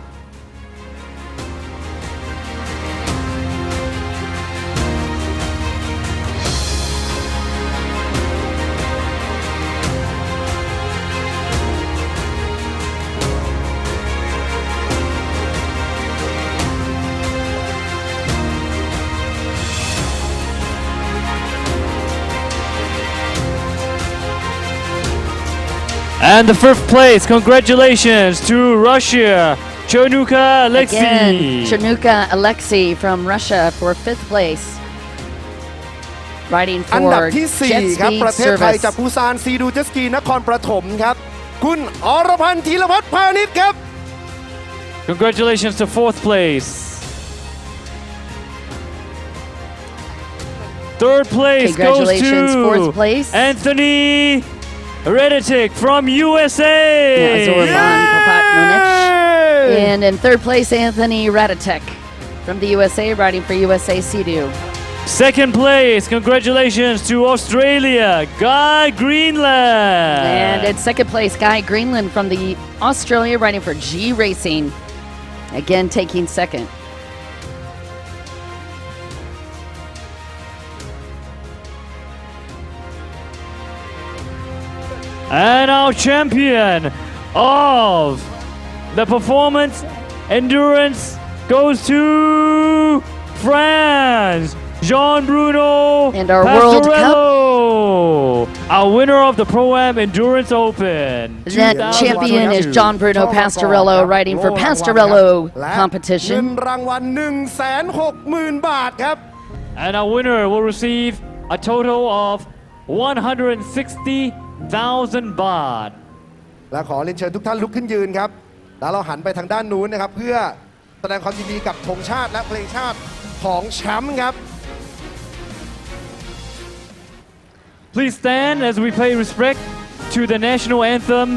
And the fifth place, congratulations to Russia, Chernuka Alexei. Again, Chernuka Alexei from Russia for 5th place. Riding อันดับ for ที่ Jet 4 ครับ Speed ประเทศไทย Service. จากปูซานซีดูเจตสกีนครปฐมครับ คุณอรพันธ์ธีรพัฒน์พาณิชย์ครับ Congratulations to 4th place. 3rd place goes Congratulations, 4th to place. Anthony Redetic from USA. Zorban Popatnonich. And in 3rd place, Anthony Radatek from the USA, riding for USA Sea-Doo. 2nd place, congratulations to Australia, Guy Greenland. And in 2nd place, Guy Greenland from the Australia, riding for G Racing. Again, taking 2nd. And our champion of the performance endurance goes to France, Jean Bruno and our World Pastorello, our winner of the Pro-Am Endurance Open. That champion is John Bruno Pastorello, riding for Pastorello และ competition. เงินรางวัล 160,000 บาทครับ And our winner will receive a total of 160,000 baht. และขอเรียนเชิญทุกท่านลุกขึ้นยืนครับ แล้วเราหันไปทางด้านนู้นนะครับ เพื่อแสดงความยินดีกับธงชาติและเพลงชาติของแชมป์ครับ Please stand as we pay respect to the national anthem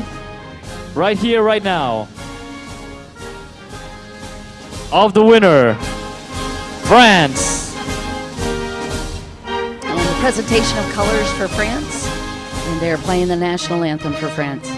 right here, right now. Of the winner, France. And the presentation of colors for France. And they're playing the national anthem for France.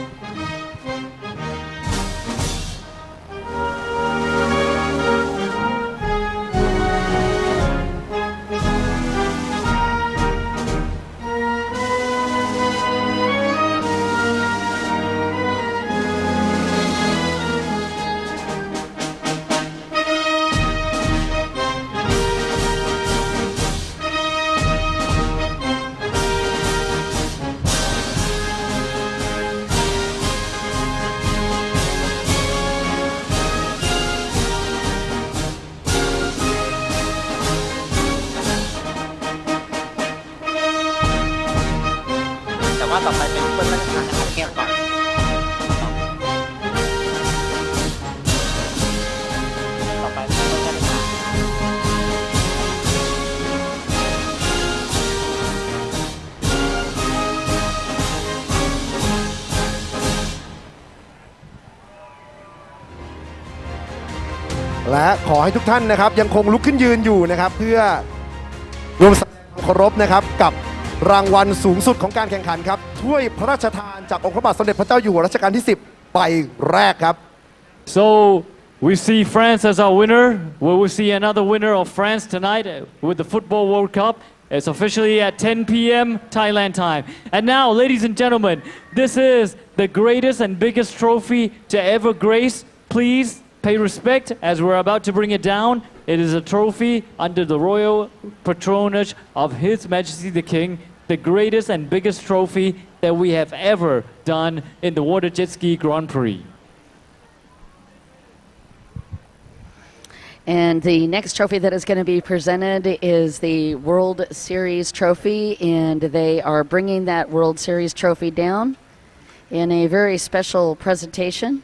และขอให้ทุกท่านนะครับยังคงลุกขึ้นยืนอยู่นะครับเพื่อรวมแสดงความเคารพนะครับกับรางวัลสูงสุดของการแข่งขันครับถ้วยพระราชทานจากองค์พระบาทสมเด็จพระเจ้าอยู่หัวรัชกาลที่ 10 ใบแรกครับ So we see France as our winner. We will see another winner of France tonight with the Football World Cup. It's officially at 10 p.m. Thailand time. And now, ladies and gentlemen, this is the greatest and biggest trophy to ever grace. Please pay respect as we're about to bring it down. It is a trophy under the royal patronage of His Majesty the King, the greatest and biggest trophy that we have ever done in the Water Jet Ski Grand Prix. And the next trophy that is going to be presented is the World Series trophy, and they are bringing that World Series trophy down in a very special presentation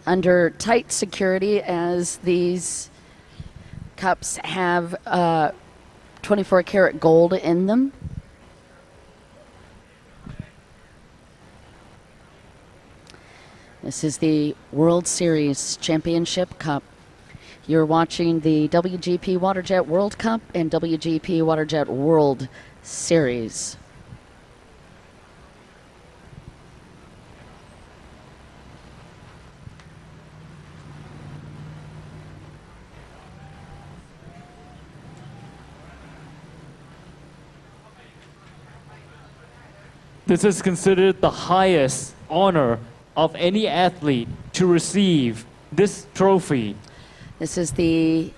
under tight security, as these cups have 24 karat gold in them. This is the World Series Championship Cup. You're watching the WGP Waterjet World Cup and WGP Waterjet World Series. This is considered the highest honor of any athlete to receive this trophy. This is the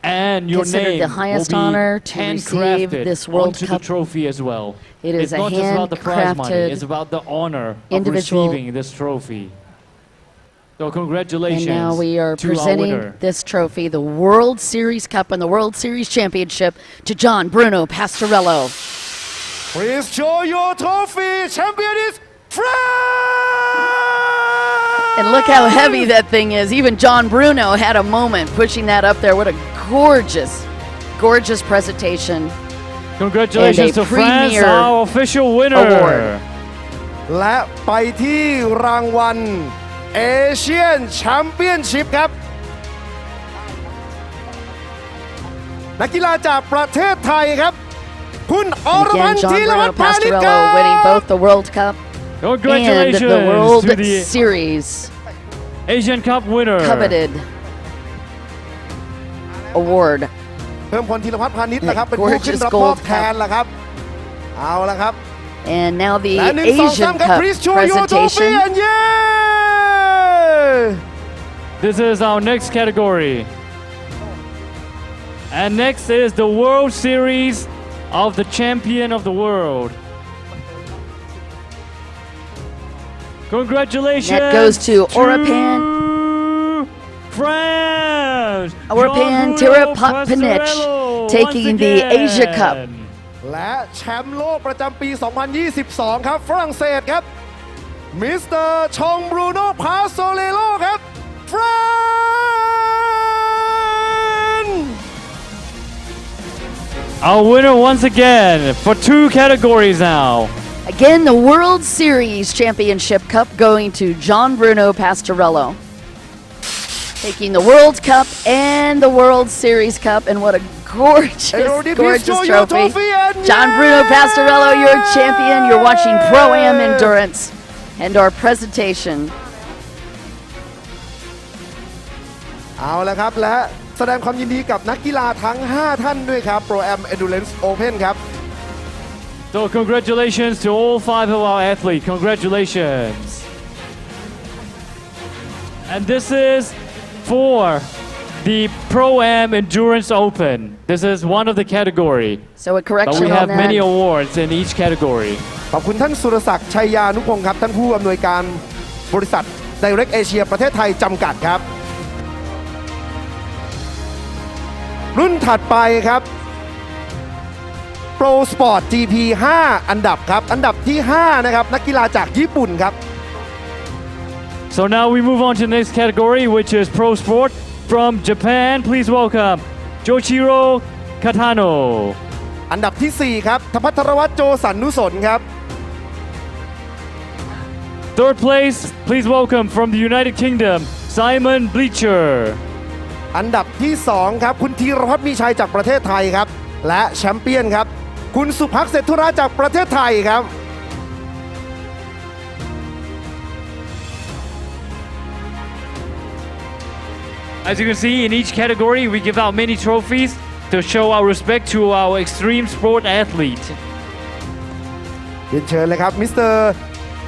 And your considered name the highest will be honor to receive handcrafted this World onto Cup. the trophy as well. It is it's a not just about the prize money, handcrafted it's about the honor of individual- receiving this trophy. So congratulations And now we are to our presenting winner. this trophy, the World Series Cup and the World Series Championship, to John Bruno Pastorello. Please show your trophy. Champion is France! And look how heavy that thing is. Even John Bruno had a moment pushing that up there. What a gorgeous, gorgeous presentation. Congratulations And a to France, premier our official winner. award. และไปที่รางวัลเอเชียนแชมเปี้ยนชิพครับนักกีฬาจากประเทศไทยครับคุณอรพัน Again, ธ์ John ธีรวั Bruno ฒน์พาณิชย์ครั Pastorello บ winning both the World Cup and Congratulations the World to the Series Asian Cup winner. coveted award. เพิ่มพลธีรวัฒน์พาณิชย์นะครับเป็นผู้ขึ้นรับมอบแทนล่ะครับเอาละครับ And now the และ1 2 Asian 3ครับ Cup Please show your trophy presentation. and yeah This is our next category. And next is the World Series of the Champion of the World. Congratulations. That goes to Orapan. France. Orapan Tirapanic taking the Asia Cup. และแชมป์โลกประจำปี 2022 ครับฝรั่งเศสครับมิสเตอร์ชองบรูโน่พาโซเลโลครับฟรานซ์ Our winner once again for 2 categories now. Again, the World Series Championship Cup going to John Bruno Pastorello. Taking the World Cup and the World Series Cup, and what a gorgeous, gorgeous trophy. John Bruno Pastorello, your champion. You're watching Pro-Am Endurance and our presentation. เอาละครับและแสดงความยินดีกับนักกีฬาทั้ง 5 ท่านด้วยครับ Pro Am Endurance Open ครับ So congratulations to all 5 of our athletes. Congratulations. And this is for the Pro-Am Endurance Open. This is one of the category. So a correction But we on have many that. awards in each category. ขอบคุณท่านสุรศักดิ์ชัยยานุพงศ์ครับท่านผู้อำนวยการบริษัท Direct Asia ประเทศไทยจำกัดครับ รุ่นถัดไปครับ Pro Sport GP 5 อันดับครับอันดับที่ 5 นะครับนักกีฬาจากญี่ปุ่นครับ So now we move on to the next category, which is Pro Sport from Japan. Please welcome Joichiro Katano. อันดับที่ 4 ครับทพัทรวัฒน์โจสันนุสนครับ Third place, please welcome from the United Kingdom, Simon Bleacher. อันดับที่ 2 ครับคุณธีรพัฒน์มีชัยจากประเทศไทยครับและแชมเปี้ยนครับคุณสุภักดิ์เศรษฐุระจากประเทศไทยครับ As you can see, in each category, we give out many trophies to show our respect to our extreme sport athlete. เรียนเชิญเลยครับมิสเตอร์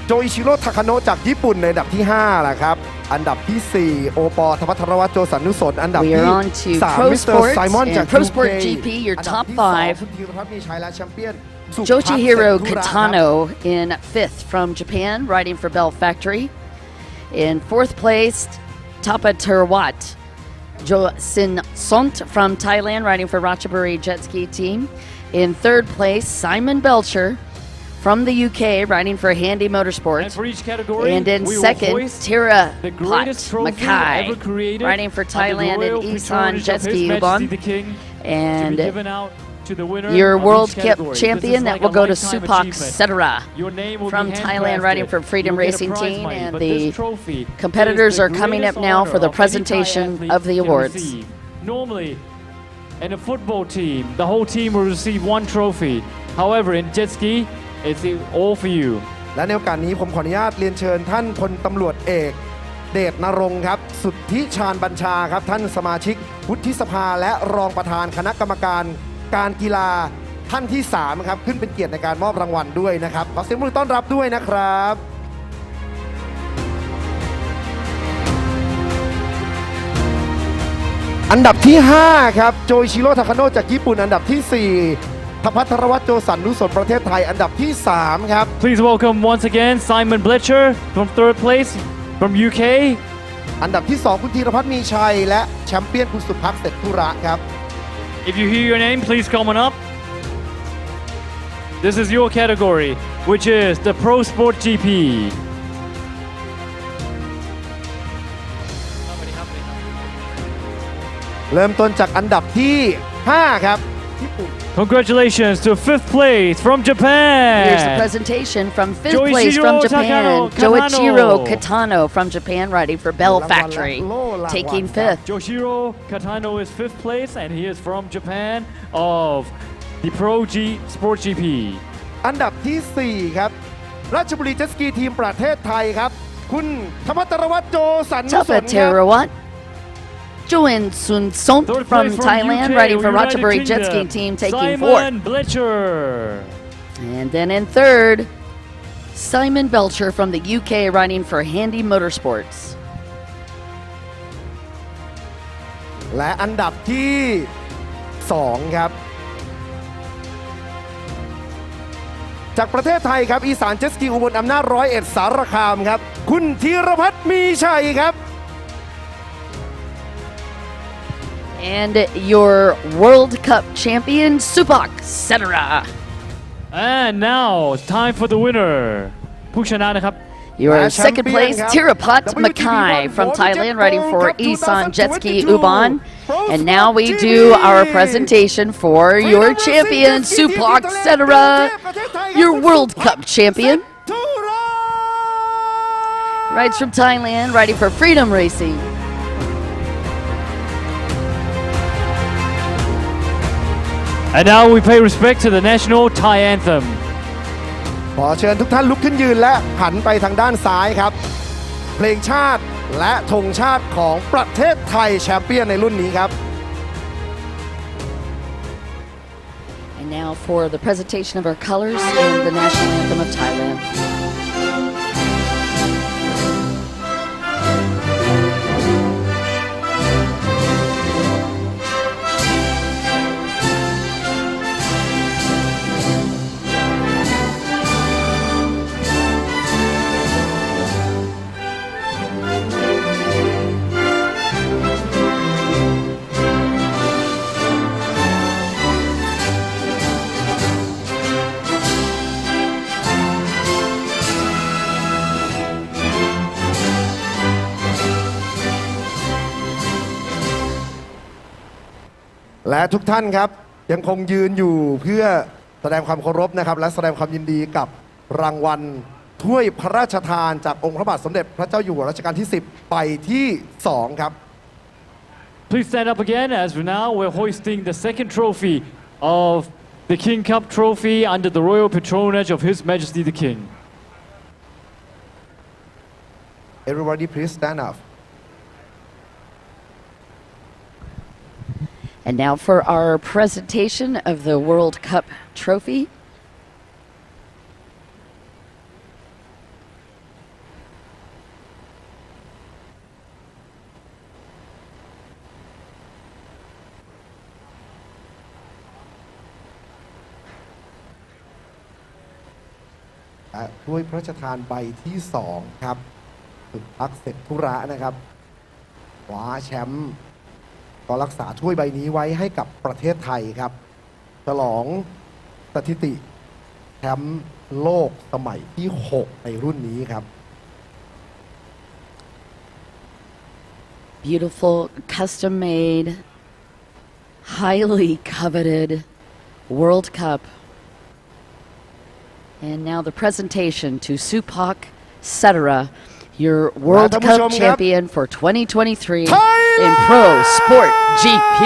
โจอิชิโร่ทาคาโนะจากญี่ปุ่นในอันดับที่5ล่ะครับอันดับที่ 4 โอปอทพัทรวัฒน์โจสันนุสนอันดับ We ที่ are on to 3 Pro มิสเตอร์ Sports ไซมอนจาก and Pro UK Sport GP, your อันดับ top ที่ 5. 2 คุณธีรพัฒน์มีชัยและแชมเปี้ยนสุภักดิ์ Joichiro เศรษฐุระครับ Katano in 5th from Japan, riding for Bell Factory. In 4th place, Tapa Terwat Jo Sin Sont from Thailand, riding for Ratchaburi Jet Ski Team. In 3rd place, Simon Belcher from the UK, riding for Handy Motorsports. And for each category, And in we will 2nd, hoist Tira the Pat greatest trophy Mackay, ever created riding for under Thailand the and royal Isan patronage Jet of His Ski Majesty Ubon. the King, And to be given out to the winner your of World each Cup category. This champion is that like will a go to lifetime Supak achievement. Setara Your name will from be Thailand, riding handcrafted. for Freedom You will get a Racing prize Team. money, And but the this trophy competitors is the are coming up greatest now honor for the of any Thai presentation athlete of the can awards. receive. Normally, in a football team, the whole team will receive 1 trophy. However, in jet ski, it's all for you. และในโอกาสนี้ผมขออนุญาตเรียนเชิญท่านพลตำรวจเอกเดชนรงค์ครับสุทธิชาญบัญชาครับท่านสมาชิกวุฒิสภาและรองประธานคณะกรรมการการกีฬาท่านที่ 3 ครับขึ้นเป็นเกียรติในการมอบรางวัลด้วยนะครับขอเสียงปรบมือต้อนรับด้วยนะครับ อันดับที่ 5 ครับโจอิชิโร่ ทาคาโนะจากญี่ปุ่นอันดับที่ 4 พัทรวัฒน์ โจสันนุสนประเทศไทยอันดับที่ 3 ครับ Please welcome once again Simon Blecher from third place from UK. อันดับที่ 2 คุณธีรพัฒน์มีชัยและแชมเปี้ยนคุณสุภักดิ์เศรษฐุระครับ If you hear your name, please come on up. This is your category, which is the Pro Sport GP. เริ่มต้นจากอันดับที่ 5 ครับญี่ปุ่น Congratulations to 5th place from Japan. Here's the presentation from 5th place from Japan. Joichiro Katano from Japan, riding for Bell Factory, taking 5th. Joichiro Katano is 5th place, and he is from Japan of the Pro Sport GP. อันดับที่ 4 ครับราชบุรีเจ็ตสกีทีมประเทศไทยครับคุณธรรมตรวัฒน์ โจสันนุสนครับ Joen Sun Sont from Thailand, riding for Ratchaburi Jet Skiing Team, taking 4th. And then in 3rd, Simon Belcher from the UK, riding for Handy Motorsports. และอันดับที่ 2 ครับจากประเทศไทยครับอีสานเจ็ตสกีอุบลอำนาจ101 สารคามครับคุณธีรพัฒน์มีชัยครับ And your World Cup champion, Supak Setara. And now it's time for the winner. ผู้ชนะนะครับ Your second place, Tirapat Makai from Thailand, riding for Isan Jet Ski Ubon. And now we do our presentation for your champion, Supak Setara, your World Cup champion. Rides from Thailand, riding for Freedom Racing. And now we pay respect to the national Thai anthem. ขอเชิญทุกท่านลุกขึ้นยืนและหันไปทางด้านซ้ายครับเพลงชาติและธงชาติของประเทศไทยแชมเปี้ยนในรุ่นนี้ครับ And now for the presentation of our colors and the national anthem of Thailand.และทุกท่านครับยังคงยืนอยู่เพื่อแสดงความเคารพนะครับและแสดงความยินดีกับรางวัลถ้วยพระราชทานจากองค์พระบาทสมเด็จพระเจ้าอยู่หัวรัชกาลที่ 10 ไปที่ 2 ครับ Please stand up again as now we're hoisting the second trophy of the King Cup trophy under the royal patronage of His Majesty the King. Everybody please stand up. And now for our presentation of the World Cup trophy.และถ้วยพระราชทานใบที่ 2 ครับสุภักดิ์เศรษฐุระนะครับคว้าแชมป์ก็รักษาถ้วยใบนี้ไว้ให้กับประเทศไทยครับฉลองสถิติแชมป์โลกสมัยที่ 6 ในรุ่นนี้ครับ Beautiful, custom made, highly coveted World Cup. And now the presentation to Supak Setara, your World Cup champion for 2023 in Pro Sport GP.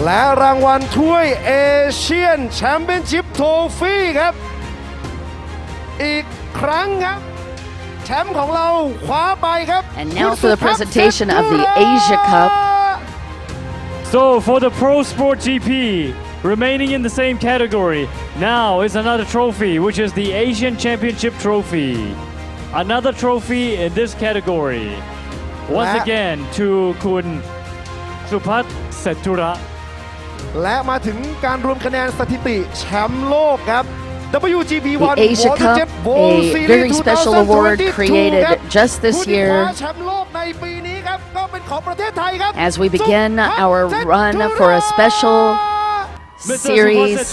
และรางวัลถ้วยเอเชียนแชมเปี้ยนชิพโทฟี่ครับอีกครั้งครับแชมป์ของเราคว้าไปครับ And now for the presentation of the Asia Cup. So for the Pro Sport GP, remaining in the same category now is another trophy, which is the Asian Championship Trophy. Another trophy in this category. Once again to คุณสุพัฒน์เศรษฐุระ และมาถึงการรวมคะแนนสถิติแชมป์โลกครับ WGP The Asia Cup, a very special award created just this year as we begin our run for a special series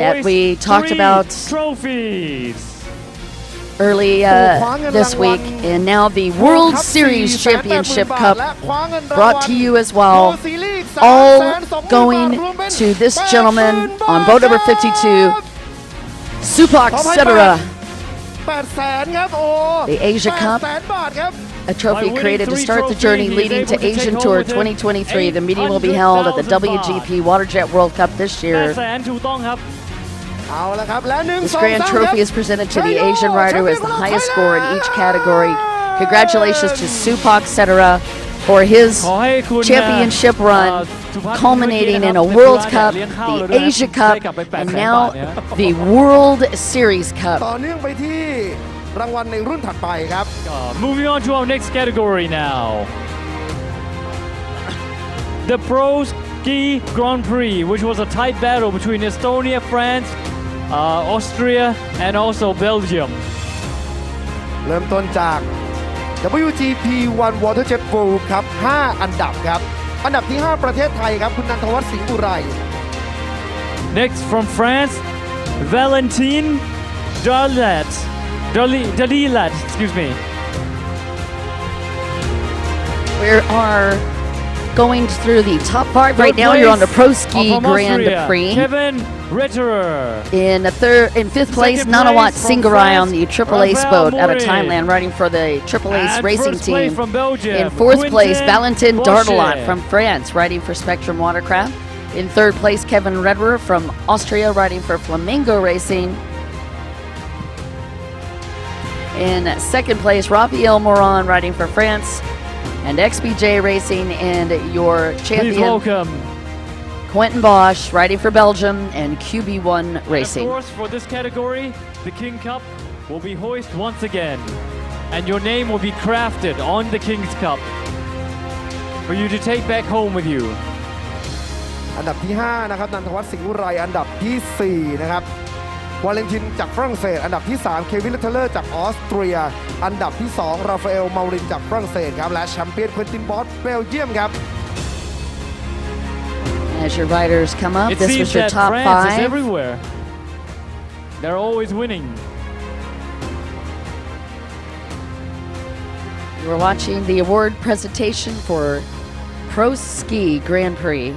that we talked about early this week, and now the World Series Championship Cup brought to you as well, all going to this gentleman on boat number 52, Supak Setara. The Asia Cup, a trophy created to start the journey leading to Asian Tour 2023. The meeting will be held at the WGP Waterjet World Cup this year. This grand trophy is presented to the Asian rider who has the highest score in each category. Congratulations to Supak Setara for his championship run, culminating in a World Cup, the Asia Cup, and now the World Series Cup. Moving on to our next category now. The PRO Ski Grand Prix, which was a tight battle between Estonia, France, Austria, and also Belgium. เริ่มต้นจาก WGP 1 Waterjet World ครับ 5 อันดับครับ อันดับที่ 5 ประเทศไทยครับ คุณนันทวัฒน์สิงห์อุไร Next from France, Valentine Dalilat, excuse me. We are going through the top 5 right now. You're on the Pro Ski Grand Prix. Kevin Retterer. In fifth place, Nanawat Singarai on the Triple Ace boat out of Thailand, riding for the Triple Ace racing team. In fourth place, Valentin Dardalat from France, riding for Spectrum Watercraft. In third place, Kevin Retterer from Austria, riding for Flamingo Racing. In second place, Raphael Moran, riding for France, and XBJ Racing, and your champion. Please welcome Quentin Bosch, riding for Belgium, and QB1 Racing. Of course, for this category, the King Cup will be hoisted once again, and your name will be crafted on the King's Cup for you to take back home with you. อันดับที่ 5 นะครับ นันทวัฒน์สิงห์อุไร อันดับที่ 4 นะครับ วาเลนตินจากฝรั่งเศส อันดับที่ 3 เควิน เลเทเลอร์จากออสเตรีย อันดับที่ 2 ราฟาเอล เมารินจากฝรั่งเศสครับ และแชมเปี้ยนเควินตินบอสเบลเยียมครับ As your riders come up, this was your top France is 5. everywhere. They're always winning. You are watching the award presentation for Pro Ski Grand Prix.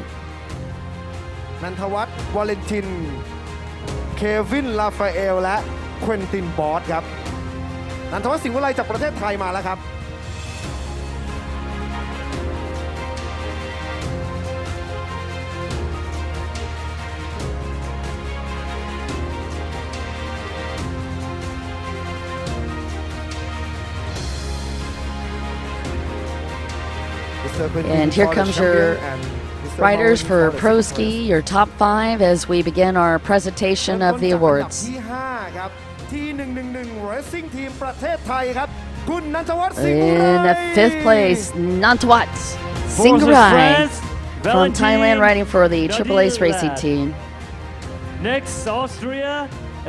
นันทวัฒน์วาเลนติน เควิน ราฟาเอล และเควินตินบอสครับ นันทวัฒน์สิงห์อุไรจากประเทศไทยมาแล้วครับ And here comes your riders for Pro Ski, your top 5 as we begin our presentation of the awards. ที่ 5 ครับ ที่ 111 Racing Team ประเทศไทยครับ คุณนันทวัฒน์สิงห์อุไร In fifth place, Nantawat Singharai from Thailand, riding for the Triple Ace Racing Team. Next, Austria.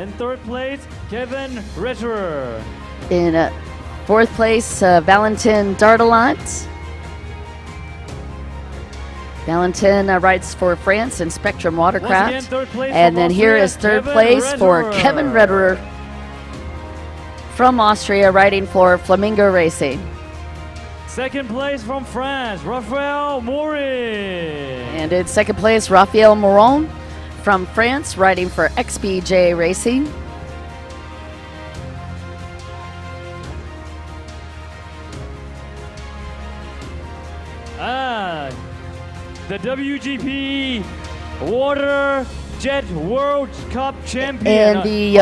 In third place, Kevin Retterer. In fourth place, Valentin Dardalat. Valentin rides for France and Spectrum Watercraft. And then here is third place for Kevin Retterer from Austria, riding for Flamingo Racing. Second place from France, Raphael Morin. And in second place, Raphael Moron from France, riding for XBJ Racing. The WGP Waterjet World Cup champion. And the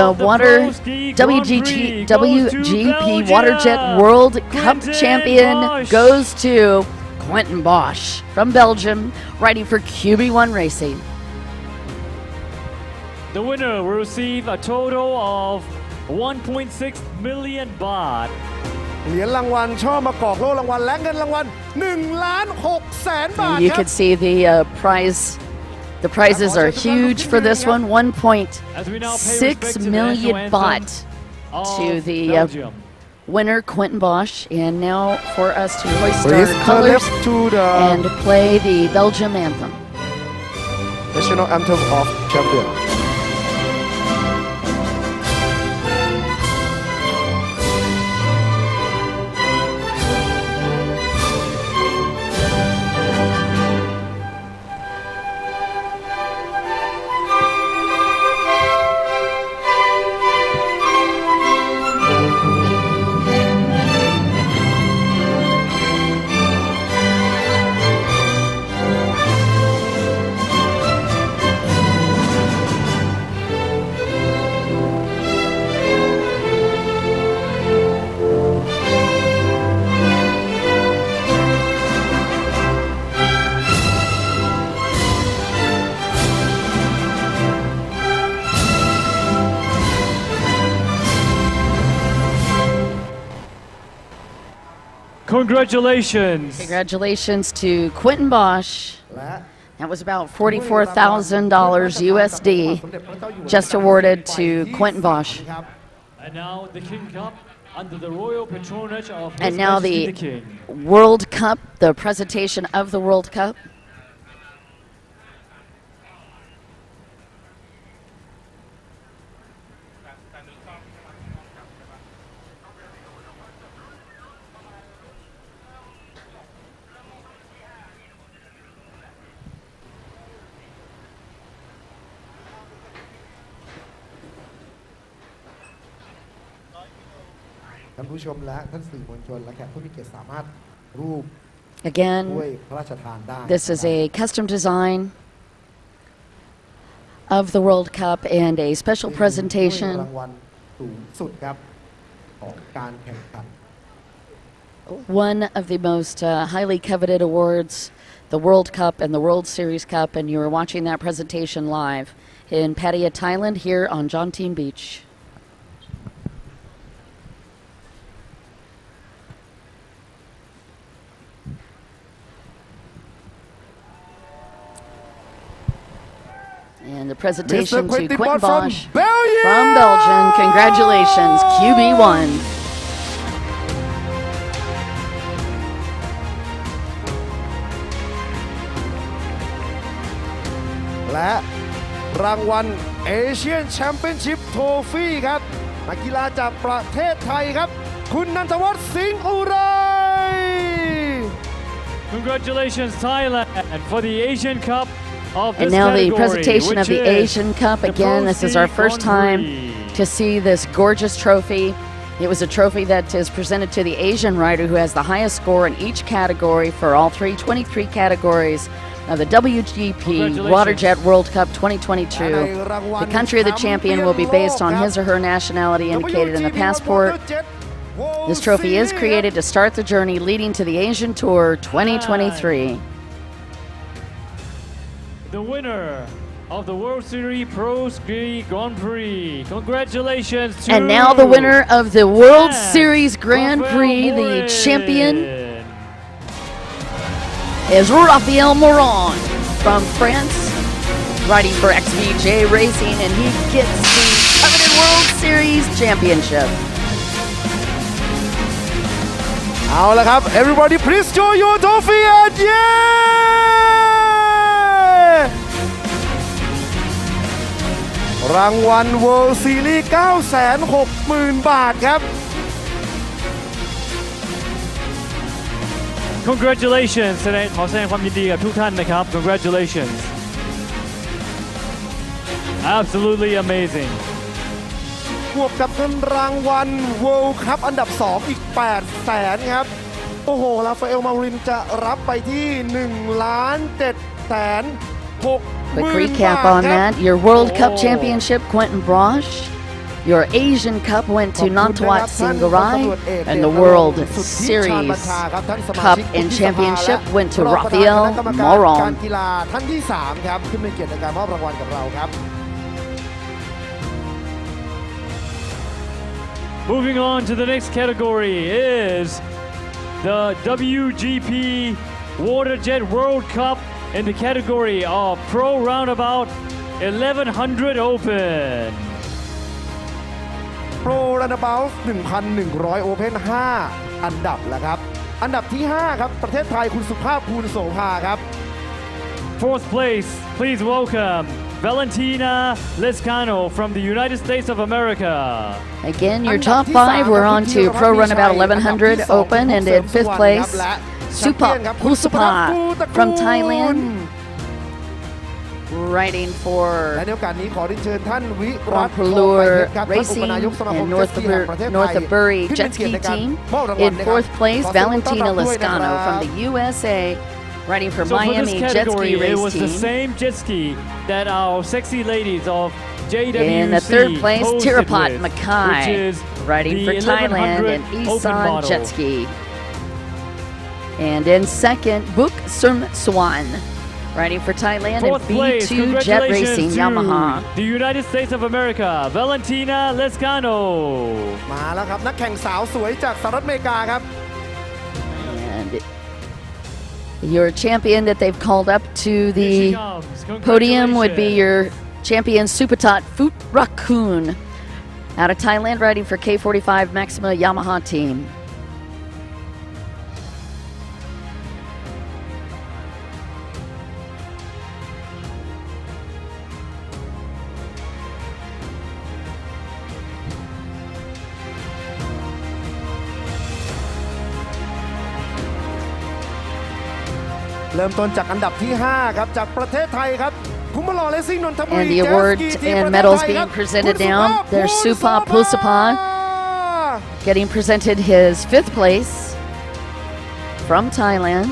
WGP Waterjet World Cup champion goes to Quentin Bosch from Belgium, riding for QB1 Racing. The winner will receive a total of 1.6 million baht. เหรียญรางวัลช่อมะกอกโล่รางวัลและเงินรางวัล1,600,000 บาท You ครับ can see the The prizes are huge for this one. 1.6 million baht to the winner, Quentin Bosch. And now for us to hoist our colors and play the Belgium anthem. National Anthem of Champion. Congratulations. Congratulations to Quentin Bosch. That was about $44,000 USD just awarded to Quentin Bosch. And now the King Cup under the royal patronage of His And now Majesty the the King. World Cup, the presentation of the World Cup. ท่านผู้ชมและท่านสื่อมวลชนและแขกผู้มีเกียรติสามารถรูป Again, ด้วยพระราชทานได้ this is a custom design of the World Cup and a special ราง presentation. วัลสูงสุดครับของการแข่งขัน One of the most highly coveted awards, the World Cup and the World Series Cup, and you are watching that presentation live in Pattaya, Thailand, here on Jonteen Beach. And the presentation to Quentin Bosch from Belgium. Congratulations, QB1. และรางวัลเอเชียนแชมเปี้ยนชิพโทฟี่ครับนักกีฬาจากประเทศไทยครับคุณนันทวัฒน์สิงห์อุไร Congratulations, Thailand, for the Asian Cup of And this now the category, presentation of which the is Asian Cup. the Again, Pro this is our first time to see this gorgeous trophy. It was a trophy that is presented to the Asian rider who has the highest score in each category for all 23 categories of the WGP Waterjet World Cup 2022. The country of the champion will be based on his or her nationality indicated in the passport. This trophy is created to start the journey leading to the Asian Tour 2023. The winner of the World Series Pro Ski Grand Prix. Congratulations to And now the winner of the World Series Grand Prix, the champion, is Raphael Morin from France, riding for XVJ Racing, and he gets the coveted World Series Championship. เอาละครับ everybody please show your trophy and yeah รางวัล World Series 960,000 บาทครับ Congratulations ขอแสดงความยินดีกับทุกท่านนะครับ Congratulations Absolutely amazing บวกกับเงินรางวัล World Cup อันดับ 2 อีก 800,000 ครับ โอ้โห ราฟาเอล มารินจะรับไปที่ 1,760,000 Quick recap on that. Your World Cup Championship, Quentin Bosch. Your Asian Cup went to Nantawat Singharai. And the World Series Cup and Championship went to Raphael การ Morin. กีฬาท่านที่ 3 ครับ ขึ้นเป็นเกียรติในการมอบรางวัลกับเราครับ Moving on to the next category is the WGP Water Jet World Cup in the category of Pro Roundabout 1100 Open. Pro Runabout 1,100 Open 5 อันดับแล้วครับ อันดับที่ 5 ครับ ประเทศไทยคุณสุภาพภูลโสภาครับ Fourth place, please welcome Valentina Lescano from the United States of America. Again, your top 5 were on to Pro Runabout 1100 Open, and in 5th place, Supap Pusapa from Thailand, riding for Wampulur Racing and Northbury Jet Ski Team. In 4th place, Valentina Lescano from the USA, riding for Miami Jet Ski Race It was Team. the same jet ski that our sexy ladies of JWC In the 3rd place, hosted Tirapat with, Mackay, which is riding the for Thailand, and 1100 open Isan model. Jet Ski. And in 2nd, Buk Sum Swan, riding for Thailand, and Fourth place, B2 Jet Racing congratulations to Yamaha. the United States of America, Valentina Lescano. มาแล้วครับ นักแข่งสาวสวยจากสหรัฐอเมริกาครับ And your champion that they've called up to the podium would be your champion Supatat Phut Rakun out of Thailand, riding for K45 Maxima Yamaha team.เริ่มต้นจากอันดับที่ 5 ครับ จากประเทศไทยครับคุมบลอเลซิ่งนนทบุรี And the awards and medals being presented now. There's Supa Pusapa getting presented his 5th place from Thailand.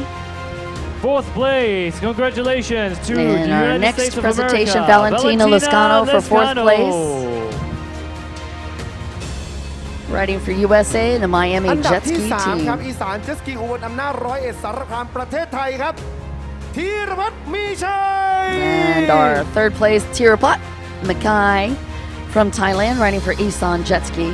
4th place, congratulations to the And our United next States of presentation, America, Valentina Lescano for 4th Lescano. place. Riding for USA in the Miami อันดับ Jet ที่ Ski 3 ครับ team. อีสานเจ็ตสกีอุบลอำนาจ101 สารคามประเทศไทยครับธีรพัฒน์มีชัย And our 3rd place, Tirapat Mackay from Thailand, riding for Isan Jet Ski.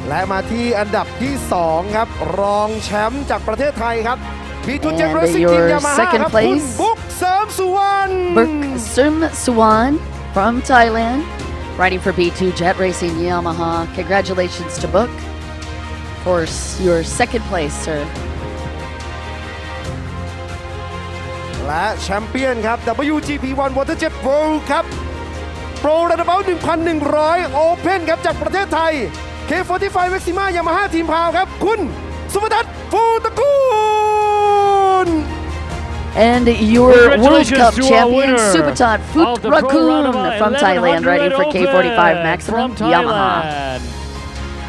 และมาที่อันดับที่ 2 ครับ รองแชมป์จากประเทศไทยครับB2 Jet And Racing Team your Yamaha 2nd ครับคุณ place, บุ๊กเสริมสุวรรณ Buk Sum Swan from Thailand, riding for B2 Jet Racing Yamaha. Congratulations to Book for your 2nd place, sir. และแชมเปี้ยนครับ WGP 1 Water Jet World ครับ Pro Runabout 1,100 Open ครับจากประเทศไทย K45 Maxima Yamaha ทีมพาวครับคุณสุภทัศน์ฟูตระกูล And your World Congratulations Cup to our champion, winner Supatat of Phut the Pro Rakun Roundabout from Thailand, 1100 riding for K45 Open Maximum from Yamaha. Thailand.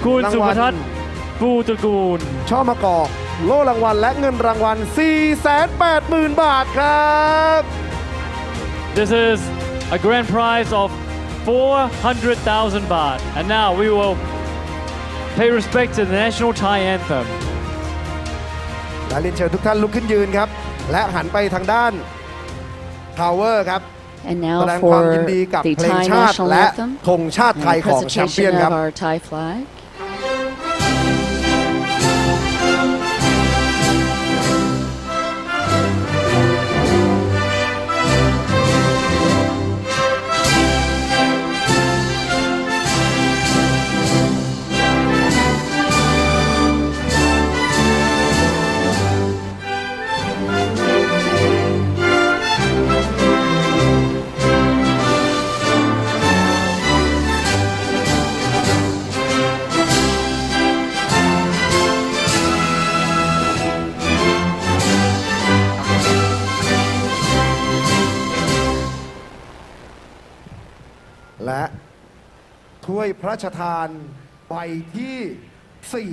คุณสุภทัศน์ฟูตระกูล ช่อมะกอกโล่รางวัลและเงินรางวัล 480,000 บาทครับ This is a grand prize of 400,000 baht. And now we will pay respect to the national Thai anthem. และเรียนเชิญทุกท่านลุกขึ้นยืนครับ และหันไปทางด้าน Power ครับ And แสด now งความ for ยินดีกับ the เพลง Thai ชาติ national และ anthem ธงชาติ and ไทย the ของแชมเปี้ยน presentation ครับ of our Thai flag. และถ้วยพระราชทานใบที่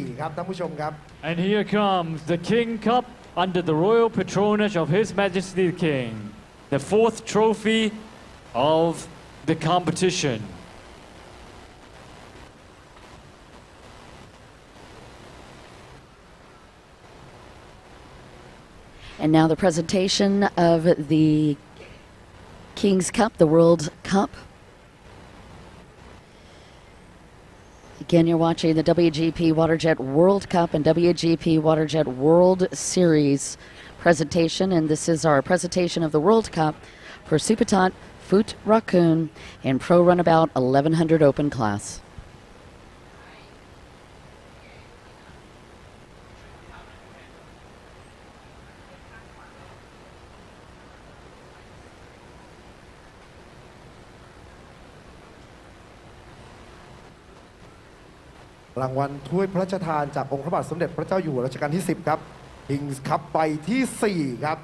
4 ครับท่านผู้ชมครับ And here comes the King Cup under the royal patronage of His Majesty the King, the 4th trophy of the competition. And now the presentation of the King's Cup, the World Cup. Again, you're watching the WGP WaterJet World Cup and WGP WaterJet World Series presentation, and this is our presentation of the World Cup for Supertot Foot Raccoon in Pro Runabout 1100 Open class.รางวัลถ้วยพระราชทานจากองค์พระบาทสมเด็จพระเจ้าอยู่หัวรัชกาลที่ 10 ครับ Kings Cup ใบที่ 4 ครับ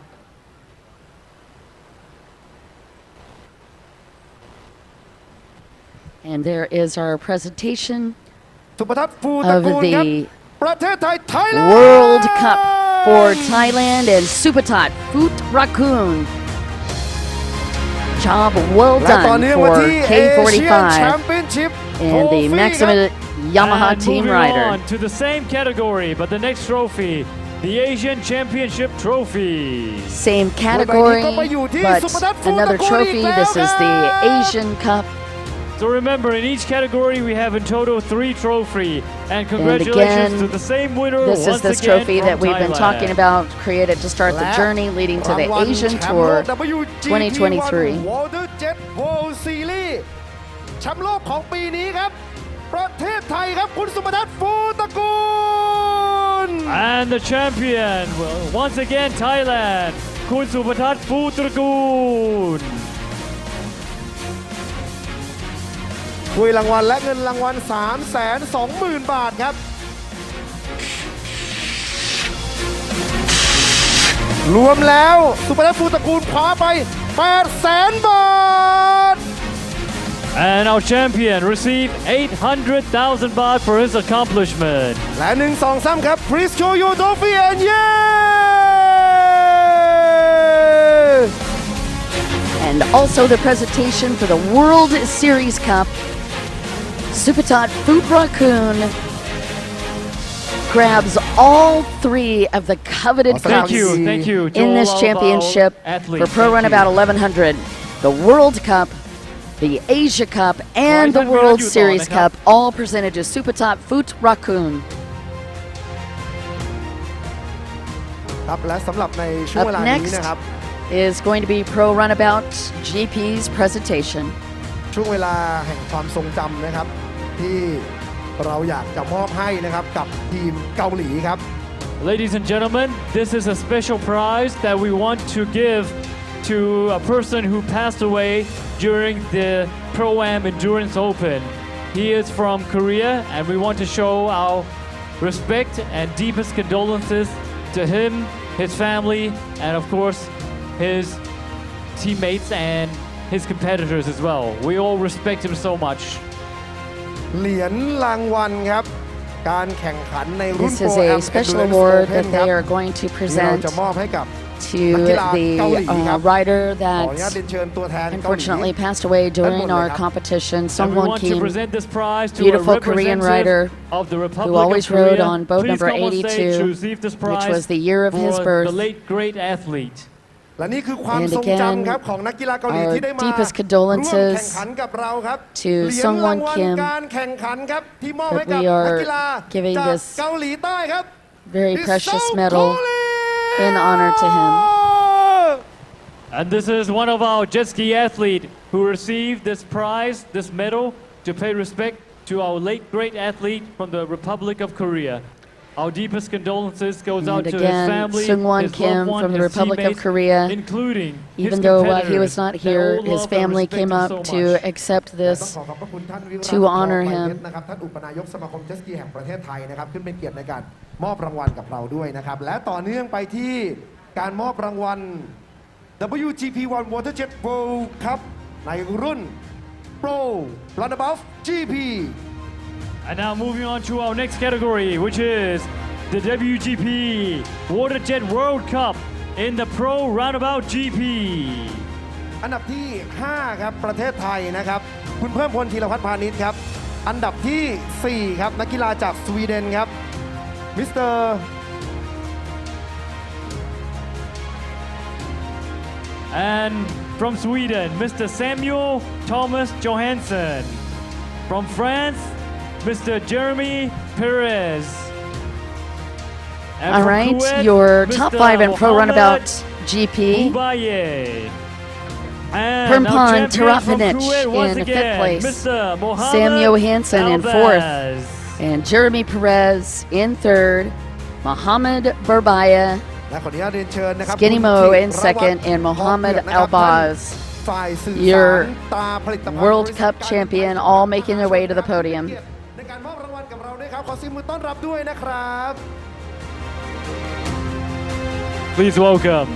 And there is our presentation สุภทัศน์ฟูตระ of กูลครับ the ประเทศไทย Thailand World Cup for Thailand and Supertot Foot Raccoon. Job well และตอน done นี้มา for ที่ Asian K45 Championship and the Trophy Maxima ครับ Yamaha And team moving rider. on to the same category, but the next trophy, the Asian Championship Trophy. Same category, but another trophy. This is the Asian Cup. So remember, in each category, we have in total 3 trophies. And And congratulations again, to the same winner. this is once this again trophy from that we've been Thailand. talking about, created to start the journey leading to the รางวัล Asian แชมป์ Tour โลก WGP 2023. WaterJet World Series แชมป์โลกของปีนี้ครับ ประเทศไทยครับ คุณสุภทัศน์ฟูตระกูล And the champion, well, once again, Thailand, Kun Supatat Futragun. ถ้วยรางวัลและเงินรางวัล 320,000 บาทครับ รวมแล้วสุภทัศน์ฟูตระกูลคว้าไป 800,000 บาท And our champion received 800,000 baht for his accomplishment. และ 1, 2, 3 ครับ Please show your trophy and yeah! And also the presentation for the World Series Cup. Supertot Foot Raccoon grabs all 3 of the coveted cups thank you to in this all of championship our athletes. for Pro Runabout 1100. The World Cup, the Asia Cup, and the World Series Cup, all presented to Supertot Foot Raccoon. ครับและสำหรับในช่วงเว Up ลานี้ next นะครับ is going to be Pro Runabout GP's presentation. ช่วงเวลาแห่งความทรงจำนะครับ ที่เราอยากจะมอบให้นะครับกับทีมเกาหลีครับ Ladies and gentlemen, this is a special prize that we want to give to a person who passed away during the Pro-Am Endurance Open. He is from Korea, and we want to show our respect and deepest condolences to him, his family, and of course, his teammates and his competitors as well. We all respect him so much. เหรียญรางวัลครับ การแข่งขันในรุ่น This โปร is แอม a special Endurance award Open that ครับ they are going to ที่เรา present จะมอบให้กับ to นักกีฬาเกาหลี the ครับ rider ขออนุญาต that เรียนเชิญตัวแทนเกาหลี unfortunately passed away during our competition, And we Sungwon want to Kim, present this prize to beautiful a Korean representative rider of the Republic who always of Korea. rode on boat Please number come on stage to 82, receive this which prize was the year of his for birth. the late great athlete. และนี่คือความ And ทรง again, จำครับของนักกีฬาเกาหลี our ที่ได้มา deepest ร่วม condolences แข่งขันกับเราครับ to เหรียญราง Sungwon วัล Kim การแข่งขันครับที่มอบ that ให้กับ we are นักกีฬา giving จาก this เกาหลีใต้ครับ very It's precious so medal in honor to him. And this is one of our jet ski athletes who received this prize, this medal, to pay respect to our late great athlete from the Republic of Korea. Our deepest condolences goes out And to his again, family, Sungwon his Kim loved one, from the his Republic of teammates, Korea. including Even his though he competitors. was not They here, all his love and family respect came him up so to much. accept ต้ this องขอขอบพระคุณท่านวิรัติ to honor ทองใบเพ him. ชรนะครับท่านอุปนายกสมาคมเจ็ตสกีแห่งประเทศไทยนะครับขึ้นเป็นเกียรติในการมอบรางวัลกับเราด้วยนะครับและต่อเนื่องไปที่การมอบรางวัล WGP WaterJet World Cup ในรุ่น Pro Runabout GP. And now moving on to our next category, which is the WGP WaterJet World Cup in the Pro Runabout GP. อันดับที่ 5 ครับประเทศไทยนะครับคุณเพิ่มพลธีรพัฒน์พาณิชย์ครับอันดับที่ 4 ครับนักกีฬาจากสวีเดนครับมิสเตอร์ And from Sweden, Mr. Samuel Thomas Johansson. From France, Mr. Jeremy Perez. And All from right, Kuwait, your top Mr. 5 in Pro Mohammed Runabout GP. Boubaye. And our Permpan champion from Tarapanic Kuwait once in again, 5th place. Mr. Mohammed Sam Johansson in Albaz. 4th. And Jeremy Perez in 3rd. Mohammed Boubaye. และขออนุญาตเรียนเชิญนะครับ Skinny คุณ Mo จิ in รวัตร 2nd and Mohammed ทองเผือกนะครับ Albaz. ฝ่ายสื่อ Your สารตราผลิตภัณฑ์ World บริษัท Cup การ champion, all making their way to the podium. ในการมอบรางวัลกับเราด้วยครับขอเสียงมือต้อนรับด้วยนะครับ Please welcome.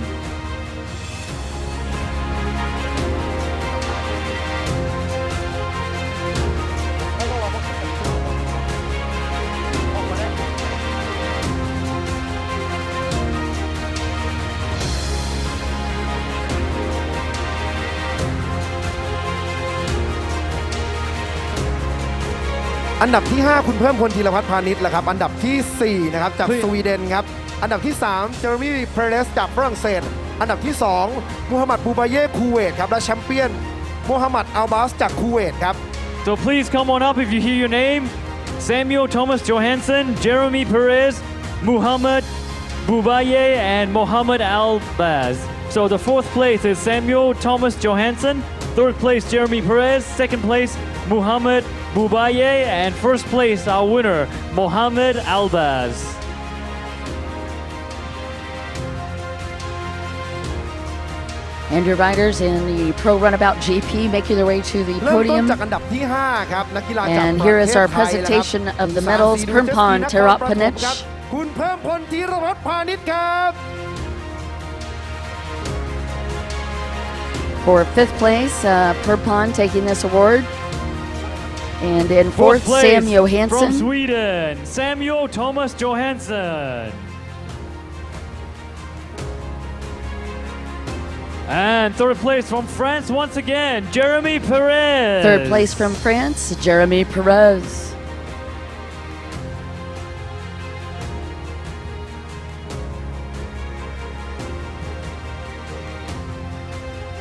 อันดับที่ 5 คุณเพิ่มพลธีรพัฒน์พาณิชย์แหละครับอันดับที่ 4 นะครับจากสวีเดนครับอันดับที่ 3 เจอร์มี่เพเรสจากฝรั่งเศสอันดับที่ 2 มูฮัมหมัดบูบาเย่คูเวตครับและแชมเปี้ยนมูฮัมหมัดอัลบาสจากคูเวตครับ So please come on up if you hear your name. Samuel Thomas Johansson, Jeremy Perez, Muhammad Boubaye, and Mohammed Albaz. So the 4th place is Samuel Thomas Johansson, 3rd place Jeremy Perez, 2nd place Muhammad Boubaye, and 1st place our winner Mohammed Albaz. And your riders in the Pro Runabout GP making their way to the เริ่มต้น podium. จากอันดับที่ 5 ครับนักกีฬาจาก And ประ here เท is ศ our ไทยนะครับ presentation of the medals. Permpan Tarapanic. คุณเพิ่มพลธีรพัฒน์พาณิชย์ครับ For 5th place, Permpan taking this award. And in 4th, place Sam from Johansson. Sweden, Samuel Thomas Johansson. And 3rd place from France once again, Jeremy Perez. 3rd place from France, Jeremy Perez.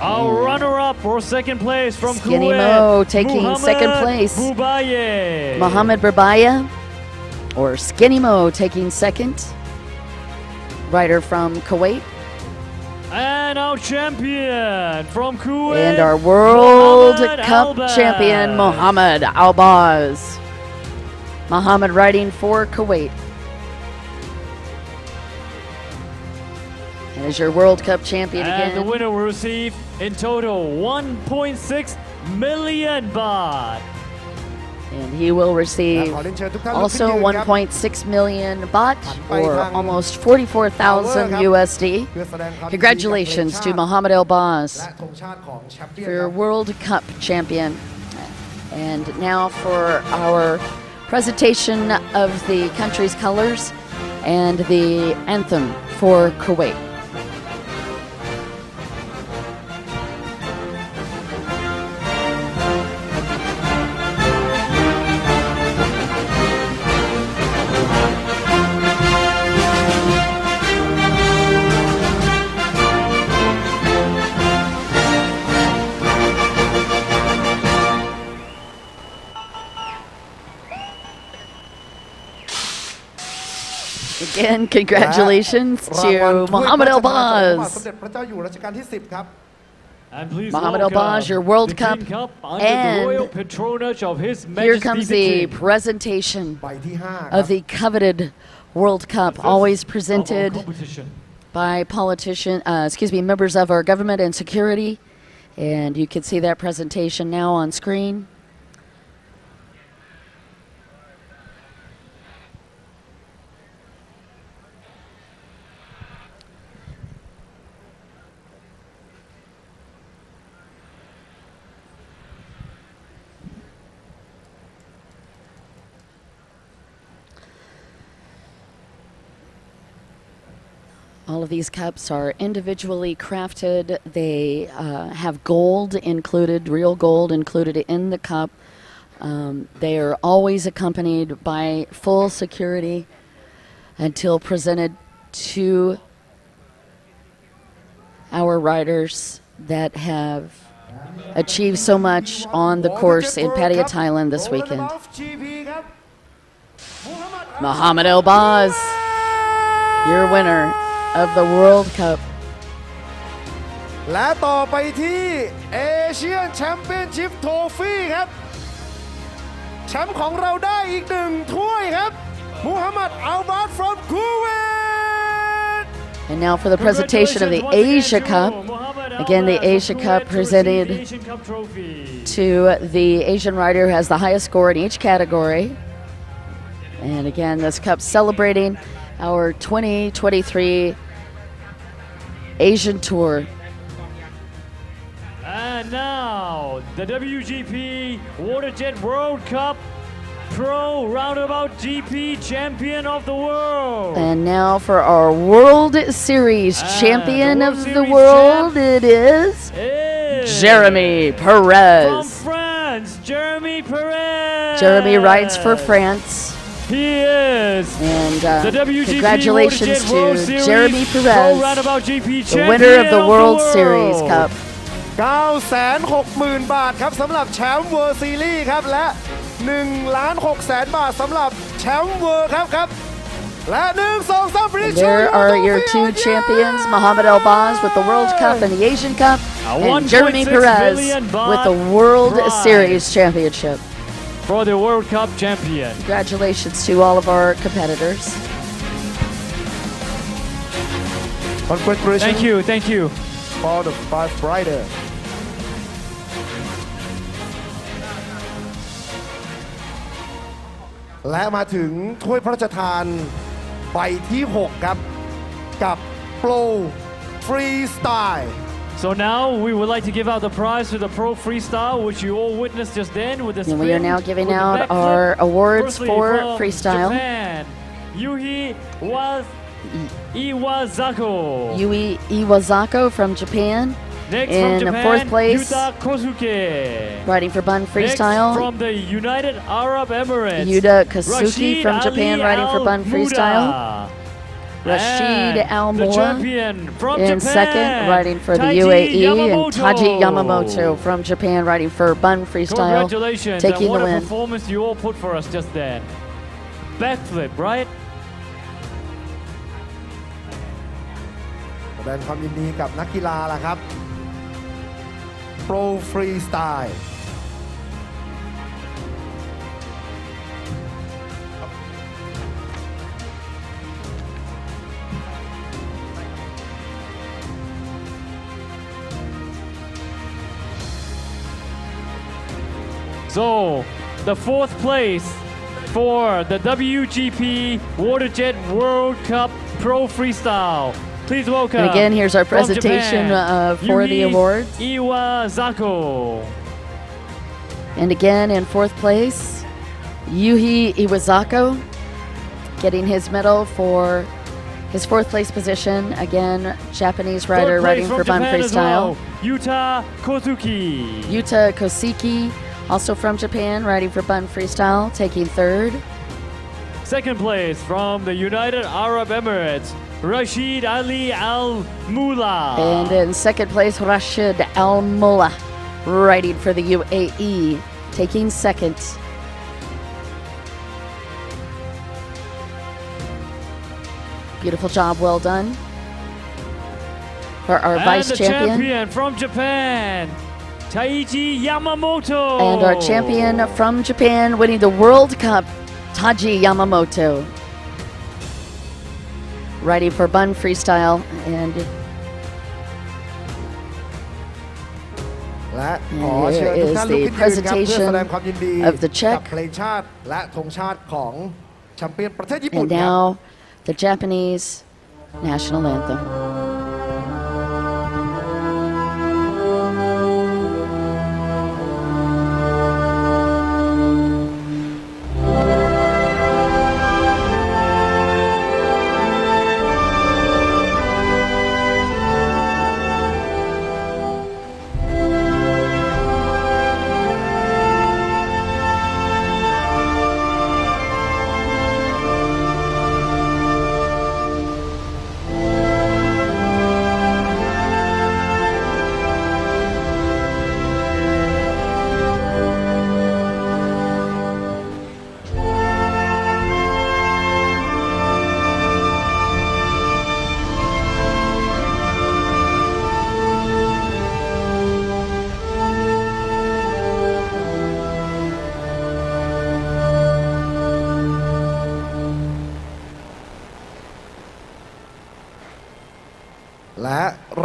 Our runner-up for 2nd place from Skinny Kuwait, Mo taking Mohammed 2nd place. Boubaye. Mohammed Boubaye, or Skinny Mo taking 2nd. Rider from Kuwait. And our champion from Kuwait, And our World Mohammed Cup Albaz. champion, Mohammed Albaz. Mohammed riding for Kuwait. And as your World Cup champion And again. the winner will receive in total 1.6 million baht. And he will receive ขอเรียนเชิญทุกท่านลุก also ขึ้นยืนครับ 1.6 million baht, or ทาง almost 44,000 USD. เพื่อแสดงความยินดีกับ Congratulations เพลง to ชาติ Mohammed Albaz และธงชาติของแชมเปี้ยน for ค your รับ World Cup champion. And now for our presentation of the country's colors and the anthem for Kuwait. Again, congratulations รางวัล to ถ้วย Mohammed พระราชทานจากพระบาท Albaz. สมเด็จพระเจ้าอยู่หัวรัชกาลที่ 10 ครับ And please Mohammed welcome Albaz, your World the Cup, King Cup under the and royal patronage of His Here Majesty comes the the King. presentation ใบที่ 5 of the coveted World Cup, always presented competition. by members of our government and security. And you can see that presentation now on screen. All of these cups are individually crafted. They have gold included, real gold included in the cup. They are always accompanied by full security until presented to our riders that have achieved so much on the course in Pattaya, Thailand this weekend. Muhammad El-Baz, your winner of the World Cup. และต่อไปที่เอเชียนแชมเปี้ยนชิพโทฟี่ครับแชมป์ของเราได้อีกหนึ่งถ้วยครับมูฮัมหมัดอัลบาส from Kuwait. And now for the presentation of the Asia Cup. Again, the Asia Cup presented to the Asian rider who has the highest score in each category. And again, this cup celebrating our 2023 Asian Tour. And now, the WGP Waterjet World Cup Pro Roundabout GP Champion of the World. And now for our World Series Champion of the World, it is Jeremy Perez. From France, Jeremy Perez. Jeremy rides for France. He is and the WGP congratulations Waterjet World to Series Jeremy Pro Perez, Roundabout GP the winner of the World Series Cup. 960,000 บาทครับสำหรับแชมป์ World Series ครับและ 1,600,000 บาทสำหรับแชมป์ World ครับและ 1, 2, 3 And there are your two champions, Muhammad El-Baz with the World Cup and the Asian Cup, and Jeremy Perez with the World Series Championship. For the World Cup champion. Congratulations to all of our competitors. Congratulations. Thank you. For the 5 rider. และมาถึงถ้วยพระราชทานใบที่ 6 ครับกับ Pro Freestyle. So now we would like to give out the prize for the Pro Freestyle, which you all witnessed just then with the And we are now giving out our awards for freestyle. Japan, Yui Iwazako. Yui Iwazako from Japan. Next in from Japan, 4th place, Yuta Kosuke. riding for Bun Freestyle. Next from the United Arab Emirates, Yuta Kosuke Rashid from Japan, Ali riding for Bun Freestyle. Rashid Al the Moa champion from in Japan, 2nd, riding for the Taiji UAE, Yamamoto. and Taji Yamamoto from Japan, riding for Bun Freestyle, Congratulations, taking and what the a win. performance you all put for us just then. Backflip, right? แสดงความยินดีกับนักกีฬาล่ะครับ Pro Freestyle. So, the 4th place for the WGP Waterjet World Cup Pro Freestyle. Please welcome. And again, here's our from presentation Japan, for the Yui awards. Iwazako. And again, in 4th place, Yuhi Iwazako, getting his medal for his 4th place position. Again, Japanese rider riding for Bun Freestyle. Yuta Kosuke. Yuta Kosuke, also from Japan, riding for Bun Freestyle, taking 3rd. 2nd place from the United Arab Emirates, Rashid Ali Al Mula. And in 2nd place, Rashid Al Mola, riding for the UAE, taking 2nd. Beautiful job, well done. For our vice the champion from Japan, Taiji Yamamoto. And our champion from Japan, winning the World Cup, Taji Yamamoto, riding for Bun Freestyle. And here is the presentation of the check. And now the Japanese national anthem.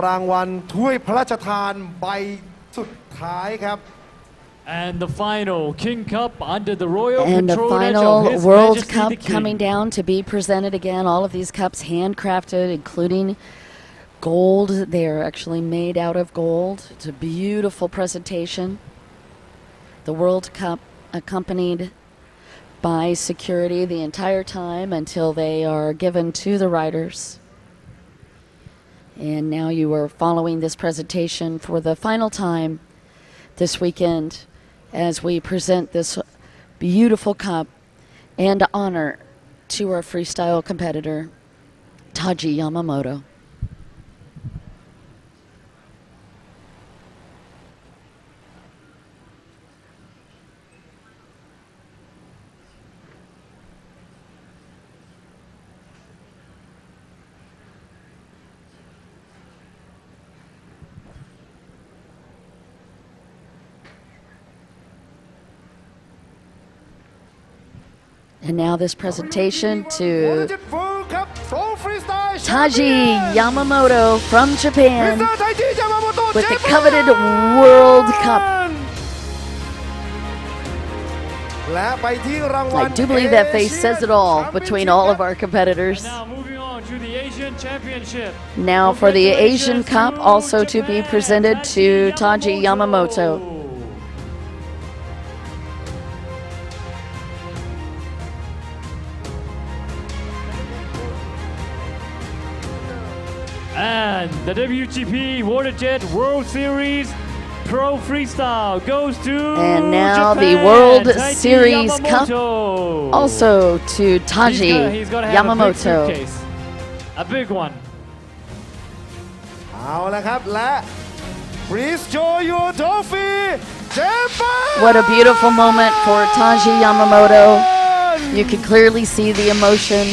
รางวัลถ้วยพระราชทานใบสุดท้ายครับ And the final King Cup under the royal And the patronage of final His World Majesty Cup the King. coming down to be presented again. All of these cups handcrafted, including gold. They are actually made out of gold. It's a beautiful presentation. The World Cup accompanied by security the entire time until they are given to the riders. And now you are following this presentation for the final time this weekend as we present this beautiful cup and honor to our freestyle competitor, Taji Yamamoto. And now this presentation to Taji Yamamoto from Japan with the coveted World Cup. I do believe that face says it all between all of our competitors. Now for the Asian Cup, also to be presented to Taji Yamamoto. And the WGP WaterJet World Series Pro Freestyle goes to And now Japan, the World Taiji Series Yamamoto. Cup also to Taji He's got to have a big Yamamoto. suitcase. A big one. เอาละครับและ Please show your trophy Japan What a beautiful moment for Taji Yamamoto. You can clearly see the emotion.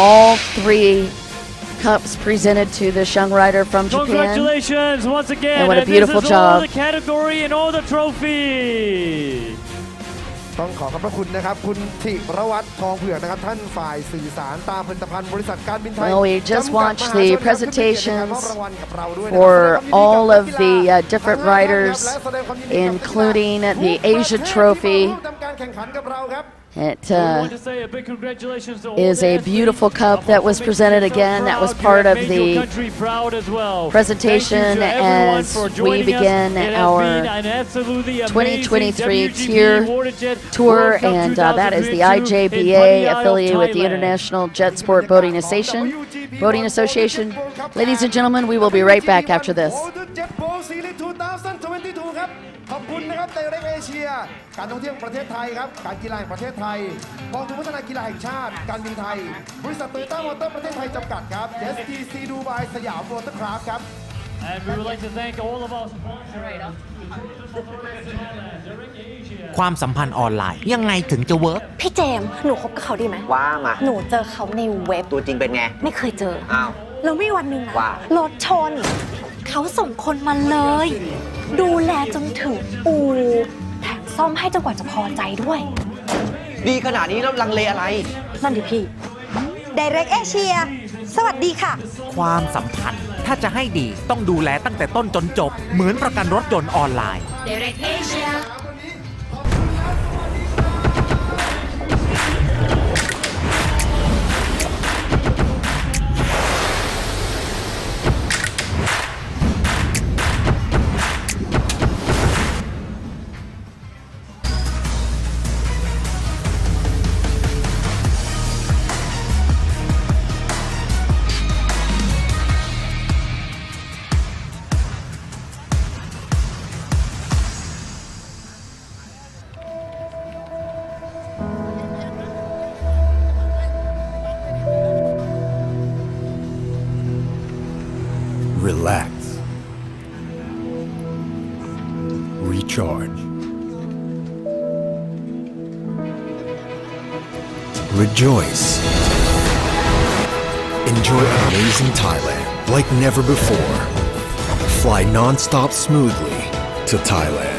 All three cups presented to this young rider from Japan. Congratulations once again. And what a beautiful this is job. all the category and all the trophy. ต้องขอขอบพระคุณนะครับคุณธิรวัฒน์ทองเผือกนะครับท่านฝ่ายสื่อสารตามผลิตภัณฑ์บริษัทการบินไทย Well, we just watched the presentations for all of the different riders, including the Asia Trophy. It is a beautiful cup that was presented again. That was part of the presentation as we begin our 2023 tier tour, and that is the IJBA affiliated with the International Jet Sport Boating Association. Ladies and gentlemen, we will be right back after this. ขอบคุณนะครับไดเรกเอเชียการท่องเที่ยวประเทศไทยครับการกีฬาแห่งประเทศไทยกองทุนพัฒนากีฬาแห่งชาติการบินไทยบริษัทโตโยต้ามอเตอร์ประเทศไทยจำกัดครับ STC ดูไบสยามวอเตอร์คราฟครับ And we would like to thank all of our sponsors. ความสัมพันธ์ออนไลน์ยังไงถึงจะเวิร์ก พี่เจมส์หนูคบกับเขาดีไหมว่ามาหนูเจอเขาในเว็บตัวจริงเป็นไงไม่เคยเจออ้าวแล้วมีวันหนึ่งนะรถชนเขาส่งคนมาเลยดูแลจนถึงอู่แถมซ่อมให้จนกว่าจะพอใจด้วยดีขนาดนี้แล้วลังเลอะไรนั่นดิพี่ Direct Asia สวัสดีค่ะความสัมพันธ์ถ้าจะให้ดีต้องดูแลตั้งแต่ต้นจนจบเหมือนประกันรถยนต์ออนไลน์ Direct Asia Relax. Recharge. Rejoice. Enjoy amazing Thailand like never before. Fly non-stop smoothly to Thailand.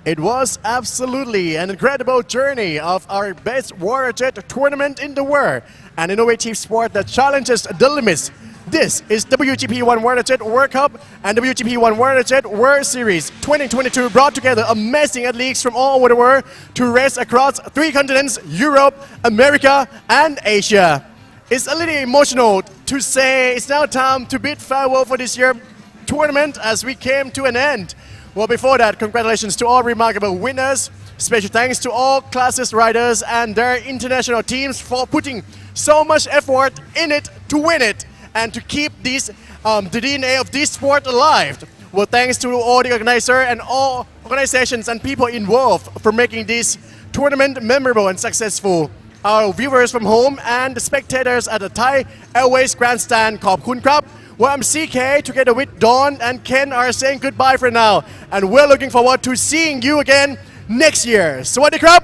It was absolutely an incredible journey of our best water jet tournament in the world, an innovative sport that challenges the limits. This is WGP 1 Water Jet World Cup and WGP 1 Water Jet World Series 2022 brought together amazing athletes from all over the world to race across 3 continents, Europe, America, and Asia. It's a little emotional to say it's now time to bid farewell for this year's tournament as we came to an end. Well, before that, congratulations to all remarkable winners. Special thanks to all classes riders and their international teams for putting so much effort in it to win it and to keep this, the DNA of this sport alive. Well, thanks to all the organizers and all organizations and people involved for making this tournament memorable and successful. Our viewers from home and the spectators at the Thai Airways Grandstand, ขอบคุณครับ. Well, I'm CK together with Dawn and Ken are saying goodbye for now. And we're looking forward to seeing you again next year. สวัสดีครับ